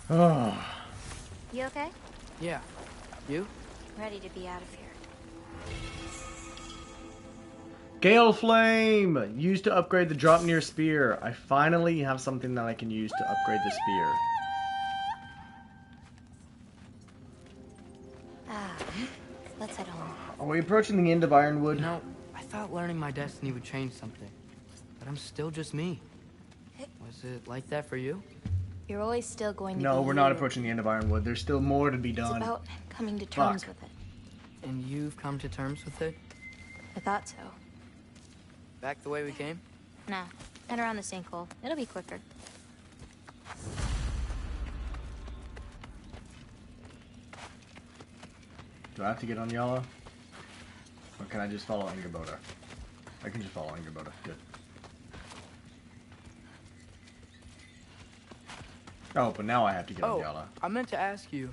Oh. You okay? Yeah. You? Ready to be out of here. Gale Flame! Used to upgrade the Dropnir Spear. I finally have something that I can use to upgrade the spear. Let's head home. Are we approaching the end of Ironwood? You know, I thought learning my destiny would change something. But I'm still just me. Was it like that for you? You're always still going to be No, we're not you. approaching the end of Ironwood. There's still more to be It's done. about coming to terms Fuck. with it. And you've come to terms with it? I thought so. Back the way we came? Nah, head around the sinkhole. It'll be quicker. Do I have to get on Yala? Or can I just follow Angerboda? I can just follow Angerboda. Good. Oh, but now I have to get on Yala. I meant to ask you.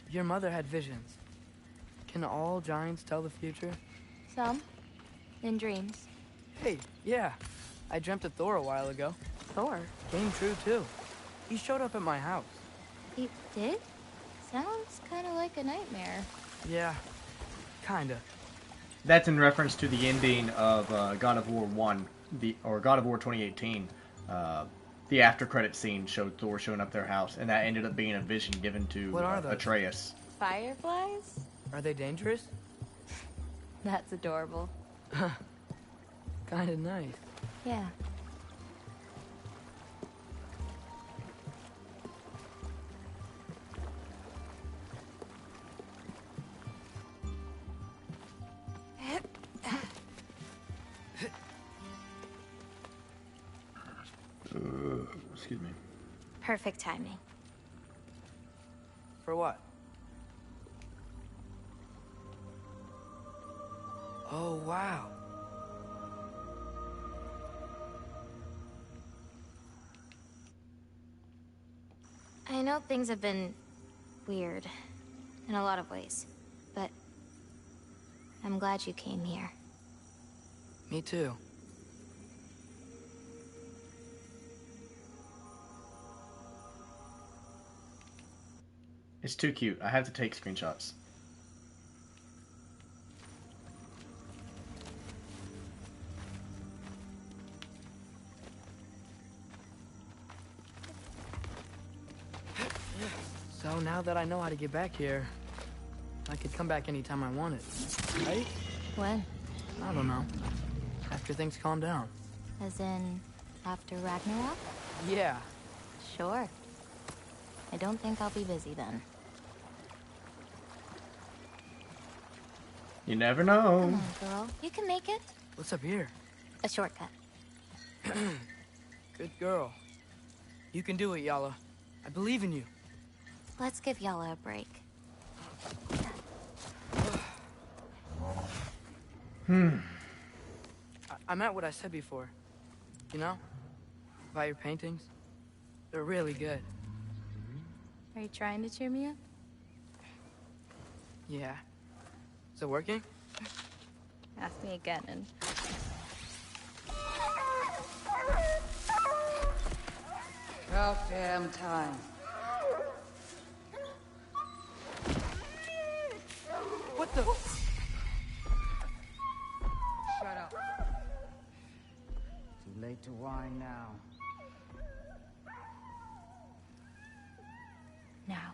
Your mother had visions. Can all giants tell the future? Some. In dreams. Hey, yeah. I dreamt of Thor a while ago. Thor? Came true, too. He showed up at my house. He did? Sounds kind of like a nightmare. Yeah, kinda. That's in reference to the ending of God of War 1, or God of War 2018. The after credit scene showed Thor showing up their house, and that ended up being a vision given to What are those? Atreus. Fireflies? Are they dangerous? That's adorable. Kinda nice. Yeah. Excuse me. Perfect timing. For what? Oh, wow. I know things have been weird in a lot of ways, but I'm glad you came here. Me too. It's too cute. I have to take screenshots. So now that I know how to get back here, I could come back anytime I wanted, right? When? I don't know. After things calm down. As in, after Ragnarok? Yeah. Sure. I don't think I'll be busy then. You never know. Come on, girl. You can make it. What's up here? A shortcut. Good girl. You can do it, Yala. I believe in you. Let's give Yala a break. I meant what I said before. You know? About your paintings. They're really good. Are you trying to cheer me up? Yeah. Is it working? Ask me again and... About damn time. What the? Shut up. Too late to whine now. Now.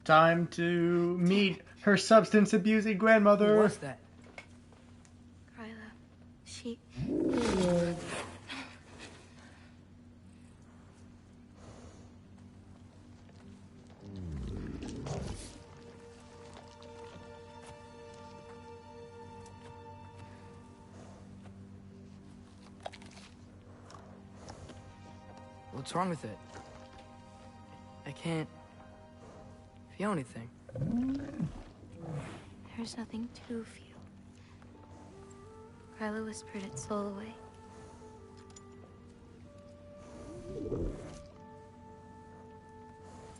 Time to meet her substance abusing grandmother. Who was that? Gryla. She... What's wrong with it? I can't feel anything. There's nothing to feel. Gryla whispered its soul away.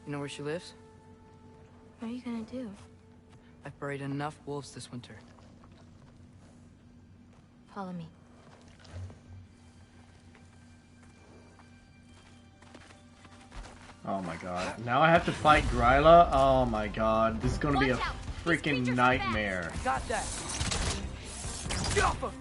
You know where she lives? What are you gonna do? I've buried enough wolves this winter. Follow me. Oh my god. Now I have to fight Gryla? Oh my god. This is gonna be a freaking nightmare. Got that. Stop him!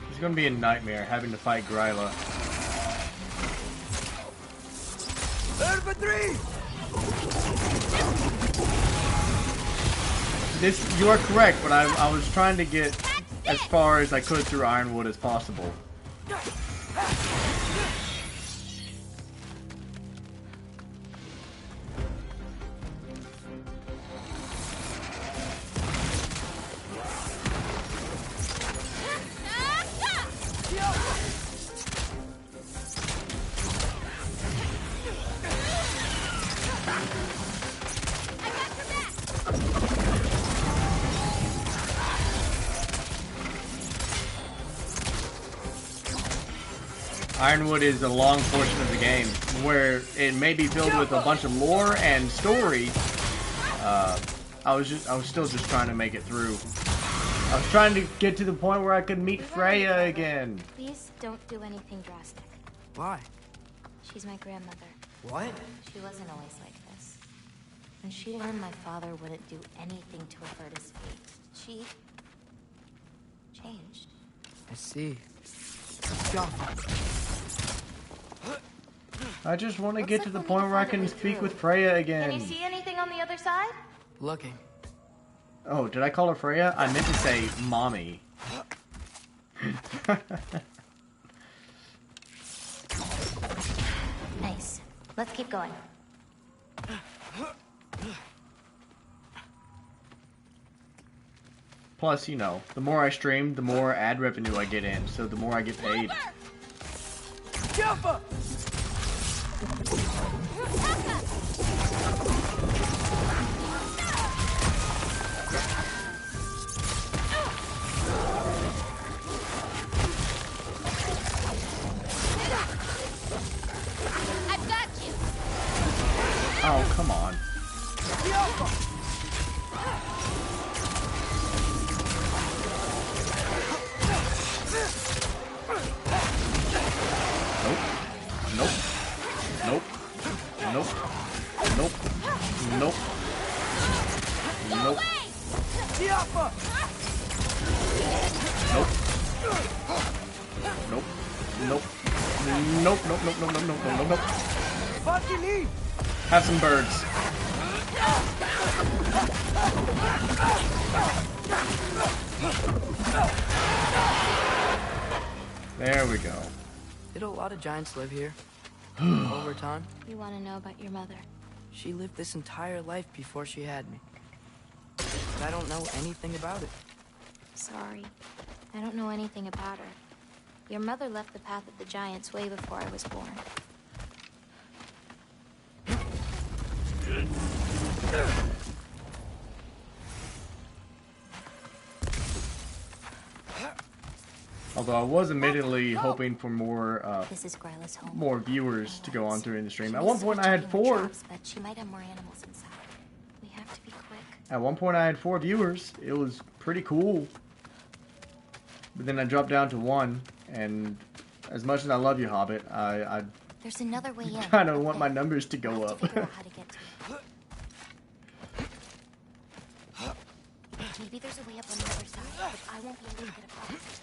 It's gonna be a nightmare having to fight Gryla. This, you are correct, but I was trying to get as far as I could through Ironwood as possible. Ironwood is a long portion of the game where it may be filled with a bunch of lore and story. I was still just trying to make it through. I was trying to get to the point where I could meet Freya again. Please don't do anything drastic. Why? She's my grandmother. What? She wasn't always like this. When she learned my father wouldn't do anything to avert his fate, she changed. I see. I just want to get to the point where I can speak with Freya again. Can you see anything on the other side? Looking. Oh, did I call her Freya? I meant to say mommy. Nice. Let's keep going. Plus, you know, the more I stream, the more ad revenue I get in, so the more I get paid. Jumper! I've got you. Oh, come on. Nope. Nope. Nope. Nope. Nope. Nope. Nope. Nope. Nope. Nope. Nope. Nope. Nope. Nope. Nope. Nope. Nope. Nope. Have some birds. There we go. Did a lot of giants live here? Over time? You want to know about your mother? She lived this entire life before she had me. But I don't know anything about it. Sorry. I don't know anything about her. Your mother left the path of the giants way before I was born. Although I was admittedly hoping for This is Gryla's home. more viewers to go on during the stream. She At may one still point be I had checking her 4. traps, but she might have more animals inside. We have to be quick. At one point I had 4 viewers. It was pretty cool. But then I dropped down to 1, and as much as I love you, Hobbit, I There's another way in. kind of want my numbers to go up. Figure out how to get to it. Maybe there's a way up on the other side, but I won't be able to get across.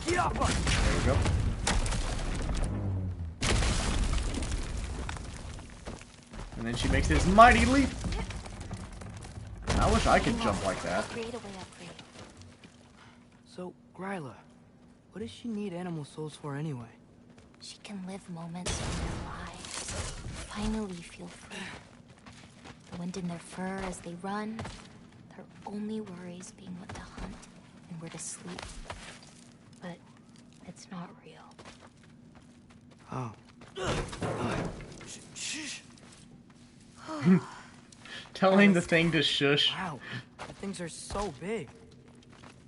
Get up! There we go. And then she makes this mighty leap. I wish I could jump like that. Create a way up for you. So, Gryla, what does she need animal souls for anyway? She can live moments in their lives. Finally feel free. The wind in their fur as they run. Their only worries being what to hunt and where to sleep. But it's not real. Oh. Telling the thing to shush. Wow, the things are so big.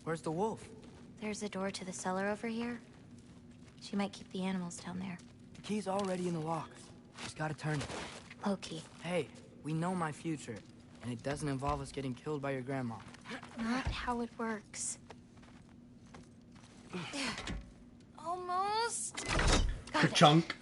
Where's the wolf? There's a door to the cellar over here. She might keep the animals down there. The key's already in the lock. Just gotta turn it. Loki. Hey, we know my future, and it doesn't involve us getting killed by your grandma. Not how it works. Almost. Chunk.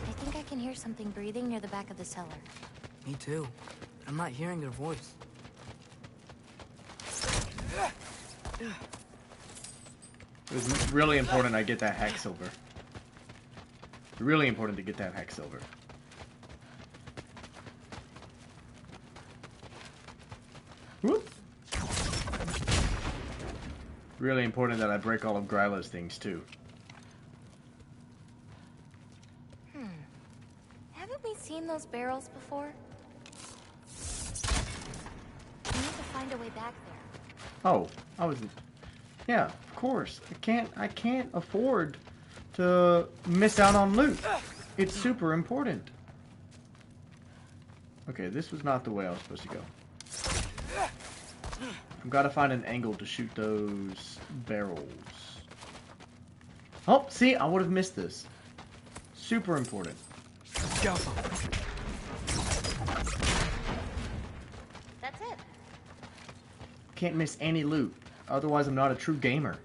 I think I can hear something breathing near the back of the cellar. Me too. I'm not hearing their voice. It's really important I get that hex silver. Really important to get that hex silver. Whoop. Really important that I break all of Gryla's things too. Haven't we seen those barrels before? We need to find a way back there. Oh, I was. Yeah, of course. I can't afford to miss out on loot. It's super important. Okay, this was not the way I was supposed to go. I've got to find an angle to shoot those barrels. Oh, see, I would have missed this. Super important. Go. That's it. Can't miss any loot. Otherwise, I'm not a true gamer.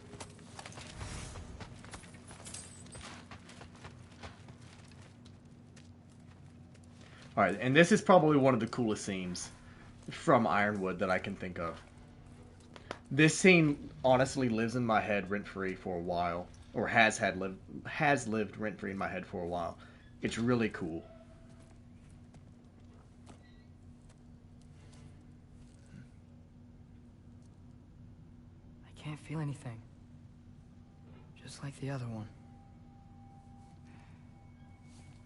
Alright, and this is probably one of the coolest scenes from Ironwood that I can think of. This scene honestly lives in my head rent-free for a while. Or has lived rent-free in my head for a while. It's really cool. I can't feel anything. Just like the other one.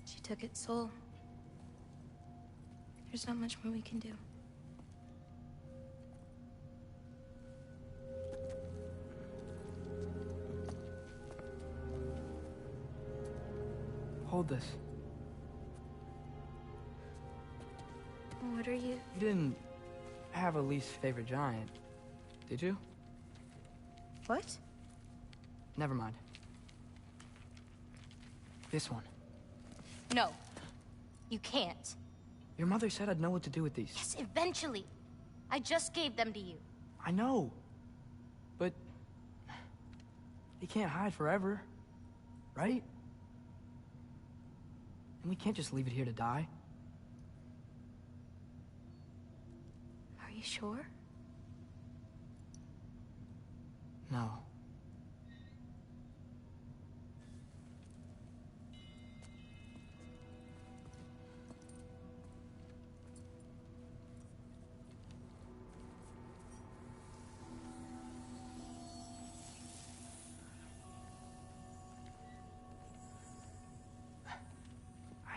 She took its soul. There's not much more we can do. Hold this. What are you? You didn't have a least favorite giant, did you? What? Never mind. This one. No. You can't. Your mother said I'd know what to do with these. Yes, eventually. I just gave them to you. I know. But... he can't hide forever. Right? And we can't just leave it here to die. Are you sure? No.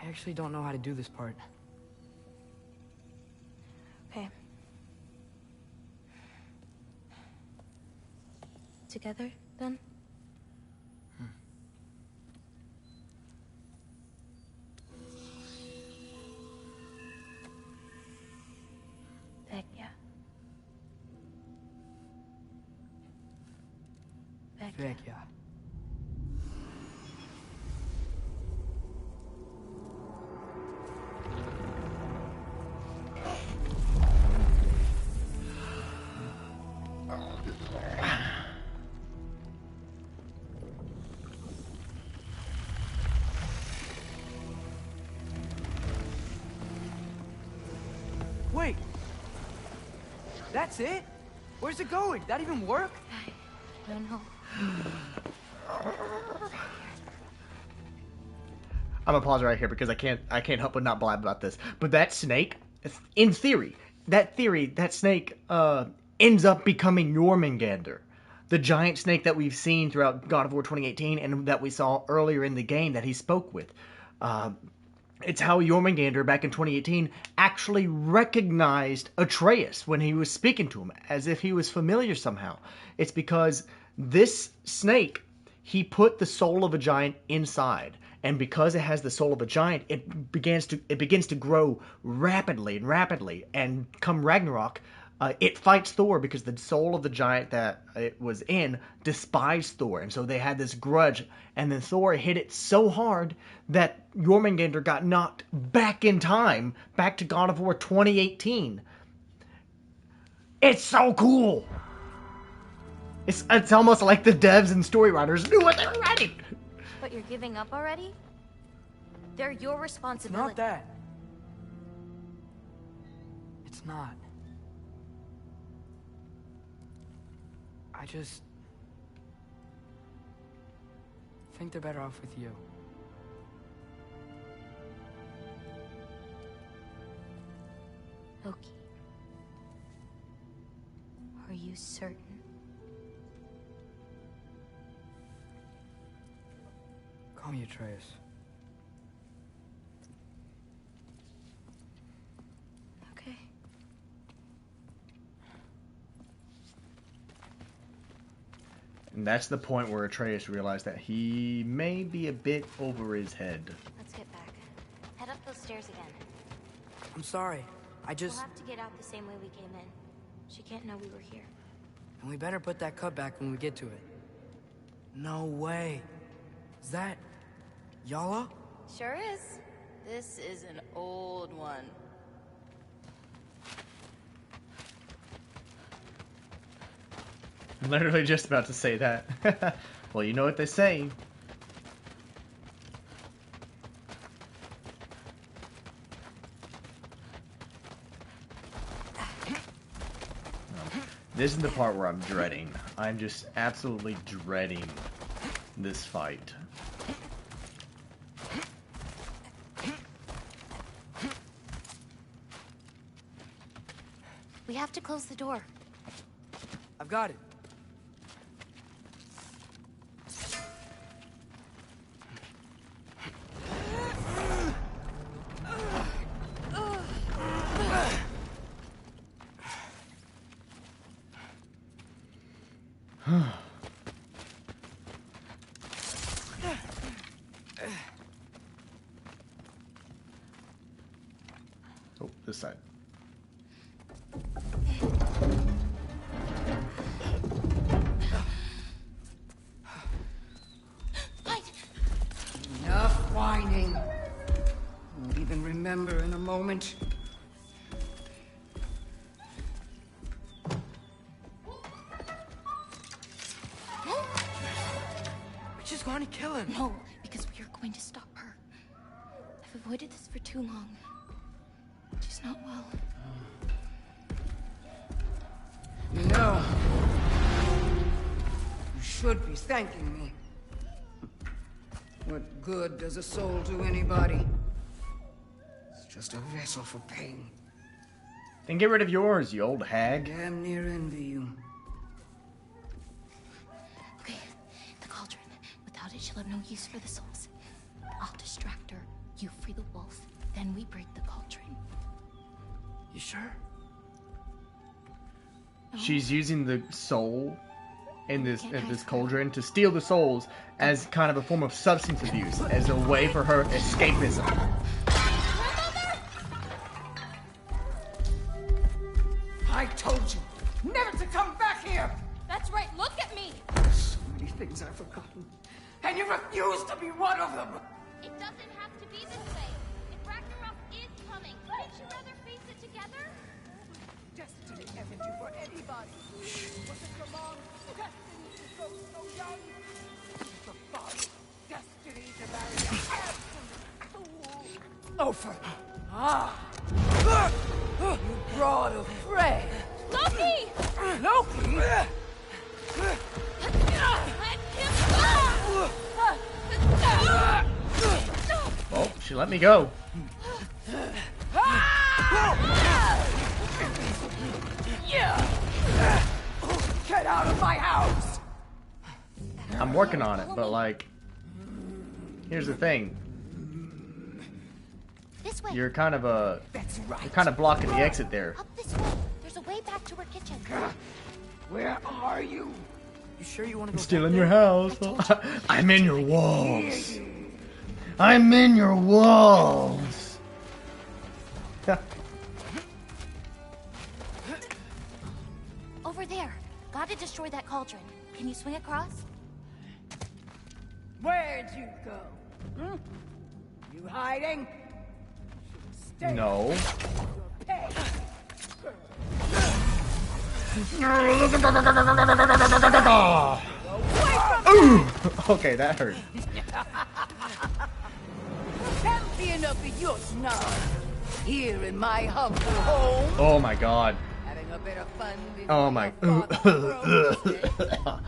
I actually don't know how to do this part. Okay. Together, then? Vecchia. Vecchia. Wait! That's it? Where's it going? That even work? I don't know. I'm gonna pause right here because I can't help but not blab about this. But that snake, in theory, that snake ends up becoming Jormungandr, the giant snake that we've seen throughout God of War 2018 and that we saw earlier in the game that he spoke with. It's how Jormungandr back in 2018 actually recognized Atreus when he was speaking to him, as if he was familiar somehow. It's because this snake, he put the soul of a giant inside, and because it has the soul of a giant, it begins to grow rapidly, and come Ragnarok, it fights Thor because the soul of the giant that it was in despised Thor, and so they had this grudge, and then Thor hit it so hard that Jormungandr got knocked back in time, back to God of War 2018. It's so cool! It's almost like the devs and story writers knew what they were writing! But you're giving up already? They're your responsibility. Not that. It's not. I just think they're better off with you. Loki. Are you certain? Call me Atreus. Okay. And that's the point where Atreus realized that he may be a bit over his head. Let's get back. Head up those stairs again. I'm sorry. We'll have to get out the same way we came in. She can't know we were here. And we better put that cut back when we get to it. No way. Is that... Yala? Sure is. This is an old one. I'm literally just about to say that. Well, you know what they say. This is the part where I'm dreading. I'm just absolutely dreading this fight. We have to close the door. I've got it. Oh, this side. Enough whining. Won't even remember in a moment. We're just going to kill him. No, because we are going to stop her. I've avoided this for too long. She's not well. You know, you should be thanking me. What good does a soul do anybody? It's just a vessel for pain. Then get rid of yours, you old hag. Damn near envy you. Okay, the cauldron. Without it, she'll have no use for the souls. I'll distract her. You free the wolf, then we break the cauldron. You sure? She's using the soul in this cauldron to steal the souls as kind of a form of substance abuse, as a way for her escapism. I told you never to come back here! That's right, look at me! So many things I've forgotten, and you refuse to be one of them! It doesn't have to be this way. If Ragnarok is coming, wouldn't you rather face it together? Destiny hasn't you for anybody. Was it your mom? Destiny to grow so young? The father, destiny to marry an absolute fool. Loafer. You brought a friend. Loki! Loki? Oh, she let me go. Get out of my house! I'm working on it, but like, here's the thing. This way. You're kind of That's right. you're kind of blocking the exit there. Up this way. There's a way back to our kitchen. Where are you? You sure you want to go Still back in there? your house. I'm in your walls. I'm in your walls. Over there. Gotta destroy that cauldron. Can you swing across? Where'd you go? Hmm? You hiding? Stay. No. Pay. Ooh. Okay, that hurt. Champion of the Yosnar, here in my humble home. Oh my god. Having a bit of fun with Oh my. your father, bro.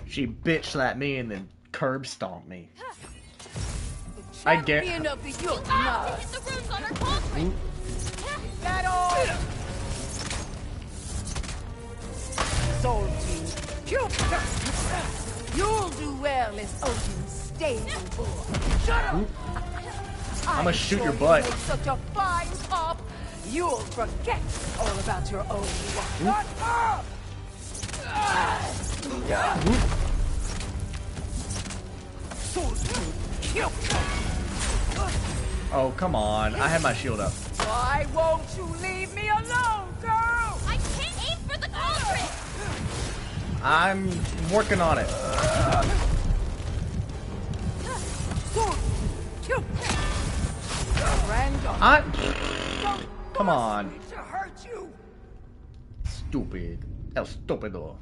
She bitch slapped me and then curb stomped me. I dare. Champion of the Hit the Yosnar. rooms on our cauldron. Is that all? Soul Team, Cupid. You'll do well as Odin's stable boy. Shut up! I'ma shoot your butt. You make such a fine top, you'll forget all about your own life. Shut up! Soul Team, Cupid. Oh, come on. I had my shield up. Why won't you leave me alone, girl? I can't aim for the cauldron. I'm working on it. Come on. To hurt you. Stupid. El stupido.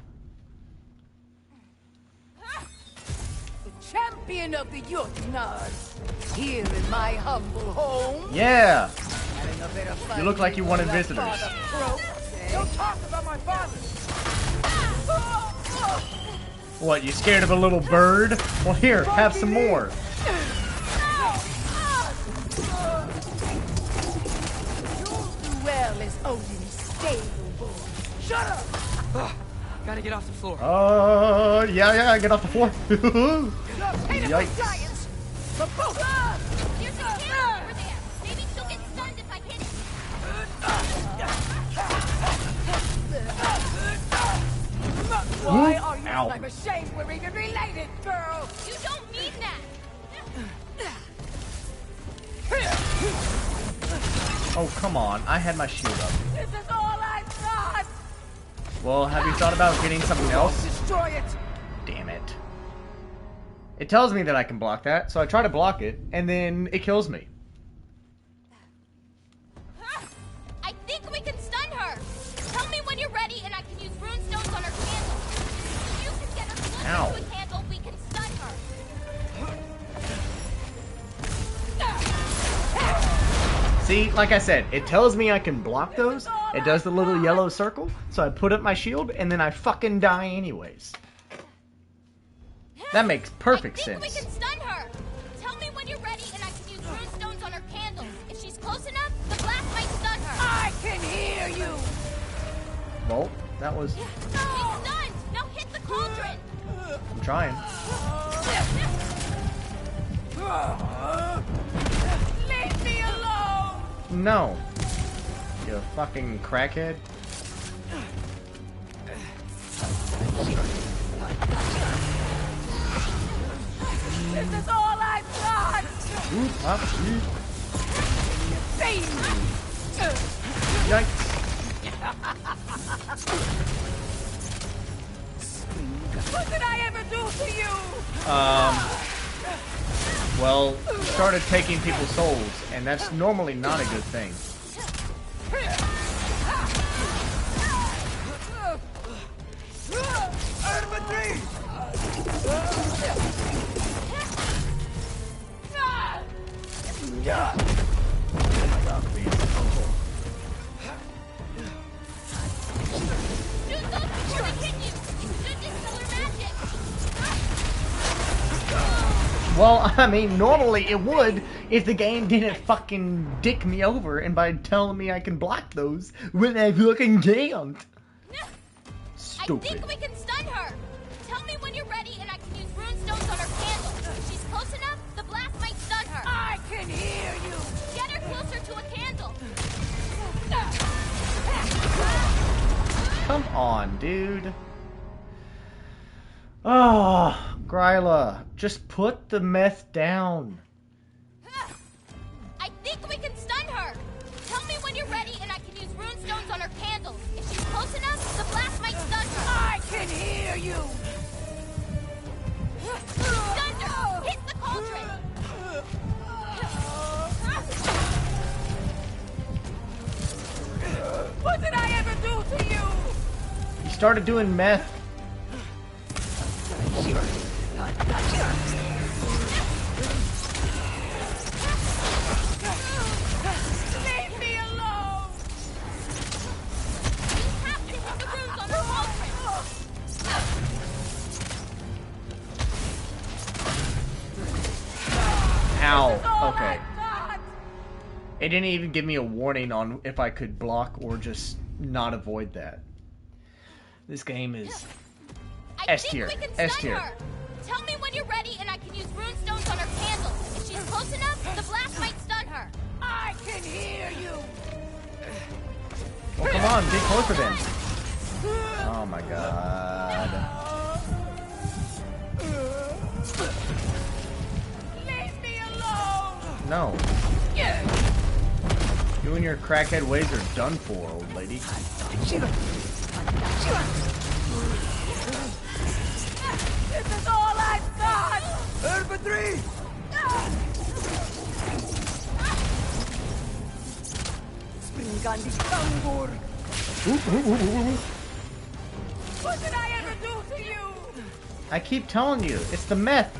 The champion of the Yotnars, here in my humble home. Yeah. Having a bit of fun You look like you with wanted that visitors. father croak, eh? Don't talk about my father. What, you scared of a little bird? Well, here, have some more. You'll do well as Odin's stable boy. Shut up! Gotta get off the floor. Yeah, get off the floor. Yikes. Giants! The both! There's a candle over there. Maybe she'll get stunned if I hit it. Why are you Ow. like ashamed we're even related, girl? You don't mean that. Oh, come on. I had my shield up. This is all I've got! Well, have you thought about getting something else? Destroy it! Damn it. It tells me that I can block that, so I try to block it, and then it kills me. I think we can stun her. Tell me when you're ready, and I can use rune stones on her candle. If you can get her closer Ow. to a candle, we can stun her. See, like I said, it tells me I can block those. It does the little yellow circle, so I put up my shield, and then I fucking die anyways. That makes perfect I think sense. we can stun her. Tell me when you're ready, and I can use rune stones on her candles. If she's close enough, the blast might stun her. I can hear you! Well, that was... She's stunned. Now hit the cauldron. I'm trying. No. You fucking crackhead. This is all I've got! Yikes. What did I ever do to you? Well, started taking people's souls, and that's normally not a good thing. Well, I mean, normally it would if the game didn't fucking dick me over and by telling me I can block those when I fucking can't. Stupid. I think we can stun her. Tell me when you're ready and I can use rune stones on her candle. If she's close enough, the blast might stun her. I can hear you. Get her closer to a candle. Come on, dude. Oh, Gryla, just put the meth down. I think we can stun her. Tell me when you're ready and I can use rune stones on her candles. If she's close enough, the blast might stun her. I can hear you. Thunder! Hit the cauldron! What did I ever do to you? He started doing meth. Leave me alone! You have to hit the runes on her cauldron! Ow. Okay. It didn't even give me a warning on if I could block or just not avoid that. This game is S tier. S tier. Tell me when you're ready and I can use rune stones on her candle. If she's close enough, the blast might stun her. I can hear you. Well, come on, get closer then. Oh my god. Leave me alone. No. You and your crackhead ways are done for, old lady. This is all I've got. Herbatry! Springandi Kambur. What did I ever do to you? I keep telling you, it's the meth.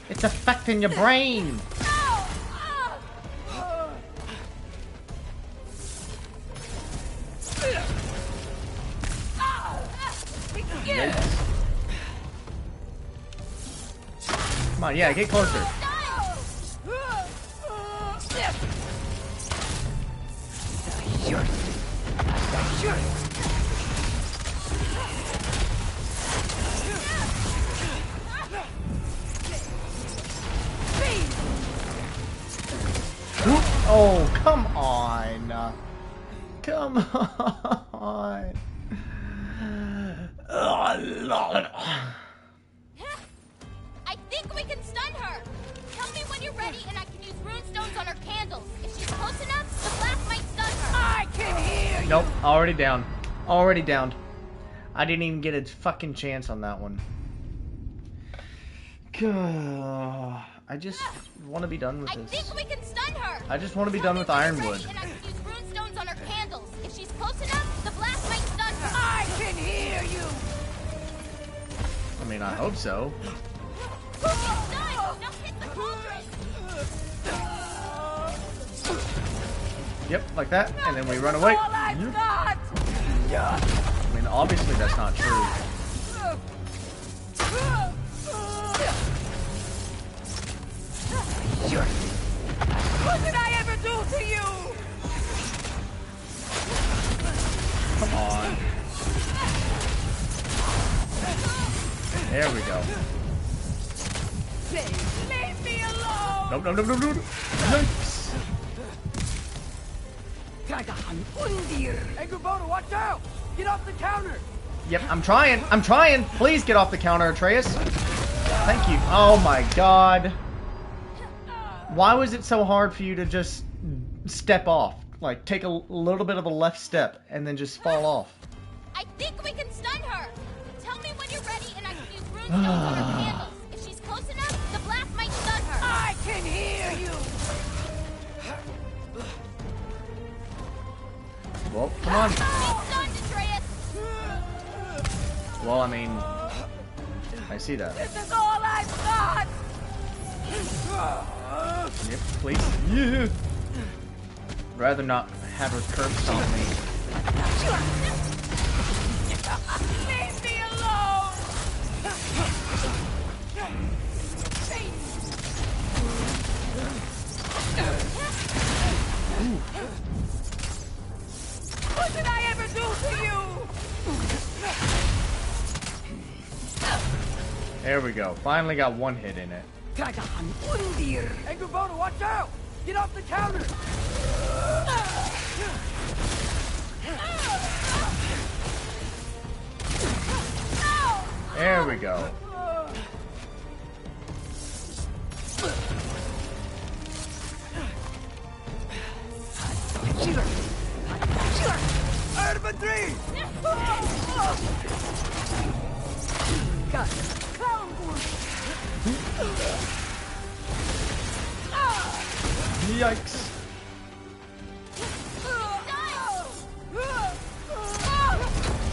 It's affecting your brain. Come on, yeah, get closer. Oh, come on. Come on. I think we can stun her. Tell me when you're ready and I can use rune stones on her candles. If she's close enough, the blast might stun her. I can hear you. Nope, already down. Already downed. I didn't even get a fucking chance on that one. I just want to be done with I this. think we can stun her. I just want to be done with Ironwood. And I can use rune stones on her candles. If she's close enough, the blast might stun her. I can hear you. I mean, I hope so. It's done. Now hit the cauldron. Yep, like that, and then we run away. All I've got. I mean, obviously that's not true. What did I ever do to you? Come on. There we go. Leave me alone. Nope, nope, nope, nope, nope. Yikes. Hey, Kubota, watch out! Get off the counter! Yep, I'm trying. I'm trying. Please get off the counter, Atreus. Thank you. Oh my god. Why was it so hard for you to just step off? Like, take a little bit of a left step and then just fall off. I think we can stun her. Tell me when you're ready and I can use runestones on her candles. If she's close enough, the blast might stun her. I can hear you! Well, come on. She's stunned, Atreus. Well, I mean, I see that. This is all I've got! Yep, please. Yeah. Rather not have her curb stomp me. Leave me alone! What did I ever do to you? There we go. Finally got one hit in it. Hey, Kubota, watch out! Get off the counter! There we go. Urban 3! Got clown wood! Yikes.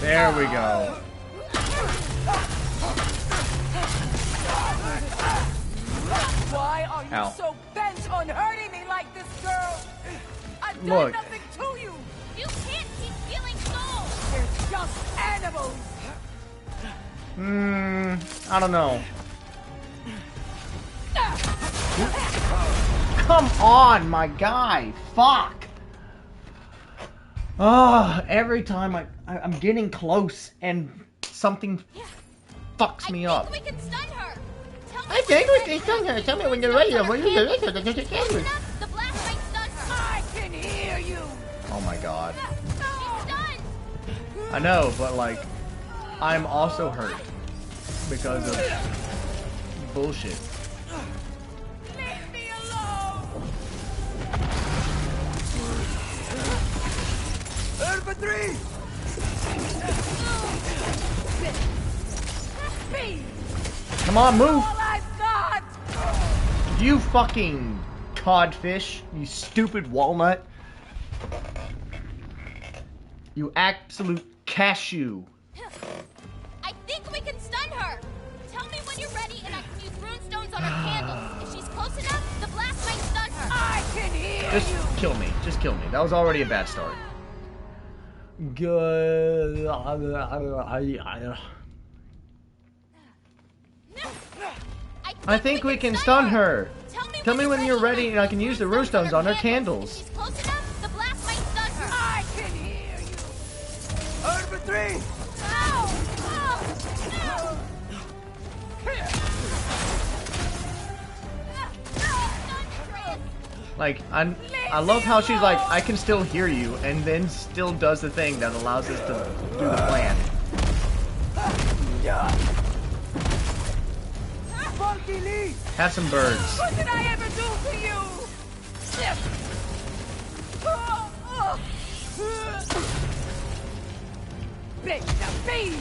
There we go. Why are you Ow. so bent on hurting me like this, girl? I've done Look. nothing to you! You can't keep stealing souls. They're just animals! I don't know. Come on, my guy. Fuck. Every time I'm getting close and something fucks me up. We can stun her. I think we can stun her. Tell me when you're ready. When you're ready. The blast might stun her. I can hear you! Oh my god. She's stunned. I know, but like, I'm also hurt because of bullshit. Leave me alone! Urban 3! Speed! Come on, move! All I've got! You fucking codfish, you stupid walnut. You absolute cashew. I think we can stun her. Tell me when you're ready and I can use runestones on her candles. If she's close enough, the blast might stun her. I can hear Just you! kill me. Just kill me. That was already a bad start. Good. I think we can stun her. Tell me when you're ready and I can use the runestones on her candles. If she's close enough, the blast might stun her. I can hear you! Urban 3! Like, I love how she's like, I can still hear you, and then still does the thing that allows us to do the plan. Funky Lee! Have some birds. What did I ever do to you? Big the bee!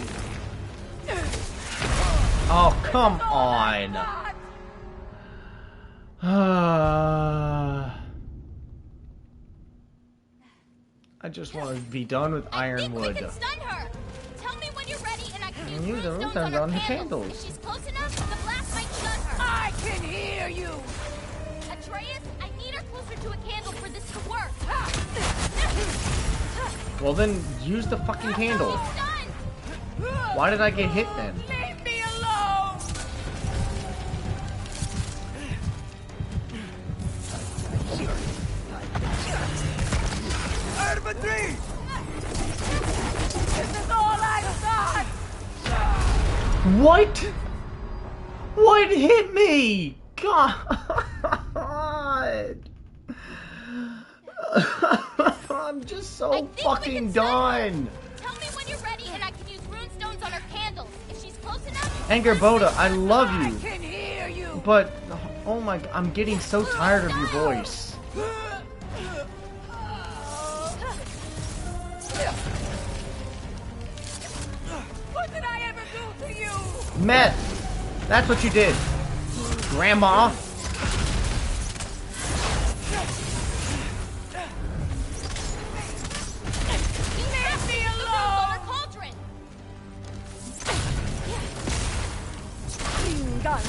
Oh, come on. I just want to be done with Ironwood. We can stun her. Tell me when you're ready and I can use the runestones runestones on her If candles. She's close enough, the blast might stun her. I can hear you! Atreus, I need her closer to a candle for this to work. Well then, use the fucking candle. Why did I get hit then? Leave me alone! Urban 3! This is all I've got! What? What hit me? God. I'm I'm just so fucking done. Tell me when you're ready, and I can use rune stones on her candles. If she's close enough. Anger Boda, I love you. I can hear you. But oh my, I'm getting so tired of your voice. What did I ever do to you? Meth. That's what you did, Grandma. Leave me alone. Cauldron. Gun.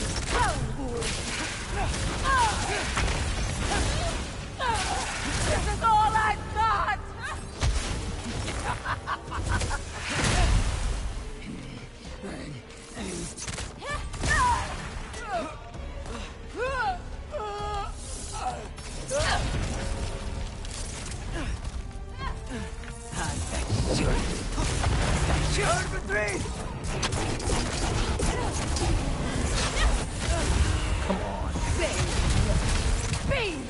This is all I've got. Come on. Bing.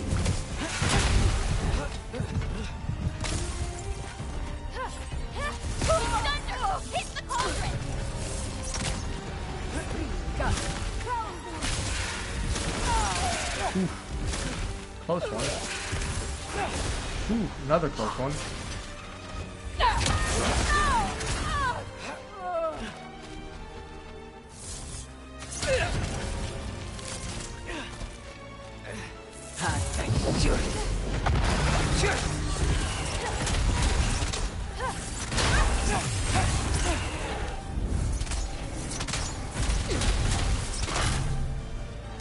Thunder! Hit the cauldron! Close one. Ooh, another close one.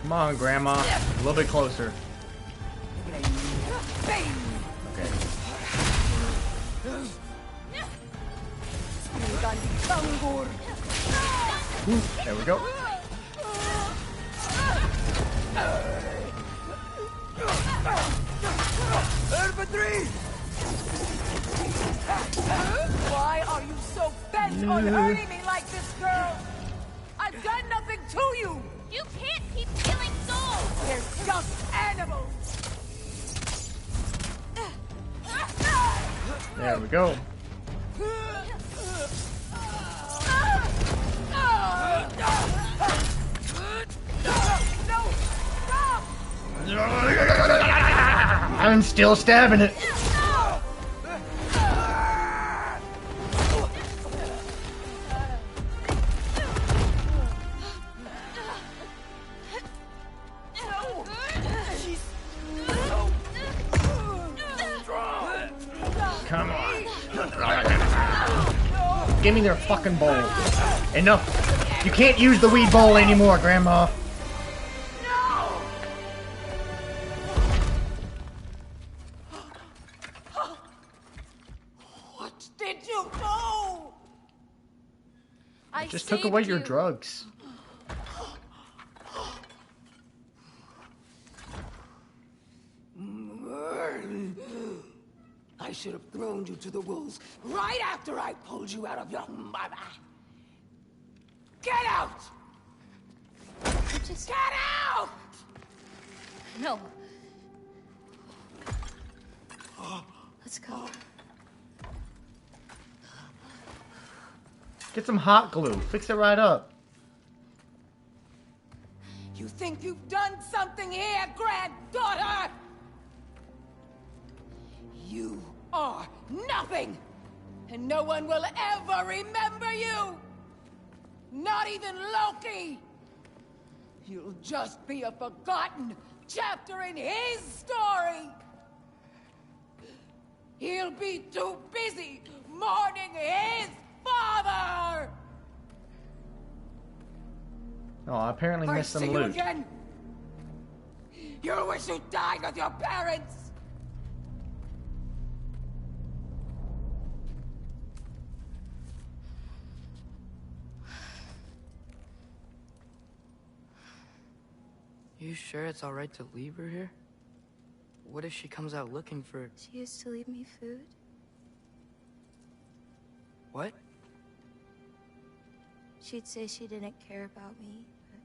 Come on, Grandma. A little bit closer. Okay. Ooh, there we go. Why are you so bent on hurting me like this, girl? I've done nothing to you. You can't keep stealing souls! They're just animals. There we go. I'm still stabbing it. Come on. Give me their fucking bowl. Enough. You can't use the weed bowl anymore, Grandma. What did you do? I Just took away your saved you. drugs. I should have thrown you to the wolves right after I pulled you out of your mother. Get out! Just Get out! no. Let's go. Get some hot glue. Fix it right up. You think you've done something here, granddaughter? You are nothing! And no one will ever remember you! Not even Loki! You'll just be a forgotten chapter in his story! He'll be too busy mourning his father! Oh, I apparently I missed some see you loot. again! You wish you died with your parents! You sure it's alright to leave her here? What if she comes out looking for... She used to leave me food. What? She'd say she didn't care about me, but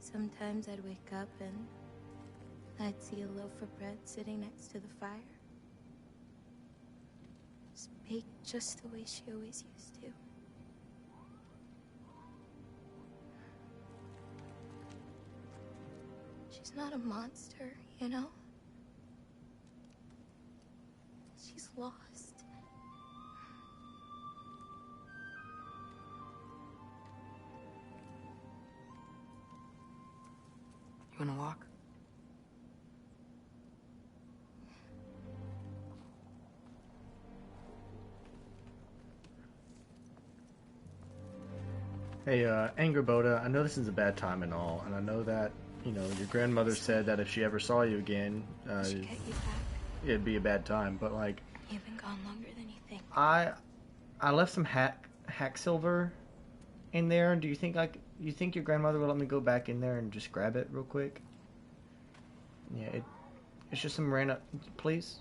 sometimes I'd wake up and I'd see a loaf of bread sitting next to the fire. bake just the way she always used to. She's not a monster, you know? She's lost. You wanna walk? Hey, Anger Boda, I know this is a bad time and all, and I know that, you know, your grandmother said that if she ever saw you again, She get you back. it'd be a bad time, but, like, You've been gone longer than you think. I left some hack silver in there. Do you think you think your grandmother will let me go back in there and just grab it real quick? Yeah, it's just some random. Please,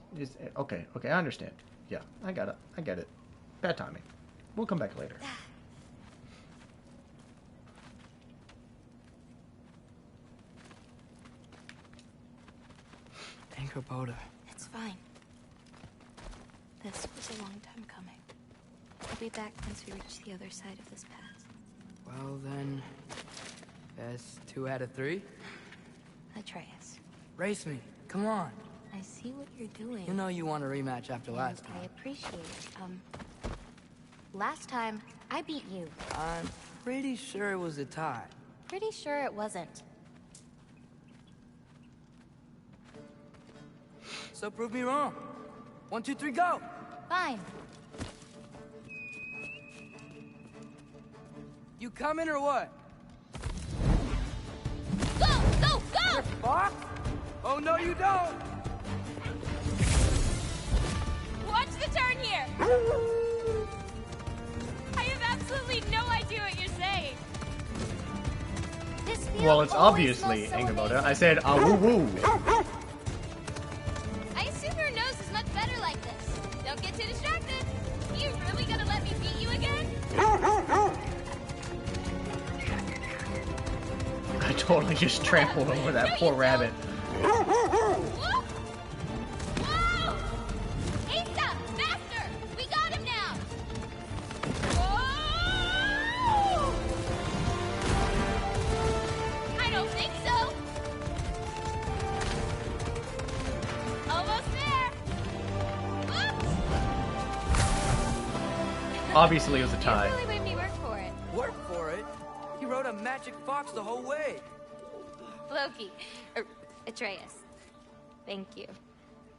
okay, I understand. Yeah, I got it. I get it. Bad timing. We'll come back later. Anchor Boda. It's fine. This was a long time coming. We'll be back once we reach the other side of this path. Well then, that's 2 out of 3. Atreus. Race me. Come on. I see what you're doing. You know you want a rematch after last time. I appreciate it. Last time, I beat you. I'm pretty sure it was a tie. Pretty sure it wasn't. So prove me wrong. 1, 2, 3, go! Fine. You coming or what? Go! Go! Go! Fuck! Oh, no, you don't! Watch the turn here! I have absolutely no idea what you're saying. This Well, it's always obviously smells so Anger Boda. amazing. I said, ah, woo woo. I assume your nose is much better like this. Don't get too distracted. You really gonna let me beat you again? I totally just trampled over that poor rabbit. Whoa! Asa! Faster! We got him now! Whoa! I don't think so. Almost there. Whoops! Obviously, it was a You tie. really made me work for it. Work for it? He rode a magic fox the whole way. Loki. Atreus. Thank you.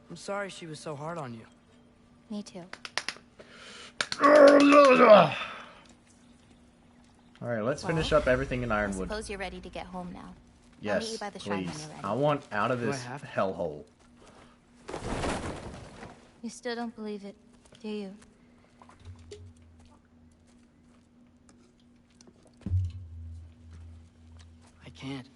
I'm sorry she was so hard on you. Me too. All right, let's finish up everything in I Ironwood. suppose you're ready to get home now. I'll meet you Yes, by the shrine when please. you're ready. I want out of Do I this have to? hellhole. You still don't believe it, do you? I can't.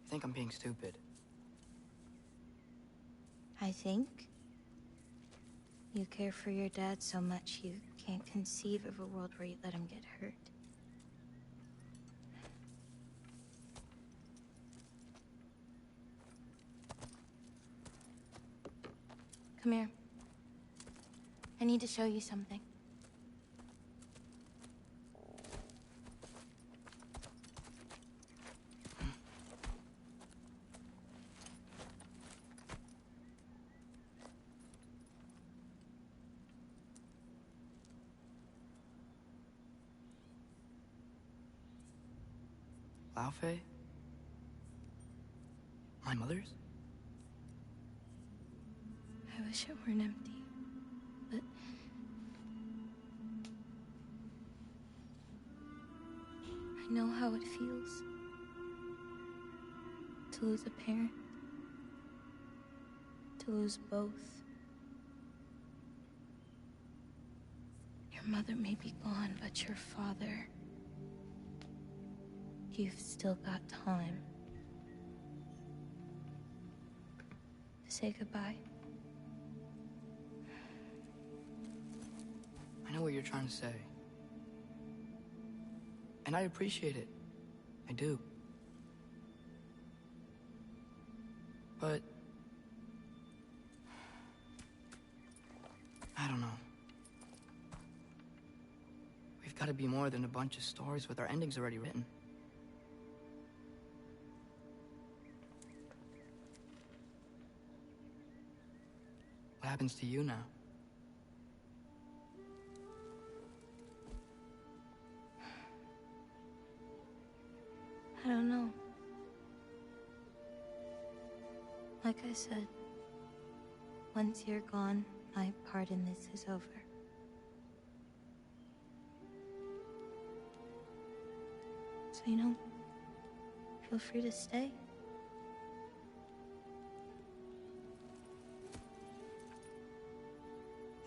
I think I'm being stupid. I think you care for your dad so much you can't conceive of a world where you let him get hurt. Come here. I need to show you something. Laufey? My mother's? I wish it weren't empty, but I know how it feels to lose a parent, to lose both. Your mother may be gone, but your father, you've still got time to say goodbye. I know what you're trying to say. And I appreciate it. I do. But gotta be more than a bunch of stories with our endings already written. What happens to you now? I don't know. Like I said, once you're gone, my part in this is over. So, you know, feel free to stay.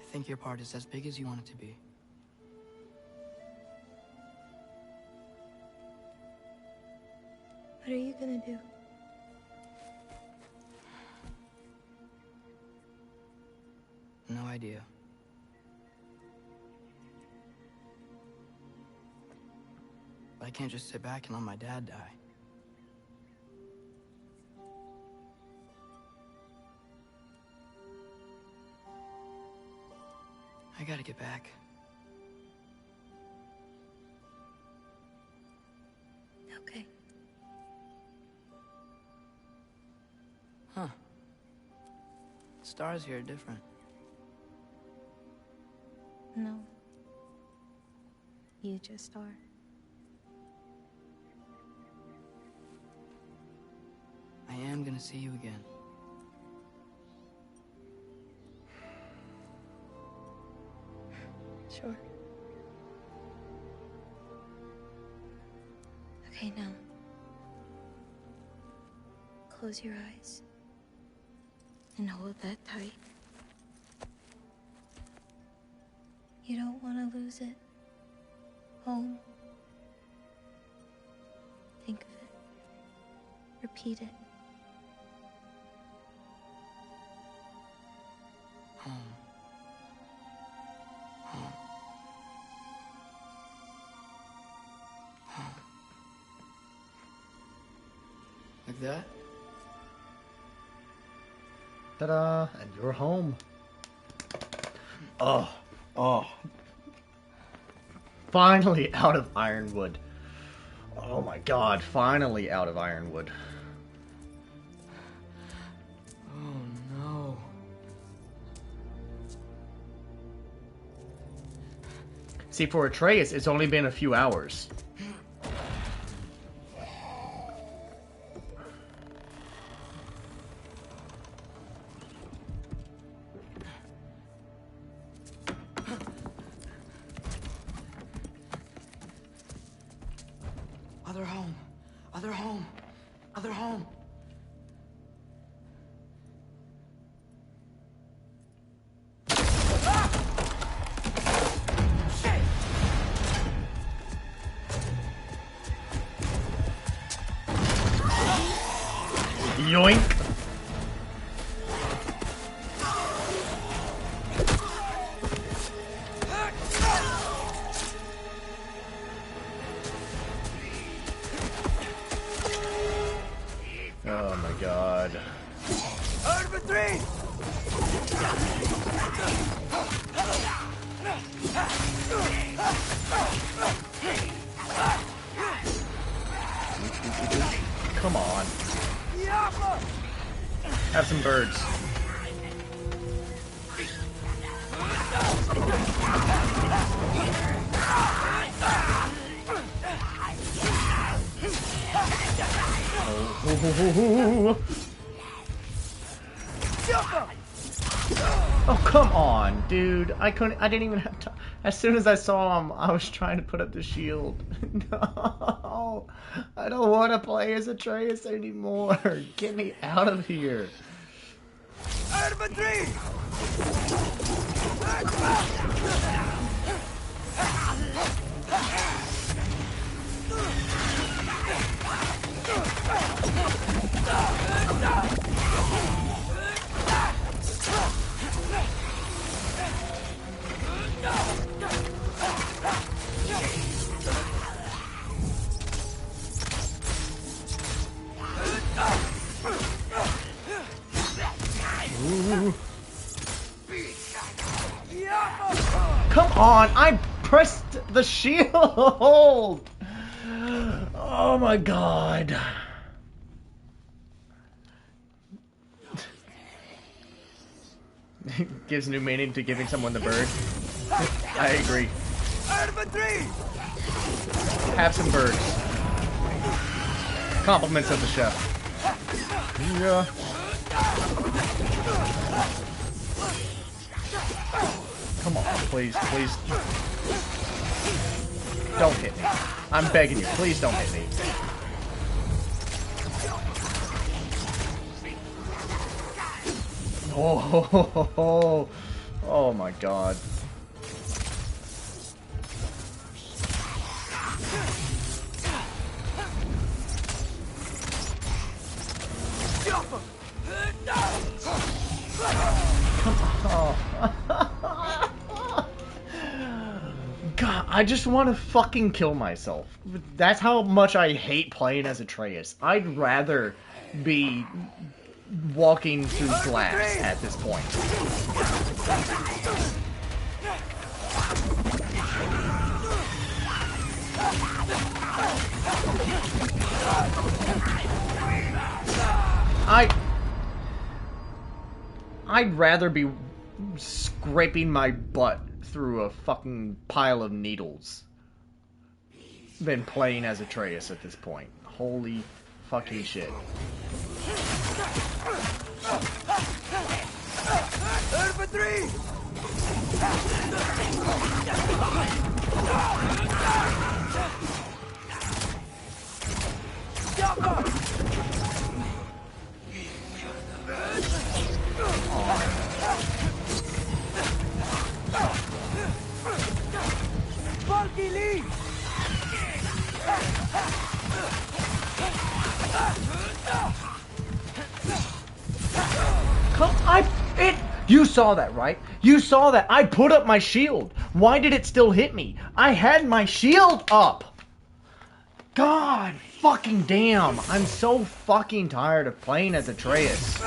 I think your part is as big as you want it to be. What are you gonna do? No idea. But I can't just sit back and let my dad die. I gotta get back. Okay. Huh. Stars here are different. No. You just are. I am gonna see you again. Sure. Okay, now. Close your eyes. And hold that tight. You don't want to lose it. Home. Think of it. Repeat it. Home. Home. Home. Like that? Ta-da! And you're home. Oh. Oh. Finally out of Ironwood. Oh my god, finally out of Ironwood. Oh no. See, for Atreus, it's only been a few hours. Other home. Other home. Other home. Yoink! Oh my god. Out for three! Come on. Have some birds. Oh, come on, dude. I didn't even have time. As soon as I saw him, I was trying to put up the shield. No. I don't want to play as Atreus anymore. Get me out of here. Out for three! Come on, pressed the shield. Oh my god. Gives new meaning to giving someone the bird. I agree. Have some birds. Compliments of the chef. Yeah. Come on, please, please. Don't hit me. I'm begging you, please don't hit me. Oh, oh my god. God, I just want to fucking kill myself. That's how much I hate playing as Atreus. I'd rather be walking through glass at this point. I'd rather be scraping my butt through a fucking pile of needles than playing as Atreus at this point. Holy fucking shit. For three! Bulky Lee! You saw that, right? You saw that. I put up my shield. Why did it still hit me? I had my shield up. God fucking damn. I'm so fucking tired of playing as Atreus.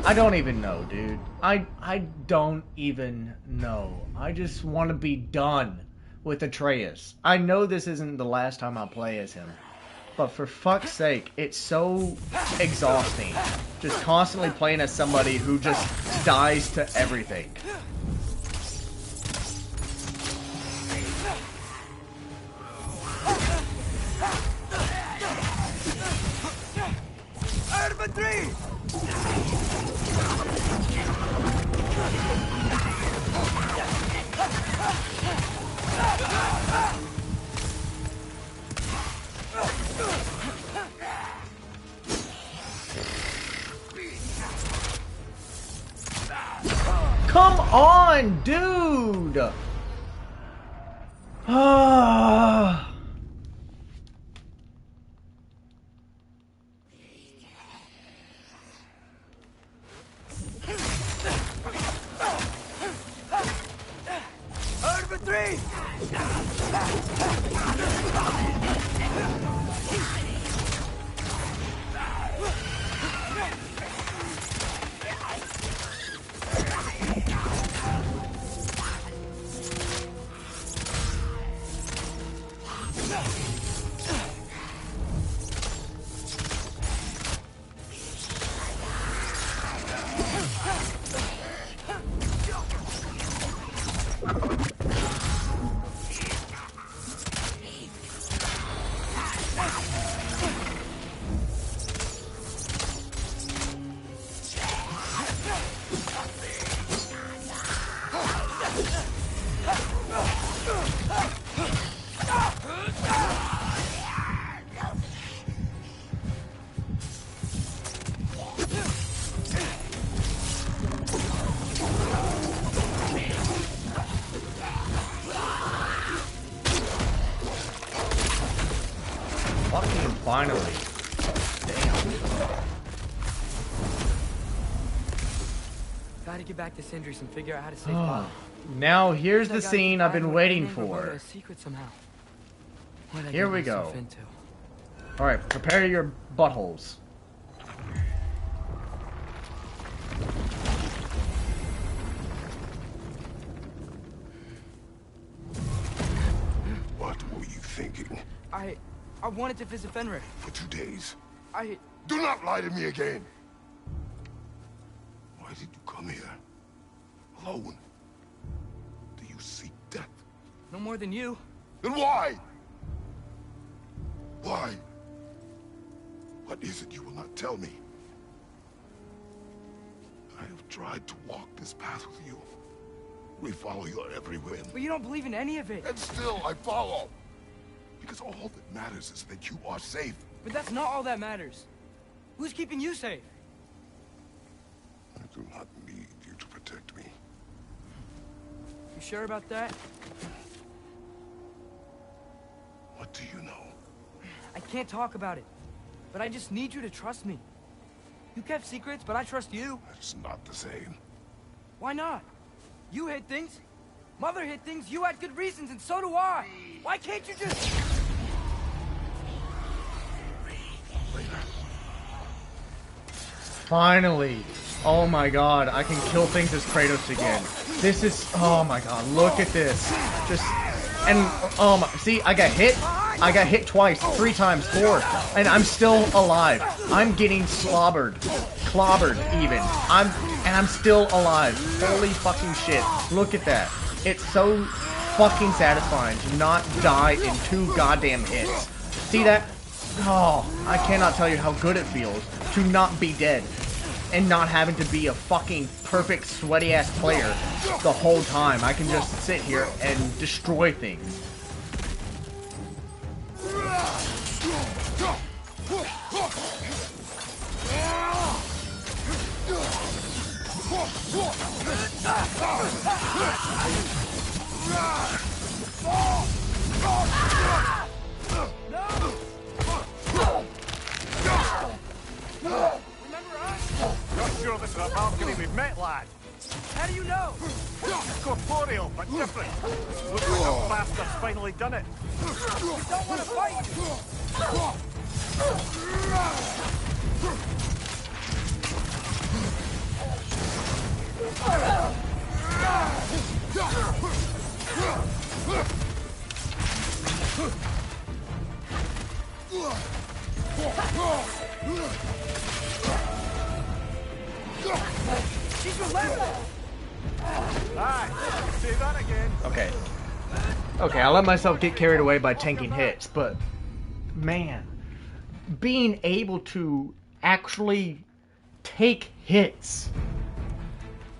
I don't even know, dude. I don't even know. I just want to be done with Atreus. I know this isn't the last time I play as him. But for fuck's sake, it's so exhausting. Just constantly playing as somebody who just dies to everything. Urban 3! Come on, dude! Ah. Urban 3! Finally. Damn. Gotta get back to Sindri's and figure out how to save Bob. Now here's the scene I've been waiting for. A secret somehow. Here we go. Alright, prepare your buttholes. I wanted to visit Fenrir. For 2 days. I... Do not lie to me again! Why did you come here? Alone? Do you seek death? No more than you. Then why? Why? What is it you will not tell me? I have tried to walk this path with you. We follow your every whim. But you don't believe in any of it. And still I follow. Because all that matters is that you are safe. But that's not all that matters. Who's keeping you safe? I do not need you to protect me. You sure about that? What do you know? I can't talk about it. But I just need you to trust me. You kept secrets, but I trust you. It's not the same. Why not? You hid things. Mother hid things. You had good reasons, and so do I. Why can't you just... Finally. Oh my god, I can kill things as Kratos again. This is... Oh my god, look at this. Just... And, see, I got hit. I got hit twice, 3 times, 4. And I'm still alive. I'm getting slobbered. Clobbered, even. I'm still alive. Holy fucking shit. Look at that. It's so fucking satisfying to not die in 2 goddamn hits. See that? Oh, I cannot tell you how good it feels to not be dead. And not having to be a fucking perfect sweaty-ass player the whole time. I can just sit here and destroy things. Not sure this is a balcony we've met, lad. How do you know? Corporeal, but different. Looks like a bastard's finally done it. You don't want to fight! She's relentless! Aye, say that again. Okay. Okay, I let myself get carried away by tanking hits, but man, being able to actually take hits.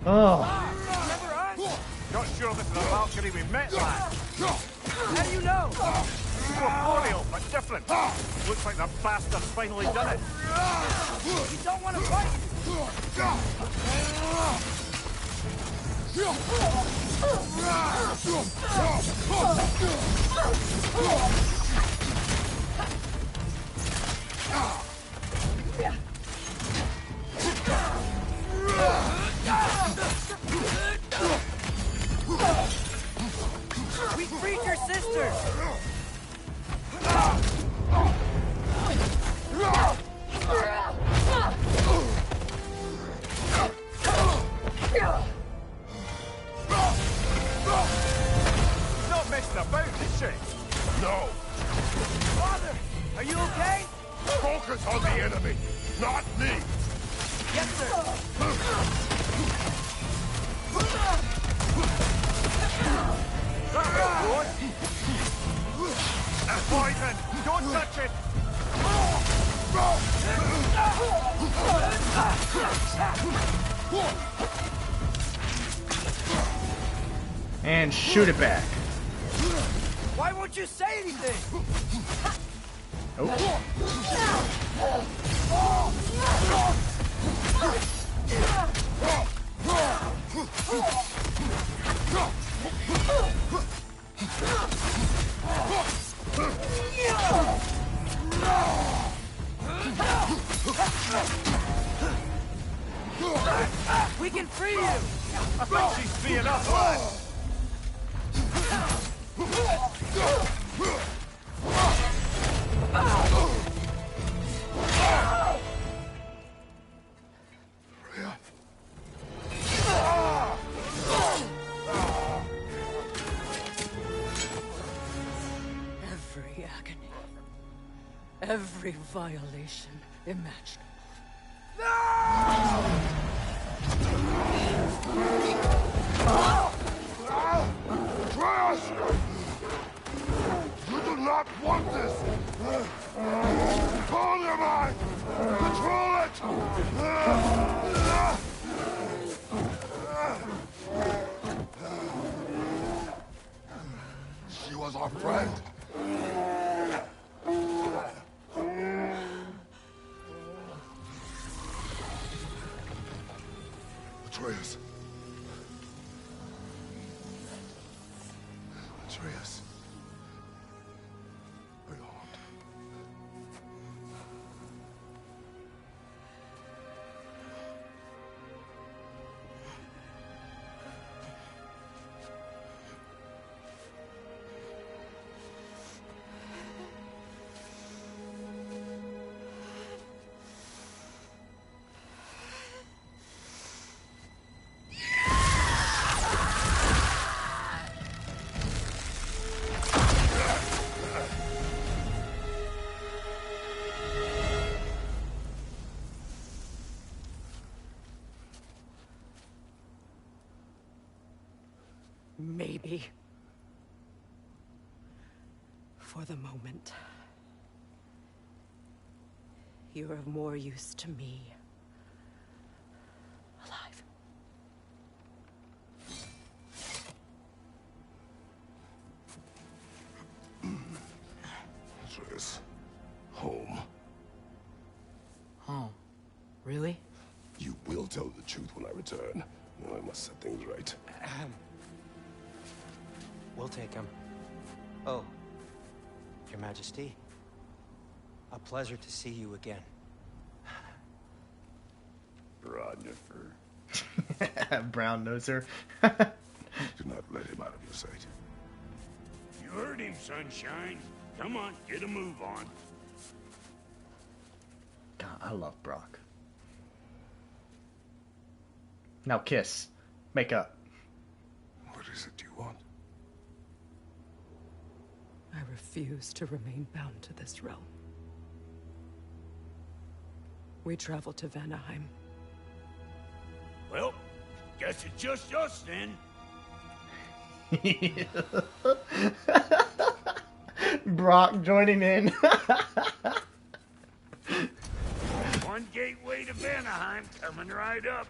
Oh. Not sure this is a balcony we've met, lad. How do you know? Corporeal, but different. Looks like the bastard's finally done it. You don't want to fight! We freed your sister! Not messing about, is she? No! Father, are you okay? Focus on the enemy, not me! Yes, sir. That way, boy. Poison! Don't touch it! And shoot it back. Why won't you say anything? Oh. We can free you! I think she's free enough, lad. Every agony every violation imaginable. Atreus! You do not want this! Control your mind! Control it! She was our friend. Atreus. Atreus. Behold. Maybe. For the moment. You're of more use to me. Alive. Atreus. Home. Home? Really? You will tell the truth when I return. I must set things right. We'll take him. Oh, Your Majesty. A pleasure to see you again. Rodnifer. Brown noser. Do not let him out of your sight. You heard him, Sunshine. Come on, get a move on. God, I love Brock. Now kiss. Make up. What is it you want? I refuse to remain bound to this realm. We travel to Vanaheim. Well, guess it's just us then. Brock joining in. One gateway to Vanaheim coming right up.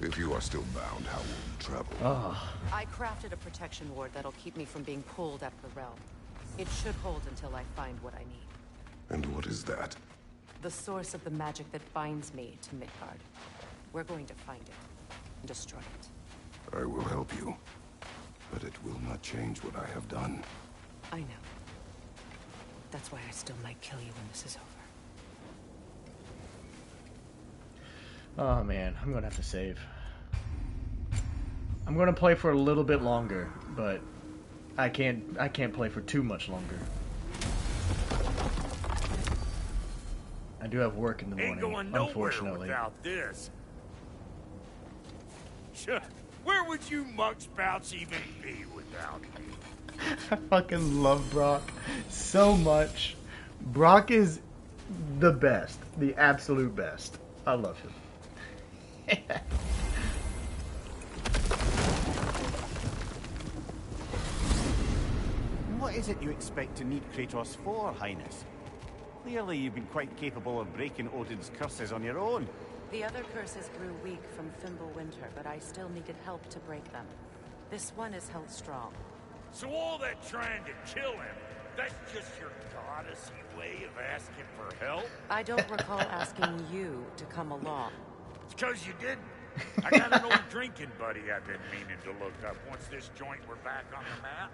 If you are still bound, how will you travel? I crafted a protection ward that'll keep me from being pulled out of the realm. It should hold until I find what I need. And what is that? The source of the magic that binds me to Midgard. We're going to find it and destroy it. I will help you. But it will not change what I have done. I know. That's why I still might kill you when this is over. Oh man, I'm gonna have to save. I'm gonna play for a little bit longer, but I can't play for too much longer. I do have work in the morning, Ain't going nowhere unfortunately. without this. Where would you muckspouts even be without me? I fucking love Brock so much. Brock is the best, the absolute best. I love him. What is it you expect to need Kratos for, Highness? Clearly you've been quite capable of breaking Odin's curses on your own. The other curses grew weak from Fimbulwinter, but I still needed help to break them. This one is held strong. So all that trying to kill him, that's just your goddessy way of asking for help? I don't recall asking you to come along. It's 'cause you didn't. I got an old drinking buddy I've been meaning to look up once this joint were back on the map.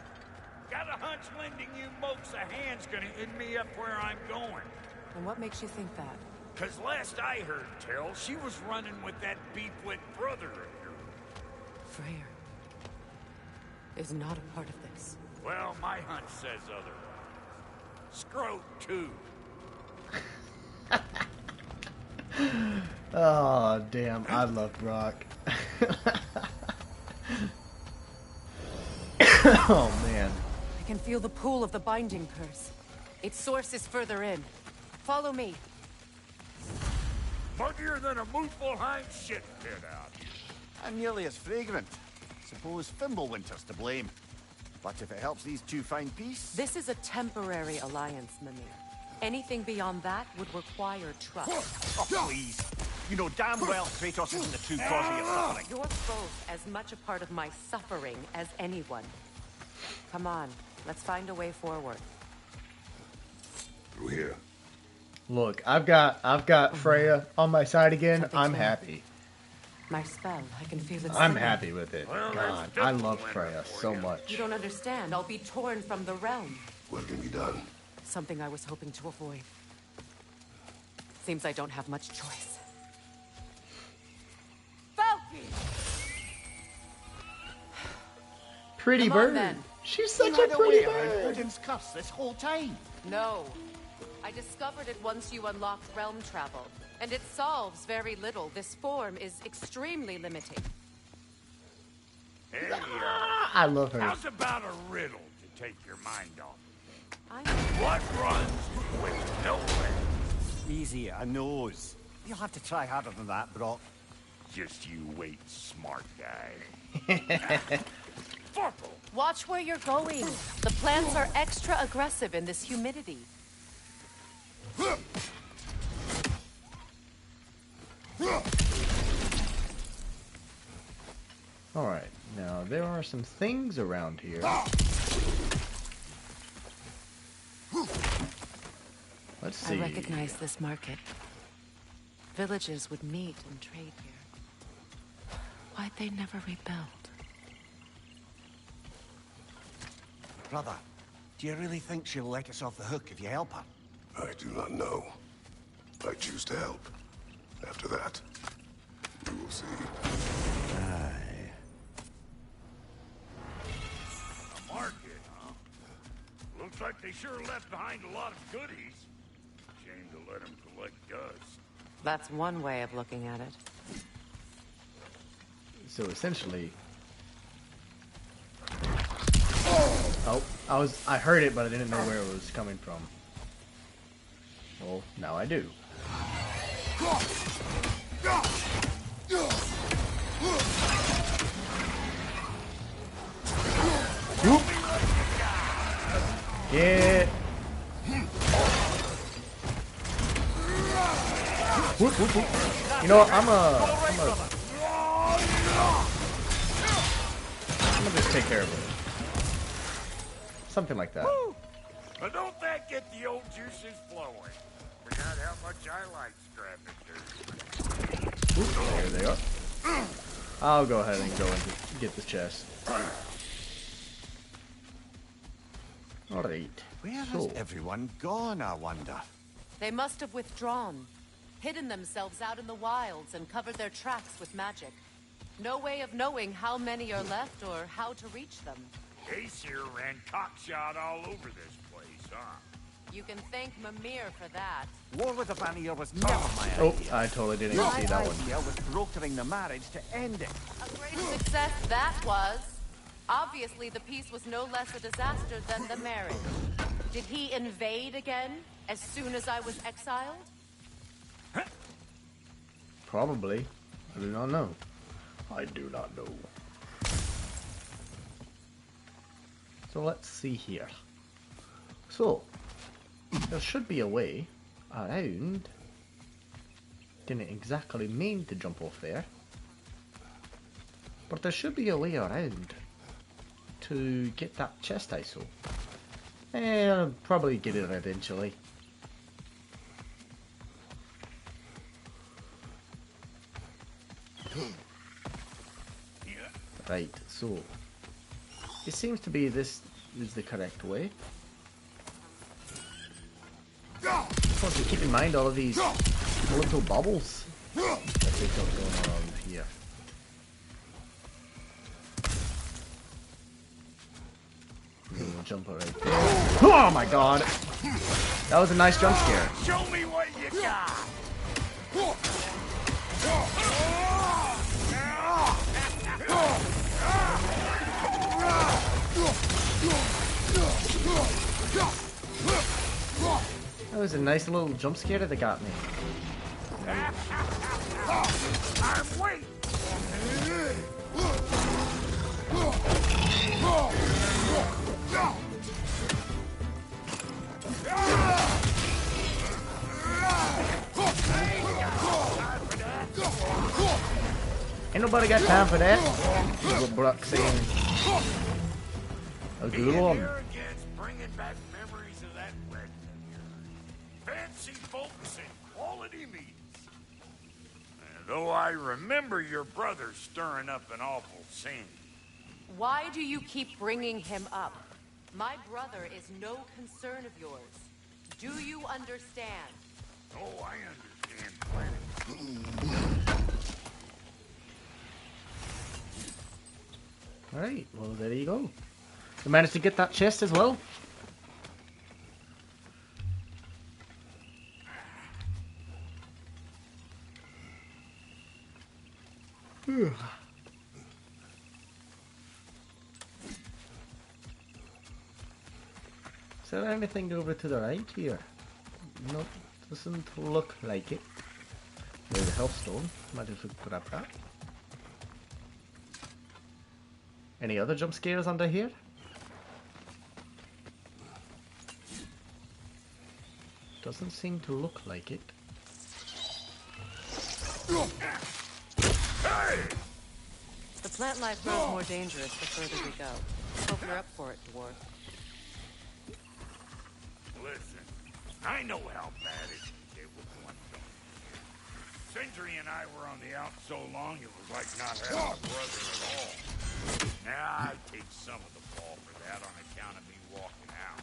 Got a hunch lending you mopes a hand's gonna end me up where I'm going. And what makes you think that? 'Cause last I heard tell, she was running with that beef-wit brother of yours. Freyr is not a part of this. Well, my hunch says otherwise. Scrote, too. Oh, damn. I love Brock. Oh man. I can feel the pull of the binding curse. Its source is further in. Follow me. Muggier than a Muspelheim shit pit out. And nearly as fragrant. Suppose Fimbulwinter's to blame. But if it helps these two find peace... This is a temporary alliance, Mimir. Anything beyond that would require trust. Oh, please. You know damn well Kratos isn't the true cause of your suffering. You're both as much a part of my suffering as anyone. Come on, let's find a way forward. Through here. Look, I've got Freya on my side again. I'm happy. My spell, I can feel it. I'm happy with it. God, I love Freya so much. You don't understand. I'll be torn from the realm. What can be done? Something I was hoping to avoid. Seems I don't have much choice. Pretty Come on, bird. then. She's such You a had pretty way around bird. Odin's curse this whole time. No. I discovered it once you unlocked realm travel. And it solves very little. This form is extremely limiting. Hey, I love her. how's about a riddle to take your mind off? I'm... What runs with nowhere? Easy, I knows. You'll have to try harder than that, Brock. Just you wait, smart guy. Watch where you're going. The plants are extra aggressive in this humidity. Alright, now there are some things around here. Let's see. I recognize this market. Villages would meet and trade here. Why'd they never rebuild? Brother, do you really think she'll let us off the hook if you help her? I do not know. I choose to help. After that, we will see. Aye. A market, huh? Looks like they sure left behind a lot of goodies. Shame to let them collect dust. That's one way of looking at it. So essentially... Oh, I heard it, but I didn't know where it was coming from. Well, now I do. Whoop. Get. Whoop, whoop, whoop. You know what? I'm gonna just take care of it. Something like that. Woo! Now don't that get the old juices flowing? Forgot how much I like scrapping dirt. Oop, there they are. I'll go ahead and go and get the chest. Alright. Where has everyone gone, I wonder? They must have withdrawn, hidden themselves out in the wilds and covered their tracks with magic. No way of knowing how many are left or how to reach them. Aesir ran cockshot all over this place, huh? You can thank Mimir for that. War with the Vanir was never my Oh, idea. I totally didn't even see that one. My idea was brokering the marriage to end it. A great success that was. Obviously, the peace was no less a disaster than the marriage. Did he invade again as soon as I was exiled? Probably. I do not know. I do not know. So let's see here. So, there should be a way around. Didn't exactly mean to jump off there. But there should be a way around to get that chest I saw. And I'll probably get it eventually. Right, so it seems to be this is the correct way. Just want to keep in mind all of these little bubbles that they've got going around here. We'll jump right there. Oh my god! That was a nice jump scare. Show me what you got! That was a nice little jump scare that got me. I'm waiting. Ain't nobody got time for that. That's what Brock's saying. A good one. Arrogance bringing back memories of that wedding of yours. Fancy folks and quality meats. Though I remember your brother stirring up an awful scene. Why do you keep bringing him up? My brother is no concern of yours. Do you understand? Oh, I understand plenty. Alright, well there you go. You managed to get that chest as well. Whew. Is there anything over to the right here? No, doesn't look like it. There's a healthstone. Might as well grab that. Any other jump scares under here? Doesn't seem to look like it. The plant life grows more dangerous the further we go. Hope you're up for it, dwarf. Listen, I know how bad it was one time. Sindri and I were on the out so long it was like not having a brother at all. Now I take some of the fall for that on account of me walking out.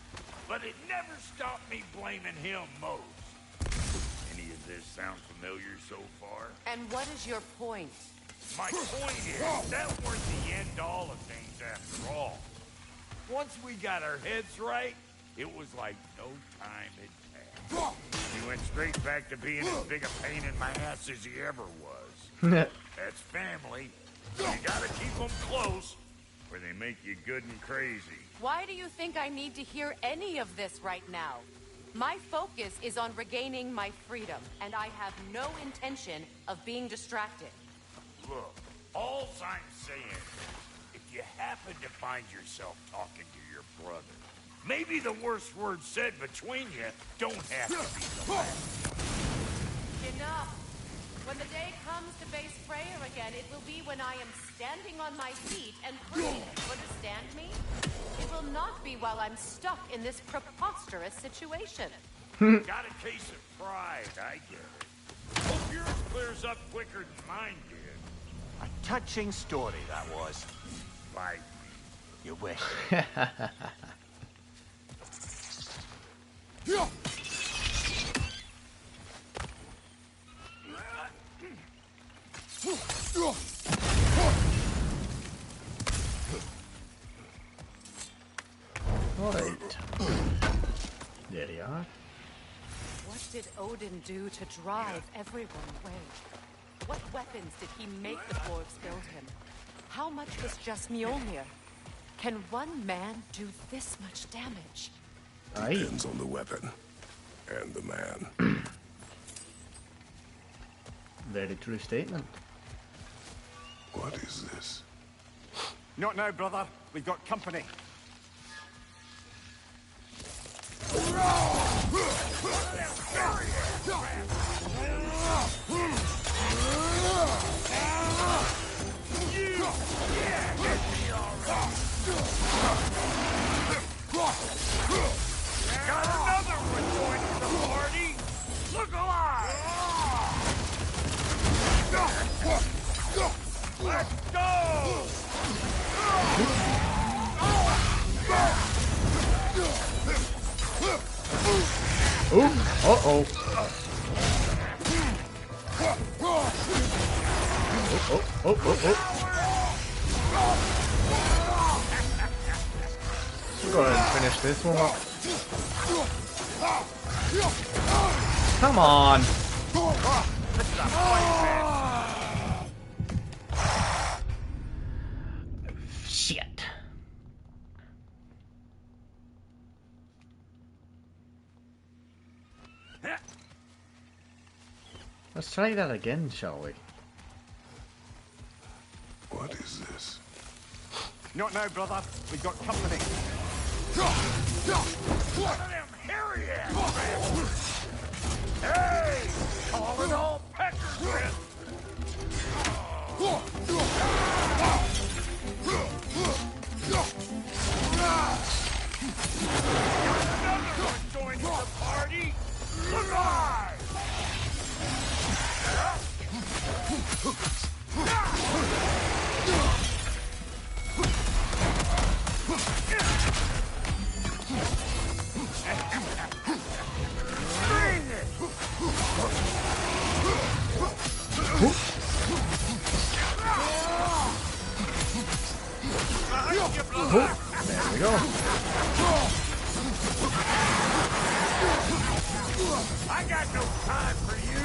But it never stopped me blaming him most. Any of this sound familiar so far? And what is your point? My point is, that weren't the end all of things after all. Once we got our heads right, it was like no time had passed. He went straight back to being as big a pain in my ass as he ever was. That's family. You gotta keep them close, or they make you good and crazy. Why do you think I need to hear any of this right now? My focus is on regaining my freedom, and I have no intention of being distracted. Look, all I'm saying is, if you happen to find yourself talking to your brother, maybe the worst words said between you don't have to be the last. Enough! When the day comes to face Freya again, it will be when I am standing on my feet and free. Understand me? It will not be while I'm stuck in this preposterous situation. Got a case of pride, I get it. Hope yours clears up quicker than mine did. A touching story, that was. Like, you wish. Alright. There you are. What did Odin do to drive everyone away? What weapons did he make the dwarves build him? How much was just Mjolnir? Can one man do this much damage? Depends on the weapon and the man. Very true statement. What is this? Not now, brother. We've got company. got another one joining the party! Look alive! Let's go! Ooh, uh-oh. We'll go ahead and finish this one up. Come on. Shit. Let's try that again, shall we? What is this? Not now, brother. We've got company. One of them hairy ass. Hey! Call it all peckers then. Another one joining the party. Alive! Bring it! There we go. I got no time for you.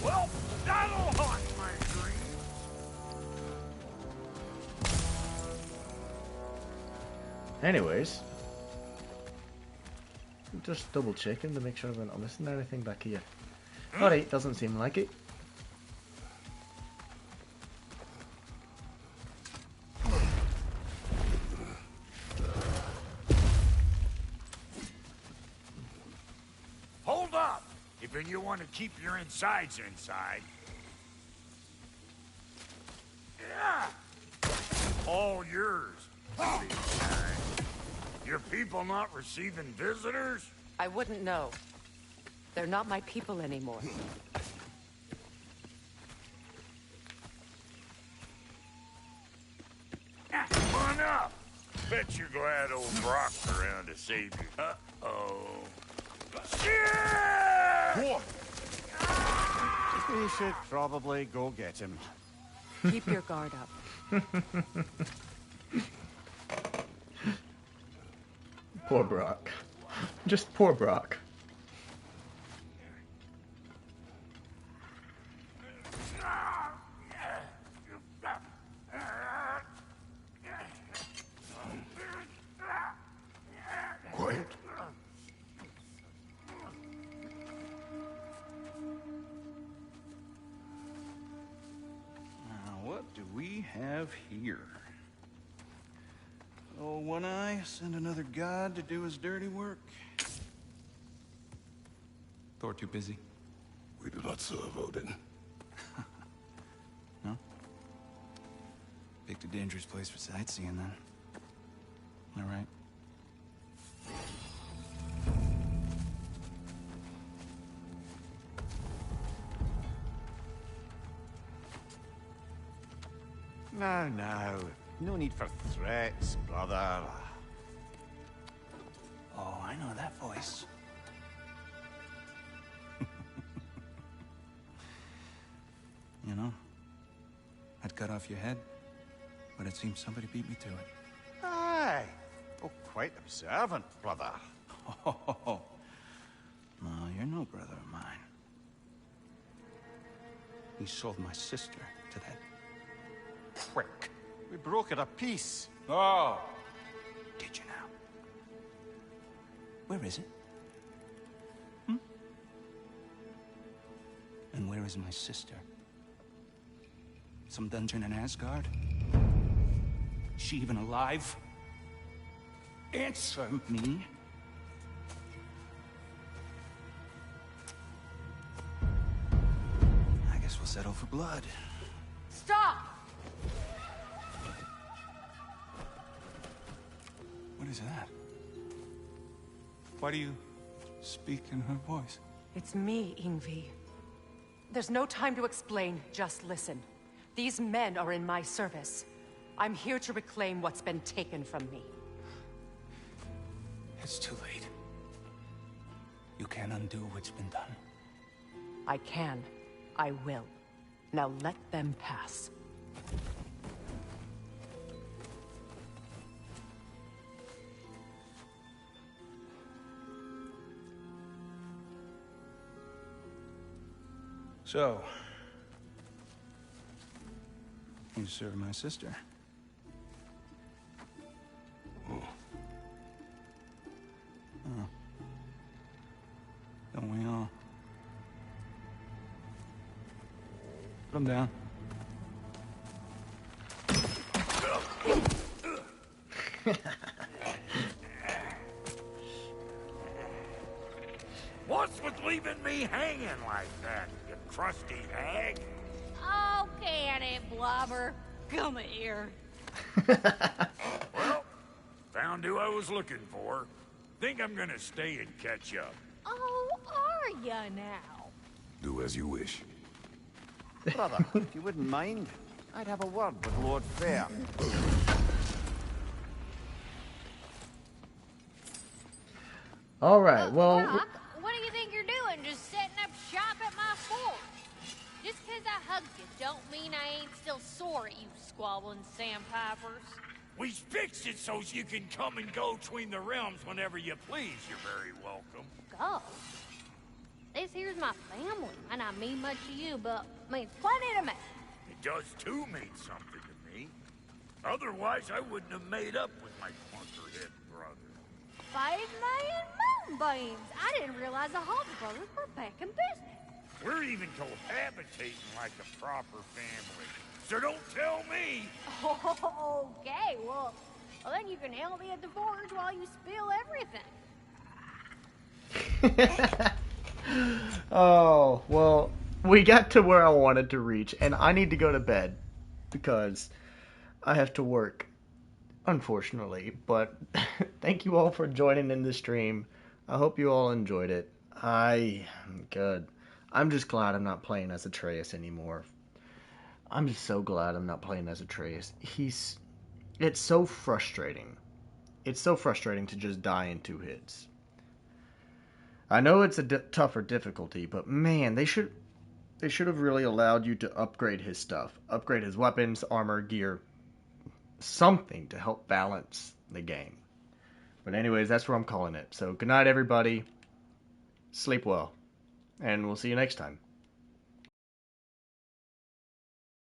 Well, that'll haunt my dreams. Anyways, just double checking to make sure we're not missing anything back here. Alright, doesn't seem like it. Hold up! If you want to keep your insides inside. Yeah! All yours. Your people not receiving visitors? I wouldn't know. They're not my people anymore. Come on up. Bet you're glad old Brock's around to save you. Uh-oh. Yeah! We should probably go get him. Keep your guard up. Poor Brock. Just poor Brock. Quiet. Now, what do we have here? Oh, One Eye, send another god to do his dirty work. Thor too busy? We do not serve Odin. No? Picked a dangerous place for sightseeing, then. All right. No, no. No need for threats, brother. Oh, I know that voice. You know, I'd cut off your head, but it seems somebody beat me to it. Aye. Oh, quite observant, brother. Oh, no, you're no brother of mine. He sold my sister to that prick. We broke it a piece. Oh! Did you now? Where is it? Hmm? And where is my sister? Some dungeon in Asgard? Is she even alive? Answer me. I guess we'll settle for blood. Stop! What is that? Why do you speak in her voice? It's me, Ingvi. There's no time to explain, just listen. These men are in my service. I'm here to reclaim what's been taken from me. It's too late. You can't undo what's been done. I can. I will. Now let them pass. So, you serve my sister. Oh. Don't we all? Put him down. What's with leaving me hanging like that, you crusty hag? Oh, can it, Blobber? Come here. Well, found who I was looking for. Think I'm gonna stay and catch up. Oh, are ya now? Do as you wish. Brother, if you wouldn't mind, I'd have a word with Lord Fair. All right, well... Doc, what do you think you're doing? Just setting up shop at my fort? Just 'cause I hugged you don't mean I ain't still sore at you squabbling sandpipers. We fixed it so you can come and go between the realms whenever you please. You're very welcome. Go. This here's my family, and I mean much to you, but means plenty to me. It does too mean something to me. Otherwise, I wouldn't have made up with my clunkerhead brother. 5 million moonbeams! I didn't realize the Hawk brothers were back in business. We're even cohabitating like a proper family. So don't tell me! Okay, well, then you can help me at the forge while you spill everything. Oh, well, we got to where I wanted to reach, and I need to go to bed because I have to work, unfortunately. But thank you all for joining in the stream. I hope you all enjoyed it. Good. I'm just glad I'm not playing as Atreus anymore. I'm just so glad I'm not playing as Atreus. It's so frustrating. It's so frustrating to just die in 2 hits. I know it's a tougher difficulty, but man, they should have really allowed you to upgrade his stuff. Upgrade his weapons, armor, gear. Something to help balance the game. But anyways, that's where I'm calling it. So good night, everybody. Sleep well. And we'll see you next time.